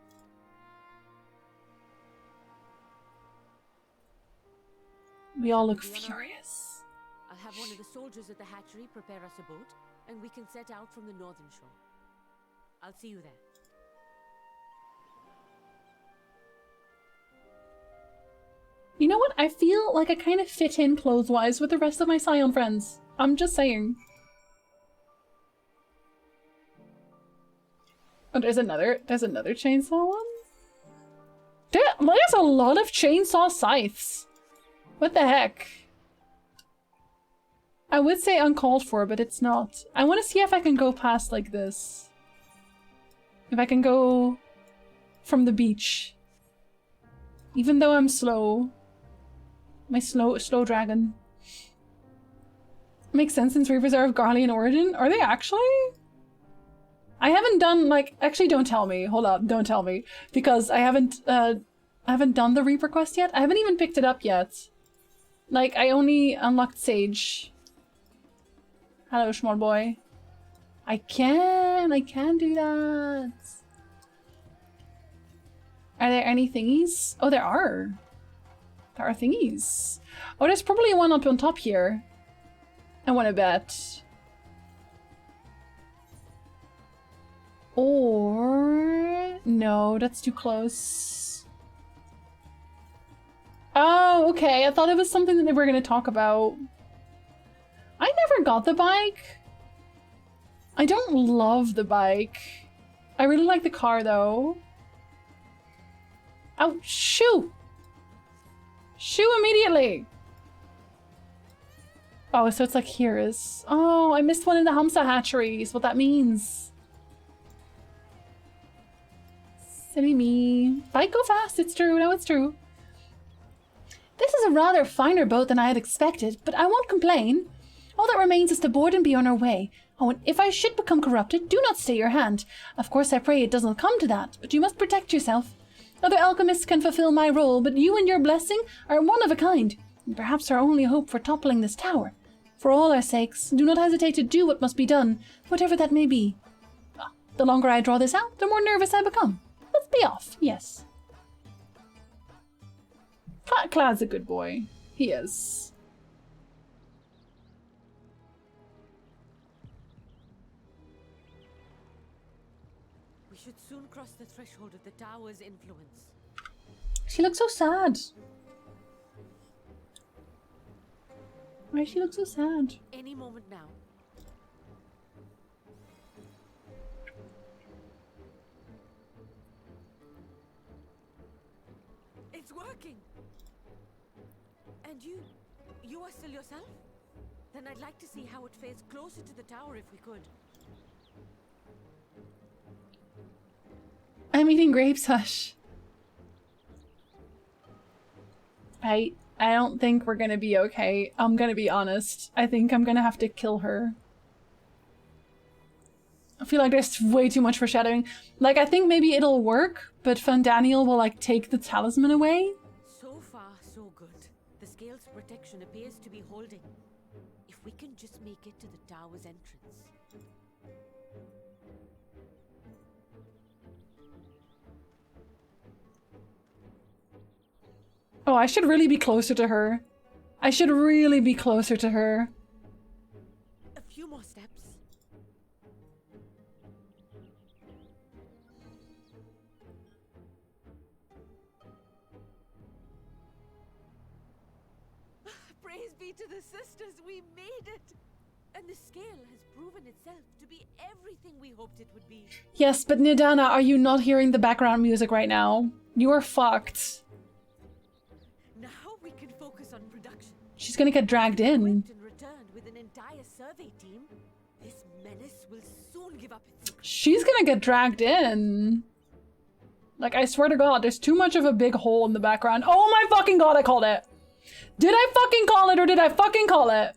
We all look furious. I'll have one of the soldiers at the hatchery prepare us a boat, and we can set out from the northern shore. I'll see you there. You know what? I feel like I kind of fit in clothes-wise with the rest of my Scion friends. I'm just saying. Oh, there's another chainsaw one? There's a lot of chainsaw scythes. What the heck? I would say uncalled for, but it's not. I want to see if I can go past like this. If I can go from the beach. Even though I'm slow. My slow dragon. Makes sense since Reapers are of Garlean origin. Are they actually? I haven't done like actually don't tell me. Hold up, don't tell me. Because I haven't done the Reaper quest yet. I haven't even picked it up yet. Like I only unlocked Sage. Hello, small boy. I can do that. Are there any thingies? Oh, there are. There are thingies. Oh, there's probably one up on top here. I want to bet. Or... no, that's too close. Oh, okay. I thought it was something that they were going to talk about. I never got the bike. I don't love the bike. I really like the car, though. Oh, shoo! Shoo immediately! Oh, so it's like here is... oh, I missed one in the Hamsa hatcheries. What that means. Silly me. Bike go fast, it's true. No, it's true. This is a rather finer boat than I had expected, but I won't complain. All that remains is to board and be on our way. Oh, and if I should become corrupted, do not stay your hand. Of course, I pray it doesn't come to that, but you must protect yourself. Other alchemists can fulfill my role, but you and your blessing are one of a kind, and perhaps our only hope for toppling this tower. For all our sakes, do not hesitate to do what must be done, whatever that may be. The longer I draw this out, the more nervous I become. Let's be off, yes. Clad's a good boy. He is. We should soon cross the threshold of the tower's influence. She looks so sad. Why does she look so sad? Any moment now. It's working! And you are still yourself? Then I'd like to see how it fares closer to the tower if we could. I'm eating grapes, hush. I don't think we're gonna be okay. I'm gonna be honest. I think I'm gonna have to kill her. I feel like there's way too much foreshadowing. Like, I think maybe it'll work, but Fandaniel will, like, take the talisman away. So far, so good. The scale's protection appears to be holding. If we can just make it to the tower's entrance. Oh, I should really be closer to her. I should really be closer to her. A few more steps. Praise be to the sisters, we made it! And the scale has proven itself to be everything we hoped it would be. Yes, but Nidana, are you not hearing the background music right now? You are fucked. Now we can focus on production. She's gonna get dragged in. And returned with an entire survey team. This menace will soon give up its secret. She's gonna get dragged in. Like, I swear to God, there's too much of a big hole in the background. Oh my fucking God, I called it. Did I fucking call it or did I fucking call it?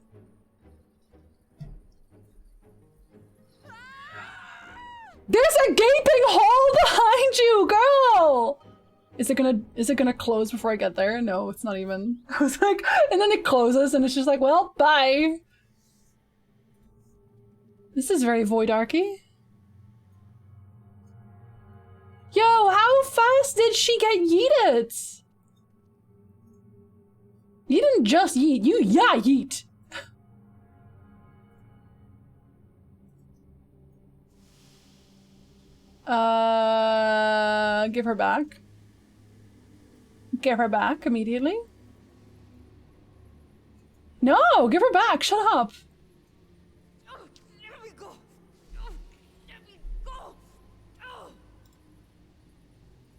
There's a gaping hole behind you, girl! Is it gonna close before I get there? No, it's not even. I was like, and then it closes and it's just like, well, bye. This is very Voidarchy. Yo, how fast did she get yeeted? You didn't just yeet, you yeet. Give her back. Give her back immediately. No, give her back. Shut up. Let me go. Let me go.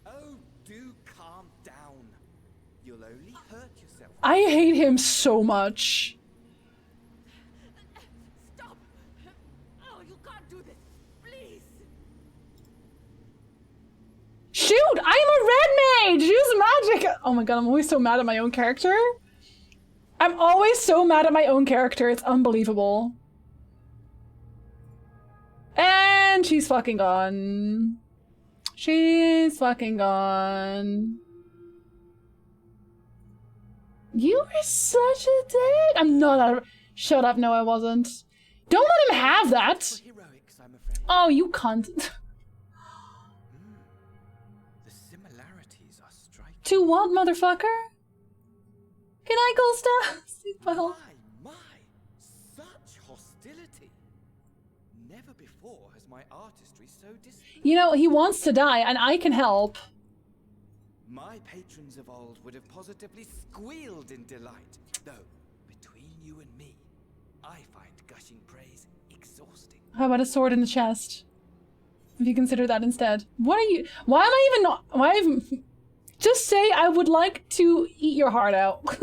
Oh, do calm down. You'll only hurt yourself. I hate him so much. Stop. Oh, you can't do this. Please. Shoot, I'm a red mage! Use magic! Oh my God, I'm always so mad at my own character. I'm always so mad at my own character. It's unbelievable. And she's fucking gone. She's fucking gone. You were such a dick. I'm not. Shut up. No, I wasn't. Don't let him have that. Oh, you cunt. The similarities are striking. To what, motherfucker? Can I go stop? My, such Never before has my artistry so displayed. You know, he wants to die, and I can help. My patrons of old would have positively squealed in delight, though between you and me, I find gushing praise exhausting. How about a sword in the chest? If you consider that instead. What are you? Why am I even not? Why even? Just say I would like to eat your heart out.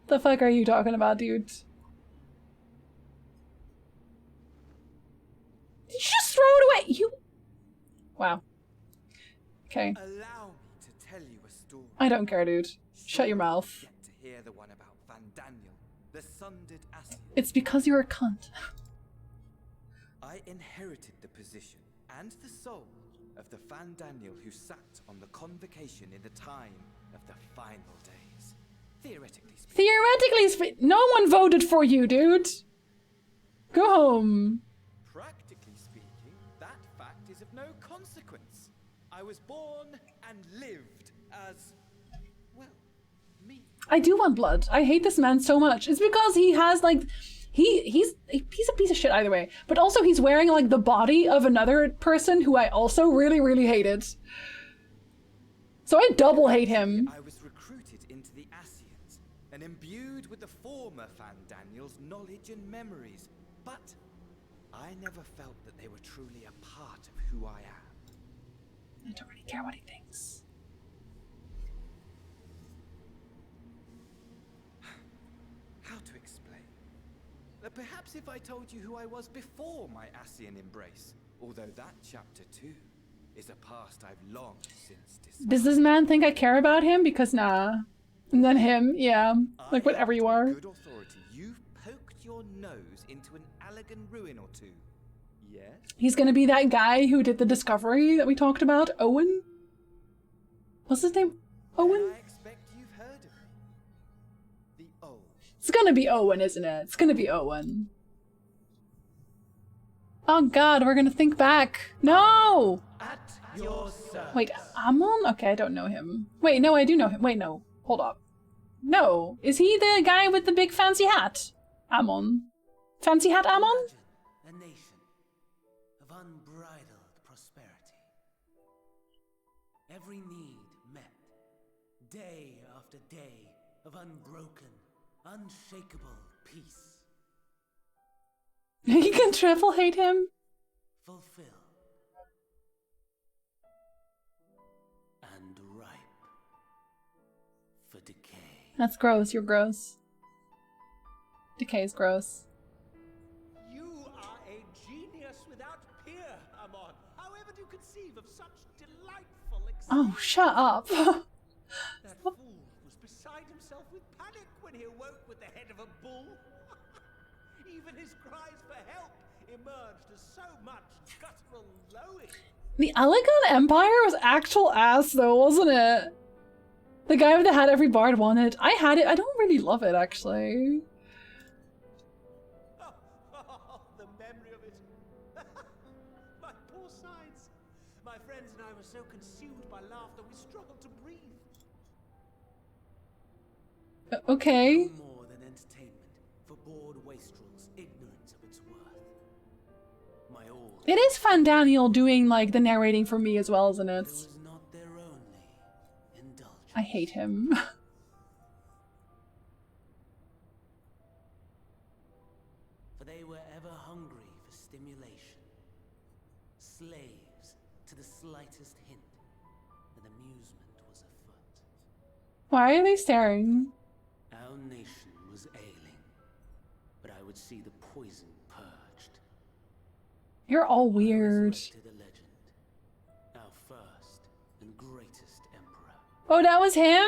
The fuck are you talking about, dude? Did you just throw it away? You. Wow. Okay. Allow me to tell you a story. I don't care, dude. Shut your mouth. Get to hear the one about Van Daniel, the sundered Asien. It's because you're a cunt. I inherited the position and the soul of the Van Daniel who sat on the convocation in the time of the final days. Theoretically speaking. No one voted for you, dude. Go home. Practically speaking, that fact is of no consequence. I was born and lived as, well, me. I do want blood. I hate this man so much. It's because he has like, he's a piece of shit either way. But also he's wearing like the body of another person who I also really, really hated. So I double hate him. I was recruited into the Asians and imbued with the former Van Daniel's knowledge and memories. But I never felt that they were truly a part of who I am. I don't really care what he thinks. How to explain? Perhaps if I told you who I was before my Asian embrace, although that chapter too is a past I've long since dismissed. Does this man think I care about him? Because nah. And then him, yeah. Like whatever you are. Good authority, you've poked your nose into an elegant ruin or two. Yes? He's gonna be that guy who did the discovery that we talked about. Owen? What's his name? Owen? I expect you've heard of him. The old. It's gonna be Owen, isn't it? It's gonna be Owen. Oh god, we're gonna think back. No! At your service. Wait, Amon? Okay, I don't know him. Wait, no, I do know him. Wait, no. Hold up. No. Is he the guy with the big fancy hat? Amon. Fancy hat Amon? A nation of unbridled prosperity. Every need met. Day after day of unbroken, unshakable peace. You can triple hate him? Fulfilled. And ripe for decay. That's gross. You're gross. Decay's gross. You are a genius without peer, Amon. However do you conceive of such delightful Oh, shut up. That fool was beside himself with panic when he awoke with the head of a bull. Even his cries for help emerged as so much guttural lowing. The Elegant Empire was actual ass though, wasn't it? The guy with the hat every bard wanted. I had it. I don't really love it, actually. The memory of it. My poor sides. My friends and I were so consumed by laughter we struggled to breathe. Okay. No more than entertainment for bored wastrels ignorant of its worth. My all. It is Fan Daniel doing like the narrating for me as well, isn't it? was not their only indulgence. I hate him. For they were ever hungry for stimulation, slaves to the slightest hint that amusement was afoot. Why are they staring? Our nation was ailing, but I would see the poison purged. You're all weird. To the legend, our first and greatest emperor. Oh, that was him?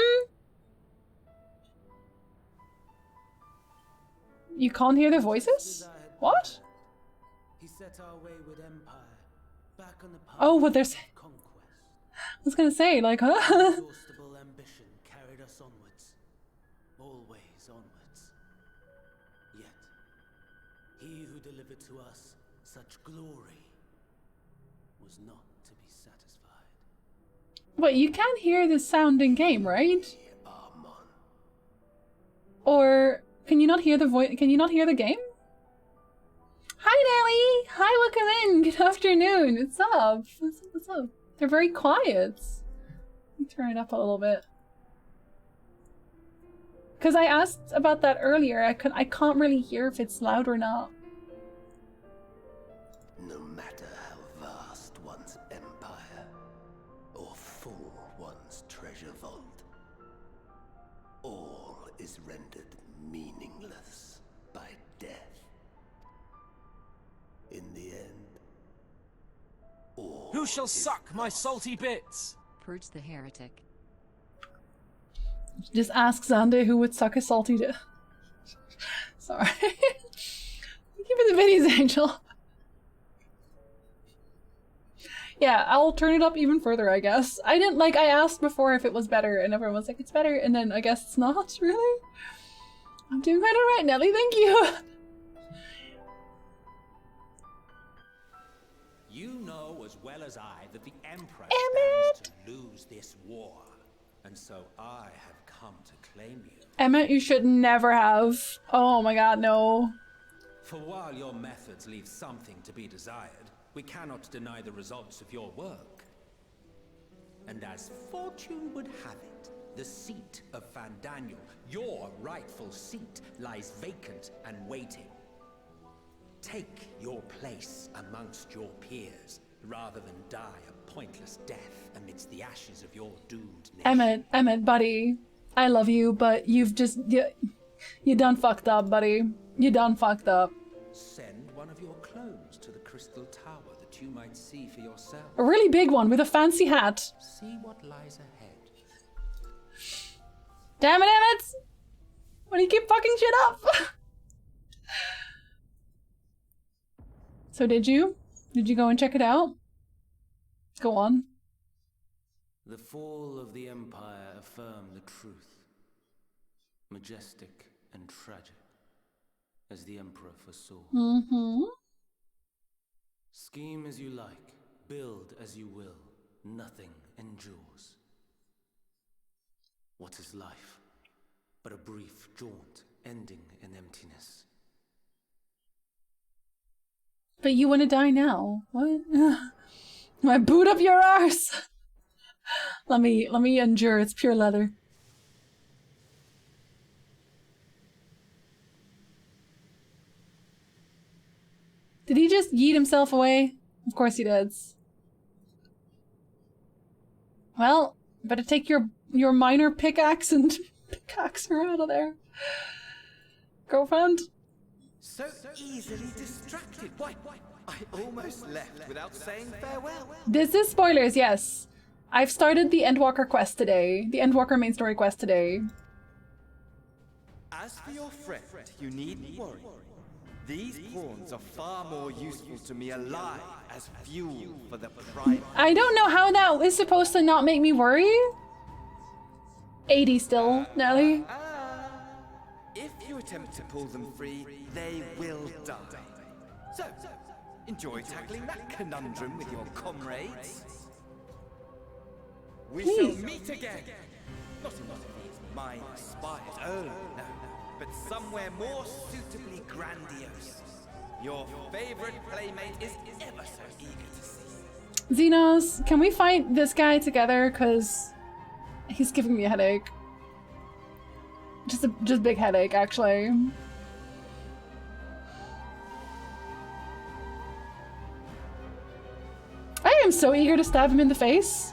You can't hear the voices? What? He set our wayward empire back on the path Oh, what there's. of conquest. I was gonna say, like, huh? Inexhaustible ambition carried us onwards, always onwards. Yet, he who delivered to us such glory was not to be satisfied. Wait, you can't hear the sound in game, right? Or can you not hear the voice? Can you not hear the game? Hi, Nelly! Hi, welcome in! Good afternoon! What's up? What's up? They're very quiet. Let me turn it up a little bit. Because I asked about that earlier. I can't really hear if it's loud or not. No matter how vast one's empire, or full one's treasure vault, all is rendered meaningless by death. In the end, all Who shall suck my salty bits? Purge the heretic. Just ask Xander who would suck a salty dick. Sorry. Thank you for the biddies, Angel. Yeah, I'll turn it up even further, I guess. I asked before if it was better, and everyone was like, it's better, and then I guess it's not, really? I'm doing quite alright, Nelly, thank you! You know as well as I that the Emperor stands to lose this war. And so I have come to claim you. Emmett, you should never have. Oh my god, no. For while your methods leave something to be desired, we cannot deny the results of your work. And as fortune would have it, the seat of Fandaniel, your rightful seat, lies vacant and waiting. Take your place amongst your peers, rather than die a pointless death amidst the ashes of your doomed nation. Emmett, buddy. I love you, but you've just... You done fucked up, buddy. You done fucked up. Send one of your clones to the Crystal Tower that you might see for yourself. A really big one with a fancy hat. See what lies ahead. Damn it, Emmett! Why do you keep fucking shit up? So did you? Did you go and check it out? Go on. The fall of the Empire affirmed the truth. Majestic and tragic, as the Emperor foresaw. Mm-hmm. Scheme as you like, build as you will, nothing endures. What is life but a brief jaunt ending in emptiness? But you want to die now. What? My boot up your arse. Let me endure. It's pure leather. Did he just yeet himself away? Of course he did. Well, better take your minor pickaxe and pickaxe her out of there. Girlfriend? So easily distracted. Why? I almost left without saying farewell. This is spoilers, yes. I've started the Endwalker quest today. The Endwalker main story quest today. As for your friend, you needn't worry. These pawns are far more useful to me alive as fuel for the prime. I don't know how that is supposed to not make me worry. 80 still, Nelly. If you attempt to pull them free, they will die. So, enjoy tackling that conundrum with your comrades. We shall meet again. Not in one of these mine spires. Oh, no. But somewhere more suitably grandiose. Your favorite playmate is ever so eager to see. Xenos, can we fight this guy together? Because he's giving me a headache. Just big headache, actually. I am so eager to stab him in the face.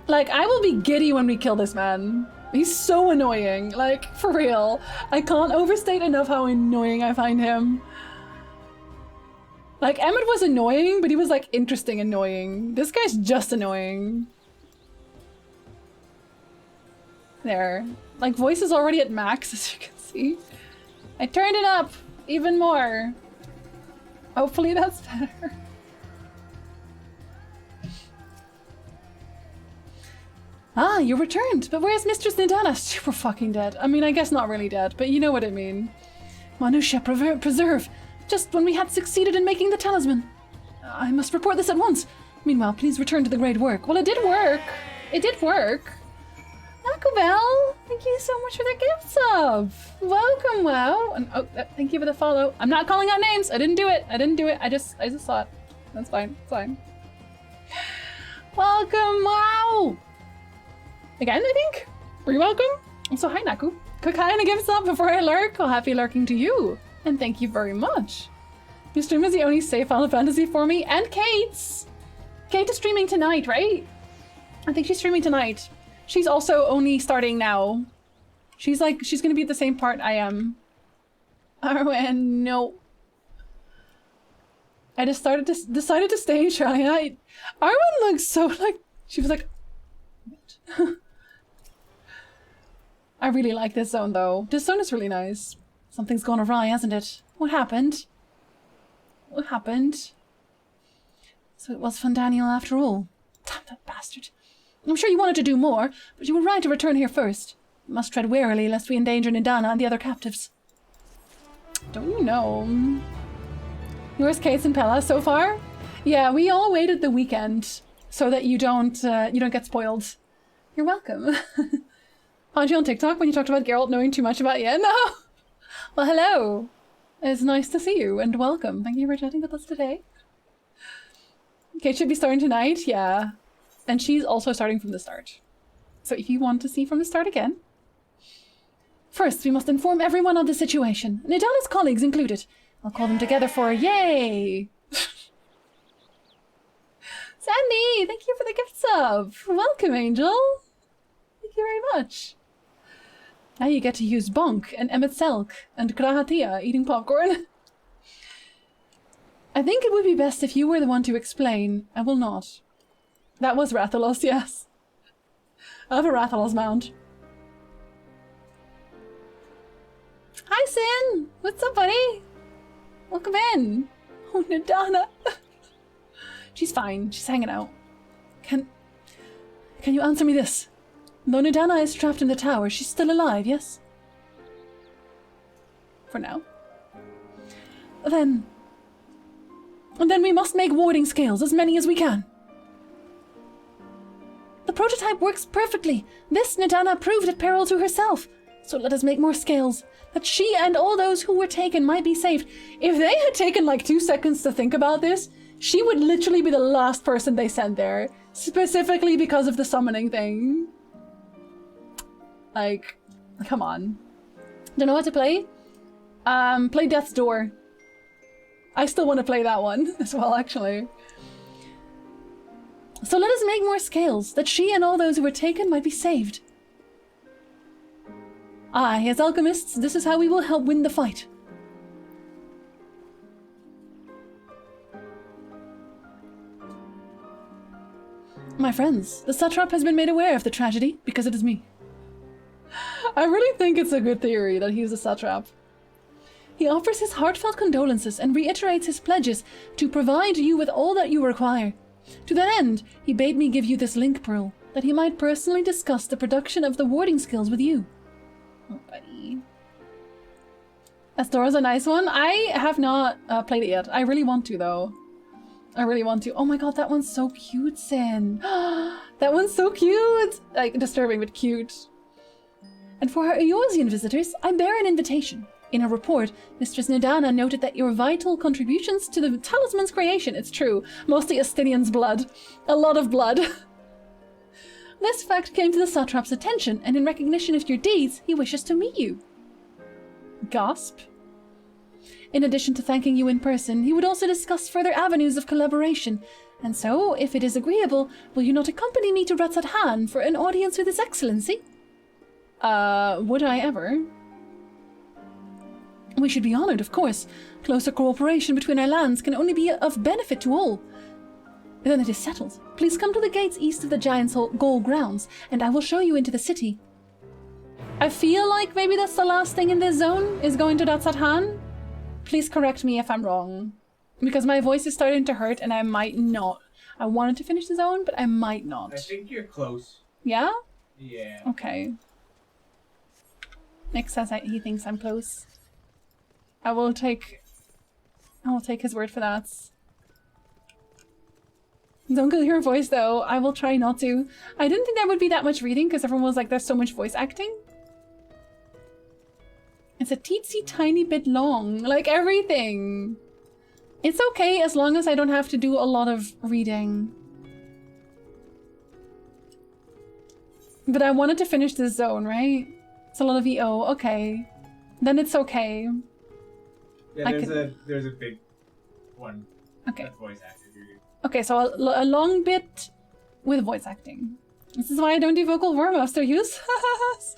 Like, I will be giddy when we kill this man. He's so annoying, like, for real. I can't overstate enough how annoying I find him. Like, Emmett was annoying, but he was, like, interesting annoying. This guy's just annoying. There. Like, voice is already at max, as you can see. I turned it up even more. Hopefully that's better. Ah, you returned, but where's Mistress Nidana? She were fucking dead. I mean, I guess not really dead, but you know what I mean. Manusha preserve, just when we had succeeded in making the talisman. I must report this at once. Meanwhile, please return to the great work. Well, it did work. It did work. Bell! Thank you so much for the gift sub! Welcome, wow! And oh, thank you for the follow. I'm not calling out names. I didn't do it. I didn't do it. I just saw it. That's fine. It's fine. Welcome, wow! Again, I think? You're welcome. Also, hi, Naku. Quick hi and a gift sub before I lurk. Well, happy lurking to you. And thank you very much. Your stream is the only safe Final Fantasy for me. And Kate's! Kate is streaming tonight, right? I think she's streaming tonight. She's also only starting now. She's gonna be at the same part I am. Arwen, no. I just decided to stay in Shanghai. Arwen looks so like, she was like, I really like this zone though. This zone is really nice. Something's gone awry, hasn't it? What happened? What happened? So it was Daniel after all. Damn that bastard. I'm sure you wanted to do more, but you were right to return here first. You must tread warily lest we endanger Nidana and the other captives. Don't you know? Yours, Case and Pella, so far? Yeah, we all waited the weekend so that you don't get spoiled. You're welcome. Found you on TikTok when you talked about Geralt knowing too much about Yen? No. Well, hello. It's nice to see you and welcome. Thank you for chatting with us today. Kate should be starting tonight, yeah. And she's also starting from the start. So if you want to see from the start again. First, we must inform everyone of the situation. Nidala's colleagues included. I'll call them together for a yay! Sandy, thank you for the gift sub! Welcome, Angel! Thank you very much. Now you get to use Bonk and Emmett Selk and Grahatia eating popcorn. I think it would be best if you were the one to explain. I will not. That was Rathalos, yes. I have a Rathalos mount. Hi, Sin! What's up, buddy? Welcome in. Oh, Nidana. She's fine. She's hanging out. Can you answer me this? Though Nidana is trapped in the tower, she's still alive, yes? For now. Then we must make warding scales, as many as we can. The prototype works perfectly. This Nidana proved at peril to herself. So let us make more scales, that she and all those who were taken might be saved. If they had taken like 2 seconds to think about this, she would literally be the last person they sent there. Specifically because of the summoning thing. Like, come on. Don't know what to play? Play Death's Door. I still want to play that one as well, actually. So let us make more scales, that she and all those who were taken might be saved. Aye, as alchemists, this is how we will help win the fight. My friends, the satrap has been made aware of the tragedy because it is me. I really think it's a good theory that he's a satrap. He offers his heartfelt condolences and reiterates his pledges to provide you with all that you require. To that end, he bade me give you this link pearl, that he might personally discuss the production of the warding skills with you. Oh, buddy. Astora's a nice one. I have not played it yet. I really want to, though. I really want to. Oh my god, that one's so cute, Sin. That one's so cute! Like, disturbing, but cute. And for our Eorzean visitors, I bear an invitation. In a report, Mistress Nidana noted that your vital contributions to the talisman's creation, it's true, mostly Estinian's blood. A lot of blood. This fact came to the satrap's attention, and in recognition of your deeds, he wishes to meet you. Gasp. In addition to thanking you in person, he would also discuss further avenues of collaboration. And so, if it is agreeable, will you not accompany me to Ratzat Han for an audience with His Excellency? Would I ever? We should be honored, of course. Closer cooperation between our lands can only be of benefit to all. Then it is settled. Please come to the gates east of the Giant's Goal grounds, and I will show you into the city. I feel like maybe that's the last thing in this zone, is going to Ratzat Han. Please correct me if I'm wrong. Because my voice is starting to hurt and I might not. I wanted to finish the zone, but I might not. I think you're close. Yeah? Yeah. Okay. Nick says he thinks I'm close. I will take his word for that. Don't kill your voice though. I will try not to. I didn't think there would be that much reading because everyone was like, there's so much voice acting. It's a teensy tiny bit long, like everything. It's okay as long as I don't have to do a lot of reading. But I wanted to finish this zone, right? It's a lot of EO, okay. Then it's okay. Yeah, there's a big one. Okay. That's voice acted. Okay, so a long bit with voice acting. This is why I don't do vocal warm-ups. They're useless.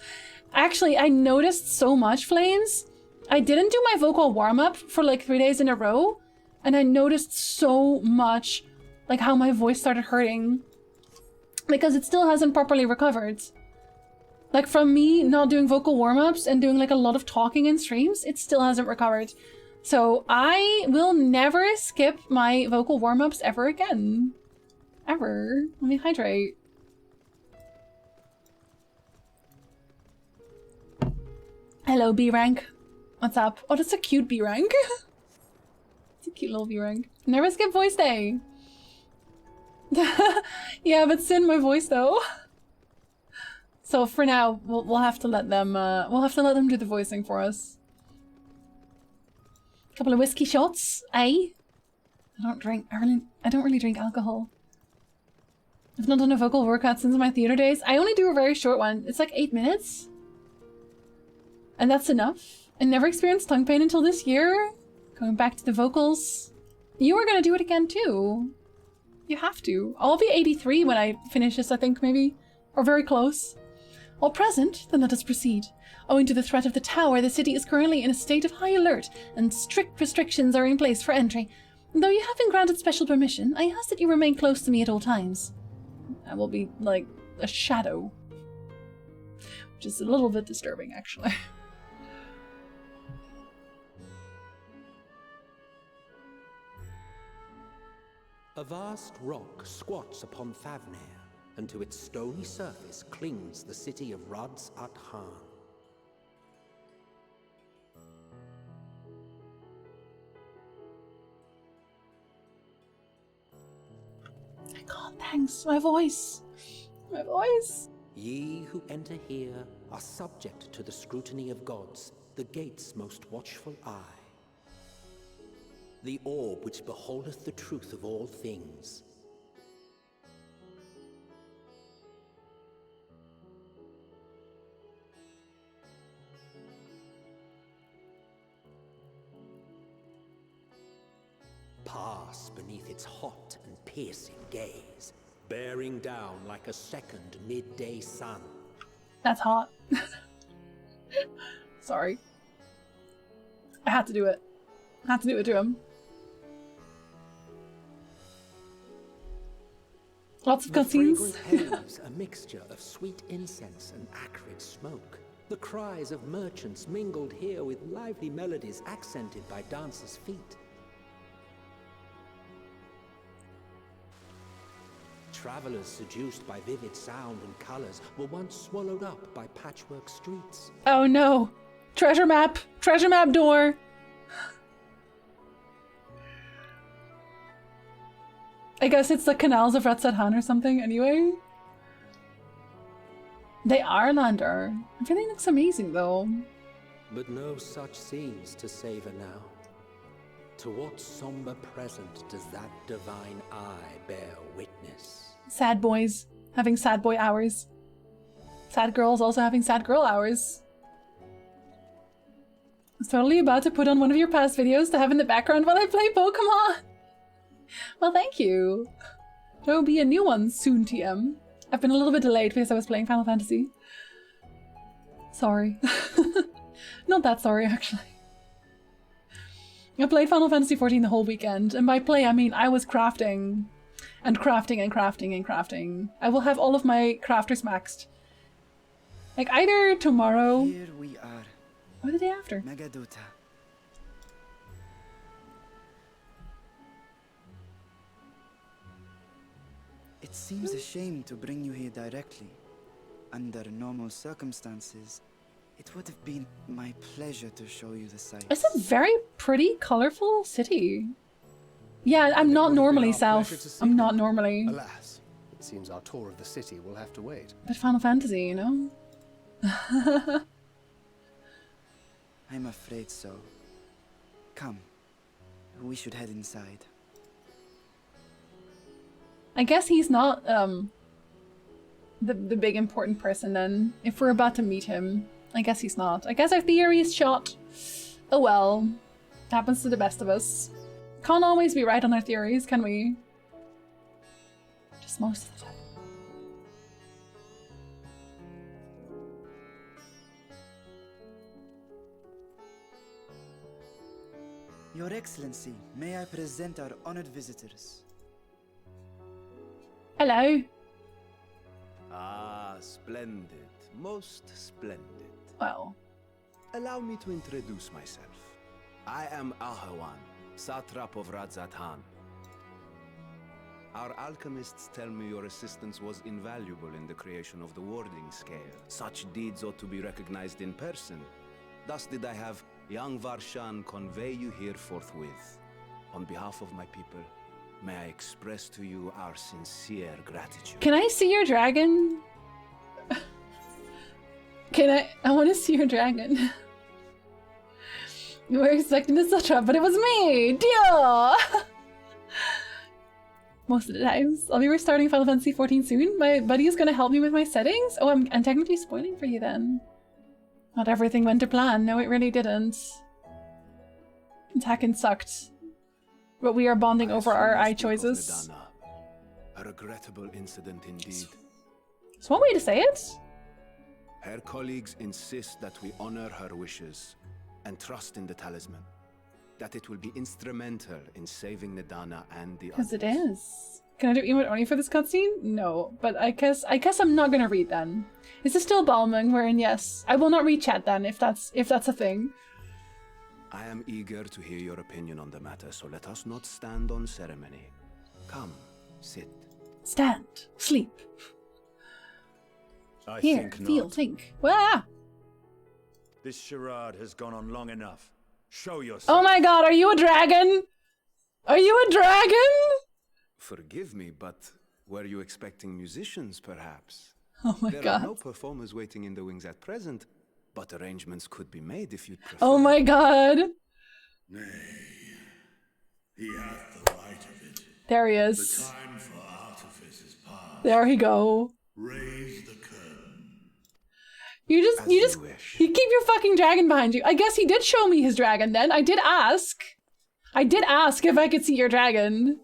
Actually, I noticed so much, Flames. I didn't do my vocal warm-up for like 3 days in a row, and I noticed so much, like how my voice started hurting. Because it still hasn't properly recovered. Like from me not doing vocal warm-ups and doing like a lot of talking in streams, it still hasn't recovered. So I will never skip my vocal warm-ups ever again. Ever. Let me hydrate. Hello, B rank. What's up? Oh, that's a cute B rank. It's a cute little B rank. Never skip voice day. Yeah, but send my voice though. So for now, we'll have to let them. We'll have to let them do the voicing for us. Couple of whiskey shots, eh? I don't really drink alcohol. I've not done a vocal workout since my theater days. I only do a very short one. It's like 8 minutes. And that's enough. I never experienced tongue pain until this year. Going back to the vocals. You are gonna do it again too. You have to. I'll be 83 when I finish this, I think, maybe. Or very close. All present? Then let us proceed. Owing to the threat of the tower, the city is currently in a state of high alert, and strict restrictions are in place for entry. Though you have been granted special permission, I ask that you remain close to me at all times. I will be, like, a shadow. Which is a little bit disturbing, actually. A vast rock squats upon Thavnair, and to its stony surface clings the city of Rods at Han. God, thanks. My voice. My voice. Ye who enter here are subject to the scrutiny of gods, the gate's most watchful eye. The orb which beholdeth the truth of all things. Pass beneath its hot and piercing gaze, bearing down like a second midday sun. That's hot. Sorry. I had to do it. I had to do it to him. Lots of cutscenes. The fragrant haze, a mixture of sweet incense and acrid smoke. The cries of merchants mingled here with lively melodies accented by dancers' feet. Travelers seduced by vivid sound and colors were once swallowed up by patchwork streets. Oh no! Treasure map! Treasure map door! I guess it's the canals of Ratsathan or something anyway. They are Lander. Everything looks amazing though. But no such scenes to savor now. To what somber present does that divine eye bear witness? Sad boys having sad boy hours. Sad girls also having sad girl hours. I was totally about to put on one of your past videos to have in the background while I play Pokemon. Well, thank you. There will be a new one soon, TM. I've been a little bit delayed because I was playing Final Fantasy. Sorry. Not that sorry, actually. I played Final Fantasy XIV the whole weekend, and by play I mean I was crafting. And crafting and crafting and crafting. I will have all of my crafters maxed. Like either tomorrow... Here we are. Or the day after. Megadota. It seems a shame to bring you here directly. Under normal circumstances, it would have been my pleasure to show you the sights. It's a very pretty, colorful city. Yeah, I'm not normally It would have been our South. pleasure to see I'm not them. normally. Alas, it seems our tour of the city will have to wait. But Final Fantasy, you know? I'm afraid so. Come, we should head inside. I guess he's not the big important person then. If we're about to meet him, I guess he's not. I guess our theory is shot. Oh well. Happens to the best of us. Can't always be right on our theories, can we? Just most of the time. Your Excellency, may I present our honored visitors? Hello. Ah, splendid. Most splendid. Well. Allow me to introduce myself. I am Ahawan, satrap of Radzatan. Our alchemists tell me your assistance was invaluable in the creation of the warding scale. Such deeds ought to be recognized in person. Thus did I have young Varshan convey you here forthwith. On behalf of my people, may I express to you our sincere gratitude. Can I see your dragon? I want to see your dragon. You were expecting the Sutra, but it was me! Dio! Most of the times. I'll be restarting Final Fantasy XIV soon. My buddy is gonna help me with my settings. Oh, I'm technically spoiling for you then. Not everything went to plan. No, it really didn't. Attacking sucked. But we are bonding over our eye choices. A regrettable incident indeed. It's one way to say it. Her colleagues insist that we honor her wishes and trust in the talisman. That it will be instrumental in saving Nidana and the others. Because it is. Can I do emote only for this cutscene? No, but I guess I'm not gonna read then. Is this still Balmung? Wherein yes, I will not read chat then if that's a thing. I am eager to hear your opinion on the matter, so let us not stand on ceremony. Come, sit. Stand, sleep. I Here, think feel, not. think. Wah! This charade has gone on long enough. Show yourself. Oh my god, are you a dragon? Are you a dragon? Forgive me, but were you expecting musicians, perhaps? Oh my There god. are no performers waiting in the wings at present, but arrangements could be made if you'd prefer. Oh my god. Nay, he hath the right of it. There he The is. time for artifice is past. There he go. Raise the curtain. You keep your fucking dragon behind you. I guess he did show me his dragon then. I did ask if I could see your dragon.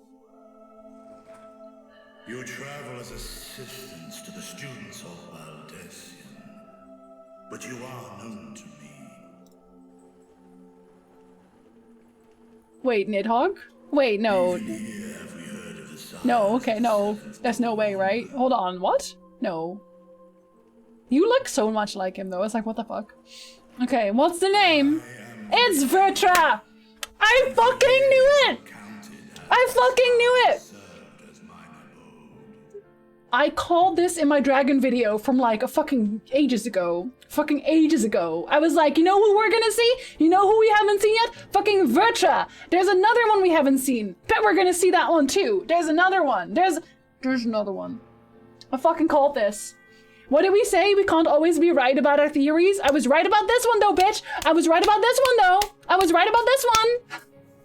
You travel as assistants to the students of Baldesian, but you are known to me. Wait, Nidhogg? Wait, no. No, okay, no. There's no way, right? Hold on, what? No. You look so much like him, though. It's like, what the fuck? Okay, what's the name? It's Vertra! I fucking knew it! I fucking knew it! I called this in my dragon video from like fucking ages ago. Fucking ages ago. I was like, you know who we're gonna see? You know who we haven't seen yet? Fucking Vertra! There's another one we haven't seen. Bet we're gonna see that one too. There's another one. There's another one. I fucking called this. What did we say? We can't always be right about our theories? I was right about this one though, bitch! I was right about this one though! I was right about this one!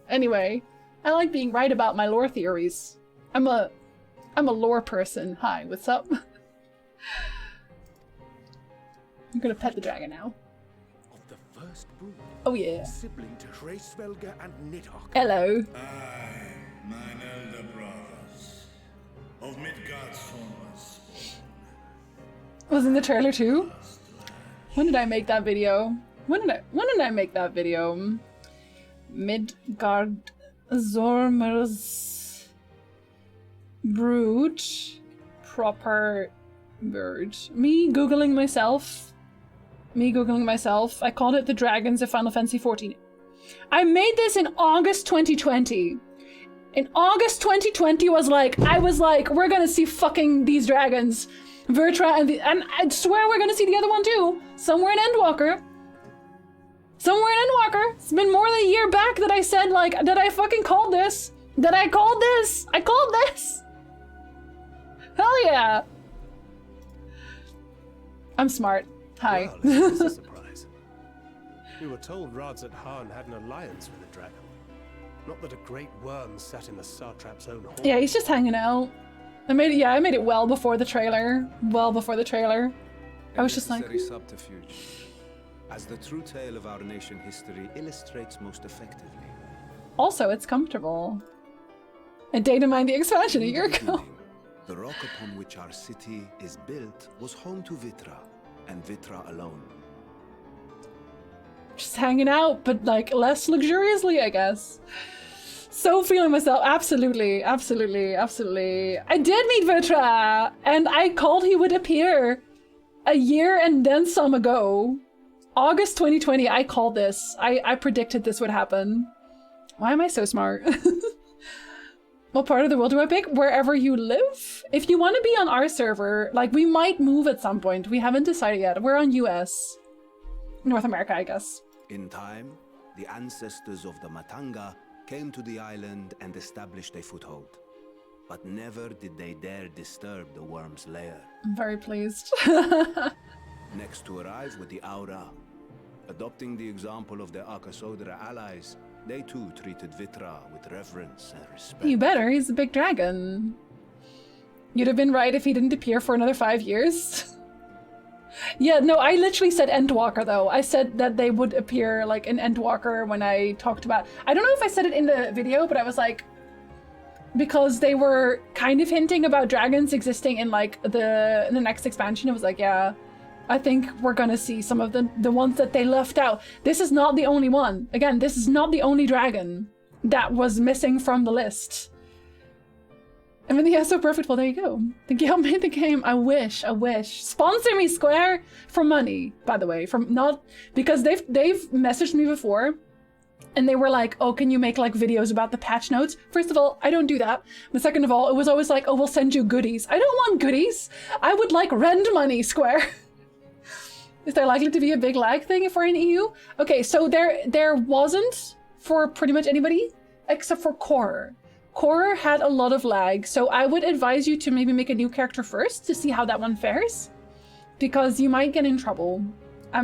Anyway, I like being right about my lore theories. I'm a lore person. Hi, what's up? I'm gonna pet the dragon now. Of the first brood. Oh yeah. Sibling to Hraesvelga and Nidhogg. Hello. I, mine elder brothers, of Midgard's was Was in the trailer too? When did I make that video? When did I make that video? Midgard Zormer's brood proper bird. Me googling myself. I called it the dragons of Final Fantasy XIV. I made this in August 2020. In August 2020 I was like, we're gonna see fucking these dragons. Vertra and I swear we're gonna see the other one too. Somewhere in Endwalker. Somewhere in Endwalker. It's been more than a year back that I said that I fucking called this. That I called this! I called this! Hell yeah! I'm smart. Hi. Well, this is a surprise. We were told Radzat Khan had an alliance with the dragon. Not that a great worm sat in the satrap's own hall. Yeah, he's just hanging out. I made it well before the trailer. Well before the trailer. I was just like... subterfuge. As the true tale of our nation history illustrates most effectively. Also, it's comfortable. I data mined the expansion a year ago. The rock upon which our city is built was home to Vitra, and Vitra alone. Just hanging out, but like less luxuriously, I guess. So feeling myself, absolutely, absolutely, absolutely. I did meet Vitra, and I called he would appear a year and then some ago. August 2020, I called this. I predicted this would happen. Why am I so smart? What part of the world do I pick? Wherever you live? If you want to be on our server, like we might move at some point. We haven't decided yet. We're on US. North America, I guess. In time, the ancestors of the Matanga came to the island and established a foothold. But never did they dare disturb the worm's lair. I'm very pleased. Next to arrive with the Aura. Adopting the example of their Akasodra allies, they too treated Vitra with reverence and respect. You better, he's a big dragon. You'd have been right if he didn't appear for another 5 years. Yeah, no, I literally said Endwalker though. I said that they would appear like an Endwalker when I talked about... I don't know if I said it in the video, but I was like... Because they were kind of hinting about dragons existing in like the next expansion. It was like, yeah, I think we're gonna see some of the ones that they left out. This is not the only one. Again, this is not the only dragon that was missing from the list. I mean, yeah, so perfect. Well, there you go. Think you helped make the game. I wish. Sponsor me, Square, for money, by the way. From not because they've messaged me before. And they were like, oh, can you make like videos about the patch notes? First of all, I don't do that. But second of all, it was always like, oh, we'll send you goodies. I don't want goodies. I would like rend money, Square. Is there likely to be a big lag thing if we're in EU? Okay, so there wasn't for pretty much anybody except for Core. Core had a lot of lag, so I would advise you to maybe make a new character first to see how that one fares. Because you might get in trouble.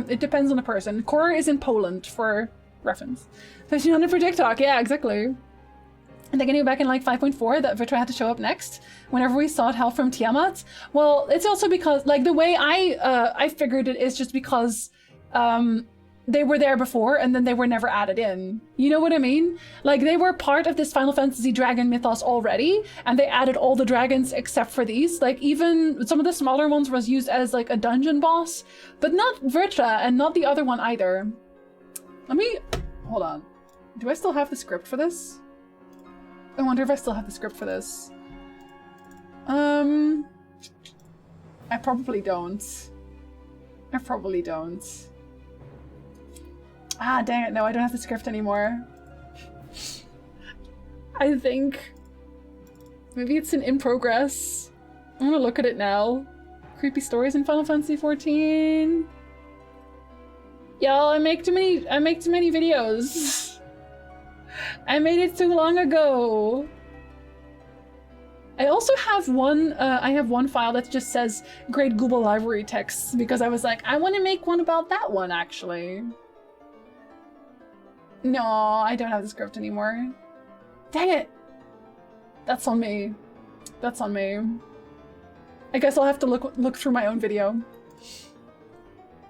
It depends on the person. Core is in Poland for reference. 1500 for TikTok, yeah, exactly. And they getting back in like 5.4 that Vitra had to show up next whenever we sought help from Tiamat. Well, it's also because like the way I figured it is just because they were there before and then they were never added in. You know what I mean? Like they were part of this Final Fantasy dragon mythos already and they added all the dragons except for these. Like even some of the smaller ones was used as like a dungeon boss, but not Vitra and not the other one either. Let me, hold on. Do I still have the script for this? I wonder if I still have the script for this. I probably don't. I probably don't. Ah, dang it, no, I don't have the script anymore. I think maybe it's in progress. I'm gonna look at it now. Creepy stories in Final Fantasy XIV. Y'all, I make too many videos. I made it too long ago. I also have one file that just says Great Google Library texts because I was like, I want to make one about that one actually. No, I don't have the script anymore. Dang it. That's on me. That's on me. I guess I'll have to look through my own video.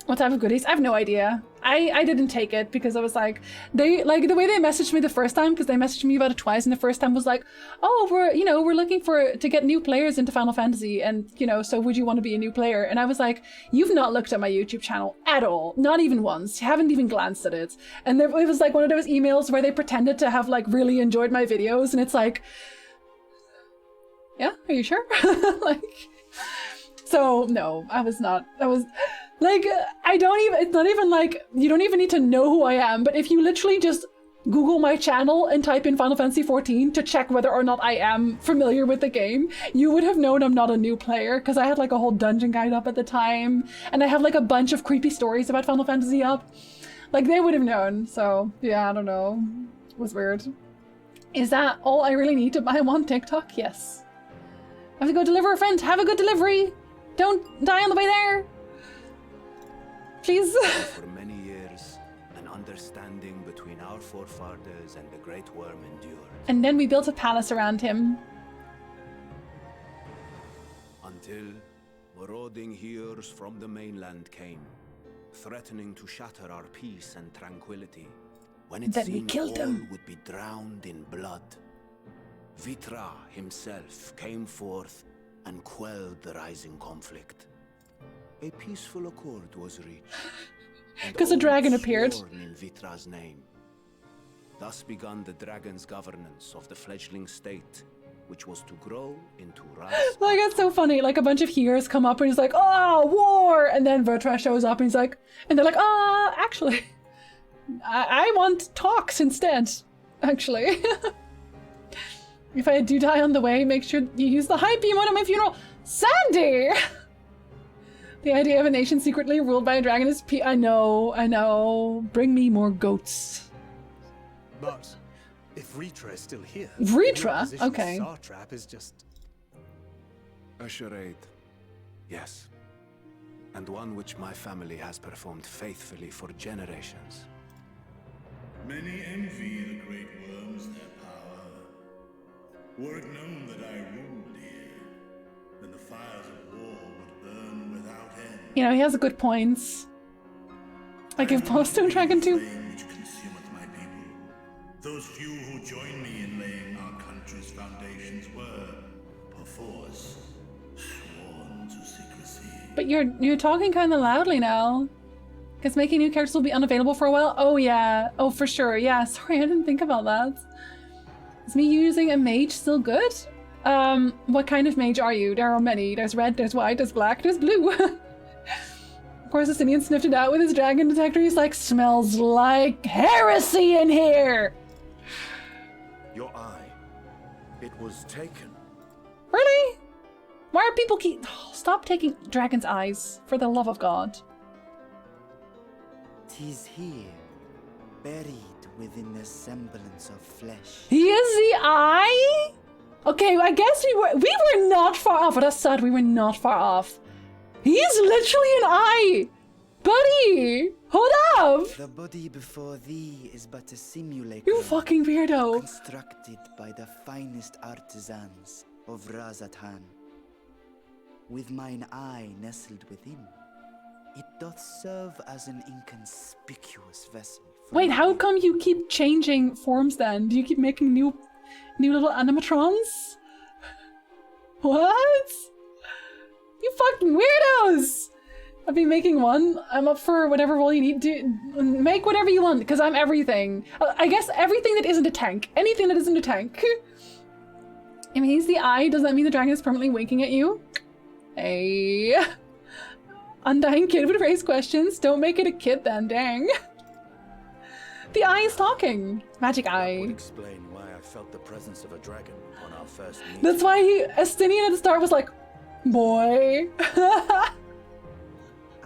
What type of goodies? I have no idea. I didn't take it because I was like, the way they messaged me the first time, because they messaged me about it twice, and the first time was like, oh, we're looking to get new players into Final Fantasy, and so would you want to be a new player? And I was like, you've not looked at my YouTube channel at all, not even once. You haven't even glanced at it. And it was like one of those emails where they pretended to have like really enjoyed my videos, and it's like, yeah, are you sure? Like, so no, I was not. I was. Like, it's not even like, you don't even need to know who I am, but if you literally just Google my channel and type in Final Fantasy XIV to check whether or not I am familiar with the game, you would have known I'm not a new player, because I had like a whole dungeon guide up at the time, and I have like a bunch of creepy stories about Final Fantasy up. Like, they would have known, so yeah, I don't know. It was weird. Is that all I really need to buy one TikTok? Yes. I have to go deliver a friend. Have a good delivery. Don't die on the way there. Please. For many years, an understanding between our forefathers and the Great Worm endured. And then we built a palace around him. Until marauding heroes from the mainland came, threatening to shatter our peace and tranquility. When it Then we seemed killed all them. would be drowned in blood, Vitra himself came forth and quelled the rising conflict. A peaceful accord was reached. Because a dragon appeared. In Vitra's name. Thus began the dragon's governance of the fledgling state, which was to grow into rise. Like, it's so funny. Like, a bunch of heroes come up and he's like, oh, war! And then Vitra shows up and he's like, and they're like, actually, I want talks instead, actually. If I do die on the way, make sure you use the hype emote at my funeral. Sandy! The idea of a nation secretly ruled by a dragon is I know. Bring me more goats. But if Ritra is still here, Ritra? your Okay. Satrap is just A charade, yes. And one which my family has performed faithfully for generations. Many envy the great worms their power. Were it known that I ruled here, then the fires of war would burn without end. You know, he has a good points. I give Baldestone Dragon too. Flame which consumeth my people. Those few who joined me in laying our country's foundations were, perforce, sworn to secrecy. But you're talking kind of loudly now. Because making new characters will be unavailable for a while. Oh yeah. Oh, for sure. Yeah. Sorry, I didn't think about that. Is me using a mage still good? What kind of mage are you? There are many. There's red, there's white, there's black, there's blue. Of course, Estinian sniffed it out with his dragon detector. He's like, smells like heresy in here. Your eye. It was taken. Really? Why are people stop taking dragon's eyes, for the love of God. 'Tis here, buried within the semblance of flesh. He is the eye? Okay, I guess we were not far off. But that's sad, we were not far off. He's literally an eye! Buddy! Hold up! The body before thee is but a simulacrum. You fucking weirdo. Constructed by the finest artisans of Razatan. With mine eye nestled within, it doth serve as an inconspicuous vessel. Wait, how come you keep changing forms then? Do you keep making new little animatrons? What? You fucking weirdos! I've been making one. I'm up for whatever role you need to make whatever you want, because I'm everything. I guess everything that isn't a tank. Anything that isn't a tank. If he's the eye, does that mean the dragon is permanently winking at you? Hey. Undying kid would raise questions. Don't make it a kid then, dang. The eye is talking. Magic eye. That would explain why I felt the presence of a dragon on our first meeting. That's why Estinian at the start was like, boy.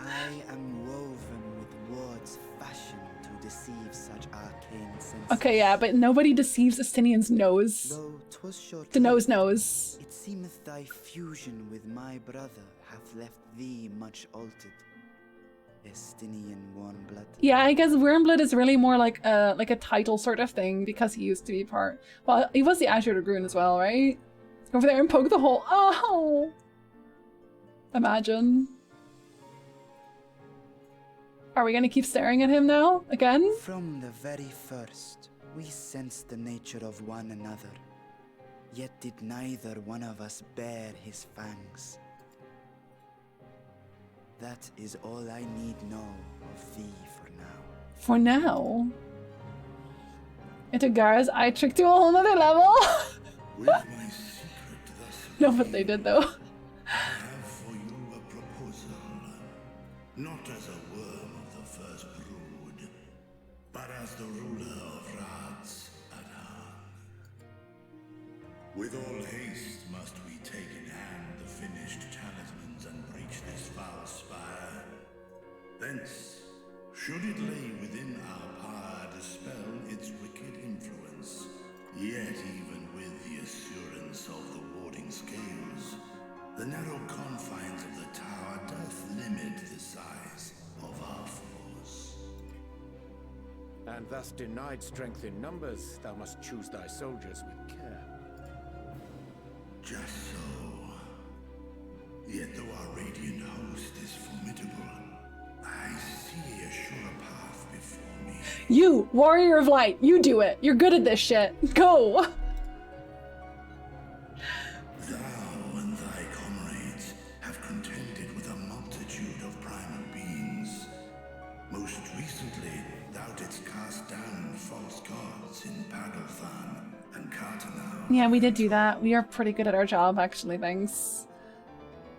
I am woven with words fashioned to deceive such arcane senses. Okay, yeah, but nobody deceives Estinian's nose. Though 'twas short The nose knows. It seemeth thy fusion with my brother hath left thee much altered. Estinian warmblood. Yeah, I guess Wormblood is really more like a title sort of thing because he used to be part. Well, he was the Azure Dragoon as well, right? Go over there and poke the hole. Oh! Imagine. Are we gonna keep staring at him now? Again? From the very first, we sensed the nature of one another. Yet did neither one of us bear his fangs. That is all I need know of thee for now. For now? It took Gara's eye trick to a whole nother level. With my secret thus No, but they did though. I have for you a proposal. Not as a worm of the first brood, but as the ruler of Rats Adan. With all haste must we take in hand the finished talismans and breach this foul spire. Thence, should it lay within our power, dispel its wicked influence, Yet even with the assurance of the warding scales, the narrow confines of the tower doth limit the size of our force. And thus denied strength in numbers, thou must choose thy soldiers with care. Just so. Yet though our radiant host is formidable, I see a surer path before me. You, warrior of light, you do it. You're good at this shit. Go! Thou and thy comrades have contended with a multitude of primal beings. Most recently, thou didst cast down false gods in Padelthan and Cartanau. Yeah, we did do that. We are pretty good at our job, actually, thanks.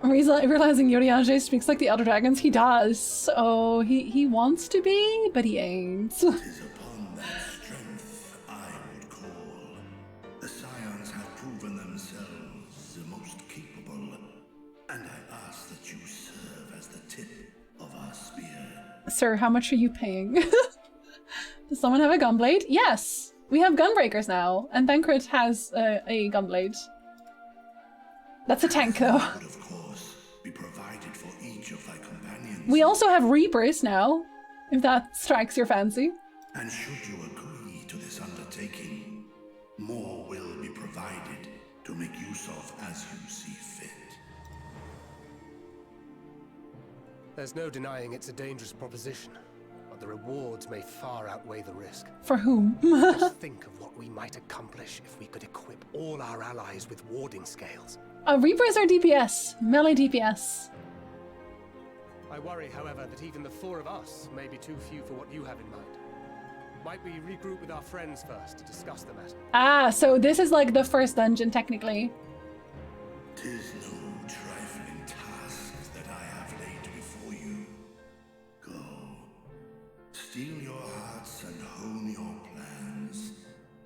Realizing Yoriage speaks like the Elder Dragons, he does. Oh, he wants to be, but he ain't. 'Tis upon that strength I would call. The Scions have proven themselves the most capable, and I ask that you serve as the tip of our spear. Sir, how much are you paying? Does someone have a gunblade? Yes! We have gunbreakers now, and Thancred has a gunblade. That's a tank, though. We also have Reapers now, if that strikes your fancy. And should you agree to this undertaking, more will be provided to make use of as you see fit. There's no denying it's a dangerous proposition, but the rewards may far outweigh the risk. For whom? Just think of what we might accomplish if we could equip all our allies with warding scales. Reapers are DPS, melee DPS. I worry, however, that even the four of us may be too few for what you have in mind. Might we regroup with our friends first to discuss the matter? Ah, so this is like the first dungeon, technically. 'Tis no trifling task that I have laid before you. Go, steel your hearts and hone your plans.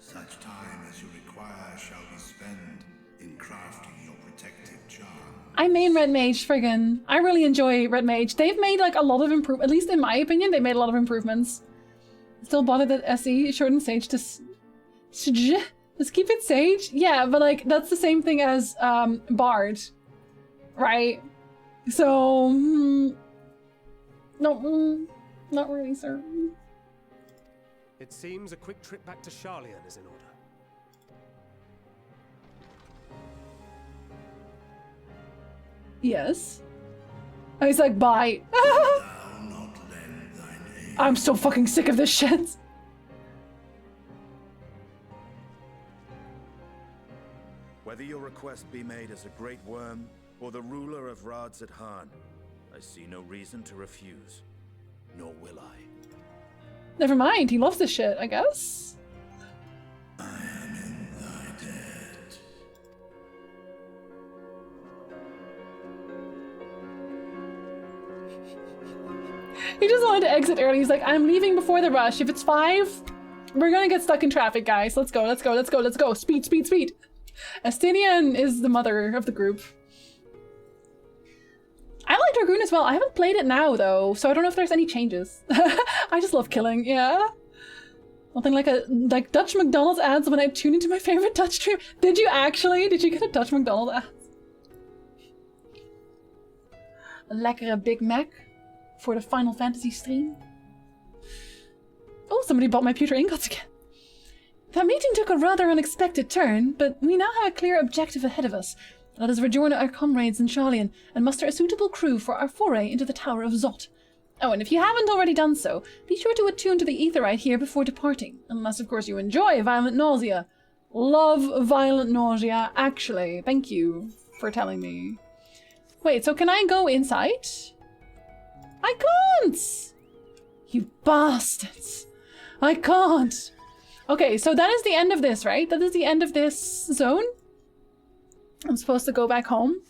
Such time as you require shall be spent in crafting your protective charm. I main Red Mage, friggin'. I really enjoy Red Mage. They've made like a lot of at least in my opinion, they made a lot of improvements. Still bothered that SE shortened Sage to just keep it Sage? Yeah, but like that's the same thing as Bard, right? So no, not really, sir. It seems a quick trip back to Charlian is in order. Yes. And he's like, bye. I'm so fucking sick of this shit. Whether your request be made as a great worm or the ruler of Radzathan, I see no reason to refuse, nor will I. Never mind, he loves this shit, I guess. I am in thy debt. He just wanted to exit early. He's like, I'm leaving before the rush. If it's 5, we're gonna get stuck in traffic, guys. Let's go, let's go, let's go, let's go. Speed, speed, speed. Estinian is the mother of the group. I like Dragoon as well. I haven't played it now, though, so I don't know if there's any changes. I just love killing, yeah. Nothing like Dutch McDonald's ads when I tune into my favorite Dutch stream. Did you actually? Did you get a Dutch McDonald's ad? A lekkere Big Mac for the Final Fantasy stream. Oh, somebody bought my pewter ingots again. That meeting took a rather unexpected turn, but we now have a clear objective ahead of us. Let us rejoin our comrades in Charlian and muster a suitable crew for our foray into the Tower of Zot. Oh, and if you haven't already done so, be sure to attune to the Aetherite here before departing, unless of course you enjoy violent nausea. Love violent nausea, actually. Thank you for telling me. Wait, so can I go inside? I can't! You bastards! I can't! Okay, so that is the end of this, right? That is the end of this zone? I'm supposed to go back home?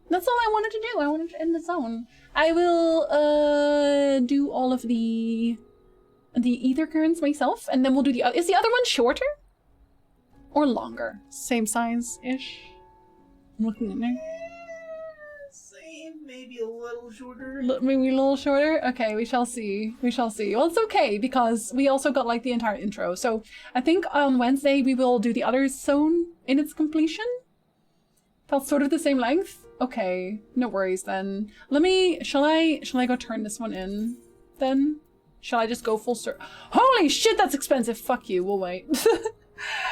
That's all I wanted to do. I wanted to end the zone. I will do all of the ether currents myself, and then we'll do the other. Is the other one shorter? Or longer? Same size-ish? I'm looking in there. Same, maybe maybe a little shorter. Maybe a little shorter? Okay, we shall see. We shall see. Well, it's okay, because we also got, like, the entire intro. So, I think on Wednesday we will do the other zone in its completion. That's sort of the same length. Okay, no worries then. Shall I go turn this one in then? Shall I just go full circle? Holy shit, that's expensive. Fuck you, we'll wait.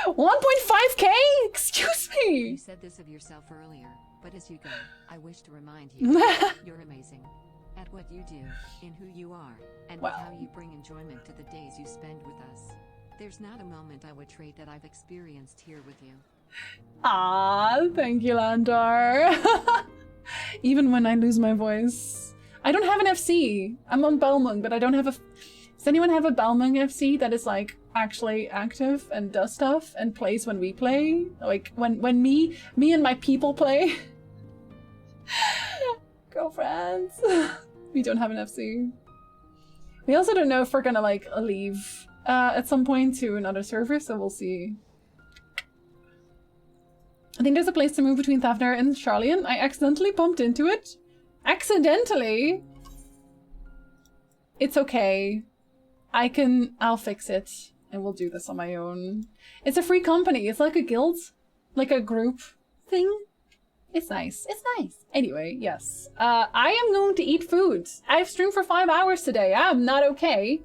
1.5k? Excuse me! You said this of yourself earlier, but as you go, I wish to remind you, you're amazing. At what you do, in who you are, and with how you bring enjoyment to the days you spend with us. There's not a moment I would trade that I've experienced here with you. Ah, thank you, Landar. Even when I lose my voice. I don't have an FC. I'm on Belmung, but I don't have a... Does anyone have a Belmung FC that is, like, actually active and does stuff and plays when we play? Like, when me and my people play? Girlfriends. We don't have an FC. We also don't know if we're gonna, like, leave at some point to another server, so we'll see. I think there's a place to move between Thavner and Charlian. I accidentally bumped into it. Accidentally? It's okay. I'll fix it. And we'll do this on my own. It's a free company. It's like a guild. Like a group thing. It's nice. It's nice. Anyway, yes. I am going to eat food. I've streamed for 5 hours today. I'm not okay.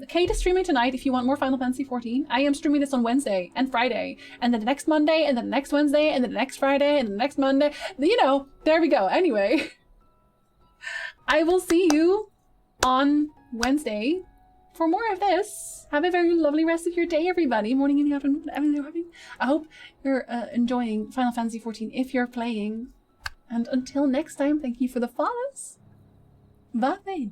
Kate is streaming tonight if you want more Final Fantasy XIV. I am streaming this on Wednesday and Friday. And then the next Monday, and then the next Wednesday, and then the next Friday, and the next Monday. You know, there we go. Anyway. I will see you on Wednesday for more of this. Have a very lovely rest of your day, everybody. Morning, evening, afternoon. I hope you're enjoying Final Fantasy XIV if you're playing. And until next time, thank you for the follows. Bye.